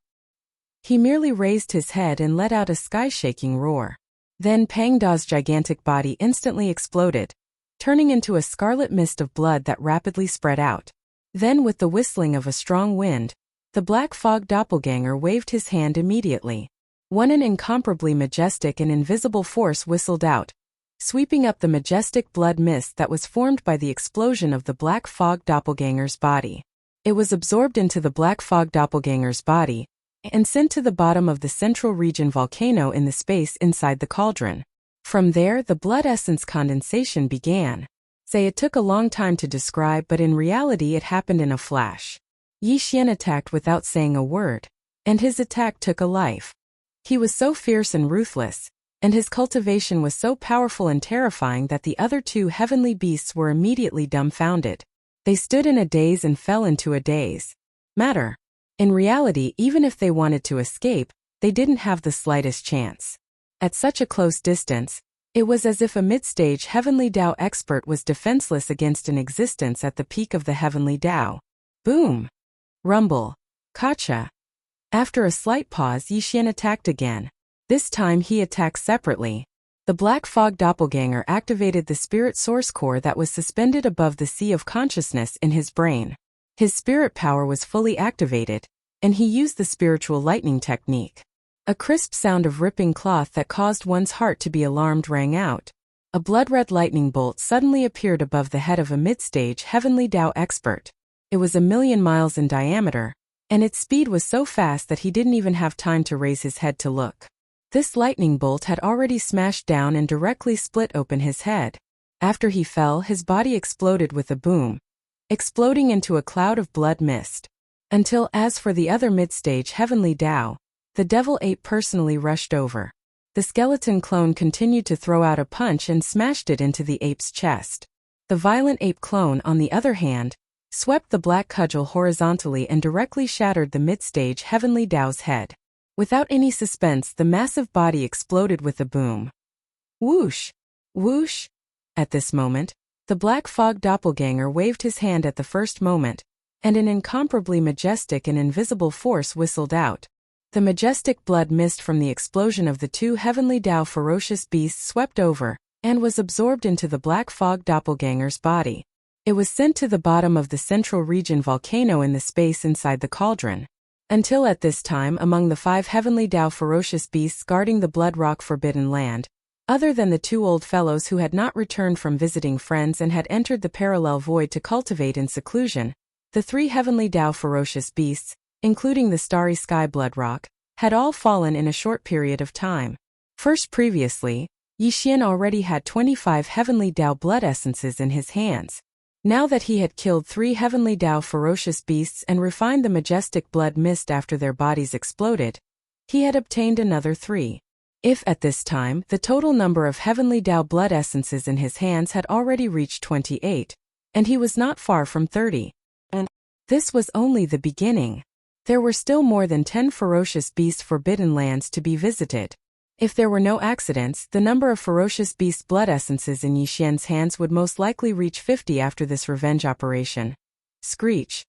He merely raised his head and let out a sky-shaking roar. Then Pang Da's gigantic body instantly exploded, turning into a scarlet mist of blood that rapidly spread out. Then, with the whistling of a strong wind, the black fog doppelganger waved his hand immediately. An incomparably majestic and invisible force whistled out, sweeping up the majestic blood mist that was formed by the explosion of the black fog doppelganger's body. It was absorbed into the black fog doppelganger's body and sent to the bottom of the central region volcano in the space inside the cauldron. From there, the blood essence condensation began. It took a long time to describe, but in reality it happened in a flash. Yi Xian attacked without saying a word, and his attack took a life. He was so fierce and ruthless, and his cultivation was so powerful and terrifying that the other two heavenly beasts were immediately dumbfounded. They stood in a daze and fell into a daze. In reality, even if they wanted to escape, they didn't have the slightest chance. At such a close distance, it was as if a mid-stage heavenly Dao expert was defenseless against an existence at the peak of the heavenly Dao. Boom! Rumble! Gotcha! After a slight pause, Yi Xian attacked again. This time he attacked separately. The black fog doppelganger activated the spirit source core that was suspended above the sea of consciousness in his brain. His spirit power was fully activated, and he used the spiritual lightning technique. A crisp sound of ripping cloth that caused one's heart to be alarmed rang out. A blood-red lightning bolt suddenly appeared above the head of a mid-stage heavenly Dao expert. It was 1,000,000 miles in diameter, and its speed was so fast that he didn't even have time to raise his head to look. This lightning bolt had already smashed down and directly split open his head. After he fell, his body exploded with a boom, exploding into a cloud of blood mist. Until, as for the other mid-stage heavenly Dao, the devil ape personally rushed over. The skeleton clone continued to throw out a punch and smashed it into the ape's chest. The violent ape clone, on the other hand, swept the black cudgel horizontally and directly shattered the mid-stage heavenly Dao's head. Without any suspense, the massive body exploded with a boom. Whoosh! Whoosh! At this moment, the black fog doppelganger waved his hand at the first moment, and an incomparably majestic and invisible force whistled out. The majestic blood mist from the explosion of the two heavenly Dao ferocious beasts swept over, and was absorbed into the black fog doppelganger's body. It was sent to the bottom of the central region volcano in the space inside the cauldron. Until at this time, among the 5 heavenly Dao ferocious beasts guarding the Bloodrock Forbidden Land, other than the 2 old fellows who had not returned from visiting friends and had entered the parallel void to cultivate in seclusion, the 3 heavenly Dao ferocious beasts, including the starry sky Bloodrock, had all fallen in a short period of time. First, previously, Yi Xian already had 25 heavenly Dao blood essences in his hands. Now that he had killed 3 heavenly Dao ferocious beasts and refined the majestic blood mist after their bodies exploded, he had obtained another 3. If at this time, the total number of heavenly Dao blood essences in his hands had already reached 28, and he was not far from 30. And this was only the beginning. There were still more than 10 ferocious beast forbidden lands to be visited. If there were no accidents, the number of ferocious beast blood essences in Yi Xian's hands would most likely reach 50 after this revenge operation. Screech.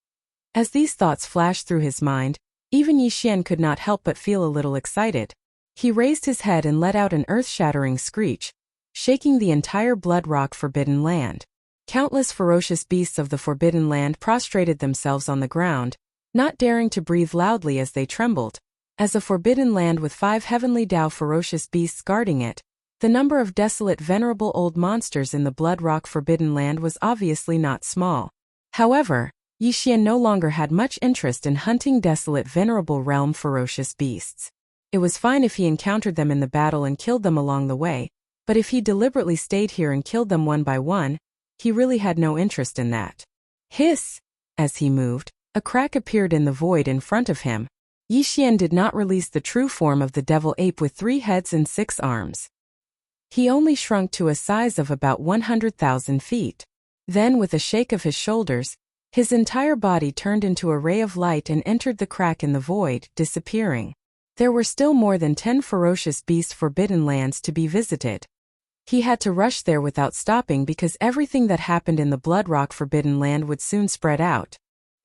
As these thoughts flashed through his mind, even Yi Xian could not help but feel a little excited. He raised his head and let out an earth-shattering screech, shaking the entire Bloodrock Forbidden Land. Countless ferocious beasts of the Forbidden Land prostrated themselves on the ground, not daring to breathe loudly as they trembled. As a forbidden land with 5 heavenly Dao ferocious beasts guarding it, the number of desolate venerable old monsters in the Bloodrock Forbidden Land was obviously not small. However, Yi Xian no longer had much interest in hunting desolate venerable realm ferocious beasts. It was fine if he encountered them in the battle and killed them along the way, but if he deliberately stayed here and killed them one by one, He really had no interest in that. Hiss! As he moved, a crack appeared in the void in front of him. Yixian did not release the true form of the devil ape with 3 heads and 6 arms. He only shrunk to a size of about 100,000 feet. Then, with a shake of his shoulders, his entire body turned into a ray of light and entered the crack in the void, disappearing. There were still more than 10 ferocious beast forbidden lands to be visited. He had to rush there without stopping because everything that happened in the Bloodrock Forbidden Land would soon spread out.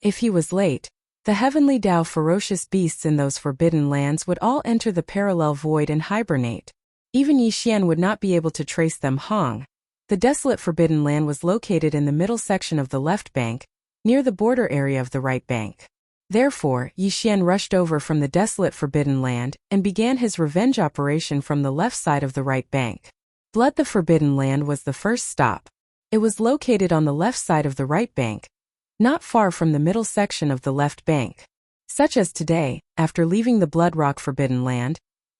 If he was late, the heavenly Tao ferocious beasts in those forbidden lands would all enter the parallel void and hibernate. Even Yixian would not be able to trace them. The desolate Forbidden Land was located in the middle section of the left bank, near the border area of the right bank. Therefore, Yixian rushed over from the desolate Forbidden Land and began his revenge operation from the left side of the right bank. Blood the Forbidden Land was the first stop. It was located on the left side of the right bank, not far from the middle section of the left bank. Such as today, after leaving the Bloodrock Forbidden Land,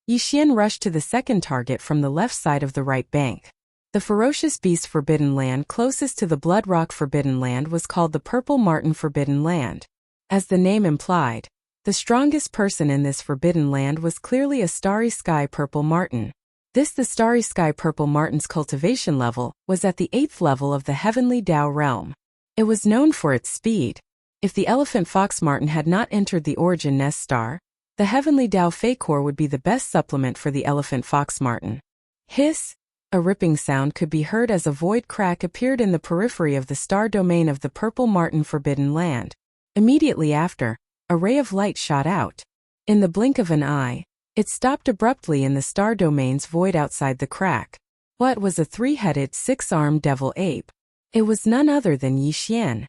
Yixian rushed to the second target from the left side of the right bank. The ferocious beast Forbidden Land closest to the Bloodrock Forbidden Land was called the Purple Marten Forbidden Land. As the name implied, the strongest person in this Forbidden Land was clearly a Starry Sky Purple Marten. The Starry Sky Purple Marten's cultivation level was at the 8th level of the Heavenly Tao realm. It was known for its speed. If the Elephant Fox Marten had not entered the Origin Nest Star, the Heavenly Tao Fakor would be the best supplement for the Elephant Fox Marten. Hiss! A ripping sound could be heard as a void crack appeared in the periphery of the star domain of the Purple Marten Forbidden Land. Immediately after, a ray of light shot out. In the blink of an eye, it stopped abruptly in the star domain's void outside the crack. What was a 3-headed, 6-armed devil ape? It was none other than Yixian.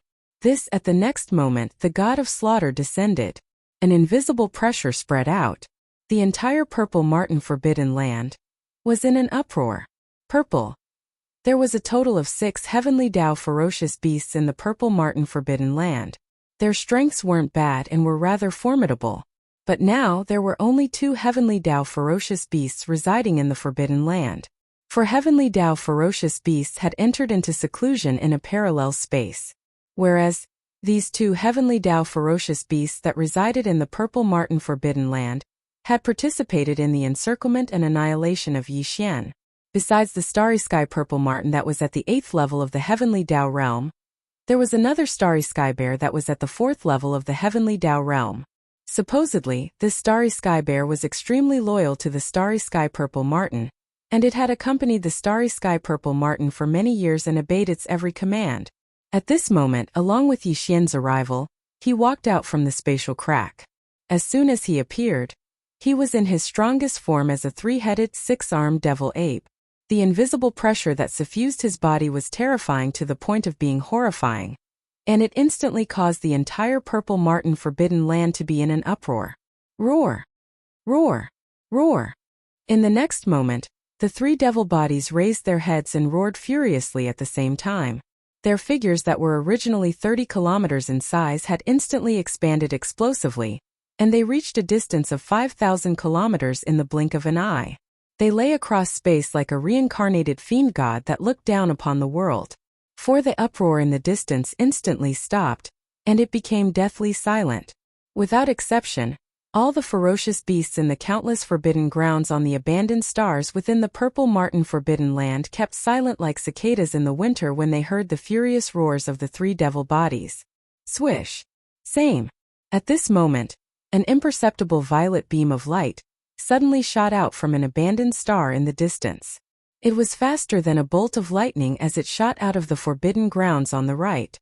At the next moment, the god of slaughter descended. An invisible pressure spread out. The entire Purple Marten Forbidden Land was in an uproar. Purple. There was a total of 6 Heavenly Tao ferocious beasts in the Purple Marten Forbidden Land. Their strengths weren't bad and were rather formidable. But now there were only 2 Heavenly Tao ferocious beasts residing in the Forbidden Land. For Heavenly Tao ferocious beasts had entered into seclusion in a parallel space. Whereas, these 2 Heavenly Tao ferocious beasts that resided in the Purple Marten Forbidden Land had participated in the encirclement and annihilation of Yixian. Besides the Starry Sky Purple Marten that was at the 8th level of the Heavenly Tao realm, there was another Starry Sky Bear that was at the 4th level of the Heavenly Tao realm. Supposedly, this Starry Sky Bear was extremely loyal to the Starry Sky Purple Marten, and it had accompanied the Starry Sky Purple Marten for many years and obeyed its every command. At this moment, along with Yixian's arrival, he walked out from the spatial crack. As soon as he appeared, he was in his strongest form as a 3-headed, 6-armed devil ape. The invisible pressure that suffused his body was terrifying to the point of being horrifying, and it instantly caused the entire Purple Marten Forbidden Land to be in an uproar. Roar! Roar! Roar! In the next moment, the 3 devil bodies raised their heads and roared furiously at the same time. Their figures that were originally 30 kilometers in size had instantly expanded explosively, and they reached a distance of 5,000 kilometers in the blink of an eye. They lay across space like a reincarnated fiend god that looked down upon the world. For the uproar in the distance instantly stopped, and it became deathly silent. Without exception, all the ferocious beasts in the countless forbidden grounds on the abandoned stars within the Purple Marten Forbidden Land kept silent like cicadas in the winter when they heard the furious roars of the 3 devil bodies. Swish! Same. At this moment, an imperceptible violet beam of light suddenly shot out from an abandoned star in the distance. It was faster than a bolt of lightning as it shot out of the forbidden grounds on the right.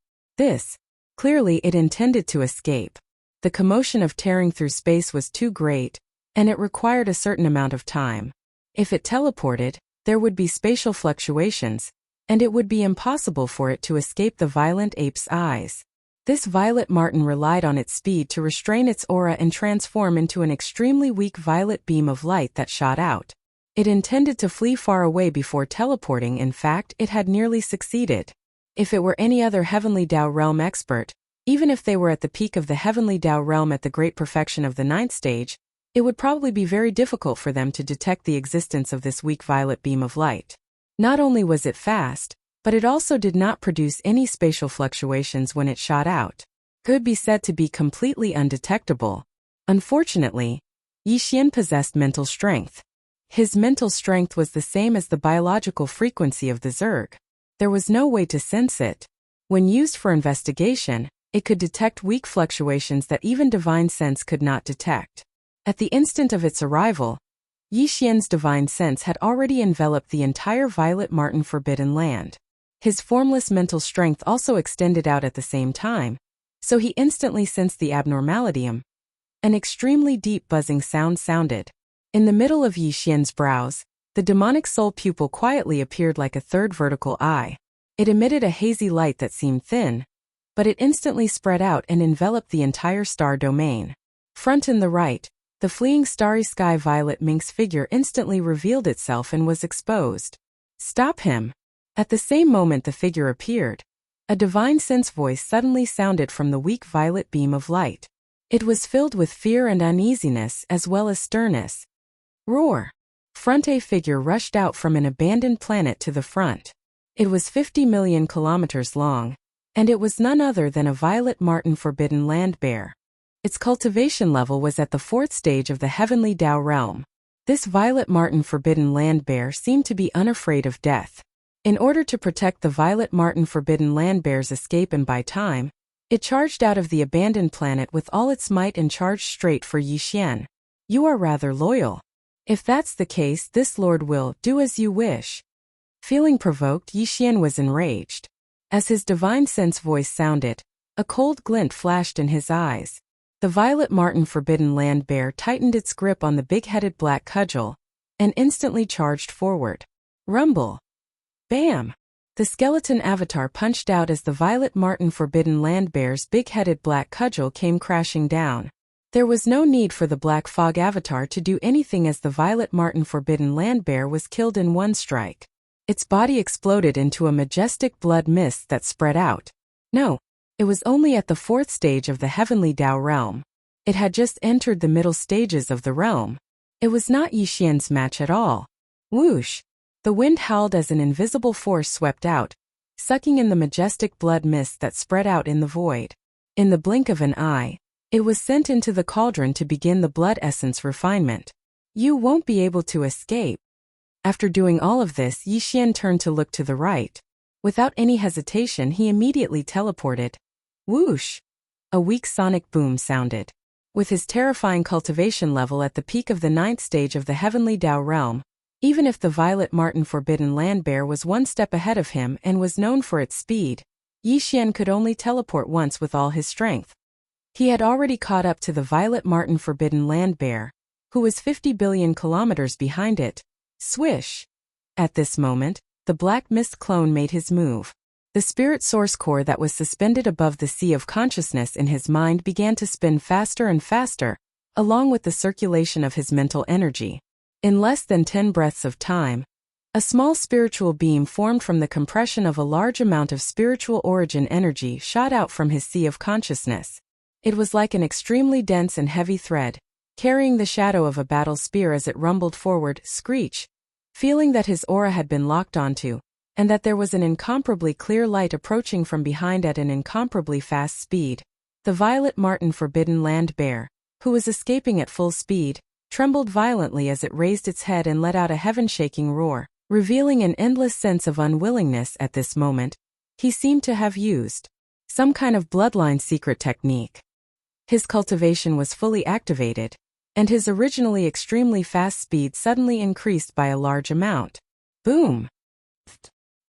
Clearly it intended to escape. The commotion of tearing through space was too great, and it required a certain amount of time. If it teleported, there would be spatial fluctuations, and it would be impossible for it to escape the violent ape's eyes. This violet marten relied on its speed to restrain its aura and transform into an extremely weak violet beam of light that shot out. It intended to flee far away before teleporting. In fact, it had nearly succeeded. If it were any other Heavenly Tao realm expert, even if they were at the peak of the Heavenly Tao realm at the great perfection of the 9th stage, it would probably be very difficult for them to detect the existence of this weak violet beam of light. Not only was it fast, but it also did not produce any spatial fluctuations when it shot out. Could be said to be completely undetectable. Unfortunately, Yixian possessed mental strength. His mental strength was the same as the biological frequency of the Zerg. There was no way to sense it. When used for investigation, it could detect weak fluctuations that even divine sense could not detect. At the instant of its arrival, Yixian's divine sense had already enveloped the entire Violet Martin Forbidden Land. His formless mental strength also extended out at the same time, so he instantly sensed the abnormality. An extremely deep buzzing sound sounded. In the middle of Yixian's brows, the demonic soul pupil quietly appeared like a third vertical eye. It emitted a hazy light that seemed thin, but it instantly spread out and enveloped the entire star domain. Front and the right, the fleeing starry sky violet minx figure instantly revealed itself and was exposed. Stop him! At the same moment the figure appeared, a divine sense voice suddenly sounded from the weak violet beam of light. It was filled with fear and uneasiness as well as sternness. Roar! Front a figure rushed out from an abandoned planet to the front. It was 50 million kilometers long, and it was none other than a Violet Martin Forbidden Land bear. Its cultivation level was at the 4th stage of the Heavenly Tao realm. This Violet Martin Forbidden Land bear seemed to be unafraid of death. In order to protect the Violet Martin Forbidden Land bear's escape and buy time, it charged out of the abandoned planet with all its might and charged straight for Yixian. You are rather loyal. If that's the case, this lord will do as you wish. Feeling provoked, Yixian was enraged. As his divine sense voice sounded, a cold glint flashed in his eyes. The Violet Martin Forbidden Land bear tightened its grip on the big-headed black cudgel and instantly charged forward. Rumble! Bam! The skeleton avatar punched out as the Violet Martin Forbidden Land bear's big-headed black cudgel came crashing down. There was no need for the Black Fog avatar to do anything as the Violet Martin Forbidden Land bear was killed in one strike. Its body exploded into a majestic blood mist that spread out. No, it was only at the 4th stage of the Heavenly Tao realm. It had just entered the middle stages of the realm. It was not Yixian's match at all. Whoosh! The wind howled as an invisible force swept out, sucking in the majestic blood mist that spread out in the void. In the blink of an eye, it was sent into the cauldron to begin the blood essence refinement. You won't be able to escape. After doing all of this, Yixian turned to look to the right. Without any hesitation, he immediately teleported. Whoosh! A weak sonic boom sounded. With his terrifying cultivation level at the peak of the 9th stage of the Heavenly Tao realm, even if the Violet Martin Forbidden Land bear was one step ahead of him and was known for its speed, Yixian could only teleport once with all his strength. He had already caught up to the Violet Martin Forbidden Land bear, who was 50 billion kilometers behind it. Swish! At this moment, the Black Mist clone made his move. The spirit source core that was suspended above the sea of consciousness in his mind began to spin faster and faster, along with the circulation of his mental energy. In less than 10 breaths of time, a small spiritual beam formed from the compression of a large amount of spiritual origin energy shot out from his sea of consciousness. It was like an extremely dense and heavy thread, carrying the shadow of a battle spear as it rumbled forward. Screech! Feeling that his aura had been locked onto, and that there was an incomparably clear light approaching from behind at an incomparably fast speed, the Violet Martin Forbidden Land bear, who was escaping at full speed, trembled violently as it raised its head and let out a heaven-shaking roar, revealing an endless sense of unwillingness at this moment. He seemed to have used some kind of bloodline secret technique. His cultivation was fully activated, and his originally extremely fast speed suddenly increased by a large amount. Boom!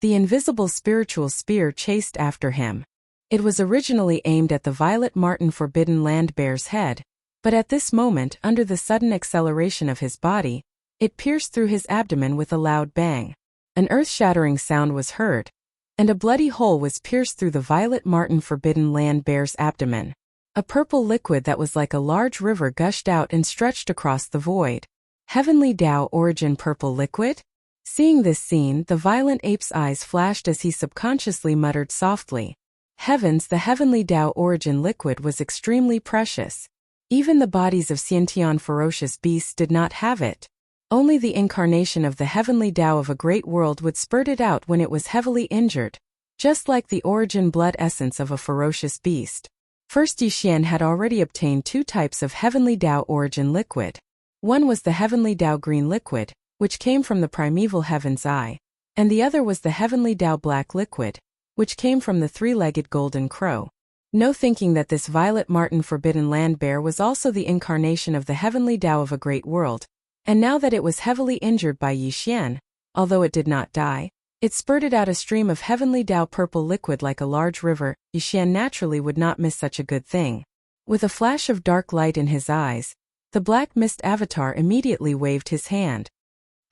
The invisible spiritual spear chased after him. It was originally aimed at the Violet Martin Forbidden Land bear's head, but at this moment, under the sudden acceleration of his body, it pierced through his abdomen with a loud bang. An earth-shattering sound was heard, and a bloody hole was pierced through the Violet Martin Forbidden Land bear's abdomen. A purple liquid that was like a large river gushed out and stretched across the void. Heavenly Tao origin purple liquid? Seeing this scene, the violent ape's eyes flashed as he subconsciously muttered softly. Heavens, the Heavenly Tao origin liquid was extremely precious. Even the bodies of Xiantian ferocious beasts did not have it. Only the incarnation of the heavenly Tao of a great world would spurt it out when it was heavily injured, just like the origin blood essence of a ferocious beast. First, Yixian had already obtained 2 types of heavenly Tao origin liquid. One was the heavenly Tao green liquid, which came from the primeval heaven's eye, and the other was the heavenly Tao black liquid, which came from the 3-legged golden crow. No thinking that this violet marten forbidden land bear was also the incarnation of the heavenly Tao of a great world, and now that it was heavily injured by Yixian, although it did not die, it spurted out a stream of heavenly Tao purple liquid like a large river. Yixian naturally would not miss such a good thing. With a flash of dark light in his eyes, the black mist avatar immediately waved his hand.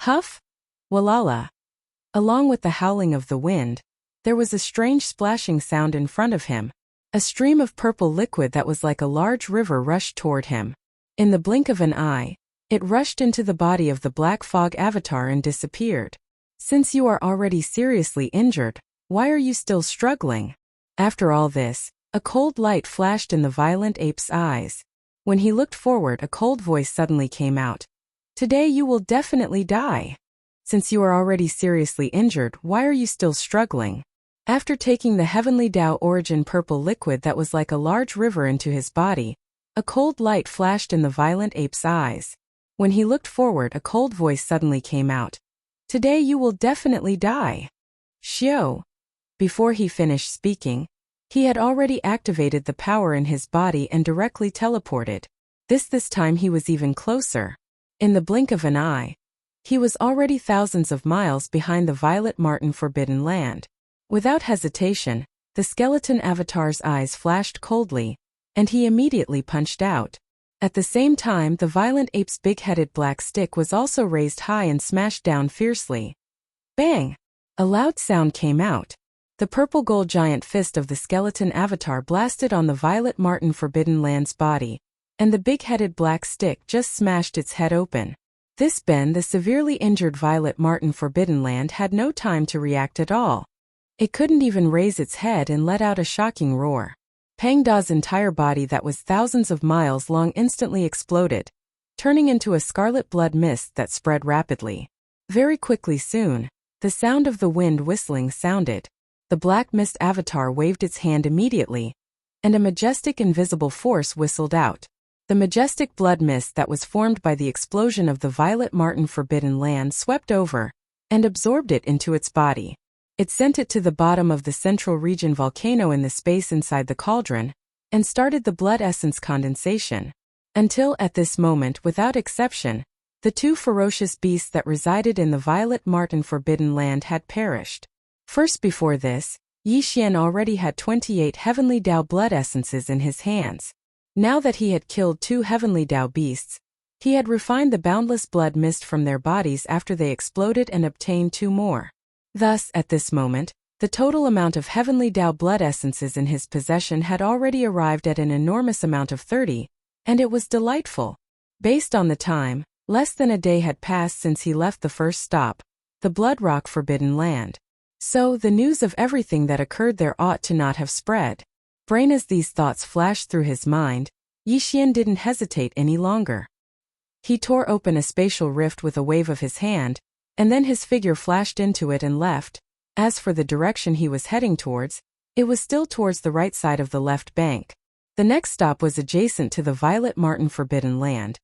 Huff! Walala! Along with the howling of the wind, there was a strange splashing sound in front of him. A stream of purple liquid that was like a large river rushed toward him. In the blink of an eye, it rushed into the body of the black fog avatar and disappeared. Since you are already seriously injured, why are you still struggling? After all this, a cold light flashed in the violent ape's eyes. When he looked forward, a cold voice suddenly came out. Today you will definitely die. Since you are already seriously injured, why are you still struggling? After taking the heavenly Tao origin purple liquid that was like a large river into his body, a cold light flashed in the violent ape's eyes. When he looked forward, a cold voice suddenly came out. Today you will definitely die. Xiao. Before he finished speaking, he had already activated the power in his body and directly teleported. This time he was even closer. In the blink of an eye, he was already thousands of miles behind the violet marten forbidden land. Without hesitation, the skeleton avatar's eyes flashed coldly, and he immediately punched out. At the same time, the violent ape's big-headed black stick was also raised high and smashed down fiercely. Bang! A loud sound came out. The purple gold giant fist of the skeleton avatar blasted on the violet marten forbidden land's body, and the big-headed black stick just smashed its head open. The severely injured violet marten forbidden land had no time to react at all. It couldn't even raise its head and let out a shocking roar. Pang Da's entire body that was thousands of miles long instantly exploded, turning into a scarlet blood mist that spread rapidly. Very quickly soon, the sound of the wind whistling sounded. The black mist avatar waved its hand immediately, and a majestic invisible force whistled out. The majestic blood mist that was formed by the explosion of the violet marten forbidden land swept over and absorbed it into its body. It sent it to the bottom of the central region volcano in the space inside the cauldron, and started the blood essence condensation. Until at this moment, without exception, the 2 ferocious beasts that resided in the violet marten forbidden land had perished. First, before this, Yixian already had 28 heavenly Tao blood essences in his hands. Now that he had killed 2 heavenly Tao beasts, he had refined the boundless blood mist from their bodies after they exploded and obtained 2 more. Thus, at this moment, the total amount of heavenly Tao blood essences in his possession had already arrived at an enormous amount of 30, and it was delightful. Based on the time, less than a day had passed since he left the first stop, the Blood Rock Forbidden Land. So, the news of everything that occurred there ought to not have spread. Brain as these thoughts flashed through his mind, Yixian didn't hesitate any longer. He tore open a spatial rift with a wave of his hand, and then his figure flashed into it and left. As for the direction he was heading towards, it was still towards the right side of the left bank. The next stop was adjacent to the violet marten forbidden land,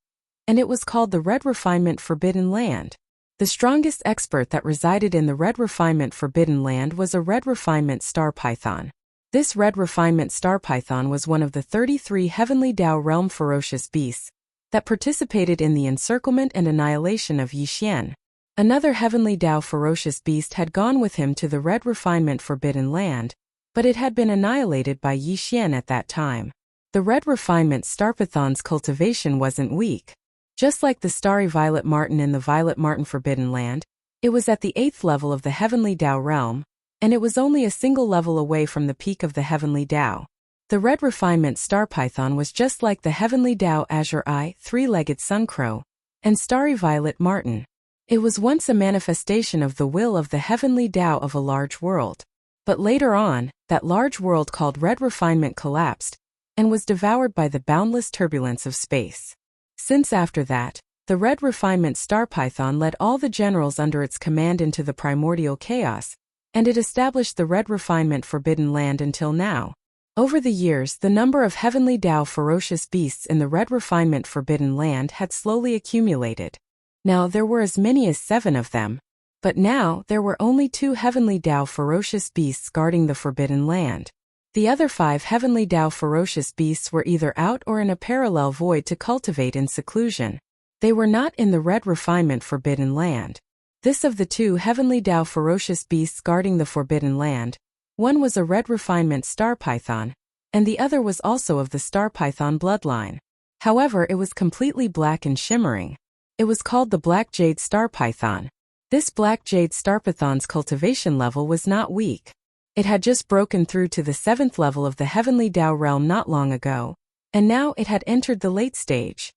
and it was called the Red Refinement Forbidden Land. The strongest expert that resided in the Red Refinement Forbidden Land was a Red Refinement Star Python. This Red Refinement Star Python was one of the 33 heavenly Tao realm ferocious beasts that participated in the encirclement and annihilation of Yixian. Another heavenly Tao ferocious beast had gone with him to the Red Refinement Forbidden Land, but it had been annihilated by Yixian at that time. The Red Refinement Star Python's cultivation wasn't weak. Just like the starry violet marten in the violet marten forbidden land, it was at the 8th level of the heavenly Tao realm, and it was only a single level away from the peak of the heavenly Tao. The Red Refinement Star Python was just like the heavenly Tao azure eye, 3-legged suncrow, and starry violet marten. It was once a manifestation of the will of the heavenly Tao of a large world. But later on, that large world called Red Refinement collapsed, and was devoured by the boundless turbulence of space. Since after that, The Red Refinement Star Python led all the generals under its command into the primordial chaos, and it established the Red Refinement Forbidden Land until now. Over the years, the number of heavenly Dao ferocious beasts in the Red Refinement Forbidden Land had slowly accumulated. Now there were as many as 7 of them, but now there were only 2 heavenly Dao ferocious beasts guarding the Forbidden Land. The other 5 heavenly Dao ferocious beasts were either out or in a parallel void to cultivate in seclusion. They were not in the Red Refinement Forbidden Land. This of the 2 heavenly Dao ferocious beasts guarding the Forbidden Land, one was a Red Refinement Star Python, and the other was also of the Star Python bloodline. However, it was completely black and shimmering. It was called the Black Jade Star Python. This Black Jade Star Python's cultivation level was not weak. It had just broken through to the 7th level of the Heavenly Dao realm not long ago, and now it had entered the late stage.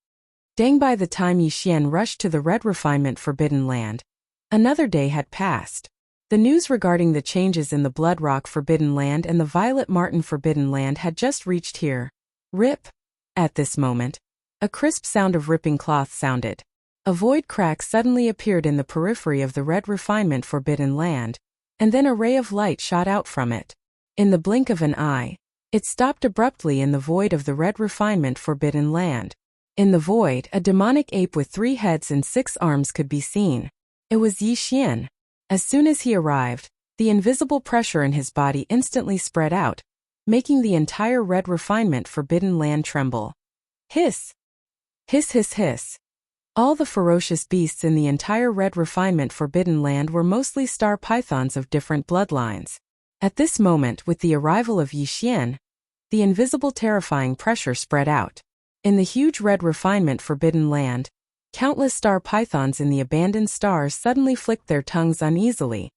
Dang, by the time Yixian rushed to the Red Refinement Forbidden Land, another day had passed. The news regarding the changes in the Blood Rock Forbidden Land and the Violet Martin Forbidden Land had just reached here. Rip! At this moment, a crisp sound of ripping cloth sounded. A void crack suddenly appeared in the periphery of the Red Refinement Forbidden Land, and then a ray of light shot out from it. In the blink of an eye, it stopped abruptly in the void of the Red Refinement Forbidden Land. In the void, a demonic ape with 3 heads and 6 arms could be seen. It was Yixian. As soon as he arrived, the invisible pressure in his body instantly spread out, making the entire Red Refinement Forbidden Land tremble. Hiss! Hiss, hiss, hiss. All the ferocious beasts in the entire Red Refinement Forbidden Land were mostly star pythons of different bloodlines. At this moment, with the arrival of Yixian, the invisible terrifying pressure spread out. In the huge Red Refinement Forbidden Land, countless star pythons in the abandoned stars suddenly flicked their tongues uneasily.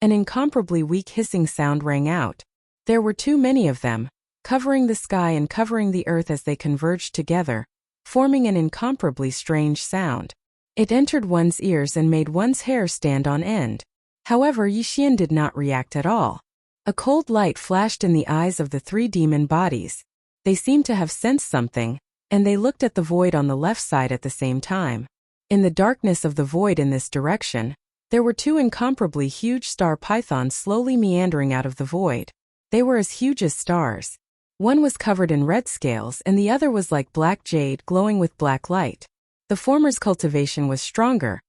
An incomparably weak hissing sound rang out. There were too many of them, covering the sky and covering the earth as they converged together, forming an incomparably strange sound. It entered one's ears and made one's hair stand on end. However, Yixian did not react at all. A cold light flashed in the eyes of the 3 demon bodies. They seemed to have sensed something, and they looked at the void on the left side at the same time. In the darkness of the void in this direction, there were 2 incomparably huge star pythons slowly meandering out of the void. They were as huge as stars. One was covered in red scales and the other was like black jade glowing with black light. The former's cultivation was stronger,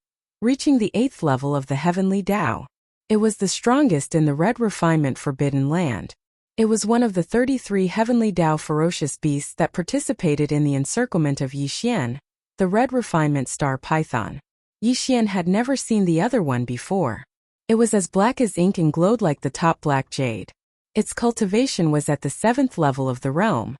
reaching the 8th level of the Heavenly Dao. It was the strongest in the Red Refinement Forbidden Land. It was one of the 33 Heavenly Dao ferocious beasts that participated in the encirclement of Yixian, the Red Refinement Star Python. Yixian had never seen the other one before. It was as black as ink and glowed like the top black jade. Its cultivation was at the 7th level of the realm.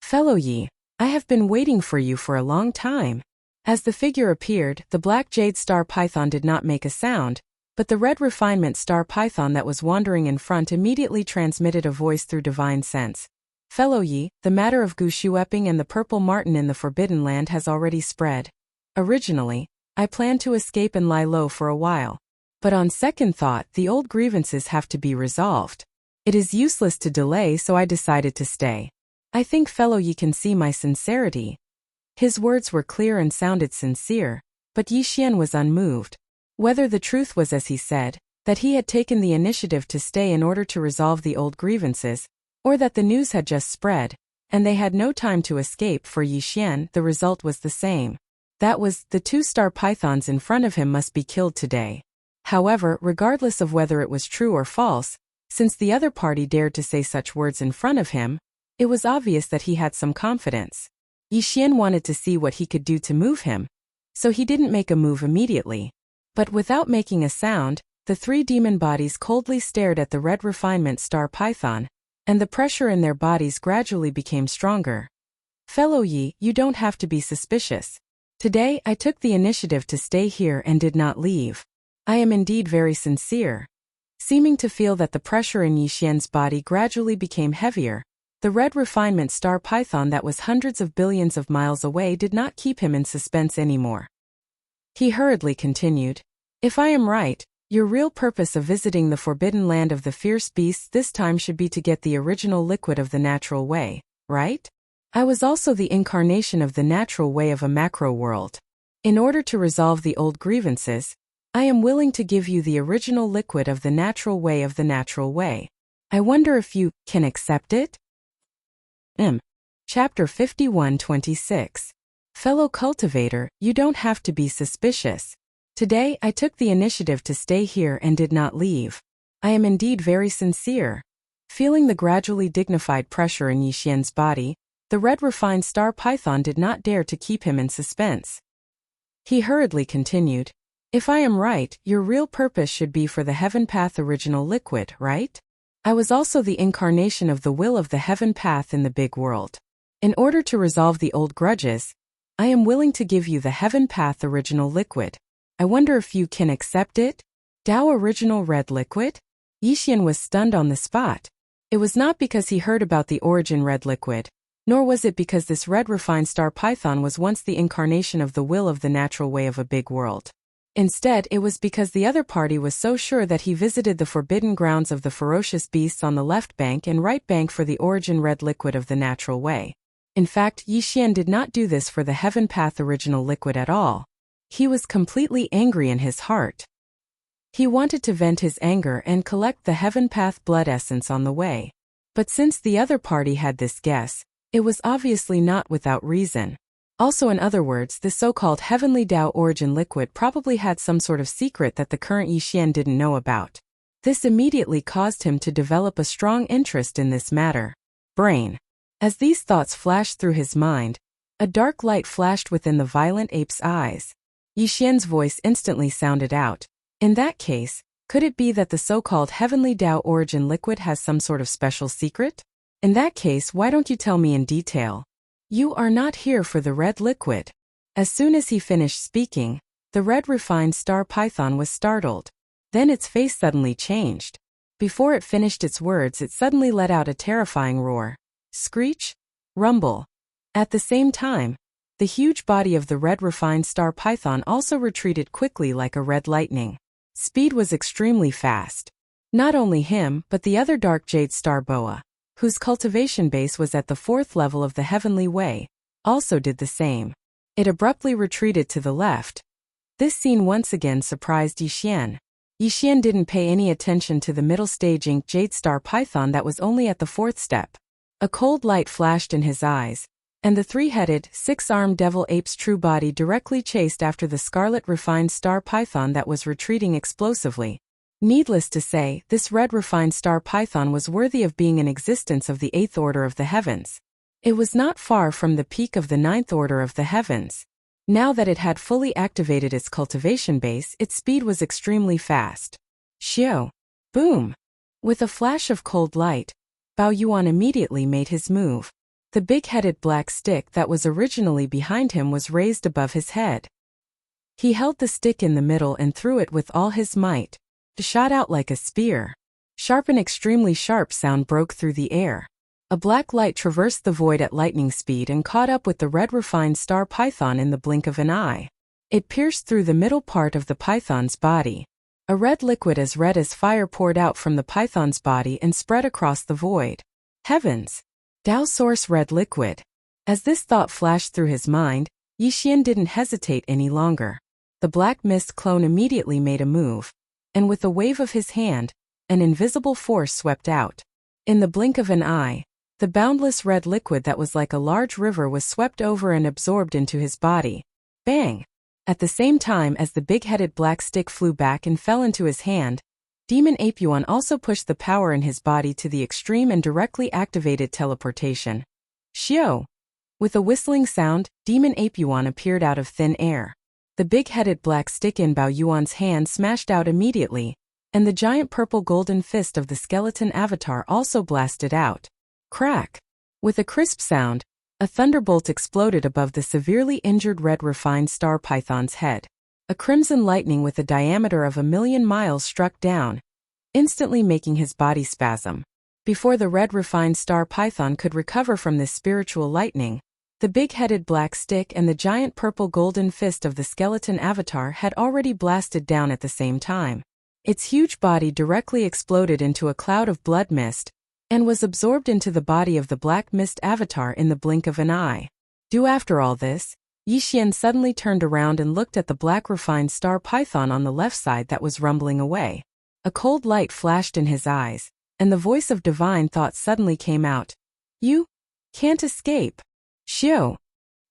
Fellow Yi, I have been waiting for you for a long time. As the figure appeared, the Black Jade Star Python did not make a sound, but the Red Refinement Star Python that was wandering in front immediately transmitted a voice through divine sense. Fellow Yi, the matter of Gushueping and the Purple Martin in the Forbidden Land has already spread. Originally, I planned to escape and lie low for a while. But on second thought, the old grievances have to be resolved. It is useless to delay, so I decided to stay. I think Fellow Yi can see my sincerity. His words were clear and sounded sincere, but Yixian was unmoved. Whether the truth was as he said, that he had taken the initiative to stay in order to resolve the old grievances, or that the news had just spread, and they had no time to escape, for Yixian, the result was the same. That was, the 2 star pythons in front of him must be killed today. However, regardless of whether it was true or false, since the other party dared to say such words in front of him, it was obvious that he had some confidence. Yixian wanted to see what he could do to move him, so he didn't make a move immediately. But without making a sound, the 3 demon bodies coldly stared at the Red Refinement Star Python, and the pressure in their bodies gradually became stronger. Fellow Yi, you don't have to be suspicious. Today I took the initiative to stay here and did not leave. I am indeed very sincere. Seeming to feel that the pressure in Yixian's body gradually became heavier, the Red Refinement Star Python that was hundreds of billions of miles away did not keep him in suspense anymore. He hurriedly continued, If I am right, your real purpose of visiting the Forbidden Land of the Fierce Beasts this time should be to get the original liquid of the natural way, right? I was also the incarnation of the natural way of a macro world. In order to resolve the old grievances, I am willing to give you the original liquid of the natural way of the natural way. I wonder if you can accept it? Chapter 51:26. Fellow cultivator, you don't have to be suspicious. Today I took the initiative to stay here and did not leave. I am indeed very sincere. Feeling the gradually dignified pressure in Yixian's body, the red refined star python did not dare to keep him in suspense. He hurriedly continued, if I am right, your real purpose should be for the Heaven Path original liquid, right? I was also the incarnation of the will of the Heaven Path in the big world. In order to resolve the old grudges, I am willing to give you the Heaven Path original liquid. I wonder if you can accept it? Dao original red liquid? Yixian was stunned on the spot. It was not because he heard about the origin red liquid, nor was it because this red refined star python was once the incarnation of the will of the natural way of a big world. Instead, it was because the other party was so sure that he visited the forbidden grounds of the ferocious beasts on the left bank and right bank for the origin red liquid of the natural way. In fact, Yixian did not do this for the Heaven Path original liquid at all. He was completely angry in his heart. He wanted to vent his anger and collect the Heaven Path blood essence on the way. But since the other party had this guess, it was obviously not without reason. Also, in other words, the so-called Heavenly Dao origin liquid probably had some sort of secret that the current Yixian didn't know about. This immediately caused him to develop a strong interest in this matter. Brain. As these thoughts flashed through his mind, a dark light flashed within the violent ape's eyes. Yixian's voice instantly sounded out. In that case, could it be that the so-called Heavenly Dao origin liquid has some sort of special secret? In that case, why don't you tell me in detail? You are not here for the red liquid. As soon as he finished speaking, the red refined star python was startled. Then its face suddenly changed. Before it finished its words, it suddenly let out a terrifying roar. Screech? Rumble. At the same time, the huge body of the red refined star python also retreated quickly like a red lightning. Speed was extremely fast. Not only him, but the other dark jade star boa, whose cultivation base was at the 4th level of the heavenly way, also did the same. It abruptly retreated to the left. This scene once again surprised Yixian. Yixian didn't pay any attention to the middle stage ink jade star python that was only at the 4th step. A cold light flashed in his eyes, and the 3-headed, 6-armed devil ape's true body directly chased after the scarlet refined star python that was retreating explosively. Needless to say, this red refined star python was worthy of being an existence of the 8th order of the heavens. It was not far from the peak of the 9th order of the heavens. Now that it had fully activated its cultivation base, its speed was extremely fast. Xiao. Boom. With a flash of cold light, Bao Yuan immediately made his move. The big-headed black stick that was originally behind him was raised above his head. He held the stick in the middle and threw it with all his might. It shot out like a spear. Sharp and extremely sharp sound broke through the air. A black light traversed the void at lightning speed and caught up with the red refined star python in the blink of an eye. It pierced through the middle part of the python's body. A red liquid as red as fire poured out from the python's body and spread across the void. Heavens! Dao Source red liquid. As this thought flashed through his mind, Yixian didn't hesitate any longer. The black mist clone immediately made a move, and with a wave of his hand, an invisible force swept out. In the blink of an eye, the boundless red liquid that was like a large river was swept over and absorbed into his body. Bang! At the same time as the big-headed black stick flew back and fell into his hand, Demon Ape Yuan also pushed the power in his body to the extreme and directly activated teleportation. Xiao! With a whistling sound, Demon Ape Yuan appeared out of thin air. The big-headed black stick in Bao Yuan's hand smashed out immediately, and the giant purple golden fist of the skeleton avatar also blasted out. Crack! With a crisp sound, a thunderbolt exploded above the severely injured red refined star python's head. A crimson lightning with a diameter of 1,000,000 miles struck down, instantly making his body spasm. Before the red refined star python could recover from this spiritual lightning, the big-headed black stick and the giant purple golden fist of the skeleton avatar had already blasted down at the same time. Its huge body directly exploded into a cloud of blood mist, and was absorbed into the body of the black mist avatar in the blink of an eye. After all this, Yixian suddenly turned around and looked at the black refined star python on the left side that was rumbling away. A cold light flashed in his eyes, and the voice of divine thought suddenly came out. You can't escape. Xiao.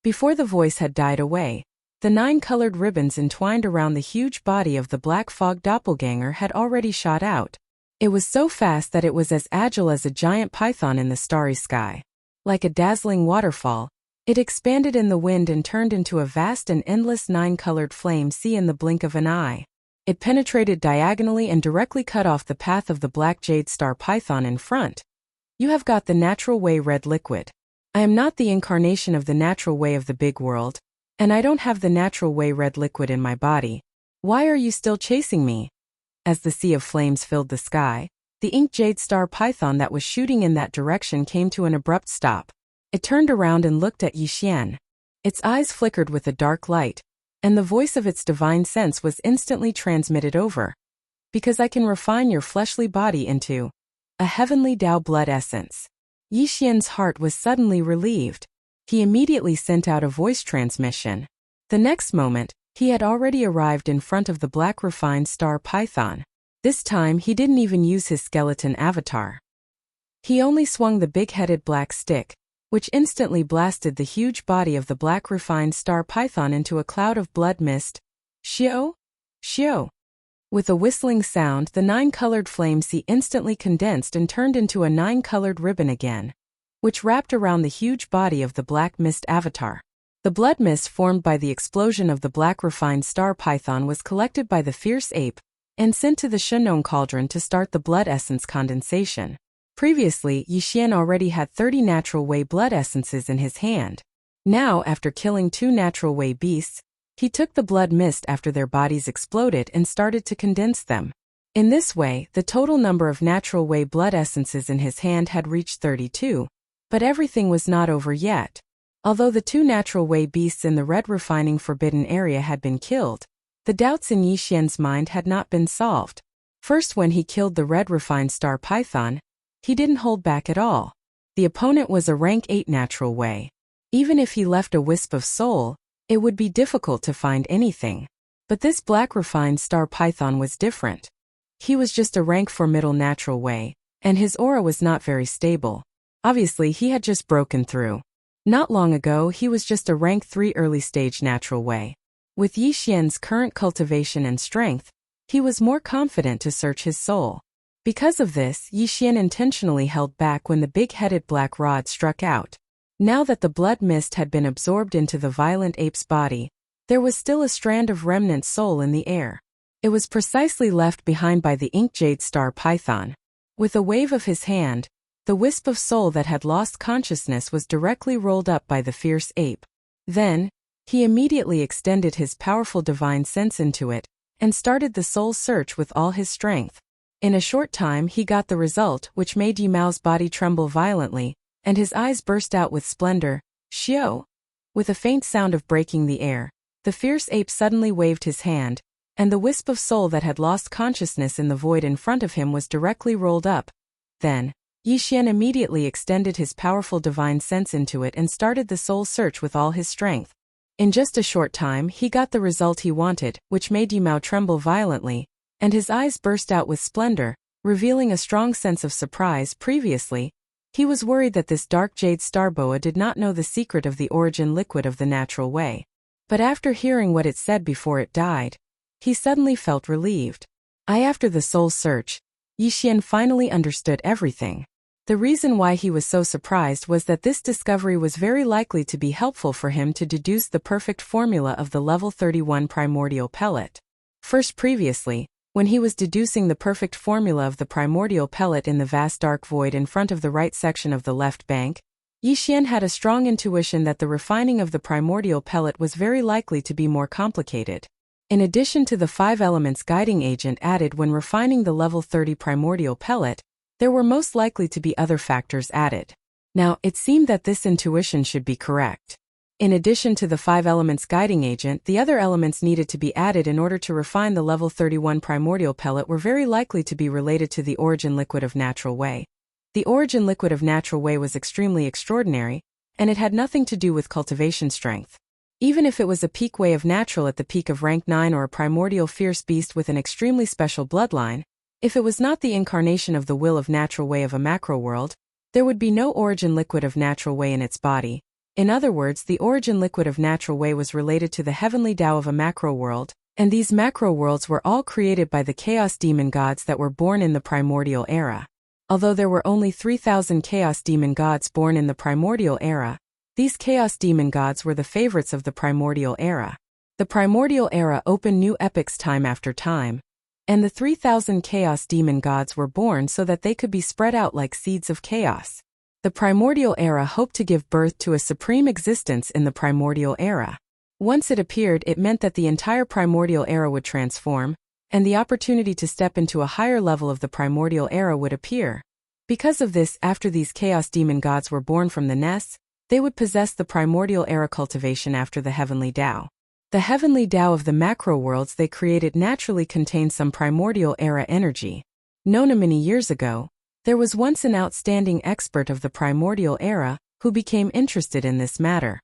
Before the voice had died away, the 9 colored ribbons entwined around the huge body of the black fog doppelganger had already shot out. It was so fast that it was as agile as a giant python in the starry sky. Like a dazzling waterfall, it expanded in the wind and turned into a vast and endless 9-colored flame sea in the blink of an eye. It penetrated diagonally and directly cut off the path of the black jade star python in front. You have got the natural way red liquid. I am not the incarnation of the natural way of the big world, and I don't have the natural way red liquid in my body. Why are you still chasing me? As the sea of flames filled the sky, the ink jade star python that was shooting in that direction came to an abrupt stop. It turned around and looked at Yixian. Its eyes flickered with a dark light, and the voice of its divine sense was instantly transmitted over. Because I can refine your fleshly body into a heavenly Tao blood essence. Yixian's heart was suddenly relieved. He immediately sent out a voice transmission. The next moment, he had already arrived in front of the black refined star python. This time he didn't even use his skeleton avatar. He only swung the big-headed black stick, which instantly blasted the huge body of the black refined star python into a cloud of blood mist. Xiao? Xiao. With a whistling sound, the 9-colored flame sea instantly condensed and turned into a 9-colored ribbon again, which wrapped around the huge body of the black mist avatar. The blood mist formed by the explosion of the black refined star python was collected by the fierce ape and sent to the Shenong cauldron to start the blood essence condensation. Previously, Yixian already had 30 natural way blood essences in his hand. Now, after killing 2 natural way beasts, he took the blood mist after their bodies exploded and started to condense them. In this way, the total number of natural way blood essences in his hand had reached 32. But everything was not over yet. Although the 2 natural way beasts in the red refining forbidden area had been killed, the doubts in Yixian's mind had not been solved. First, when he killed the red refined star python, he didn't hold back at all. The opponent was a rank 8 natural way. Even if he left a wisp of soul, it would be difficult to find anything. But this black refined star python was different. He was just a rank 4 middle natural way, and his aura was not very stable. Obviously, he had just broken through. Not long ago, he was just a rank 3 early stage natural way. With Yixian's current cultivation and strength, he was more confident to search his soul. Because of this, Yixian intentionally held back when the big-headed black rod struck out. Now that the blood mist had been absorbed into the violent ape's body, there was still a strand of remnant soul in the air. It was precisely left behind by the ink jade star python. With a wave of his hand, the wisp of soul that had lost consciousness was directly rolled up by the fierce ape. Then, he immediately extended his powerful divine sense into it, and started the soul search with all his strength. In a short time he got the result, which made Yimao's body tremble violently, and his eyes burst out with splendor. Xiao! With a faint sound of breaking the air, the fierce ape suddenly waved his hand, and the wisp of soul that had lost consciousness in the void in front of him was directly rolled up. Then, Yixian immediately extended his powerful divine sense into it and started the soul search with all his strength. In just a short time he got the result he wanted, which made Yimao tremble violently, and his eyes burst out with splendor, revealing a strong sense of surprise. Previously, he was worried that this dark jade star boa did not know the secret of the origin liquid of the natural way. But after hearing what it said before it died, he suddenly felt relieved. After the soul search, Yixian finally understood everything. The reason why he was so surprised was that this discovery was very likely to be helpful for him to deduce the perfect formula of the level 31 primordial pellet. First, previously, when he was deducing the perfect formula of the primordial pellet in the vast dark void in front of the right section of the left bank, Yixian had a strong intuition that the refining of the primordial pellet was very likely to be more complicated. In addition to the 5 elements guiding agent added when refining the level 30 primordial pellet, there were most likely to be other factors added. Now, it seemed that this intuition should be correct. In addition to the 5 elements guiding agent, the other elements needed to be added in order to refine the level 31 primordial pellet were very likely to be related to the origin liquid of natural way. The origin liquid of natural way was extremely extraordinary, and it had nothing to do with cultivation strength. Even if it was a peak way of natural at the peak of rank 9 or a primordial fierce beast with an extremely special bloodline, if it was not the incarnation of the will of natural way of a macro world, there would be no origin liquid of natural way in its body. In other words, the origin liquid of natural way was related to the heavenly Tao of a macro world, and these macro worlds were all created by the chaos demon gods that were born in the primordial era. Although there were only 3,000 chaos demon gods born in the primordial era, these chaos demon gods were the favorites of the primordial era. The primordial era opened new epochs time after time, and the 3,000 chaos demon gods were born so that they could be spread out like seeds of chaos. The primordial era hoped to give birth to a supreme existence in the primordial era. Once it appeared, it meant that the entire primordial era would transform, and the opportunity to step into a higher level of the primordial era would appear. Because of this, after these chaos demon gods were born from the nests, they would possess the primordial era cultivation after the heavenly Tao. The heavenly Tao of the macro worlds they created naturally contained some primordial era energy. Known many years ago, there was once an outstanding expert of the primordial era who became interested in this matter.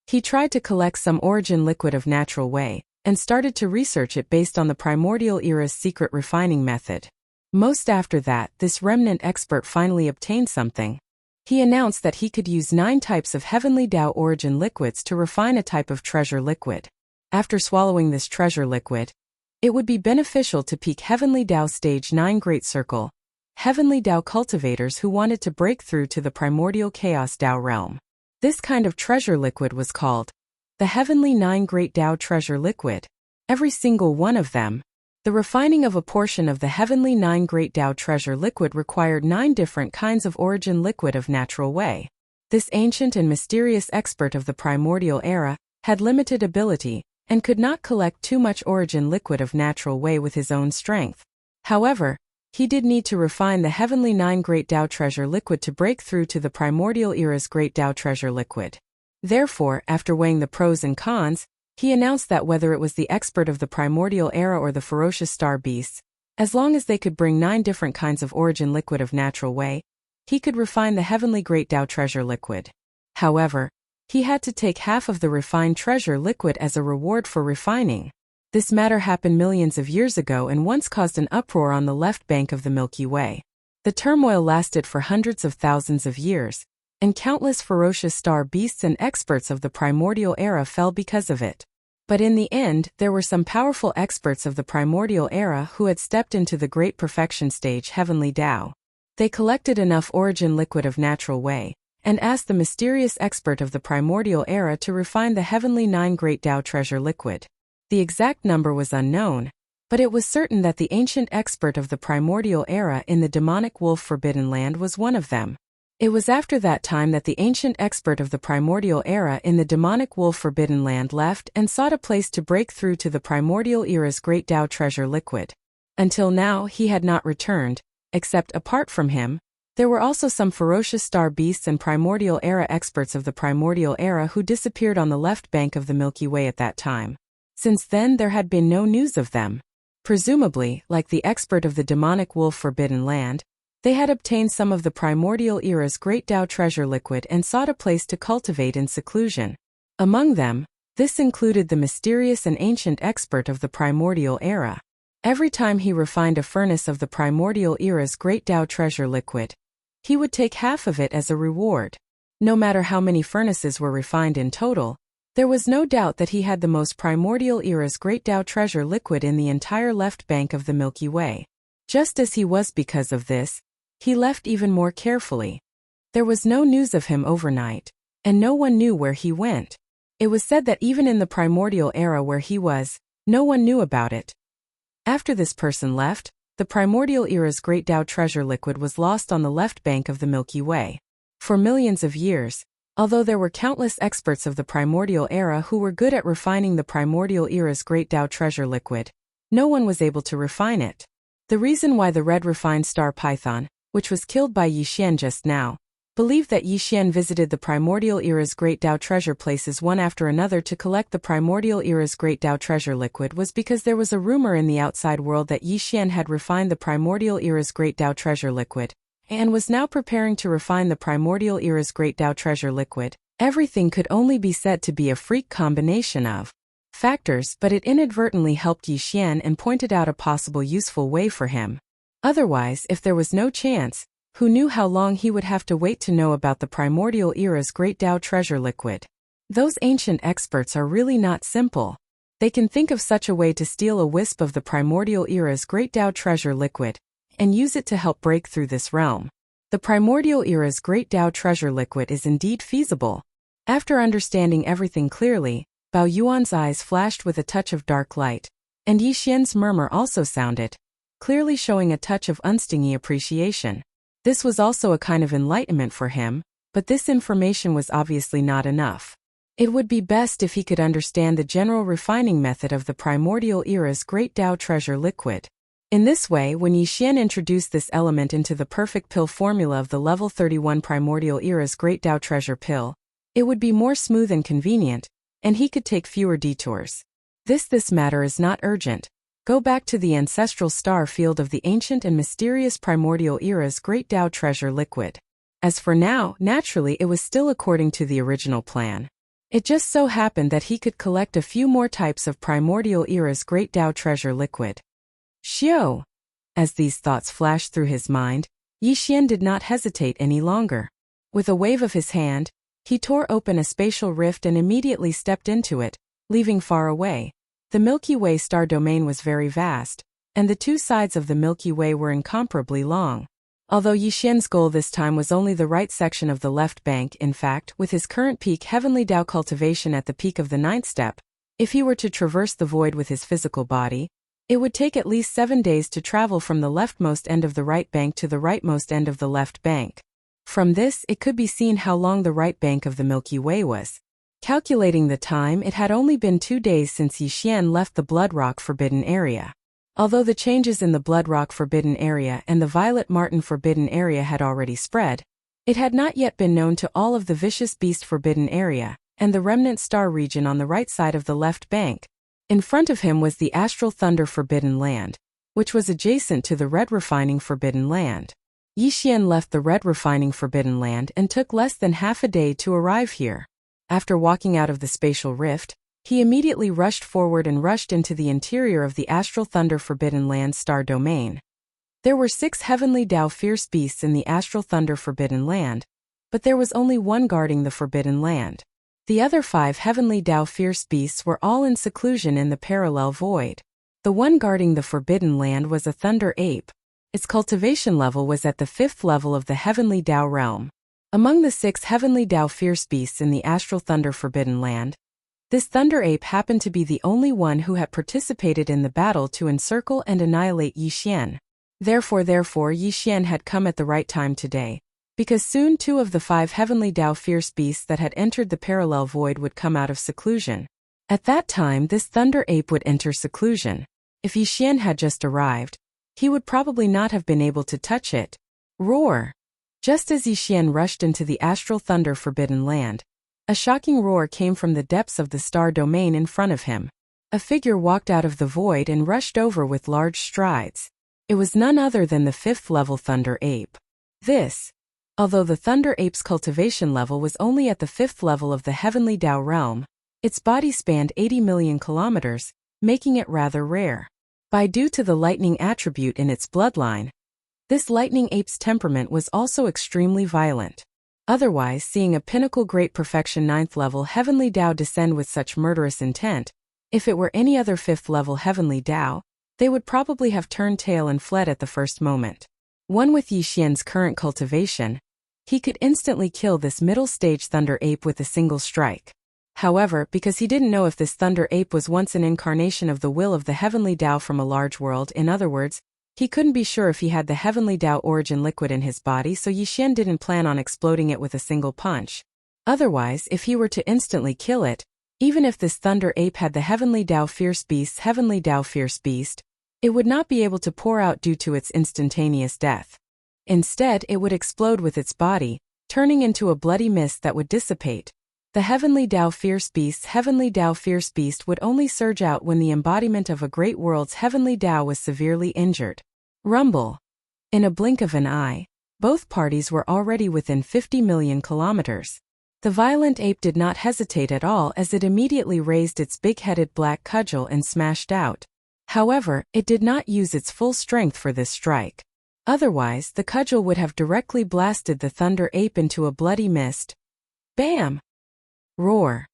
He tried to collect some origin liquid of natural way, and started to research it based on the primordial era's secret refining method. Most after that, this remnant expert finally obtained something. He announced that he could use 9 types of heavenly Tao origin liquids to refine a type of treasure liquid. After swallowing this treasure liquid, it would be beneficial to peak heavenly Tao stage 9 Great Circle, heavenly Tao cultivators who wanted to break through to the primordial chaos Tao realm. This kind of treasure liquid was called the heavenly 9 Great Tao treasure liquid. Every single one of them. The refining of a portion of the heavenly 9 Great Tao treasure liquid required 9 different kinds of origin liquid of natural way. This ancient and mysterious expert of the primordial era had limited ability and could not collect too much origin liquid of natural way with his own strength. However, he did need to refine the heavenly 9 Great Tao treasure liquid to break through to the primordial era's Great Tao treasure liquid. Therefore, after weighing the pros and cons, he announced that whether it was the expert of the primordial era or the ferocious star beasts, as long as they could bring 9 different kinds of origin liquid of natural way, he could refine the heavenly Great Tao treasure liquid. However, he had to take half of the refined treasure liquid as a reward for refining. This matter happened millions of years ago and once caused an uproar on the left bank of the Milky Way. The turmoil lasted for hundreds of thousands of years, and countless ferocious star beasts and experts of the primordial era fell because of it. But in the end, there were some powerful experts of the primordial era who had stepped into the great perfection stage heavenly Tao. They collected enough origin liquid of natural way, and asked the mysterious expert of the primordial era to refine the heavenly 9 Great Tao treasure liquid. The exact number was unknown, but it was certain that the ancient expert of the primordial era in the demonic wolf forbidden land was one of them. It was after that time that the ancient expert of the primordial era in the demonic wolf forbidden land left and sought a place to break through to the primordial era's Great Tao treasure liquid. Until now he had not returned, except apart from him, there were also some ferocious star beasts and primordial era experts of the primordial era who disappeared on the left bank of the Milky Way at that time. Since then there had been no news of them. Presumably, like the expert of the demonic wolf forbidden land, they had obtained some of the primordial era's Great Tao treasure liquid and sought a place to cultivate in seclusion. Among them, this included the mysterious and ancient expert of the primordial era. Every time he refined a furnace of the primordial era's Great Tao treasure liquid, he would take half of it as a reward. No matter how many furnaces were refined in total, there was no doubt that he had the most primordial era's Great Tao treasure liquid in the entire left bank of the Milky Way. Just as he was because of this, he left even more carefully. There was no news of him overnight, and no one knew where he went. It was said that even in the primordial era where he was, no one knew about it. After this person left, the primordial era's Great Tao treasure liquid was lost on the left bank of the Milky Way. For millions of years, although there were countless experts of the primordial era who were good at refining the primordial era's Great Tao treasure liquid, no one was able to refine it. The reason why the red refined star python, which was killed by Yixian just now, believed that Yixian visited the primordial era's Great Tao treasure places one after another to collect the primordial era's Great Tao treasure liquid was because there was a rumor in the outside world that Yixian had refined the primordial era's Great Tao treasure liquid, and was now preparing to refine the primordial era's Great Tao treasure liquid, Everything could only be said to be a freak combination of factors, but it inadvertently helped Yixian and pointed out a possible useful way for him. Otherwise, if there was no chance, who knew how long he would have to wait to know about the primordial era's great Tao treasure liquid? Those ancient experts are really not simple. They can think of such a way to steal a wisp of the primordial era's great Tao treasure liquid and use it to help break through this realm. The primordial era's great Tao treasure liquid is indeed feasible. After understanding everything clearly, Bao Yuan's eyes flashed with a touch of dark light, and Yixian's murmur also sounded, clearly showing a touch of unstingy appreciation. This was also a kind of enlightenment for him, but this information was obviously not enough. It would be best if he could understand the general refining method of the primordial era's great Tao treasure liquid. In this way, when Yixian introduced this element into the perfect pill formula of the level 31 primordial era's great Tao treasure pill, it would be more smooth and convenient, and he could take fewer detours. This matter is not urgent. Go back to the ancestral star field of the ancient and mysterious primordial era's great Tao treasure liquid. As for now, naturally it was still according to the original plan. It just so happened that he could collect a few more types of primordial era's great Tao treasure liquid. Xiao! As these thoughts flashed through his mind, Yixian did not hesitate any longer. With a wave of his hand, he tore open a spatial rift and immediately stepped into it, leaving far away. The Milky Way star domain was very vast, and the two sides of the Milky Way were incomparably long. Although Yixian's goal this time was only the right section of the left bank, in fact, with his current peak Heavenly Tao cultivation at the peak of the 9th step, if he were to traverse the void with his physical body, it would take at least 7 days to travel from the leftmost end of the right bank to the rightmost end of the left bank. From this, it could be seen how long the right bank of the Milky Way was. Calculating the time, it had only been 2 days since Yixian left the Blood Rock Forbidden Area. Although the changes in the Blood Rock Forbidden Area and the Violet Martin Forbidden Area had already spread, it had not yet been known to all of the Vicious Beast Forbidden Area and the Remnant Star region on the right side of the left bank. In front of him was the Astral Thunder Forbidden Land, which was adjacent to the Red Refining Forbidden Land. Yixian left the Red Refining Forbidden Land and took less than half a day to arrive here. After walking out of the spatial rift, he immediately rushed forward and rushed into the interior of the Astral Thunder Forbidden Land star domain. There were 6 Heavenly Tao fierce beasts in the Astral Thunder Forbidden Land, but there was only one guarding the Forbidden Land. The other 5 Heavenly Tao fierce beasts were all in seclusion in the parallel void. The one guarding the Forbidden Land was a Thunder Ape. Its cultivation level was at the 5th level of the Heavenly Tao realm. Among the 6 Heavenly Tao fierce beasts in the Astral Thunder Forbidden Land, this Thunder Ape happened to be the only one who had participated in the battle to encircle and annihilate Yixian. Therefore Yixian had come at the right time today, because soon 2 of the 5 Heavenly Tao fierce beasts that had entered the parallel void would come out of seclusion. At that time this Thunder Ape would enter seclusion. If Yixian had just arrived, he would probably not have been able to touch it. Roar! Just as Yixian rushed into the Astral Thunder Forbidden Land, a shocking roar came from the depths of the star domain in front of him. A figure walked out of the void and rushed over with large strides. It was none other than the 5th level Thunder Ape. Although the Thunder Ape's cultivation level was only at the 5th level of the Heavenly Tao realm, its body spanned 80 million kilometers, making it rather rare. Due to the lightning attribute in its bloodline, this lightning ape's temperament was also extremely violent. Otherwise, seeing a pinnacle great perfection 9th level Heavenly Tao descend with such murderous intent, if it were any other 5th level Heavenly Tao, they would probably have turned tail and fled at the first moment. One with Yixian's current cultivation, he could instantly kill this middle stage Thunder Ape with a single strike. However, because he didn't know if this Thunder Ape was once an incarnation of the will of the Heavenly Tao from a large world, in other words, he couldn't be sure if he had the Heavenly Tao origin liquid in his body, so Yixian didn't plan on exploding it with a single punch. Otherwise, if he were to instantly kill it, even if this Thunder Ape had the Heavenly Tao fierce beast's Heavenly Tao fierce beast, it would not be able to pour out due to its instantaneous death. Instead, it would explode with its body, turning into a bloody mist that would dissipate. The Heavenly Tao fierce beast's Heavenly Tao fierce beast would only surge out when the embodiment of a great world's Heavenly Tao was severely injured. Rumble. In a blink of an eye, both parties were already within 50 million kilometers. The violent ape did not hesitate at all as it immediately raised its big-headed black cudgel and smashed out. However, it did not use its full strength for this strike. Otherwise, the cudgel would have directly blasted the thunder ape into a bloody mist. Bam! Roar.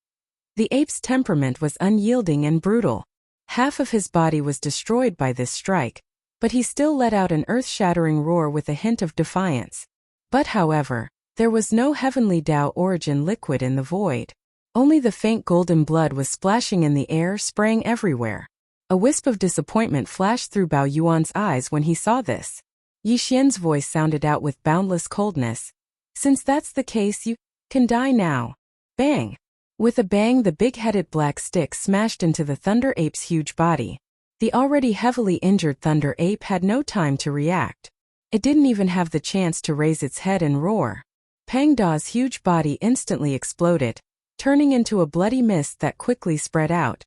The ape's temperament was unyielding and brutal. Half of his body was destroyed by this strike, but he still let out an earth-shattering roar with a hint of defiance. But however, there was no heavenly Tao origin liquid in the void. Only the faint golden blood was splashing in the air, spraying everywhere. A wisp of disappointment flashed through Bao Yuan's eyes when he saw this. Yi Xian's voice sounded out with boundless coldness. Since that's the case, you can die now. Bang! With a bang, the big-headed black stick smashed into the thunder ape's huge body. The already heavily injured thunder ape had no time to react. It didn't even have the chance to raise its head and roar. Pang Da's huge body instantly exploded, turning into a bloody mist that quickly spread out.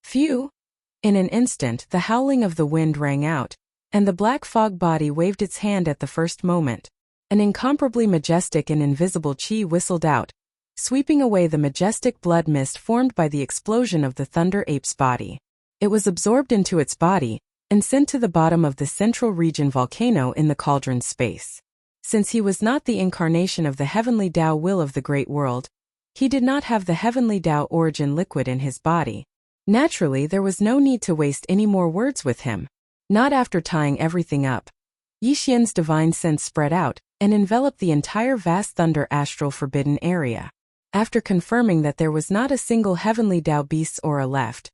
Phew! In an instant, the howling of the wind rang out, and the black fog body waved its hand at the first moment. An incomparably majestic and invisible chi whistled out, sweeping away the majestic blood mist formed by the explosion of the thunder ape's body. It was absorbed into its body and sent to the bottom of the central region volcano in the cauldron space. Since he was not the incarnation of the heavenly Tao will of the great world, he did not have the heavenly Tao origin liquid in his body. Naturally, there was no need to waste any more words with him. Not after tying everything up. Yi Xian's divine sense spread out and enveloped the entire vast thunder astral forbidden area. After confirming that there was not a single heavenly Tao beast's aura left,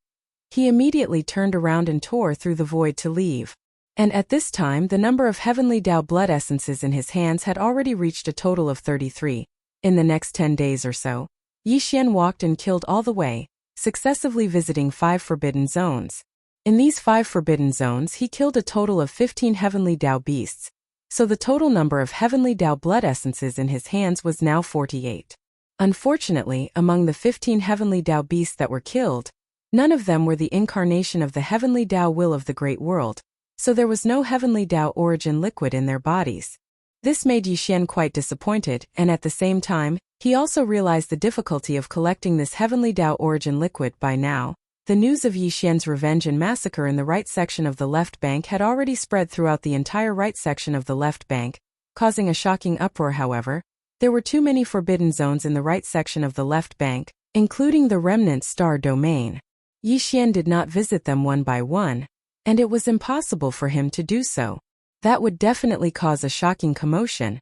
he immediately turned around and tore through the void to leave. And at this time, the number of heavenly Tao blood essences in his hands had already reached a total of 33. In the next 10 days or so, Yi Xian walked and killed all the way, successively visiting 5 forbidden zones. In these 5 forbidden zones, he killed a total of 15 heavenly Tao beasts, so the total number of heavenly Tao blood essences in his hands was now 48. Unfortunately, among the 15 heavenly Tao beasts that were killed, none of them were the incarnation of the heavenly Tao will of the great world, so there was no heavenly Tao origin liquid in their bodies. This made Yi Xian quite disappointed, and at the same time, he also realized the difficulty of collecting this heavenly Tao origin liquid by now. The news of Yi Xian's revenge and massacre in the right section of the left bank had already spread throughout the entire right section of the left bank, causing a shocking uproar. However, there were too many forbidden zones in the right section of the left bank, including the remnant star domain. Yi Xian did not visit them one by one, and it was impossible for him to do so. That would definitely cause a shocking commotion,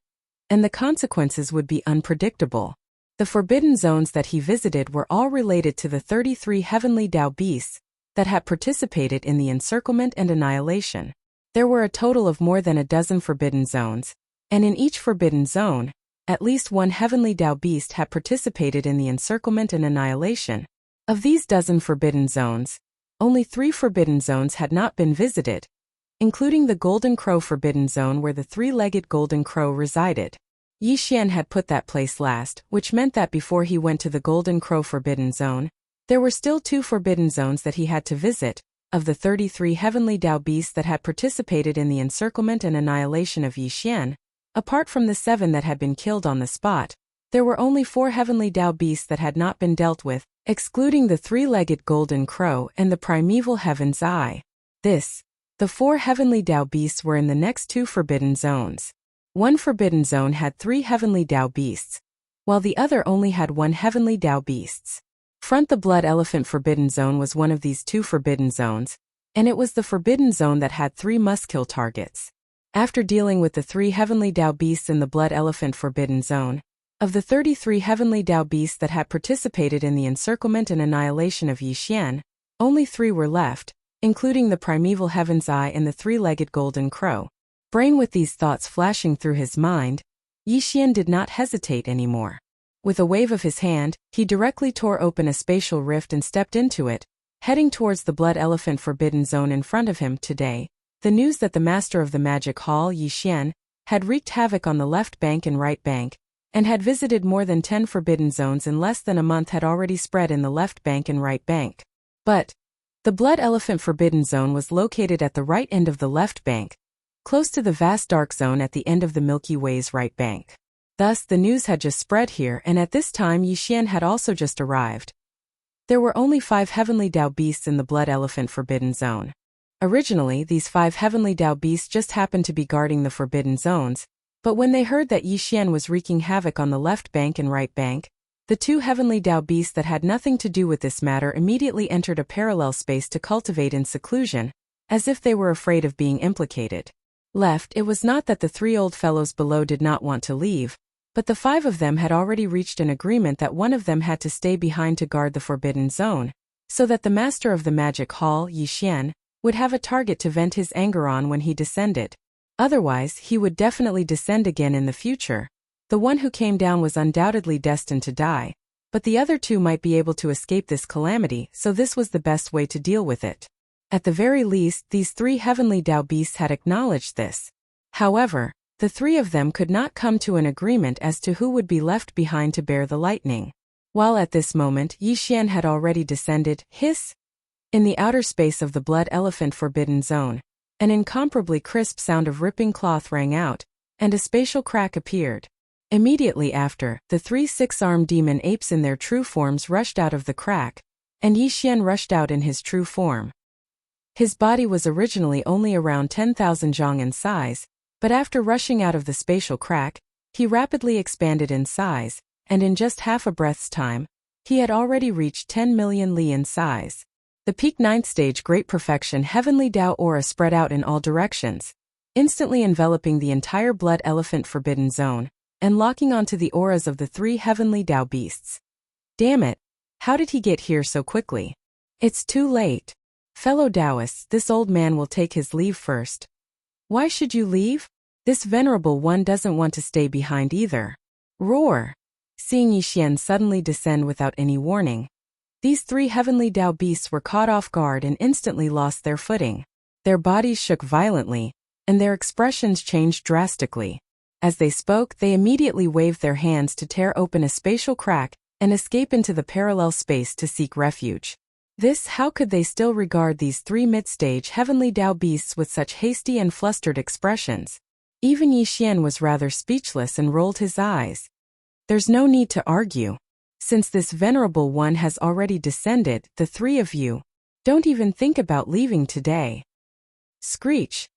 and the consequences would be unpredictable. The forbidden zones that he visited were all related to the 33 heavenly Tao beasts that had participated in the encirclement and annihilation. There were a total of more than a dozen forbidden zones, and in each forbidden zone, at least one heavenly Tao beast had participated in the encirclement and annihilation. Of these dozen forbidden zones, only 3 forbidden zones had not been visited, including the Golden Crow Forbidden Zone where the 3-legged Golden Crow resided. Yi Xian had put that place last, which meant that before he went to the Golden Crow Forbidden Zone, there were still 2 forbidden zones that he had to visit. Of the 33 heavenly Tao beasts that had participated in the encirclement and annihilation of Yi Xian, apart from the 7 that had been killed on the spot, there were only 4 heavenly Tao beasts that had not been dealt with, excluding the 3-legged Golden Crow and the primeval Heaven's Eye. The 4 heavenly Tao beasts were in the next 2 forbidden zones. One forbidden zone had 3 heavenly Tao beasts, while the other only had 1 heavenly Tao beasts. The Blood Elephant Forbidden Zone was one of these 2 forbidden zones, and it was the forbidden zone that had 3 must-kill targets. After dealing with the 3 heavenly Tao beasts in the Blood Elephant Forbidden Zone, of the 33 heavenly Tao beasts that had participated in the encirclement and annihilation of Yi Xian, only 3 were left, including the primeval Heaven's Eye and the 3-legged Golden Crow. With these thoughts flashing through his mind, Yi Xian did not hesitate anymore. With a wave of his hand, he directly tore open a spatial rift and stepped into it, heading towards the Blood Elephant Forbidden Zone in front of him. Today, the news that the master of the magic hall, Yi Xian, had wreaked havoc on the left bank and right bank, and had visited more than 10 forbidden zones in less than a month had already spread in the left bank and right bank. But the Blood Elephant Forbidden Zone was located at the right end of the left bank, close to the vast dark zone at the end of the Milky Way's right bank. Thus, the news had just spread here, and at this time Yixian had also just arrived. There were only 5 heavenly Dao beasts in the Blood Elephant Forbidden Zone. Originally, these 5 heavenly Dao beasts just happened to be guarding the forbidden zones, but when they heard that Yixian was wreaking havoc on the left bank and right bank, the 2 heavenly Dao beasts that had nothing to do with this matter immediately entered a parallel space to cultivate in seclusion, as if they were afraid of being implicated. It was not that the 3 old fellows below did not want to leave, but the 5 of them had already reached an agreement that one of them had to stay behind to guard the forbidden zone, so that the master of the magic hall, Yixian, would have a target to vent his anger on when he descended. Otherwise, he would definitely descend again in the future. The one who came down was undoubtedly destined to die, but the other 2 might be able to escape this calamity, so this was the best way to deal with it. At the very least, these 3 heavenly Dao beasts had acknowledged this. However, the 3 of them could not come to an agreement as to who would be left behind to bear the lightning. While at this moment Yixian had already descended, in the outer space of the Blood Elephant Forbidden Zone, an incomparably crisp sound of ripping cloth rang out, and a spatial crack appeared. Immediately after, the 3 6-armed demon apes in their true forms rushed out of the crack, and Yixian rushed out in his true form. His body was originally only around 10,000 zhang in size, but after rushing out of the spatial crack, he rapidly expanded in size, and in just half a breath's time, he had already reached 10 million li in size. The peak 9th stage Great Perfection Heavenly Dao aura spread out in all directions, instantly enveloping the entire Blood Elephant Forbidden Zone, and locking onto the auras of the 3 heavenly Dao beasts. Damn it! How did he get here so quickly? It's too late. Fellow Taoists, this old man will take his leave first. Why should you leave? This venerable one doesn't want to stay behind either. Roar! Seeing Yixian suddenly descend without any warning, these 3 heavenly Dao beasts were caught off guard and instantly lost their footing. Their bodies shook violently, and their expressions changed drastically. As they spoke, they immediately waved their hands to tear open a spatial crack and escape into the parallel space to seek refuge. How could they still regard these 3 mid-stage heavenly Dao beasts with such hasty and flustered expressions? Even Yixian was rather speechless and rolled his eyes. There's no need to argue. Since this venerable one has already descended, the 3 of you, don't even think about leaving today. Screech!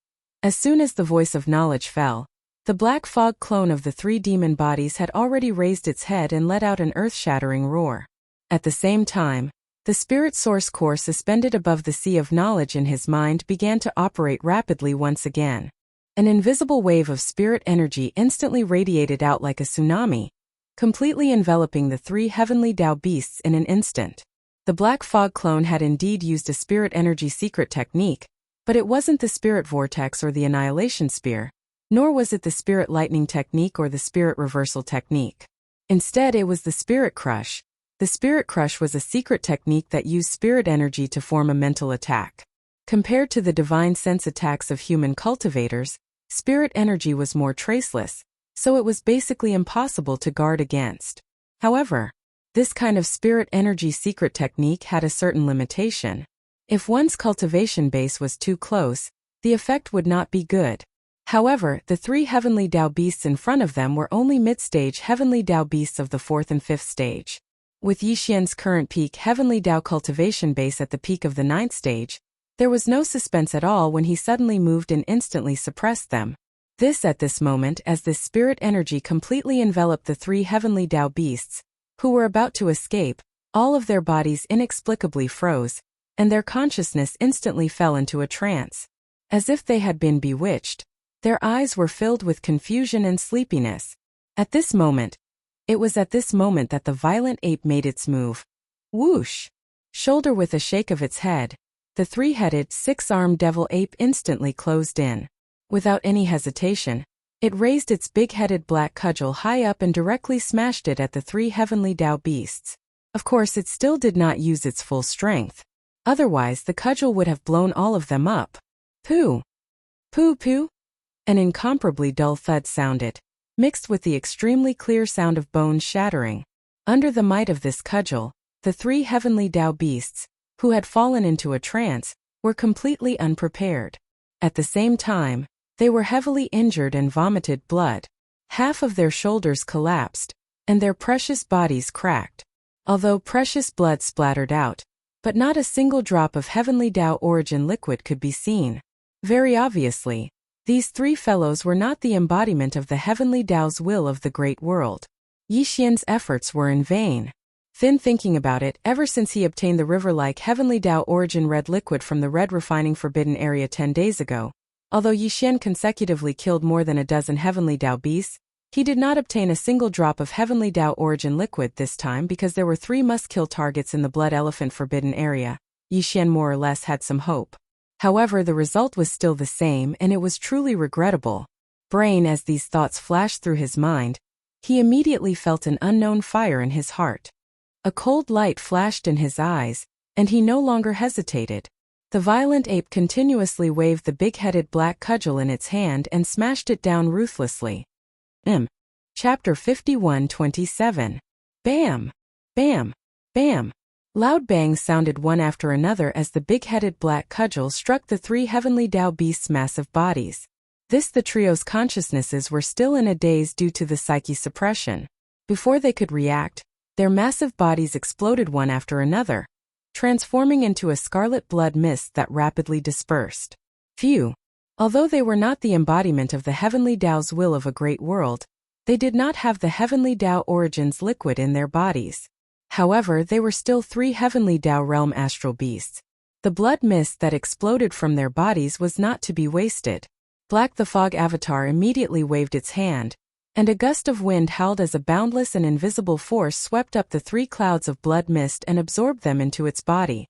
As soon as the voice of knowledge fell, the black fog clone of the 3 demon bodies had already raised its head and let out an earth-shattering roar. At the same time, the spirit source core suspended above the sea of knowledge in his mind began to operate rapidly once again. An invisible wave of spirit energy instantly radiated out like a tsunami, completely enveloping the 3 heavenly Dao beasts in an instant. The black fog clone had indeed used a spirit energy secret technique, but it wasn't the spirit vortex or the annihilation spear, nor was it the spirit lightning technique or the spirit reversal technique. Instead, it was the spirit crush. The spirit crush was a secret technique that used spirit energy to form a mental attack. Compared to the divine sense attacks of human cultivators, spirit energy was more traceless, so it was basically impossible to guard against. However, this kind of spirit energy secret technique had a certain limitation. If one's cultivation base was too close, the effect would not be good. However, the 3 heavenly Dao beasts in front of them were only mid-stage heavenly Dao beasts of the 4th and 5th stage. With Yixian's current peak heavenly Dao cultivation base at the peak of the 9th stage, there was no suspense at all when he suddenly moved and instantly suppressed them. At this moment, as this spirit energy completely enveloped the 3 heavenly Dao beasts, who were about to escape, all of their bodies inexplicably froze, and their consciousness instantly fell into a trance. As if they had been bewitched, their eyes were filled with confusion and sleepiness. It was at this moment that the violent ape made its move. Whoosh! Shoulder with a shake of its head, the 3-headed, 6-armed devil ape instantly closed in. Without any hesitation, it raised its big-headed black cudgel high up and directly smashed it at the 3 heavenly Dao beasts. Of course, it still did not use its full strength. Otherwise, the cudgel would have blown all of them up. Pooh! Pooh pooh! An incomparably dull thud sounded, mixed with the extremely clear sound of bones shattering. Under the might of this cudgel, the 3 heavenly Dao beasts, who had fallen into a trance, were completely unprepared. At the same time, they were heavily injured and vomited blood. Half of their shoulders collapsed, and their precious bodies cracked. Although precious blood splattered out, but not a single drop of heavenly Tao origin liquid could be seen. Very obviously, these three fellows were not the embodiment of the heavenly Tao's will of the great world. Yi Xian's efforts were in vain. Thinking about it, ever since he obtained the river-like heavenly Tao origin red liquid from the red refining forbidden area 10 days ago, although Yi Xian consecutively killed more than a dozen heavenly Tao beasts, he did not obtain a single drop of heavenly Tao origin liquid this time because there were 3 must-kill targets in the blood elephant forbidden area. Yi Xian more or less had some hope. However, the result was still the same, and it was truly regrettable. As these thoughts flashed through his mind, he immediately felt an unknown fire in his heart. A cold light flashed in his eyes, and he no longer hesitated. The violent ape continuously waved the big-headed black cudgel in its hand and smashed it down ruthlessly. Chapter 51:27. Bam! Bam! Bam! Loud bangs sounded one after another as the big-headed black cudgel struck the 3 heavenly Tao beasts' massive bodies. The trio's consciousnesses were still in a daze due to the psyche suppression. Before they could react, their massive bodies exploded one after another, transforming into a scarlet blood mist that rapidly dispersed. Phew! Although they were not the embodiment of the heavenly Tao's will of a great world, they did not have the heavenly Tao origins liquid in their bodies. However, they were still 3 heavenly Tao realm astral beasts. The blood mist that exploded from their bodies was not to be wasted. Black the Fog Avatar immediately waved its hand, and a gust of wind howled as a boundless and invisible force swept up the 3 clouds of blood mist and absorbed them into its body.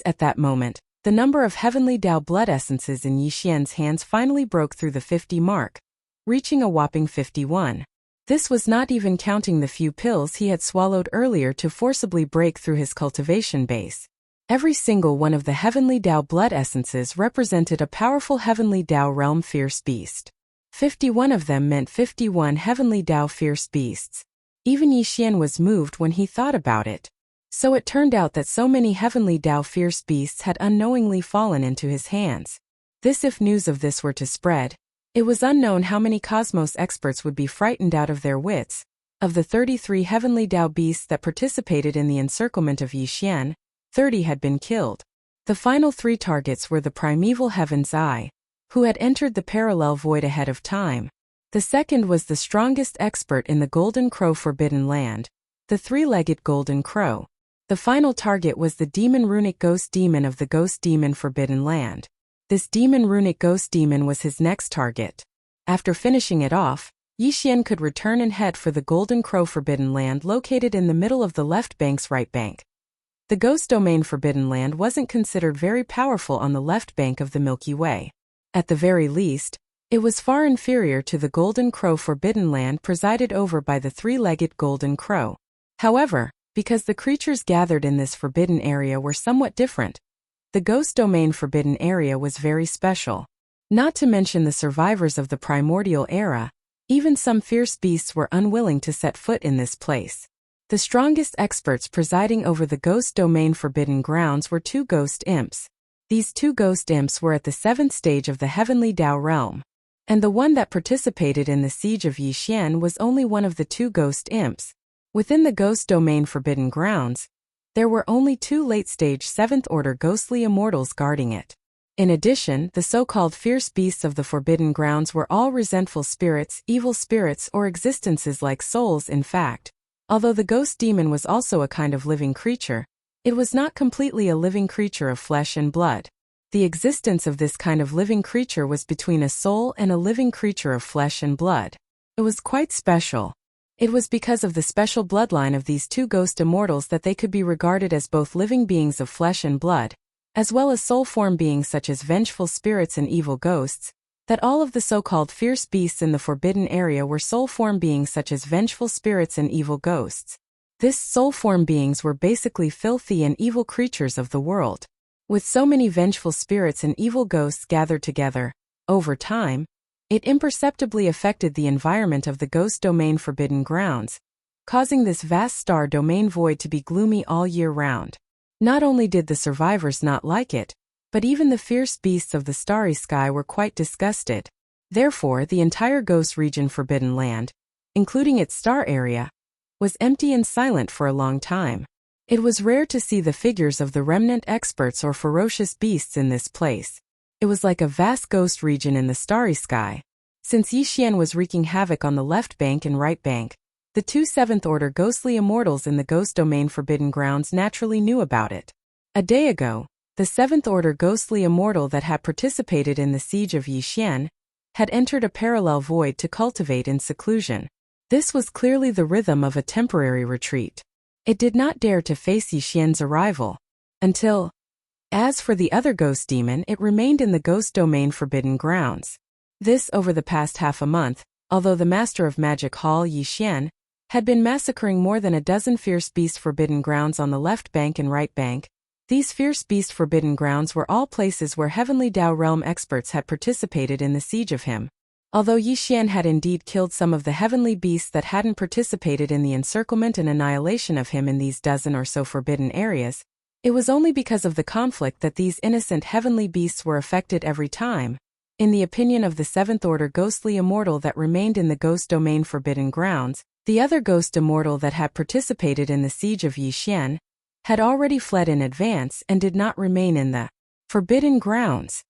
At that moment, the number of heavenly Tao blood essences in Yi Xian's hands finally broke through the 50 mark, reaching a whopping 51. This was not even counting the few pills he had swallowed earlier to forcibly break through his cultivation base. Every single one of the heavenly Tao blood essences represented a powerful heavenly Tao realm fierce beast. 51 of them meant 51 heavenly Tao fierce beasts. Even Yi Xian was moved when he thought about it. So it turned out that so many heavenly Tao fierce beasts had unknowingly fallen into his hands. If news of this were to spread, it was unknown how many cosmos experts would be frightened out of their wits. Of the 33 heavenly Tao beasts that participated in the encirclement of Yi Xian, 30 had been killed. The final 3 targets were the primeval Heaven's Eye, who had entered the parallel void ahead of time. The second was the strongest expert in the Golden Crow Forbidden Land, the 3-legged Golden Crow. The final target was the demon runic ghost demon of the Ghost Demon Forbidden Land. This demon runic ghost demon was his next target. After finishing it off, Yi Xian could return and head for the Golden Crow Forbidden Land located in the middle of the left bank's right bank. The Ghost Domain Forbidden Land wasn't considered very powerful on the left bank of the Milky Way. At the very least, it was far inferior to the Golden Crow Forbidden Land presided over by the 3-legged Golden Crow. However, because the creatures gathered in this forbidden area were somewhat different, the Ghost Domain Forbidden Area was very special. Not to mention the survivors of the primordial era, even some fierce beasts were unwilling to set foot in this place. The strongest experts presiding over the Ghost Domain Forbidden Grounds were 2 ghost imps. These 2 ghost imps were at the 7th stage of the heavenly Tao realm, and the one that participated in the siege of Yi Xian was only one of the 2 ghost imps. Within the Ghost Domain Forbidden Grounds, there were only 2 late-stage 7th-order ghostly immortals guarding it. In addition, the so-called fierce beasts of the Forbidden Grounds were all resentful spirits, evil spirits, or existences like souls. In fact, although the ghost demon was also a kind of living creature, it was not completely a living creature of flesh and blood. The existence of this kind of living creature was between a soul and a living creature of flesh and blood. It was quite special. It was because of the special bloodline of these 2 ghost immortals that they could be regarded as both living beings of flesh and blood, as well as soul form beings such as vengeful spirits and evil ghosts, that all of the so-called fierce beasts in the forbidden area were soul form beings such as vengeful spirits and evil ghosts. These soul form beings were basically filthy and evil creatures of the world. With so many vengeful spirits and evil ghosts gathered together, over time, it imperceptibly affected the environment of the Ghost Domain Forbidden Grounds, causing this vast star domain void to be gloomy all year round. Not only did the survivors not like it, but even the fierce beasts of the starry sky were quite disgusted. Therefore, the entire ghost region Forbidden Land, including its star area, was empty and silent for a long time. It was rare to see the figures of the remnant experts or ferocious beasts in this place. It was like a vast ghost region in the starry sky. Since Yixian was wreaking havoc on the left bank and right bank, the two seventh-order ghostly immortals in the ghost domain Forbidden Grounds naturally knew about it. A day ago, the seventh-order ghostly immortal that had participated in the siege of Yixian had entered a parallel void to cultivate in seclusion. This was clearly the rhythm of a temporary retreat. It did not dare to face Yixian's arrival until. As for the other ghost demon, it remained in the ghost domain Forbidden Grounds. This over the past half a month, although the master of magic hall Yixian had been massacring more than a dozen fierce beast Forbidden Grounds on the left bank and right bank. These fierce beast Forbidden Grounds were all places where Heavenly Dao Realm experts had participated in the siege of him. Although Yixian had indeed killed some of the heavenly beasts that hadn't participated in the encirclement and annihilation of him in these dozen or so forbidden areas, it was only because of the conflict that these innocent heavenly beasts were affected every time. In the opinion of the seventh-order ghostly immortal that remained in the ghost domain Forbidden Grounds, the other ghost immortal that had participated in the siege of Yixian had already fled in advance and did not remain in the Forbidden Grounds.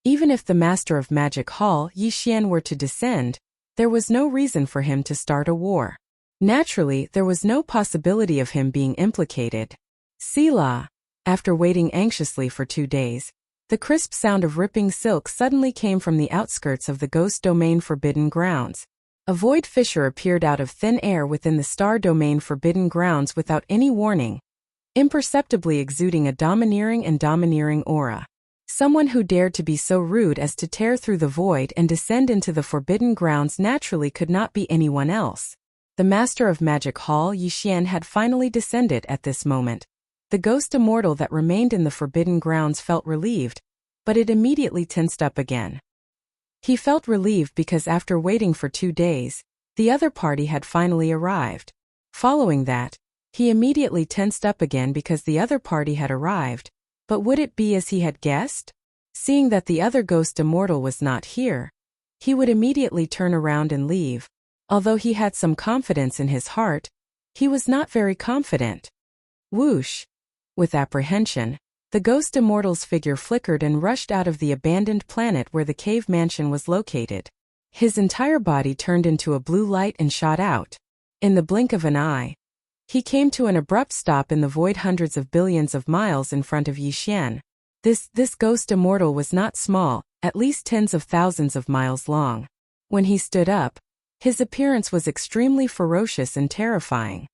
Even if the master of magic hall Yixian were to descend, there was no reason for him to start a war. Naturally, there was no possibility of him being implicated. Selah. After waiting anxiously for 2 days, the crisp sound of ripping silk suddenly came from the outskirts of the ghost domain Forbidden Grounds. A void fissure appeared out of thin air within the star domain Forbidden Grounds without any warning, imperceptibly exuding a domineering aura. Someone who dared to be so rude as to tear through the void and descend into the Forbidden Grounds naturally could not be anyone else. The master of magic hall Yixian had finally descended at this moment. The ghost immortal that remained in the Forbidden Grounds felt relieved, but it immediately tensed up again. He felt relieved because after waiting for 2 days, the other party had finally arrived. Following that, he immediately tensed up again because the other party had arrived. But would it be as he had guessed? Seeing that the other ghost immortal was not here, he would immediately turn around and leave. Although he had some confidence in his heart, he was not very confident. Whoosh! With apprehension, the ghost immortal's figure flickered and rushed out of the abandoned planet where the cave mansion was located. His entire body turned into a blue light and shot out. In the blink of an eye, he came to an abrupt stop in the void hundreds of billions of miles in front of Yixian. This ghost immortal was not small, at least tens of thousands of miles long. When he stood up, his appearance was extremely ferocious and terrifying.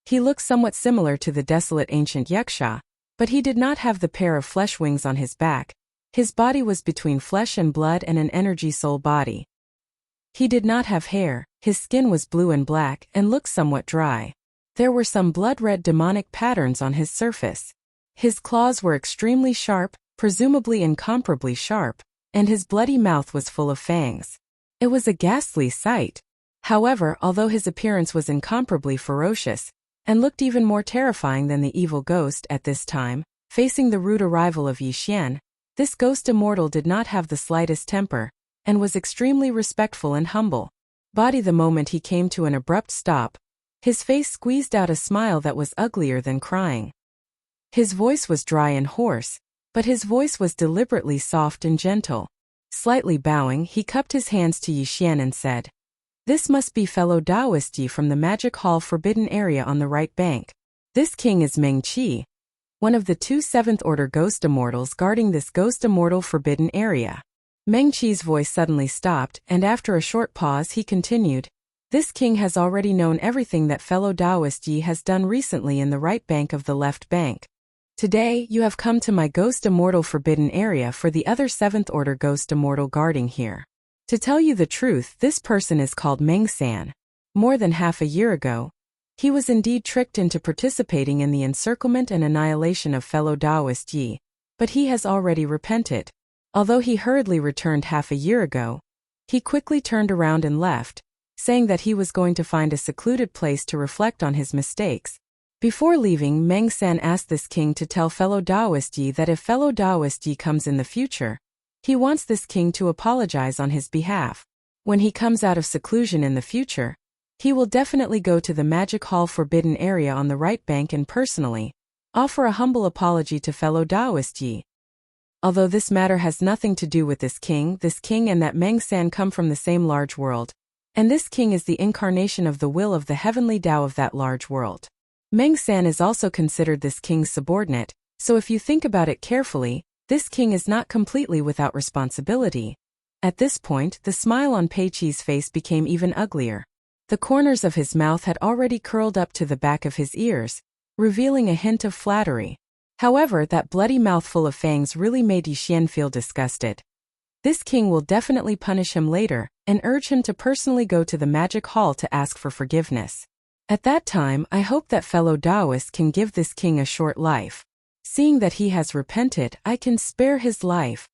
He looked somewhat similar to the desolate ancient Wuxia, but he did not have the pair of flesh wings on his back. His body was between flesh and blood and an energy soul body. He did not have hair, his skin was blue and black and looked somewhat dry. There were some blood-red demonic patterns on his surface. His claws were extremely sharp, presumably incomparably sharp, and his bloody mouth was full of fangs. It was a ghastly sight. However, although his appearance was incomparably ferocious, and looked even more terrifying than the evil ghost at this time, facing the rude arrival of Yixian, this ghost immortal did not have the slightest temper, and was extremely respectful and humble. The moment he came to an abrupt stop, his face squeezed out a smile that was uglier than crying. His voice was dry and hoarse, but his voice was deliberately soft and gentle. Slightly bowing, he cupped his hands to Yixian and said, "This must be fellow Taoist Yi from the Magic Hall Forbidden Area on the right bank. This king is Meng Qi, one of the 2 seventh-order ghost immortals guarding this ghost immortal Forbidden Area." Meng Qi's voice suddenly stopped, and after a short pause he continued, "This king has already known everything that fellow Taoist Yi has done recently in the right bank of the left bank. Today, you have come to my ghost immortal Forbidden Area for the other 7th-order ghost immortal guarding here. To tell you the truth, this person is called Meng San. More than half a year ago, he was indeed tricked into participating in the encirclement and annihilation of fellow Taoist Yi, but he has already repented. Although he hurriedly returned half a year ago, he quickly turned around and left, saying that he was going to find a secluded place to reflect on his mistakes. Before leaving, Meng San asked this king to tell fellow Taoist Yi that if fellow Taoist Yi comes in the future, He wants this king to apologize on his behalf. When he comes out of seclusion in the future, he will definitely go to the Magic Hall Forbidden Area on the right bank and personally offer a humble apology to fellow Taoist Yi. Although this matter has nothing to do with this king and that Meng San come from the same large world, and this king is the incarnation of the will of the heavenly Tao of that large world. Meng San is also considered this king's subordinate, so if you think about it carefully, this king is not completely without responsibility. At this point, the smile on Pei Qi's face became even uglier. The corners of his mouth had already curled up to the back of his ears, revealing a hint of flattery. However, that bloody mouthful of fangs really made Yi Xian feel disgusted. This king will definitely punish him later, and urge him to personally go to the Magic Hall to ask for forgiveness. At that time, I hope that fellow Taoists can give this king a short life. Seeing that he has repented, I can spare his life.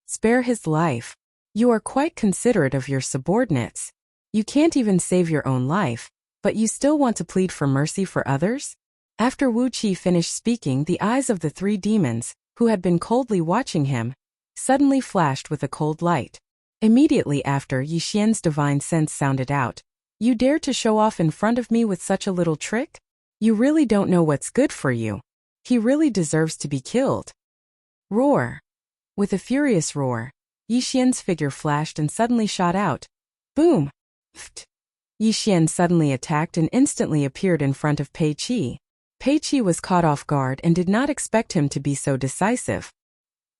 Spare his life? You are quite considerate of your subordinates. You can't even save your own life, but you still want to plead for mercy for others? After Wu Qi finished speaking, the eyes of the three demons, who had been coldly watching him, suddenly flashed with a cold light. Immediately after, Yi Xian's divine sense sounded out. You dare to show off in front of me with such a little trick? You really don't know what's good for you. He really deserves to be killed. Roar. With a furious roar, Yi Xian's figure flashed and suddenly shot out. Boom! Pft. Yi Xian suddenly attacked and instantly appeared in front of Pei Qi. Pei Qi was caught off guard and did not expect him to be so decisive.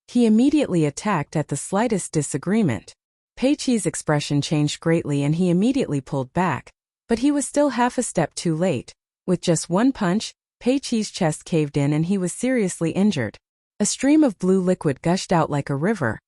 He immediately attacked at the slightest disagreement. Pei Qi's expression changed greatly and he immediately pulled back, but he was still half a step too late. With just one punch, Pei Qi's chest caved in and he was seriously injured. A stream of blue liquid gushed out like a river,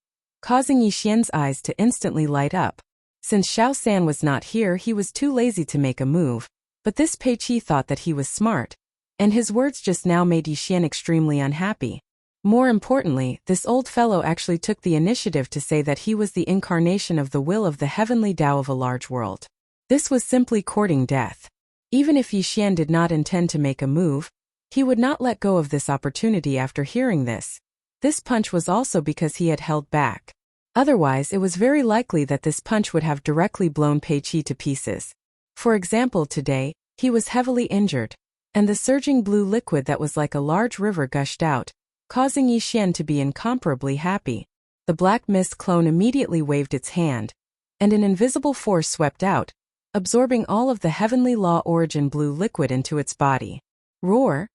causing Yi Xian's eyes to instantly light up. Since Xiao San was not here, he was too lazy to make a move, but this Pei Qi thought that he was smart, and his words just now made Yi Xian extremely unhappy. More importantly, this old fellow actually took the initiative to say that he was the incarnation of the will of the heavenly Tao of a large world. This was simply courting death. Even if Yi Xian did not intend to make a move, he would not let go of this opportunity after hearing this. This punch was also because he had held back. Otherwise, it was very likely that this punch would have directly blown Pei Qi to pieces. For example, today, he was heavily injured, and the surging blue liquid that was like a large river gushed out, causing Yi Xian to be incomparably happy. The black mist clone immediately waved its hand, and an invisible force swept out, absorbing all of the heavenly law origin blue liquid into its body. Roar!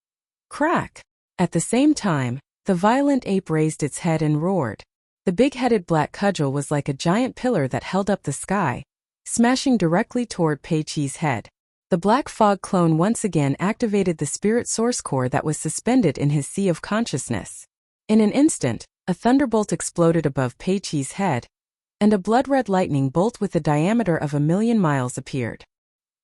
Crack! At the same time, the violent ape raised its head and roared. The big-headed black cudgel was like a giant pillar that held up the sky, smashing directly toward Pei Qi's head. The black fog clone once again activated the spirit source core that was suspended in his sea of consciousness. In an instant, a thunderbolt exploded above Pei Qi's head, and a blood-red lightning bolt with a diameter of 1,000,000 miles appeared.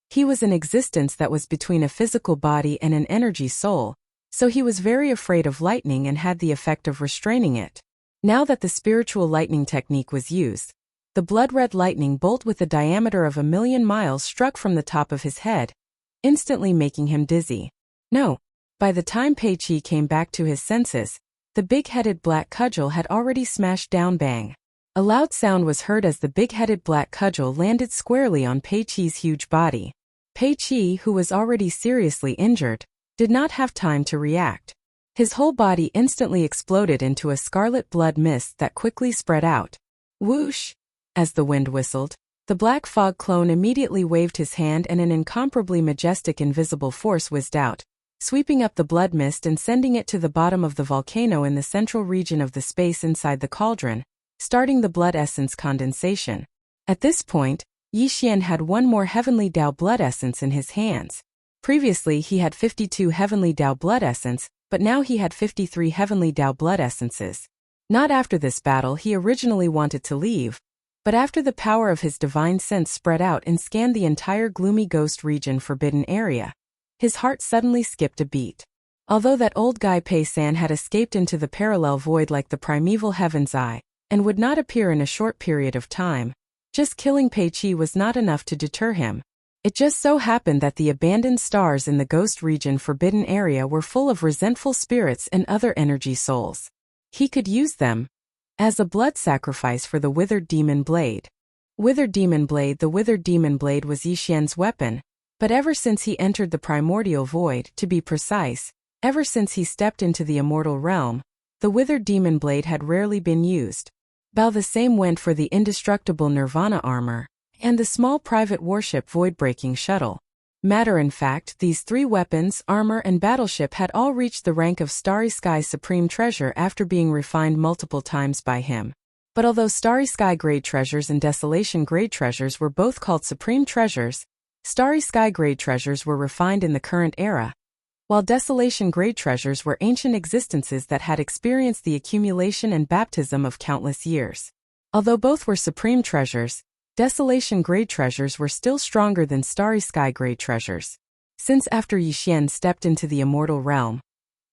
He was an existence that was between a physical body and an energy soul, so he was very afraid of lightning and had the effect of restraining it. Now that the spiritual lightning technique was used, the blood-red lightning bolt with a diameter of 1,000,000 miles struck from the top of his head, instantly making him dizzy. No. By the time Pei Qi came back to his senses, the big-headed black cudgel had already smashed down. Bang. A loud sound was heard as the big-headed black cudgel landed squarely on Pei Qi's huge body. Pei Qi, who was already seriously injured, did not have time to react. His whole body instantly exploded into a scarlet blood mist that quickly spread out. Whoosh! As the wind whistled, the black fog clone immediately waved his hand and an incomparably majestic invisible force whizzed out, sweeping up the blood mist and sending it to the bottom of the volcano in the central region of the space inside the cauldron, starting the blood essence condensation. At this point, Yi Xian had one more heavenly Tao blood essence in his hands. Previously he had 52 heavenly Tao blood essence, but now he had 53 heavenly Tao blood essences. Not after this battle he originally wanted to leave, but after the power of his divine sense spread out and scanned the entire gloomy ghost region forbidden area, his heart suddenly skipped a beat. Although that old guy Pei San had escaped into the parallel void like the primeval heaven's eye, and would not appear in a short period of time, just killing Pei Qi was not enough to deter him. It just so happened that the abandoned stars in the ghost region forbidden area were full of resentful spirits and other energy souls. He could use them. as a blood sacrifice for the withered demon blade. Withered demon blade. The withered demon blade was Yixian's weapon, but ever since he entered the primordial void, to be precise, ever since he stepped into the immortal realm, the withered demon blade had rarely been used. While the same went for the indestructible Nirvana armor and the small private warship void-breaking shuttle. Matter in fact, these three weapons, armor and battleship had all reached the rank of Starry Sky's supreme treasure after being refined multiple times by him. But although Starry Sky grade treasures and Desolation grade treasures were both called supreme treasures, Starry Sky grade treasures were refined in the current era, while Desolation grade treasures were ancient existences that had experienced the accumulation and baptism of countless years. Although both were supreme treasures, Desolation grade treasures were still stronger than Starry Sky grade treasures. Since after Yixian stepped into the immortal realm,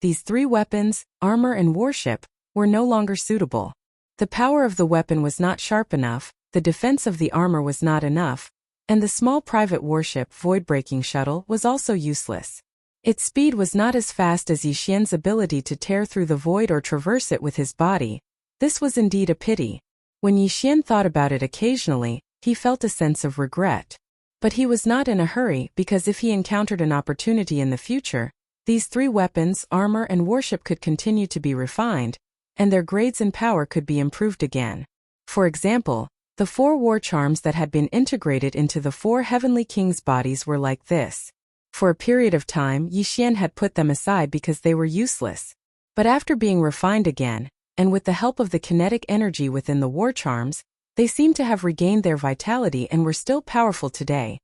these three weapons, armor and warship, were no longer suitable. The power of the weapon was not sharp enough, the defense of the armor was not enough, and the small private warship void-breaking shuttle was also useless. Its speed was not as fast as Yixian's ability to tear through the void or traverse it with his body. This was indeed a pity. When Yixian thought about it occasionally, he felt a sense of regret. But he was not in a hurry because if he encountered an opportunity in the future, these three weapons, armor and warship could continue to be refined, and their grades and power could be improved again. For example, the 4 war charms that had been integrated into the 4 heavenly kings' bodies were like this. For a period of time, Yixian had put them aside because they were useless. But after being refined again, and with the help of the kinetic energy within the war charms, they seemed to have regained their vitality and were still powerful today.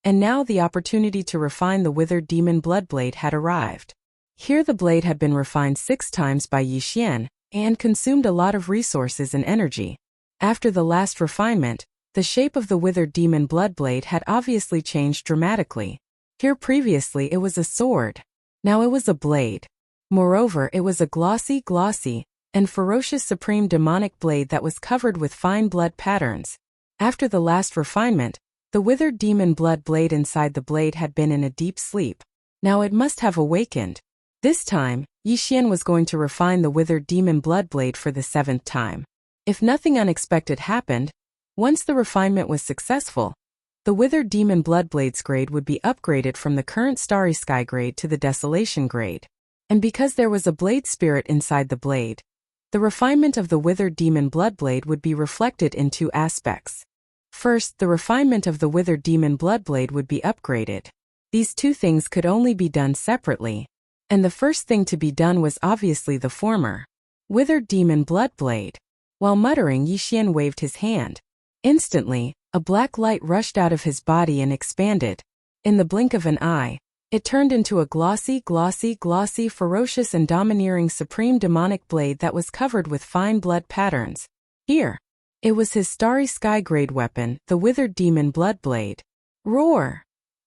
And now the opportunity to refine the withered demon blood blade had arrived. Here the blade had been refined 6 times by Yixian, and consumed a lot of resources and energy. After the last refinement, the shape of the withered demon blood blade had obviously changed dramatically. Here previously it was a sword. Now it was a blade. Moreover, it was a glossy, and ferocious supreme demonic blade that was covered with fine blood patterns. After the last refinement, the withered demon blood blade inside the blade had been in a deep sleep. Now it must have awakened. This time, Yixian was going to refine the withered demon blood blade for the 7th time. If nothing unexpected happened, once the refinement was successful, the withered demon blood blade's grade would be upgraded from the current Starry Sky grade to the Desolation grade. And because there was a blade spirit inside the blade, the refinement of the withered demon blood blade would be reflected in 2 aspects. First, the refinement of the withered demon blood blade would be upgraded. These 2 things could only be done separately, and the first thing to be done was obviously the former. Withered demon blood blade. While muttering, Yixian waved his hand. Instantly, a black light rushed out of his body and expanded. In the blink of an eye, it turned into a glossy, ferocious and domineering supreme demonic blade that was covered with fine blood patterns. Here, it was his Starry Sky grade weapon, the withered demon blood blade. Roar!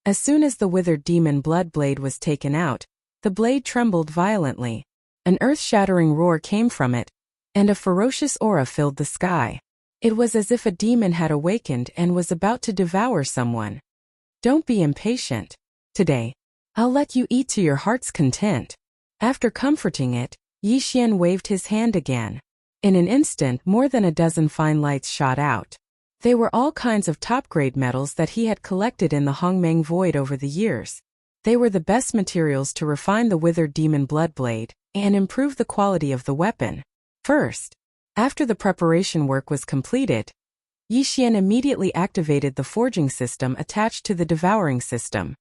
As soon as the withered demon blood blade was taken out, the blade trembled violently. An earth-shattering roar came from it, and a ferocious aura filled the sky. It was as if a demon had awakened and was about to devour someone. Don't be impatient. Today, I'll let you eat to your heart's content. After comforting it, Yixian waved his hand again. In an instant, more than a dozen fine lights shot out. They were all kinds of top-grade metals that he had collected in the Hongmeng Void over the years. They were the best materials to refine the withered demon blood blade and improve the quality of the weapon. First, after the preparation work was completed, Yixian immediately activated the forging system attached to the devouring system.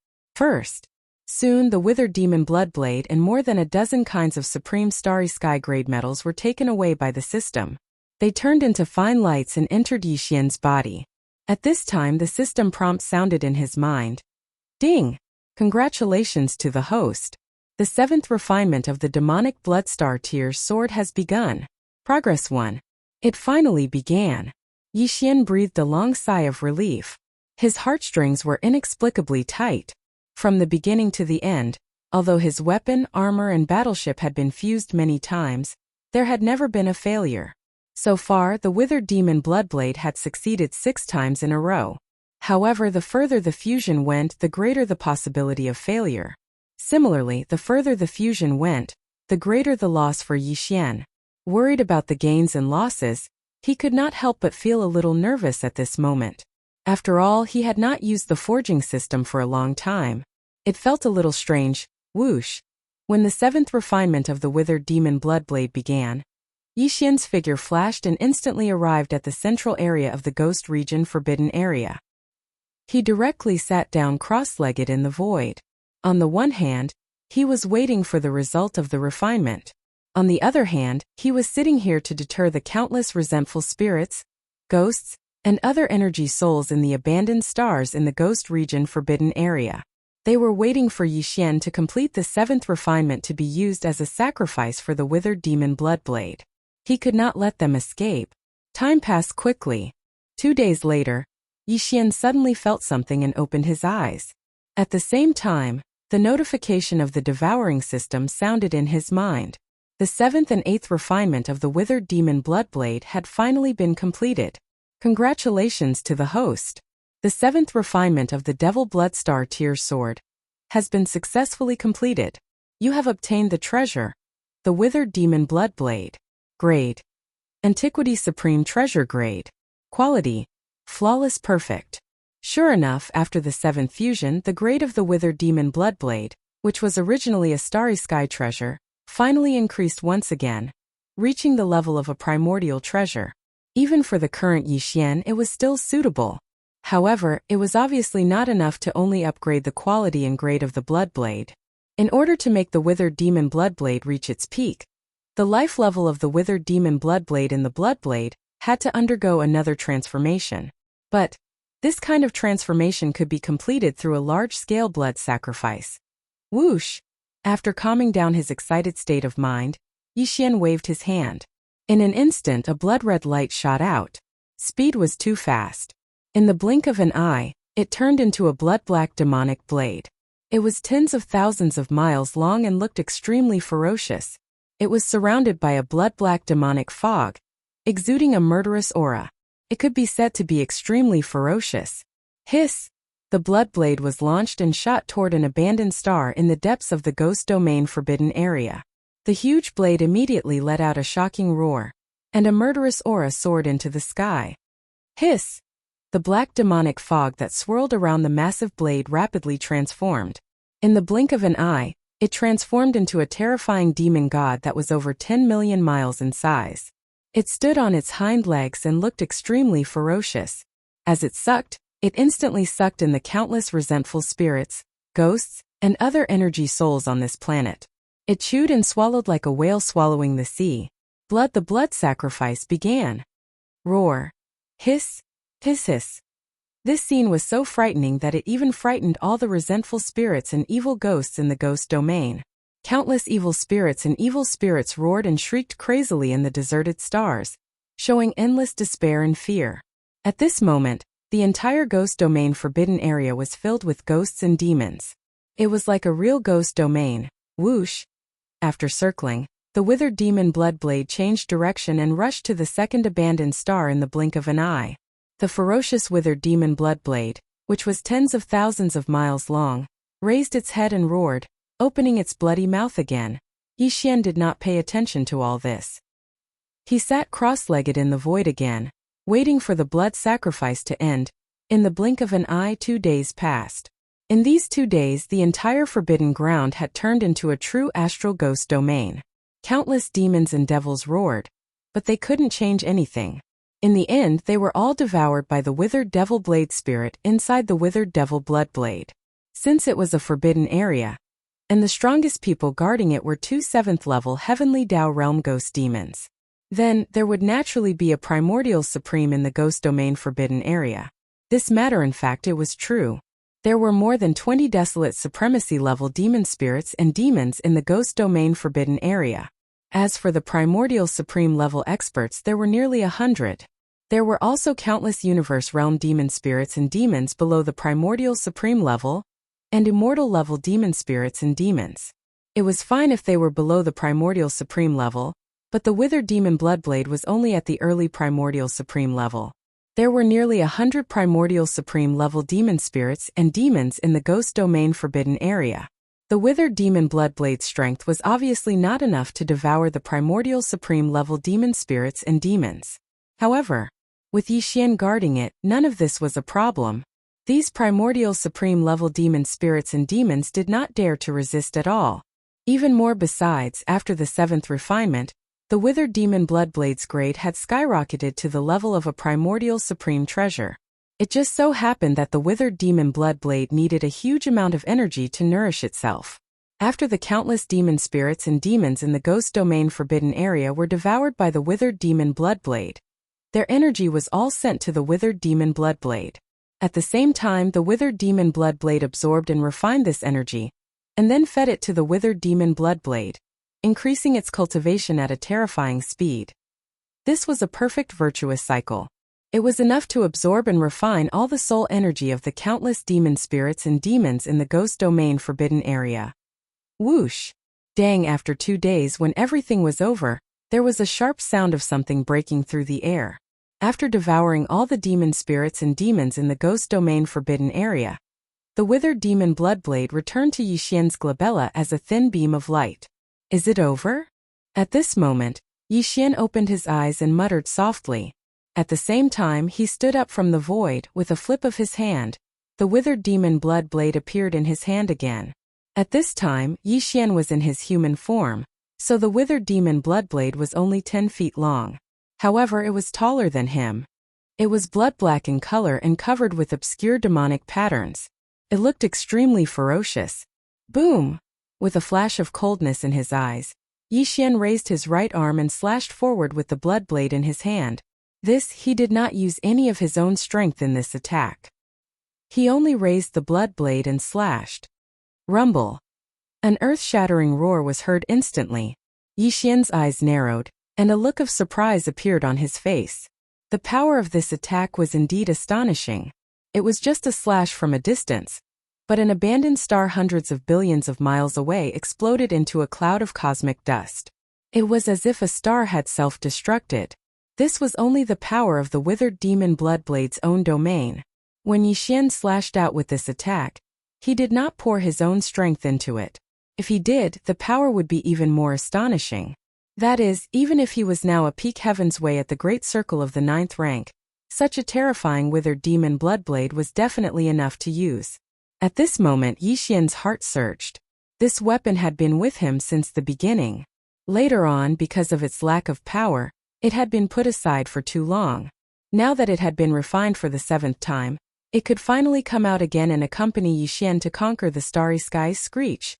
Soon the withered demon blood blade and more than a dozen kinds of supreme Starry Sky grade metals were taken away by the system. They turned into fine lights and entered Yixian's body. At this time the system prompt sounded in his mind. Ding! Congratulations to the host. The 7th refinement of the demonic Bloodstar Tears sword has begun. Progress 1. It finally began. Yixian breathed a long sigh of relief. His heartstrings were inexplicably tight. From the beginning to the end, although his weapon, armor and battleship had been fused many times, there had never been a failure. So far, the withered demon bloodblade had succeeded 6 times in a row. However, the further the fusion went, the greater the possibility of failure. Similarly, the further the fusion went, the greater the loss for Yixian. Worried about the gains and losses, he could not help but feel a little nervous at this moment. After all, he had not used the forging system for a long time. It felt a little strange. Whoosh! When the seventh refinement of the withered demon bloodblade began, Yixian's figure flashed and instantly arrived at the central area of the ghost region forbidden area. He directly sat down cross-legged in the void. On the one hand, he was waiting for the result of the refinement. On the other hand, he was sitting here to deter the countless resentful spirits, ghosts, and other energy souls in the abandoned stars in the ghost region forbidden area. They were waiting for Yixian to complete the seventh refinement to be used as a sacrifice for the withered demon bloodblade. He could not let them escape. Time passed quickly. 2 days later, Yixian suddenly felt something and opened his eyes. At the same time, the notification of the devouring system sounded in his mind. The seventh and eighth refinement of the withered demon bloodblade had finally been completed. Congratulations to the host. The seventh refinement of the Devil Bloodstar Tear Sword has been successfully completed. You have obtained the treasure, the withered demon bloodblade. Grade: Antiquity Supreme Treasure Grade. Quality: Flawless Perfect. Sure enough, after the seventh fusion, the grade of the withered demon bloodblade, which was originally a starry sky treasure, finally increased once again, reaching the level of a primordial treasure. Even for the current Yixian, it was still suitable. However, it was obviously not enough to only upgrade the quality and grade of the bloodblade. In order to make the withered demon bloodblade reach its peak, the life level of the withered demon bloodblade in the bloodblade had to undergo another transformation. But this kind of transformation could be completed through a large-scale blood sacrifice. Whoosh! After calming down his excited state of mind, Yixian waved his hand. In an instant, a blood-red light shot out. Speed was too fast. In the blink of an eye, it turned into a blood-black demonic blade. It was tens of thousands of miles long and looked extremely ferocious. It was surrounded by a blood-black demonic fog, exuding a murderous aura. It could be said to be extremely ferocious. Hiss! The bloodblade was launched and shot toward an abandoned star in the depths of the ghost domain forbidden area. The huge blade immediately let out a shocking roar, and a murderous aura soared into the sky. Hiss! The black demonic fog that swirled around the massive blade rapidly transformed. In the blink of an eye, it transformed into a terrifying demon god that was over 10 million miles in size. It stood on its hind legs and looked extremely ferocious. As it sucked, it instantly sucked in the countless resentful spirits, ghosts, and other energy souls on this planet. It chewed and swallowed like a whale swallowing the sea. The blood sacrifice began. Roar. Hiss. Hiss hiss. This scene was so frightening that it even frightened all the resentful spirits and evil ghosts in the ghost domain. Countless evil spirits roared and shrieked crazily in the deserted stars, showing endless despair and fear. At this moment, the entire ghost domain forbidden area was filled with ghosts and demons. It was like a real ghost domain. Whoosh! After circling, the withered demon bloodblade changed direction and rushed to the second abandoned star in the blink of an eye. The ferocious withered demon bloodblade, which was tens of thousands of miles long, raised its head and roared, opening its bloody mouth again. Yixian did not pay attention to all this. He sat cross-legged in the void again, waiting for the blood sacrifice to end. In the blink of an eye, 2 days passed. In these 2 days, the entire forbidden ground had turned into a true astral ghost domain. Countless demons and devils roared, but they couldn't change anything. In the end, they were all devoured by the withered devil blade spirit inside the withered devil blood blade. Since it was a forbidden area, and the strongest people guarding it were 2 7th-level heavenly Dao realm ghost demons, then there would naturally be a primordial supreme in the ghost domain forbidden area. This matter, in fact, it was true. There were more than 20 desolate supremacy-level demon spirits and demons in the ghost domain forbidden area. As for the primordial supreme level experts, there were nearly 100. There were also countless universe realm demon spirits and demons below the primordial supreme level, and immortal level demon spirits and demons. It was fine if they were below the primordial supreme level, but the withered demon bloodblade was only at the early primordial supreme level. There were nearly 100 primordial supreme level demon spirits and demons in the ghost domain forbidden area. The withered demon bloodblade's strength was obviously not enough to devour the primordial supreme level demon spirits and demons. However, with Yixian guarding it, none of this was a problem. These primordial supreme level demon spirits and demons did not dare to resist at all. Even more besides, after the 7th refinement, the withered demon bloodblade's grade had skyrocketed to the level of a primordial supreme treasure. It just so happened that the withered demon bloodblade needed a huge amount of energy to nourish itself. After the countless demon spirits and demons in the ghost domain forbidden area were devoured by the withered demon bloodblade, their energy was all sent to the withered demon bloodblade. At the same time, the withered demon bloodblade absorbed and refined this energy, and then fed it to the withered demon bloodblade, increasing its cultivation at a terrifying speed. This was a perfect virtuous cycle. It was enough to absorb and refine all the soul energy of the countless demon spirits and demons in the ghost domain forbidden area. Whoosh! Dang, after 2 days when everything was over, there was a sharp sound of something breaking through the air. After devouring all the demon spirits and demons in the ghost domain forbidden area, the withered demon bloodblade returned to Yixian's glabella as a thin beam of light. Is it over? At this moment, Yixian opened his eyes and muttered softly. At the same time, he stood up from the void. With a flip of his hand, the withered demon bloodblade appeared in his hand again. At this time, Yixian was in his human form, so the withered demon bloodblade was only 10 feet long. However, it was taller than him. It was blood-black in color and covered with obscure demonic patterns. It looked extremely ferocious. Boom! With a flash of coldness in his eyes, Yixian raised his right arm and slashed forward with the bloodblade in his hand. He did not use any of his own strength in this attack. He only raised the bloodblade and slashed. Rumble! An earth-shattering roar was heard instantly. Yixian's eyes narrowed, and a look of surprise appeared on his face. The power of this attack was indeed astonishing. It was just a slash from a distance, but an abandoned star hundreds of billions of miles away exploded into a cloud of cosmic dust. It was as if a star had self-destructed. This was only the power of the withered demon bloodblade's own domain. When Yixian slashed out with this attack, he did not pour his own strength into it. If he did, the power would be even more astonishing. That is, even if he was now a peak heaven's way at the great circle of the 9th rank, such a terrifying withered demon bloodblade was definitely enough to use. At this moment, Yixian's heart surged. This weapon had been with him since the beginning. Later on, because of its lack of power, it had been put aside for too long. Now that it had been refined for the 7th time, it could finally come out again and accompany Yixian to conquer the starry sky's screech.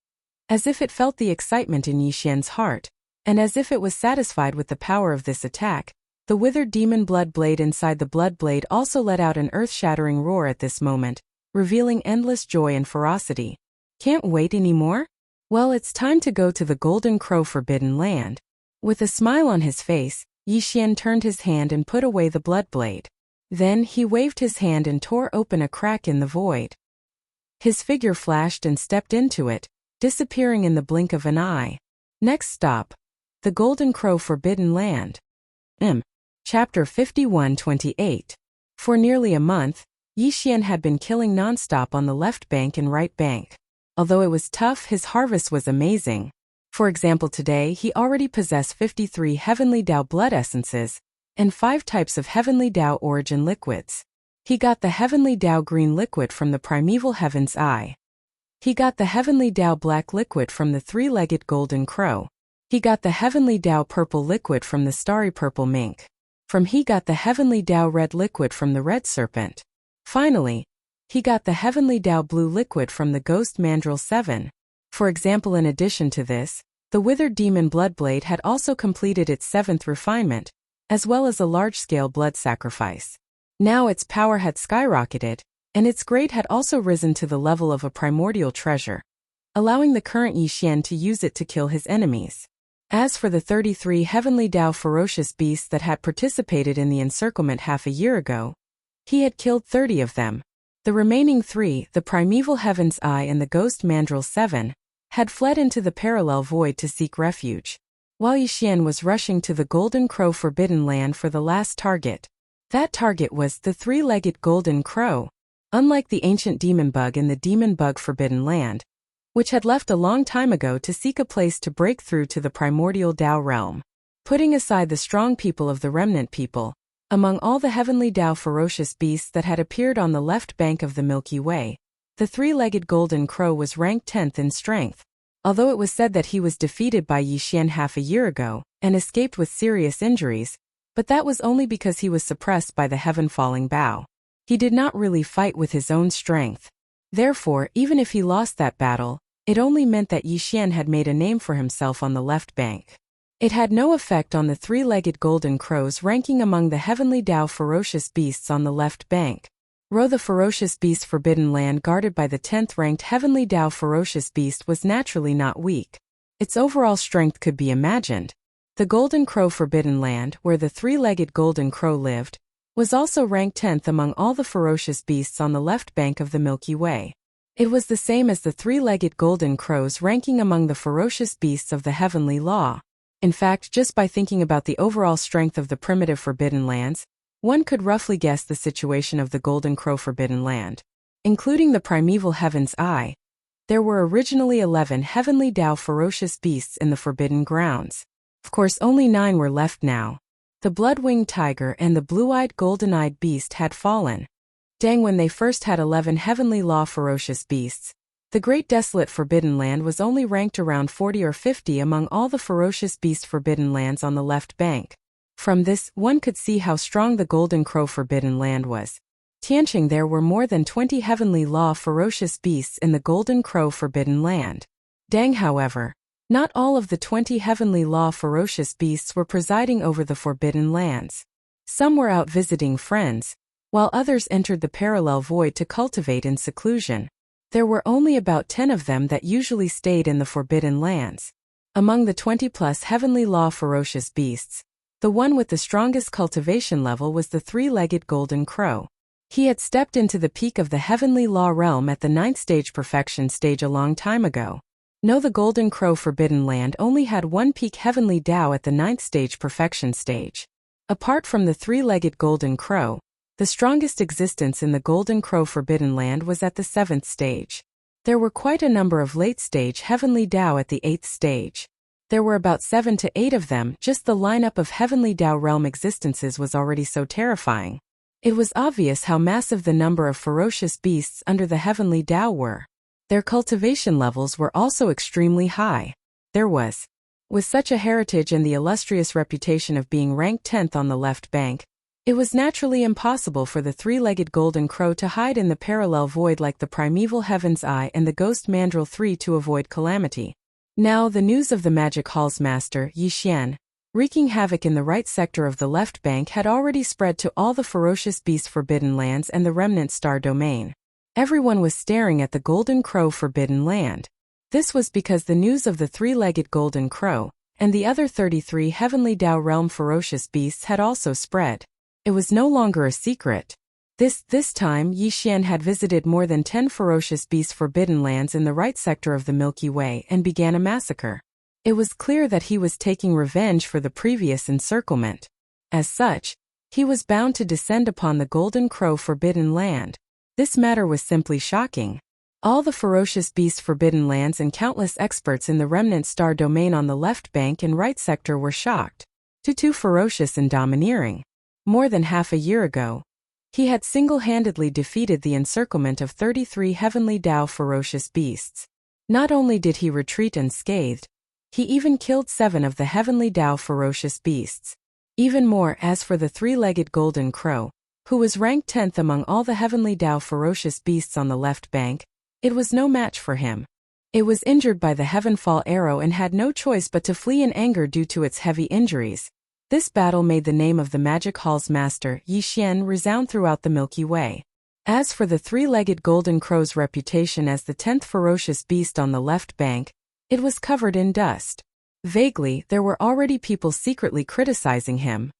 As if it felt the excitement in Yixian's heart, and as if it was satisfied with the power of this attack, the withered demon bloodblade inside the bloodblade also let out an earth-shattering roar at this moment, revealing endless joy and ferocity. Can't wait anymore? Well, it's time to go to the Golden Crow Forbidden Land. With a smile on his face, Yixian turned his hand and put away the bloodblade. Then he waved his hand and tore open a crack in the void. His figure flashed and stepped into it, disappearing in the blink of an eye. Next stop, the Golden Crow Forbidden Land. Chapter 51-28. For nearly a month, Yixian had been killing nonstop on the left bank and right bank. Although it was tough, his harvest was amazing. For example, today he already possessed 53 Heavenly Dao blood essences and 5 types of Heavenly Dao origin liquids. He got the Heavenly Dao green liquid from the primeval Heaven's Eye. He got the Heavenly Dao black liquid from the 3-legged golden crow. He got the Heavenly Dao purple liquid from the starry purple mink. He got the Heavenly Dao red liquid from the red serpent. Finally, he got the Heavenly Dao blue liquid from the ghost mandrill 7. For example, in addition to this, the withered demon bloodblade had also completed its 7th refinement, as well as a large-scale blood sacrifice. Now its power had skyrocketed, and its grade had also risen to the level of a primordial treasure, allowing the current Yixian to use it to kill his enemies. As for the 33 Heavenly Dao ferocious beasts that had participated in the encirclement half a year ago, he had killed 30 of them. The remaining 3, the primeval Heaven's Eye and the ghost mandrill 7, had fled into the parallel void to seek refuge, while Yixian was rushing to the Golden Crow Forbidden Land for the last target. That target was the 3-legged golden crow. Unlike the ancient demon bug in the Demon Bug Forbidden Land, which had left a long time ago to seek a place to break through to the primordial Tao realm. Putting aside the strong people of the remnant people, among all the heavenly Tao ferocious beasts that had appeared on the left bank of the Milky Way, the three-legged golden crow was ranked 10th in strength. Although it was said that he was defeated by Yixian half a year ago and escaped with serious injuries, but that was only because he was suppressed by the heaven-falling bow. He did not really fight with his own strength. Therefore, even if he lost that battle, it only meant that Yixian had made a name for himself on the left bank. It had no effect on the three-legged golden crows ranking among the heavenly Tao ferocious beasts on the left bank. The ferocious beast forbidden land guarded by the 10th ranked heavenly Tao ferocious beast was naturally not weak. Its overall strength could be imagined. The golden crow forbidden land, where the three-legged golden crow lived, was also ranked 10th among all the ferocious beasts on the left bank of the Milky Way. It was the same as the three-legged golden crows ranking among the ferocious beasts of the heavenly law. In fact, just by thinking about the overall strength of the primitive forbidden lands, one could roughly guess the situation of the golden crow forbidden land. Including the primeval heaven's eye, there were originally 11 heavenly Tao ferocious beasts in the forbidden grounds. Of course, only 9 were left now. The blood-winged tiger and the blue-eyed golden-eyed beast had fallen. When they first had 11 heavenly law ferocious beasts, the great desolate forbidden land was only ranked around 40 or 50 among all the ferocious beast forbidden lands on the left bank. From this, one could see how strong the golden crow forbidden land was. Tianqing, there were more than 20 heavenly law ferocious beasts in the golden crow forbidden land. However, not all of the 20 heavenly law ferocious beasts were presiding over the forbidden lands. Some were out visiting friends, while others entered the parallel void to cultivate in seclusion. There were only about 10 of them that usually stayed in the forbidden lands. Among the 20-plus heavenly law ferocious beasts, the one with the strongest cultivation level was the three-legged golden crow. He had stepped into the peak of the heavenly law realm at the 9th stage perfection stage a long time ago. The golden crow forbidden land only had one peak heavenly Tao at the 9th stage perfection stage. Apart from the three-legged golden crow, the strongest existence in the golden crow forbidden land was at the 7th stage. There were quite a number of late-stage heavenly Tao at the 8th stage. There were about 7 to 8 of them. Just the lineup of heavenly Tao realm existences was already so terrifying. It was obvious how massive the number of ferocious beasts under the heavenly Tao were. Their cultivation levels were also extremely high. There was, with such a heritage and the illustrious reputation of being ranked 10th on the left bank, it was naturally impossible for the three-legged golden crow to hide in the parallel void like the primeval heaven's eye and the ghost mandrill 3 to avoid calamity. Now, the news of the magic hall's master, Yixian, wreaking havoc in the right sector of the left bank had already spread to all the ferocious beast forbidden lands and the remnant star domain. Everyone was staring at the golden crow forbidden land. This was because the news of the three-legged golden crow and the other 33 heavenly Tao realm ferocious beasts had also spread. It was no longer a secret. This time, Yixian had visited more than 10 ferocious beast forbidden lands in the right sector of the Milky Way and began a massacre. It was clear that he was taking revenge for the previous encirclement. As such, he was bound to descend upon the golden crow forbidden land. This matter was simply shocking. All the ferocious beast forbidden lands and countless experts in the remnant star domain on the left bank and right sector were shocked. Too ferocious and domineering. More than half a year ago, he had single-handedly defeated the encirclement of 33 heavenly Tao ferocious beasts. Not only did he retreat unscathed, he even killed 7 of the heavenly Tao ferocious beasts. Even more, as for the three-legged golden crow, who was ranked 10th among all the heavenly Tao ferocious beasts on the left bank, it was no match for him. It was injured by the heavenfall arrow and had no choice but to flee in anger due to its heavy injuries. This battle made the name of the Magic Hall's master, Yixian, resound throughout the Milky Way. As for the three-legged golden crow's reputation as the 10th ferocious beast on the left bank, it was covered in dust. Vaguely, there were already people secretly criticizing him.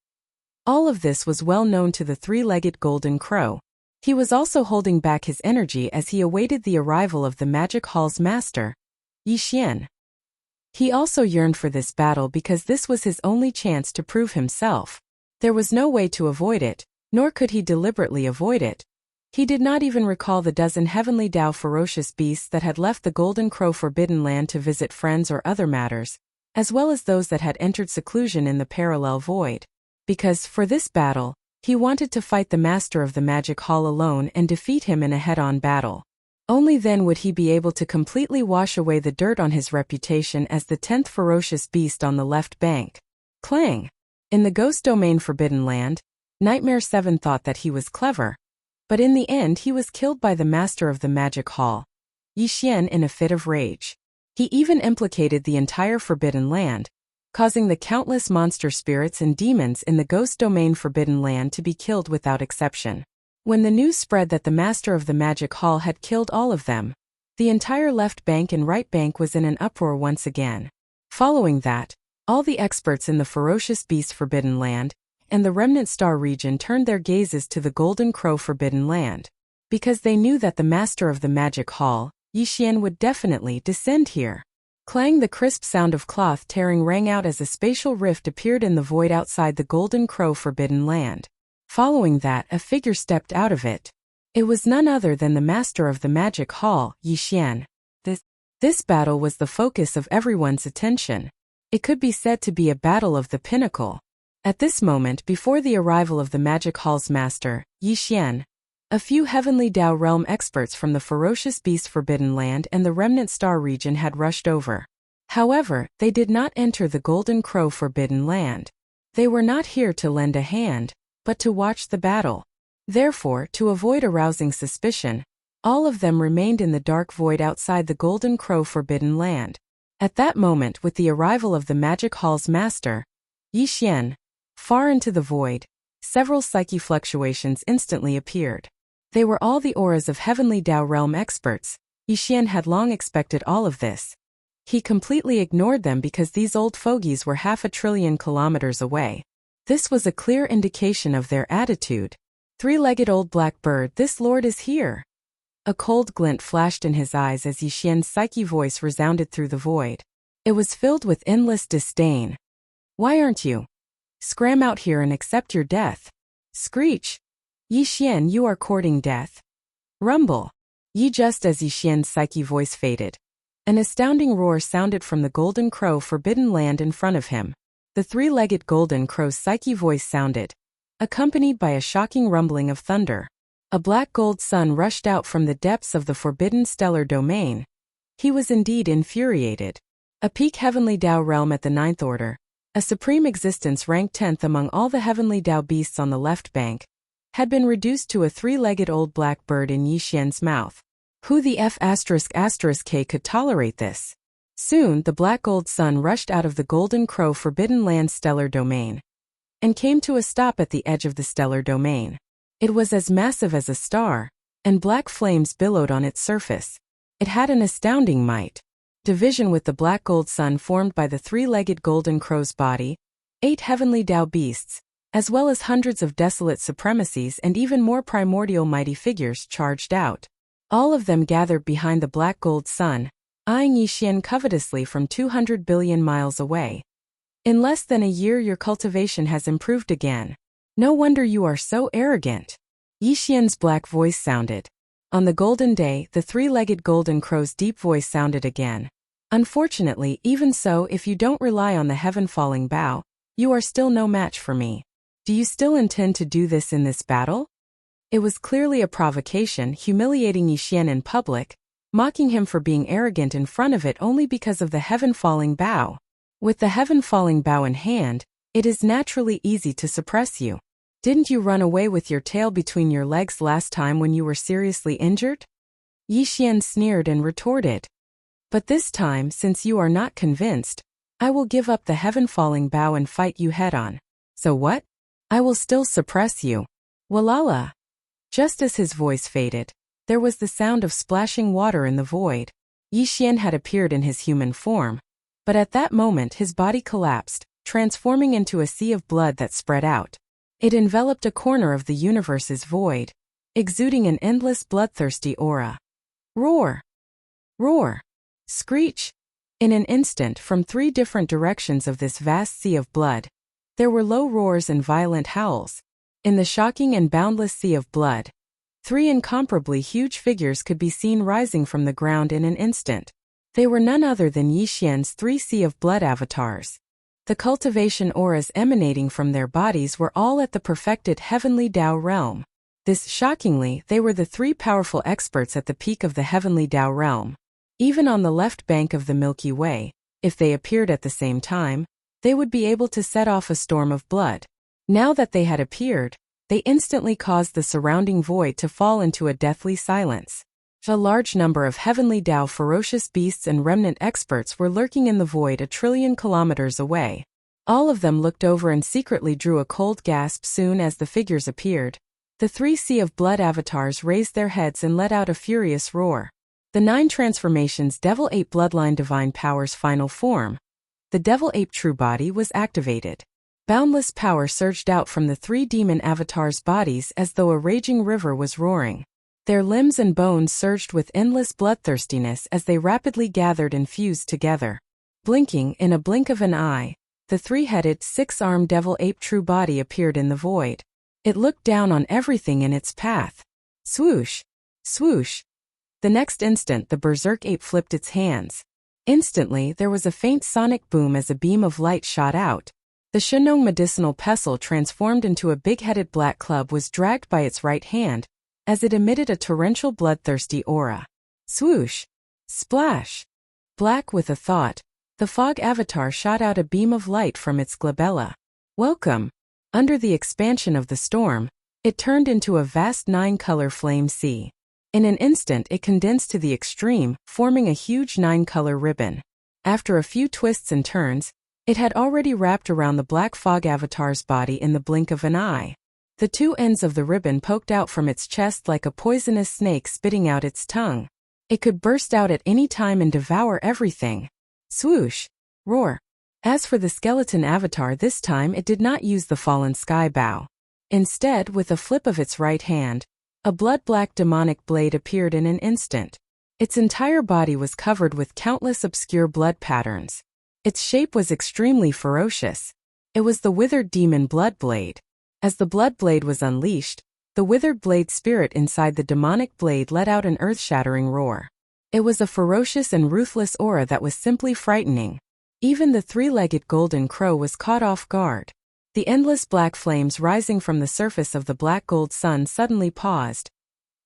All of this was well known to the three-legged golden crow. He was also holding back his energy as he awaited the arrival of the Magic Hall's master, Yixian. He also yearned for this battle because this was his only chance to prove himself. There was no way to avoid it, nor could he deliberately avoid it. He did not even recall the dozen heavenly Tao ferocious beasts that had left the Golden Crow Forbidden Land to visit friends or other matters, as well as those that had entered seclusion in the parallel void. Because, for this battle, he wanted to fight the master of the magic hall alone and defeat him in a head-on battle. Only then would he be able to completely wash away the dirt on his reputation as the 10th ferocious beast on the left bank. Clang! In the Ghost Domain Forbidden Land, Nightmare 7 thought that he was clever. But in the end he was killed by the master of the magic hall, Yi Xian, in a fit of rage. He even implicated the entire Forbidden Land, causing the countless monster spirits and demons in the Ghost Domain Forbidden Land to be killed without exception. When the news spread that the master of the magic hall had killed all of them, the entire left bank and right bank was in an uproar once again. Following that, all the experts in the Ferocious Beast Forbidden Land and the Remnant Star region turned their gazes to the Golden Crow Forbidden Land, because they knew that the master of the magic hall, Yi Xian, would definitely descend here. Clang! The crisp sound of cloth tearing rang out as a spatial rift appeared in the void outside the Golden Crow Forbidden Land. Following that, a figure stepped out of it. It was none other than the master of the magic hall, Yi Xian. This battle was the focus of everyone's attention. It could be said to be a battle of the pinnacle. At this moment, before the arrival of the magic hall's master, Yi Xian, a few heavenly Tao realm experts from the Ferocious Beast Forbidden Land and the Remnant Star region had rushed over. However, they did not enter the Golden Crow Forbidden Land. They were not here to lend a hand, but to watch the battle. Therefore, to avoid arousing suspicion, all of them remained in the dark void outside the Golden Crow Forbidden Land. At that moment, with the arrival of the magic hall's master, Yi Xian, far into the void, several psyche fluctuations instantly appeared. They were all the auras of heavenly Tao realm experts. Yi Xian had long expected all of this. He completely ignored them because these old fogies were 500 billion kilometers away. This was a clear indication of their attitude. Three-legged old black bird, this lord is here. A cold glint flashed in his eyes as Yi Xian's psyche voice resounded through the void. It was filled with endless disdain. Why aren't you? Scram out here and accept your death. Screech. Yi Xian, you are courting death. Rumble. Yi. Just as Yi Xian's psyche voice faded, an astounding roar sounded from the Golden Crow Forbidden Land in front of him. The three-legged Golden Crow's psyche voice sounded, accompanied by a shocking rumbling of thunder. A black gold sun rushed out from the depths of the Forbidden Stellar Domain. He was indeed infuriated. A peak heavenly Tao realm at the 9th order, a supreme existence ranked 10th among all the heavenly Tao beasts on the left bank, had been reduced to a three-legged old black bird in Yi Xian's mouth. Who the F***K could tolerate this? Soon, the black gold sun rushed out of the Golden Crow Forbidden Land stellar domain and came to a stop at the edge of the stellar domain. It was as massive as a star, and black flames billowed on its surface. It had an astounding might. Division with the black gold sun formed by the three-legged Golden Crow's body, 8 heavenly Tao beasts, as well as hundreds of desolate supremacies and even more primordial mighty figures charged out. All of them gathered behind the black gold sun, eyeing Yi Xian covetously from 200 billion miles away. In less than a year your cultivation has improved again. No wonder you are so arrogant. Yi Xian's black voice sounded. On the golden day, the three-legged Golden Crow's deep voice sounded again. Unfortunately, even so, if you don't rely on the heaven-falling bow, you are still no match for me. Do you still intend to do this in this battle? It was clearly a provocation, humiliating Yi Xian in public, mocking him for being arrogant in front of it only because of the heaven-falling bow. With the heaven-falling bow in hand, it is naturally easy to suppress you. Didn't you run away with your tail between your legs last time when you were seriously injured? Yi Xian sneered and retorted. But this time, since you are not convinced, I will give up the heaven-falling bow and fight you head-on. So what? I will still suppress you. Walala. Just as his voice faded, there was the sound of splashing water in the void. Yi Xian had appeared in his human form, but at that moment his body collapsed, transforming into a sea of blood that spread out. It enveloped a corner of the universe's void, exuding an endless bloodthirsty aura. Roar! Roar! Screech! In an instant, from 3 different directions of this vast sea of blood, there were low roars and violent howls. In the shocking and boundless sea of blood, 3 incomparably huge figures could be seen rising from the ground in an instant. They were none other than Yixian's 3 Sea of Blood avatars. The cultivation auras emanating from their bodies were all at the perfected heavenly Tao realm. Shockingly, they were the 3 powerful experts at the peak of the heavenly Tao realm. Even on the left bank of the Milky Way, if they appeared at the same time, they would be able to set off a storm of blood. Now that they had appeared, they instantly caused the surrounding void to fall into a deathly silence. A large number of heavenly Tao ferocious beasts and remnant experts were lurking in the void a trillion kilometers away. All of them looked over and secretly drew a cold gasp soon as the figures appeared. The 3 Sea of Blood avatars raised their heads and let out a furious roar. The 9 transformations Devil Ape Bloodline Divine Power's final form. The Devil Ape True Body was activated. Boundless power surged out from the 3 demon avatars' bodies as though a raging river was roaring. Their limbs and bones surged with endless bloodthirstiness as they rapidly gathered and fused together. Blinking in a blink of an eye, the 3-headed, 6-armed Devil Ape True Body appeared in the void. It looked down on everything in its path. Swoosh! Swoosh! The next instant the Berserk Ape flipped its hands. Instantly there was a faint sonic boom as a beam of light shot out. The Shenong medicinal pestle transformed into a big-headed black club was dragged by its right hand, as it emitted a torrential bloodthirsty aura. Swoosh! Splash! Black with a thought, the fog avatar shot out a beam of light from its glabella. Welcome! Under the expansion of the storm, it turned into a vast 9-color flame sea. In an instant it condensed to the extreme, forming a huge 9-color ribbon. After a few twists and turns, it had already wrapped around the black fog avatar's body in the blink of an eye. The 2 ends of the ribbon poked out from its chest like a poisonous snake spitting out its tongue. It could burst out at any time and devour everything. Swoosh! Roar! As for the skeleton avatar, this time it did not use the fallen sky bow. Instead, with a flip of its right hand, a blood-black demonic blade appeared in an instant. Its entire body was covered with countless obscure blood patterns. Its shape was extremely ferocious. It was the withered demon blood blade. As the blood blade was unleashed, the withered blade spirit inside the demonic blade let out an earth-shattering roar. It was a ferocious and ruthless aura that was simply frightening. Even the 3-legged golden crow was caught off guard. The endless black flames rising from the surface of the black gold sun suddenly paused.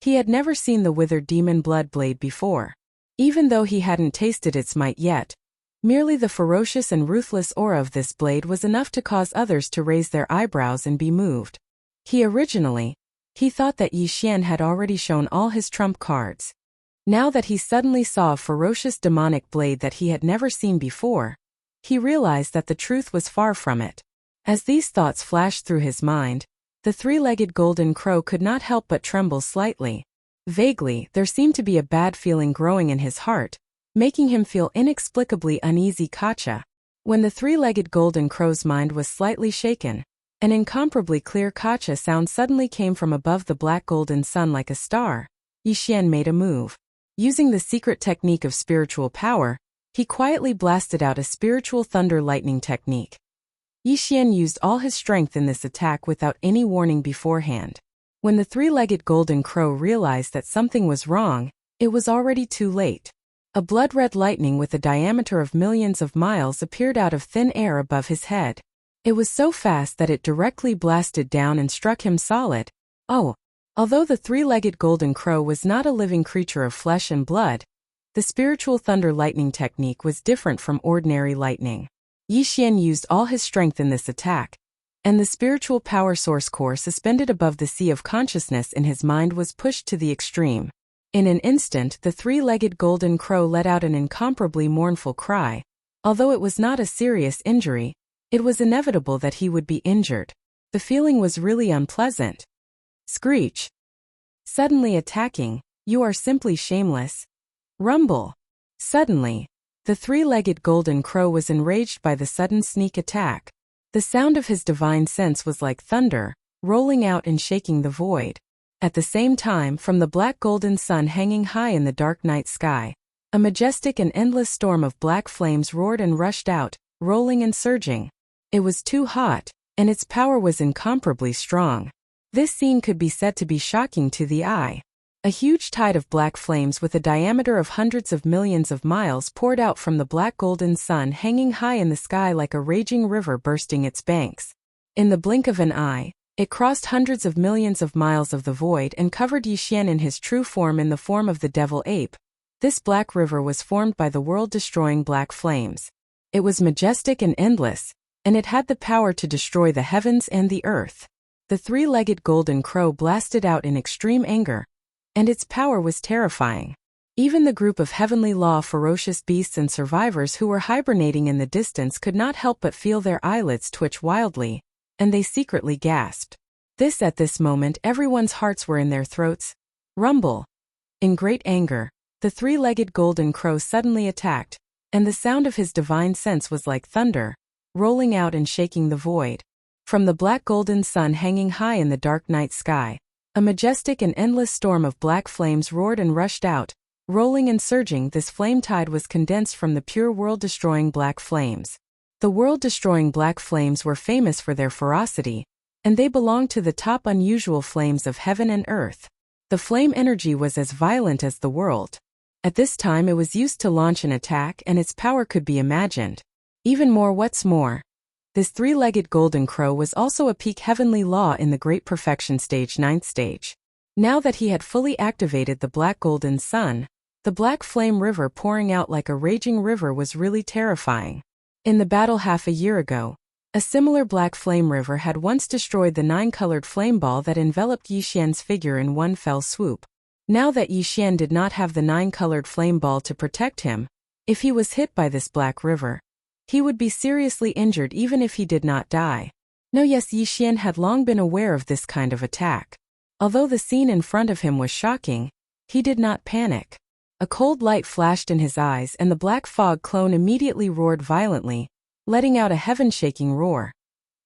He had never seen the withered demon blood blade before. Even though he hadn't tasted its might yet, merely the ferocious and ruthless aura of this blade was enough to cause others to raise their eyebrows and be moved. He thought that Yixian had already shown all his trump cards. Now that he suddenly saw a ferocious demonic blade that he had never seen before, he realized that the truth was far from it. As these thoughts flashed through his mind, the 3-legged golden crow could not help but tremble slightly. Vaguely, there seemed to be a bad feeling growing in his heart, making him feel inexplicably uneasy. Kacha. When the 3-legged golden crow's mind was slightly shaken, an incomparably clear Kacha sound suddenly came from above the black golden sun like a star. Yixian made a move. Using the secret technique of spiritual power, he quietly blasted out a spiritual thunder lightning technique. Yixian used all his strength in this attack without any warning beforehand. When the 3-legged golden crow realized that something was wrong, it was already too late. A blood-red lightning with a diameter of millions of miles appeared out of thin air above his head. It was so fast that it directly blasted down and struck him solid. Although the 3-legged golden crow was not a living creature of flesh and blood, the spiritual thunder lightning technique was different from ordinary lightning. Yixian used all his strength in this attack, and the spiritual power source core suspended above the sea of consciousness in his mind was pushed to the extreme. In an instant, the 3-legged golden crow let out an incomparably mournful cry. Although it was not a serious injury, it was inevitable that he would be injured. The feeling was really unpleasant. Screech. Suddenly attacking, you are simply shameless. Rumble. Suddenly, the 3-legged golden crow was enraged by the sudden sneak attack. The sound of his divine sense was like thunder, rolling out and shaking the void. At the same time, from the black golden sun hanging high in the dark night sky, a majestic and endless storm of black flames roared and rushed out, rolling and surging. It was too hot, and its power was incomparably strong. This scene could be said to be shocking to the eye. A huge tide of black flames with a diameter of hundreds of millions of miles poured out from the black golden sun hanging high in the sky like a raging river bursting its banks. In the blink of an eye, it crossed hundreds of millions of miles of the void and covered Yixian in his true form in the form of the devil ape. This black river was formed by the world-destroying black flames. It was majestic and endless, and it had the power to destroy the heavens and the earth. The three-legged golden crow blasted out in extreme anger, and its power was terrifying. Even the group of heavenly law ferocious beasts and survivors who were hibernating in the distance could not help but feel their eyelids twitch wildly, and they secretly gasped. At this moment everyone's hearts were in their throats. Rumble. In great anger, the three-legged golden crow suddenly attacked, and the sound of his divine sense was like thunder, rolling out and shaking the void. From the black golden sun hanging high in the dark night sky, a majestic and endless storm of black flames roared and rushed out, rolling and surging. This flame tide was condensed from the pure world-destroying black flames. The world-destroying black flames were famous for their ferocity, and they belonged to the top unusual flames of heaven and earth. The flame energy was as violent as the world. At this time it was used to launch an attack, and its power could be imagined. What's more, this three-legged golden crow was also a peak heavenly law in the Great Perfection Stage 9th stage. Now that he had fully activated the black golden sun, the black flame river pouring out like a raging river was really terrifying. In the battle half a year ago, a similar black flame river had once destroyed the 9-colored flame ball that enveloped Yixian's figure in one fell swoop. Now that Yixian did not have the 9-colored flame ball to protect him, if he was hit by this black river, he would be seriously injured even if he did not die. Yixian had long been aware of this kind of attack. Although the scene in front of him was shocking, he did not panic. A cold light flashed in his eyes and the black fog clone immediately roared violently, letting out a heaven-shaking roar.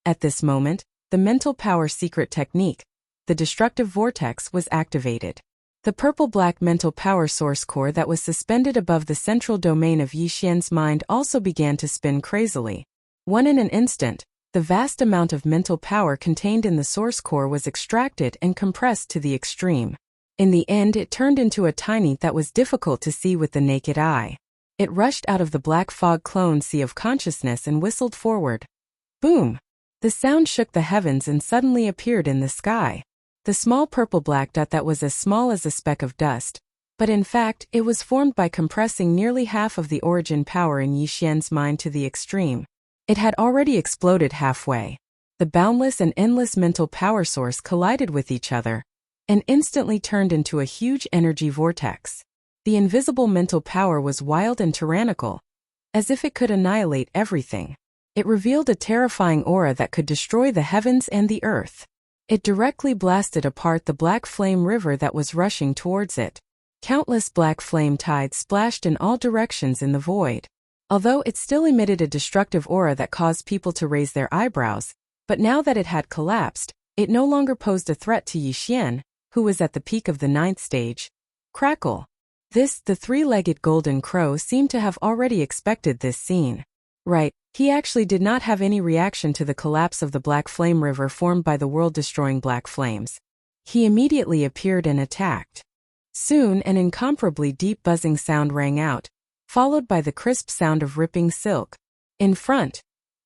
At this moment, the mental power secret technique, the destructive vortex, was activated. The purple-black mental power source core that was suspended above the central domain of Yixian's mind also began to spin crazily. In an instant, the vast amount of mental power contained in the source core was extracted and compressed to the extreme. In the end it turned into a tiny that was difficult to see with the naked eye. It rushed out of the black fog clone sea of consciousness and whistled forward. Boom! The sound shook the heavens and suddenly appeared in the sky. The small purple-black dot that was as small as a speck of dust, but in fact it was formed by compressing nearly half of the origin power in Yixian's mind to the extreme. It had already exploded halfway. The boundless and endless mental power source collided with each other, and instantly turned into a huge energy vortex. The invisible mental power was wild and tyrannical, as if it could annihilate everything. It revealed a terrifying aura that could destroy the heavens and the earth. It directly blasted apart the black flame river that was rushing towards it. Countless black flame tides splashed in all directions in the void. Although it still emitted a destructive aura that caused people to raise their eyebrows, but now that it had collapsed, it no longer posed a threat to Yixian, who was at the peak of the 9th stage. Crackle! The three-legged golden crow seemed to have already expected this scene. Right, he actually did not have any reaction to the collapse of the black flame river formed by the world-destroying black flames. He immediately appeared and attacked. Soon an incomparably deep buzzing sound rang out, followed by the crisp sound of ripping silk. In front,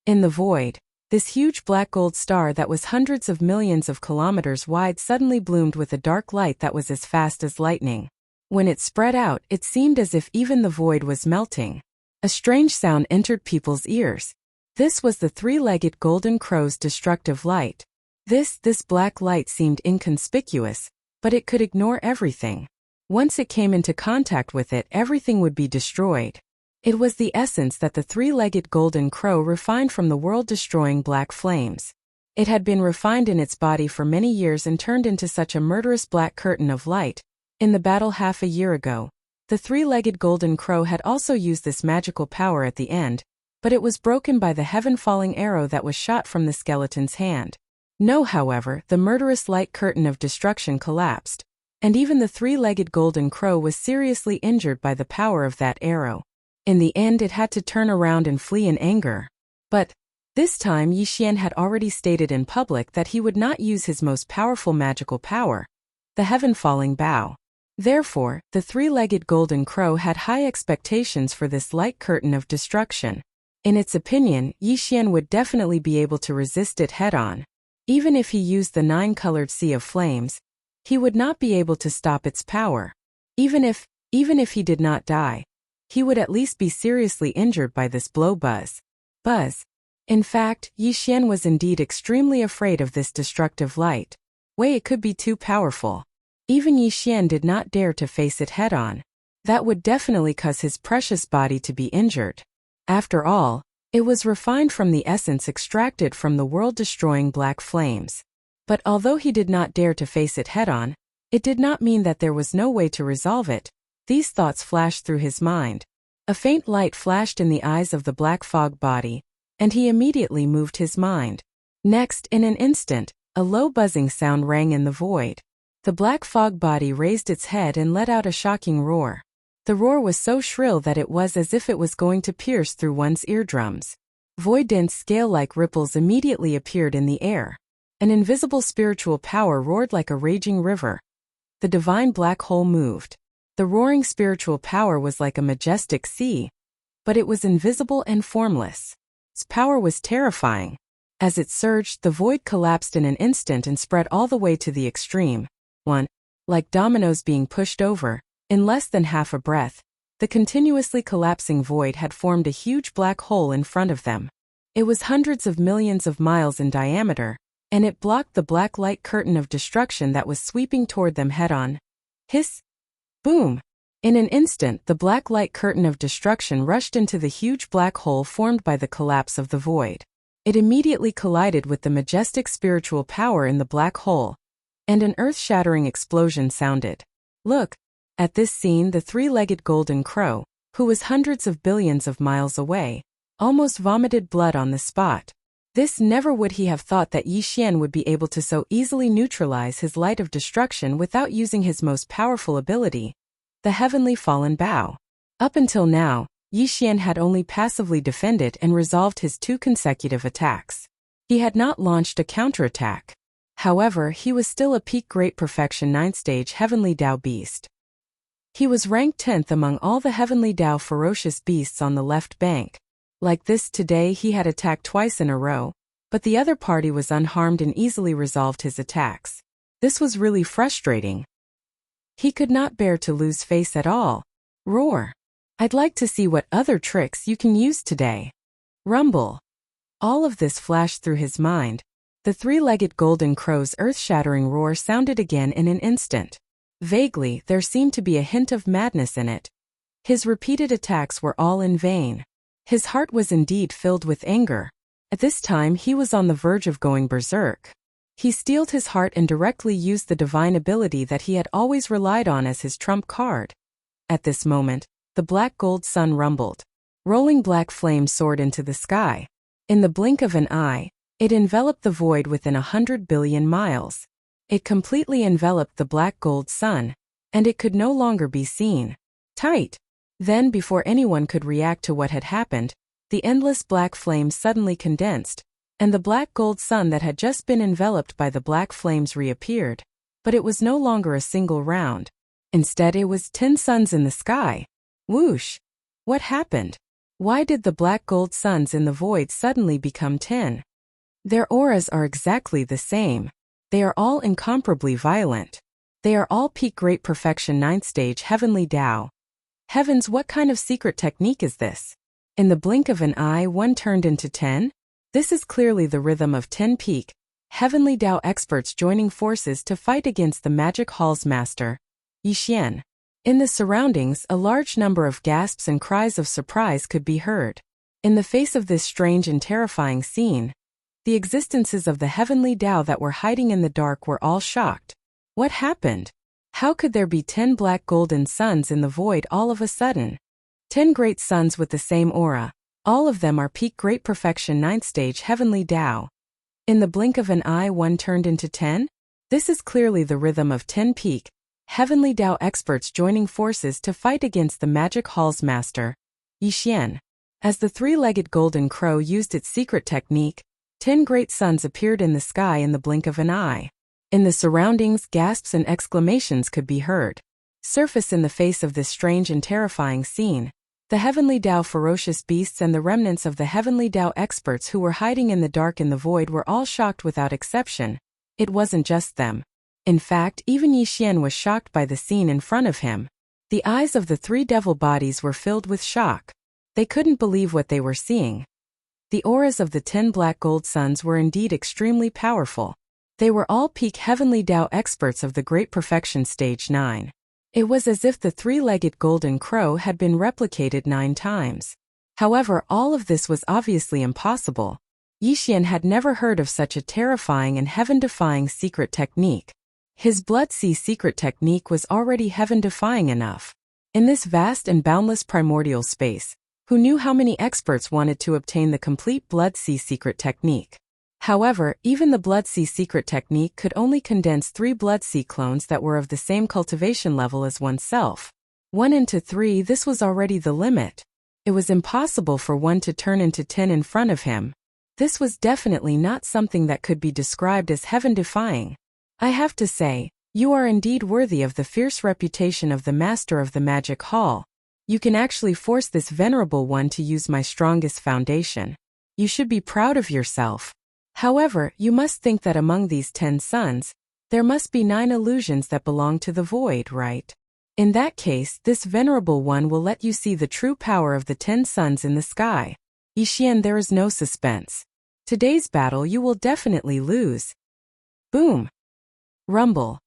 in the void, this huge black gold star that was hundreds of millions of kilometers wide suddenly bloomed with a dark light that was as fast as lightning. When it spread out, it seemed as if even the void was melting. A strange sound entered people's ears. This was the three-legged golden crow's destructive light. This black light seemed inconspicuous, but it could ignore everything. Once it came into contact with it, everything would be destroyed. It was the essence that the three-legged golden crow refined from the world-destroying black flames. It had been refined in its body for many years and turned into such a murderous black curtain of light. In the battle half a year ago, the three-legged golden crow had also used this magical power at the end, but it was broken by the heaven-falling arrow that was shot from the skeleton's hand. However, the murderous light curtain of destruction collapsed, and even the three-legged golden crow was seriously injured by the power of that arrow. In the end it had to turn around and flee in anger. But This time Yi Xian had already stated in public that he would not use his most powerful magical power, the heaven-falling bow. Therefore, the three-legged golden crow had high expectations for this light curtain of destruction. In its opinion, Yi Xian would definitely be able to resist it head-on. Even if he used the nine-colored sea of flames, he would not be able to stop its power. Even if he did not die, he would at least be seriously injured by this blow. Buzz. In fact, Yi Xian was indeed extremely afraid of this destructive light. It could be too powerful. Even Yi Xian did not dare to face it head-on. That would definitely cause his precious body to be injured. After all, it was refined from the essence extracted from the world-destroying black flames. But although he did not dare to face it head-on, it did not mean that there was no way to resolve it. These thoughts flashed through his mind. A faint light flashed in the eyes of the black fog body, and he immediately moved his mind. Next, in an instant, a low buzzing sound rang in the void. The black fog body raised its head and let out a shocking roar. The roar was so shrill that it was as if it was going to pierce through one's eardrums. Void-dense scale-like ripples immediately appeared in the air. An invisible spiritual power roared like a raging river. The divine black hole moved. The roaring spiritual power was like a majestic sea, but it was invisible and formless. Its power was terrifying. As it surged, the void collapsed in an instant and spread all the way to the extreme. Like dominoes being pushed over, in less than half a breath, the continuously collapsing void had formed a huge black hole in front of them. It was hundreds of millions of miles in diameter, and it blocked the black light curtain of destruction that was sweeping toward them head-on. Hiss! Boom! In an instant, the black light curtain of destruction rushed into the huge black hole formed by the collapse of the void. It immediately collided with the majestic spiritual power in the black hole, and an earth-shattering explosion sounded. Look! At this scene, the three-legged golden crow, who was hundreds of billions of miles away, almost vomited blood on the spot. Never would he have thought that Yi Xian would be able to so easily neutralize his light of destruction without using his most powerful ability, the heavenly fallen bow. Up until now, Yi Xian had only passively defended and resolved his 2 consecutive attacks. He had not launched a counterattack. However, he was still a peak great perfection 9th stage heavenly Dao beast. He was ranked 10th among all the heavenly Dao ferocious beasts on the left bank. Like this today he had attacked twice in a row, but the other party was unharmed and easily resolved his attacks. This was really frustrating. He could not bear to lose face at all. Roar! I'd like to see what other tricks you can use today. Rumble! All of this flashed through his mind. The three-legged golden crow's earth-shattering roar sounded again in an instant. Vaguely, there seemed to be a hint of madness in it. His repeated attacks were all in vain. His heart was indeed filled with anger. At this time he was on the verge of going berserk. He steeled his heart and directly used the divine ability that he had always relied on as his trump card. At this moment, the black gold sun rumbled. Rolling black flames soared into the sky. In the blink of an eye, it enveloped the void within 100 billion miles. It completely enveloped the black gold sun, and it could no longer be seen. Tight! Then, before anyone could react to what had happened, the endless black flames suddenly condensed, and the black gold sun that had just been enveloped by the black flames reappeared. But it was no longer a single round. Instead, it was 10 suns in the sky. Whoosh! What happened? Why did the black gold suns in the void suddenly become 10? Their auras are exactly the same. They are all incomparably violent. They are all peak great perfection 9th stage heavenly Dao. Heavens, what kind of secret technique is this? In the blink of an eye, one turned into 10? This is clearly the rhythm of 10 peak heavenly Dao experts joining forces to fight against the Magic Hall's master, Yi Xian. In the surroundings, a large number of gasps and cries of surprise could be heard. In the face of this strange and terrifying scene, the existences of the heavenly Dao that were hiding in the dark were all shocked. What happened? How could there be 10 black golden suns in the void all of a sudden? 10 great suns with the same aura. All of them are peak great perfection 9th stage heavenly Dao. In the blink of an eye, one turned into 10? This is clearly the rhythm of 10 peak heavenly Dao experts joining forces to fight against the Magic Hall's master, Yi Xian. As the three-legged golden crow used its secret technique, 10 great suns appeared in the sky in the blink of an eye. In the surroundings, gasps and exclamations could be heard. Surface in the face of this strange and terrifying scene. The Heavenly Tao ferocious beasts and the remnants of the Heavenly Tao experts who were hiding in the dark in the void were all shocked without exception. It wasn't just them. In fact, even Yi Xian was shocked by the scene in front of him. The eyes of the 3 devil bodies were filled with shock. They couldn't believe what they were seeing. The auras of the 10 black gold suns were indeed extremely powerful. They were all peak Heavenly Tao experts of the Great Perfection Stage 9. It was as if the three-legged golden crow had been replicated 9 times. However, all of this was obviously impossible. Yi Xian had never heard of such a terrifying and heaven-defying secret technique. His Blood Sea secret technique was already heaven-defying enough. In this vast and boundless primordial space, who knew how many experts wanted to obtain the complete Blood Sea secret technique? However, even the Blood Sea secret technique could only condense 3 Blood Sea clones that were of the same cultivation level as oneself. 1 into 3, this was already the limit. It was impossible for one to turn into 10 in front of him. This was definitely not something that could be described as heaven-defying. I have to say, you are indeed worthy of the fierce reputation of the Master of the Magic Hall. You can actually force this venerable one to use my strongest foundation. You should be proud of yourself. However, you must think that among these 10 suns, there must be 9 illusions that belong to the void, right? In that case, this venerable one will let you see the true power of the 10 suns in the sky. Yi Xian, there is no suspense. Today's battle you will definitely lose. Boom! Rumble.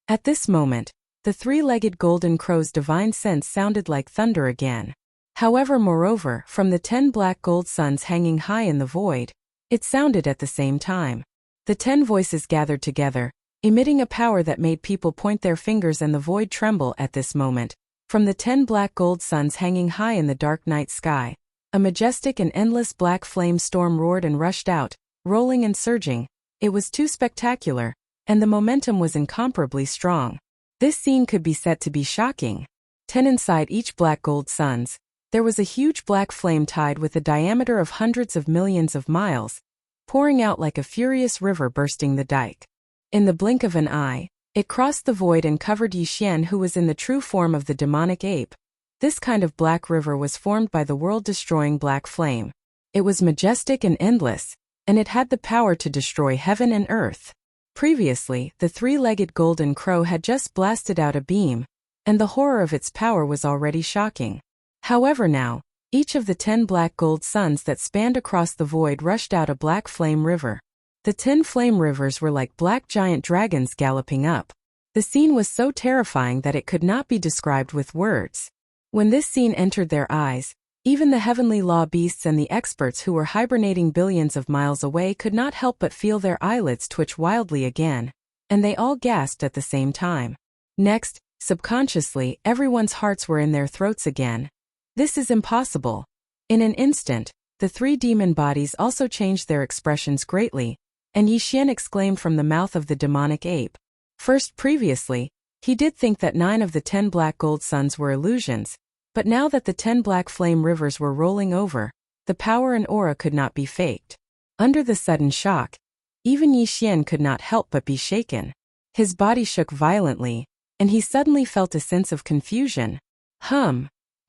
At this moment, the three-legged golden crow's divine sense sounded like thunder again. However, moreover, from the 10 black gold suns hanging high in the void, it sounded at the same time. The 10 voices gathered together, emitting a power that made people point their fingers and the void tremble at this moment. From the 10 black gold suns hanging high in the dark night sky, a majestic and endless black flame storm roared and rushed out, rolling and surging. It was too spectacular, and the momentum was incomparably strong. This scene could be said to be shocking. 10 inside each black gold suns, there was a huge black flame tide with a diameter of hundreds of millions of miles, pouring out like a furious river bursting the dike. In the blink of an eye, it crossed the void and covered Yi Xian, who was in the true form of the demonic ape. This kind of black river was formed by the world-destroying black flame. It was majestic and endless, and it had the power to destroy heaven and earth. Previously, the three-legged golden crow had just blasted out a beam, and the horror of its power was already shocking. However now, each of the 10 black gold suns that spanned across the void rushed out a black flame river. The 10 flame rivers were like black giant dragons galloping up. The scene was so terrifying that it could not be described with words. When this scene entered their eyes, even the heavenly law beasts and the experts who were hibernating billions of miles away could not help but feel their eyelids twitch wildly again, and they all gasped at the same time. Next, subconsciously, everyone's hearts were in their throats again. This is impossible. In an instant, the 3 demon bodies also changed their expressions greatly, and Yi Xian exclaimed from the mouth of the demonic ape. First, previously, he did think that 9 of the 10 black gold suns were illusions, but now that the 10 black flame rivers were rolling over, the power and aura could not be faked. Under the sudden shock, even Yi Xian could not help but be shaken. His body shook violently, and he suddenly felt a sense of confusion.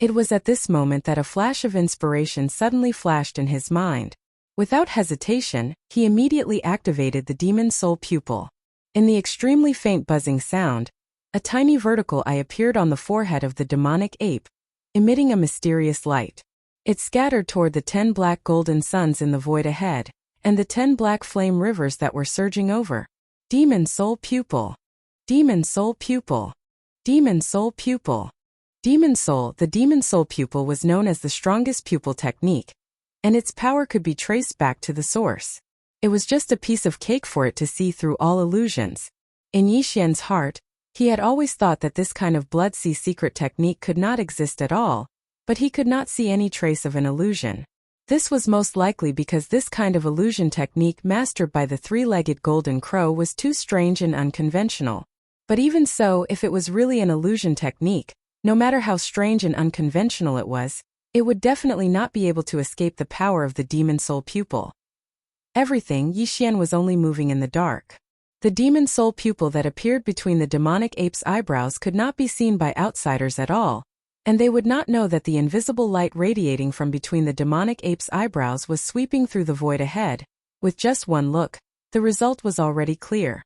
It was at this moment that a flash of inspiration suddenly flashed in his mind. Without hesitation, he immediately activated the demon soul pupil. In the extremely faint buzzing sound, a tiny vertical eye appeared on the forehead of the demonic ape, emitting a mysterious light. It scattered toward the 10 black golden suns in the void ahead, and the 10 black flame rivers that were surging over. Demon soul pupil. Demon soul pupil. Demon soul pupil. Demon soul. The demon soul pupil was known as the strongest pupil technique, and its power could be traced back to the source. It was just a piece of cake for it to see through all illusions. In Yi Xian's heart, he had always thought that this kind of Blood Sea secret technique could not exist at all, but he could not see any trace of an illusion. This was most likely because this kind of illusion technique mastered by the three-legged golden crow was too strange and unconventional. But even so, if it was really an illusion technique, no matter how strange and unconventional it was it would definitely not be able to escape the power of the demon soul pupil. Everything Yixian was only moving in the dark. The demon soul pupil that appeared between the demonic ape's eyebrows could not be seen by outsiders at all, and they would not know that the invisible light radiating from between the demonic ape's eyebrows was sweeping through the void ahead. With just one look, the result was already clear.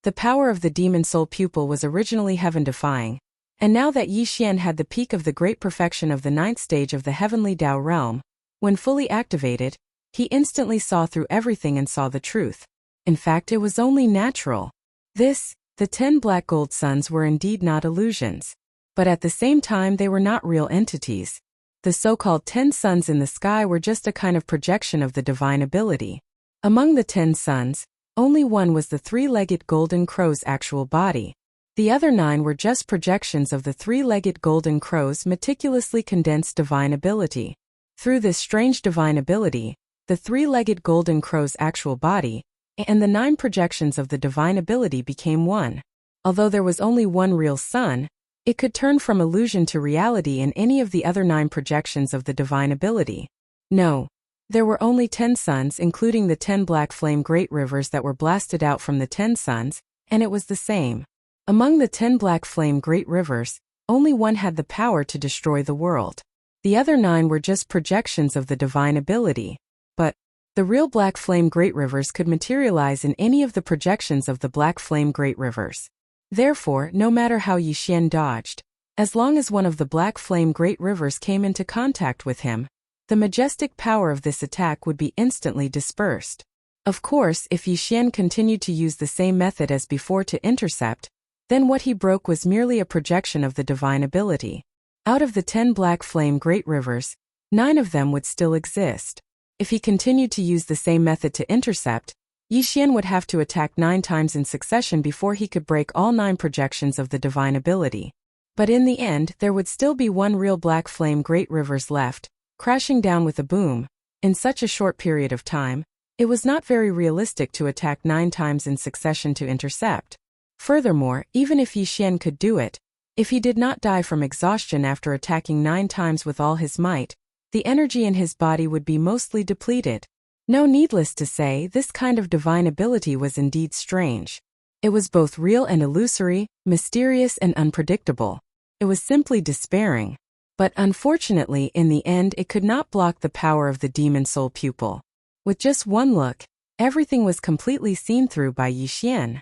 The power of the demon soul pupil was originally heaven-defying, and now that Yixian had the peak of the great perfection of the 9th stage of the heavenly Tao realm, when fully activated, he instantly saw through everything and saw the truth. In fact, it was only natural. The 10 black gold suns were indeed not illusions. But at the same time they were not real entities. The so-called 10 suns in the sky were just a kind of projection of the divine ability. Among the 10 suns, only one was the 3-legged golden crow's actual body. The other 9 were just projections of the 3-legged golden crow's meticulously condensed divine ability. Through this strange divine ability, the 3-legged golden crow's actual body and the 9 projections of the divine ability became one. Although there was only one real sun, it could turn from illusion to reality in any of the other 9 projections of the divine ability. No, there were only 10 suns, including the 10 black flame great rivers that were blasted out from the 10 suns, and it was the same. Among the 10 black flame great rivers, only one had the power to destroy the world. The other 9 were just projections of the divine ability. But the real black flame great rivers could materialize in any of the projections of the black flame great rivers. Therefore, no matter how Yixian dodged, as long as one of the black flame great rivers came into contact with him, the majestic power of this attack would be instantly dispersed. Of course, if Yixian continued to use the same method as before to intercept, then what he broke was merely a projection of the divine ability. Out of the 10 black flame great rivers, 9 of them would still exist. If he continued to use the same method to intercept, Yixian would have to attack 9 times in succession before he could break all 9 projections of the divine ability. But in the end, there would still be one real black flame great rivers left, crashing down with a boom. In such a short period of time, it was not very realistic to attack 9 times in succession to intercept. Furthermore, even if Yixian could do it, if he did not die from exhaustion after attacking 9 times with all his might, the energy in his body would be mostly depleted. No, needless to say, this kind of divine ability was indeed strange. It was both real and illusory, mysterious and unpredictable. It was simply despairing. But unfortunately, in the end, it could not block the power of the demon soul pupil. With just one look, everything was completely seen through by Yixian.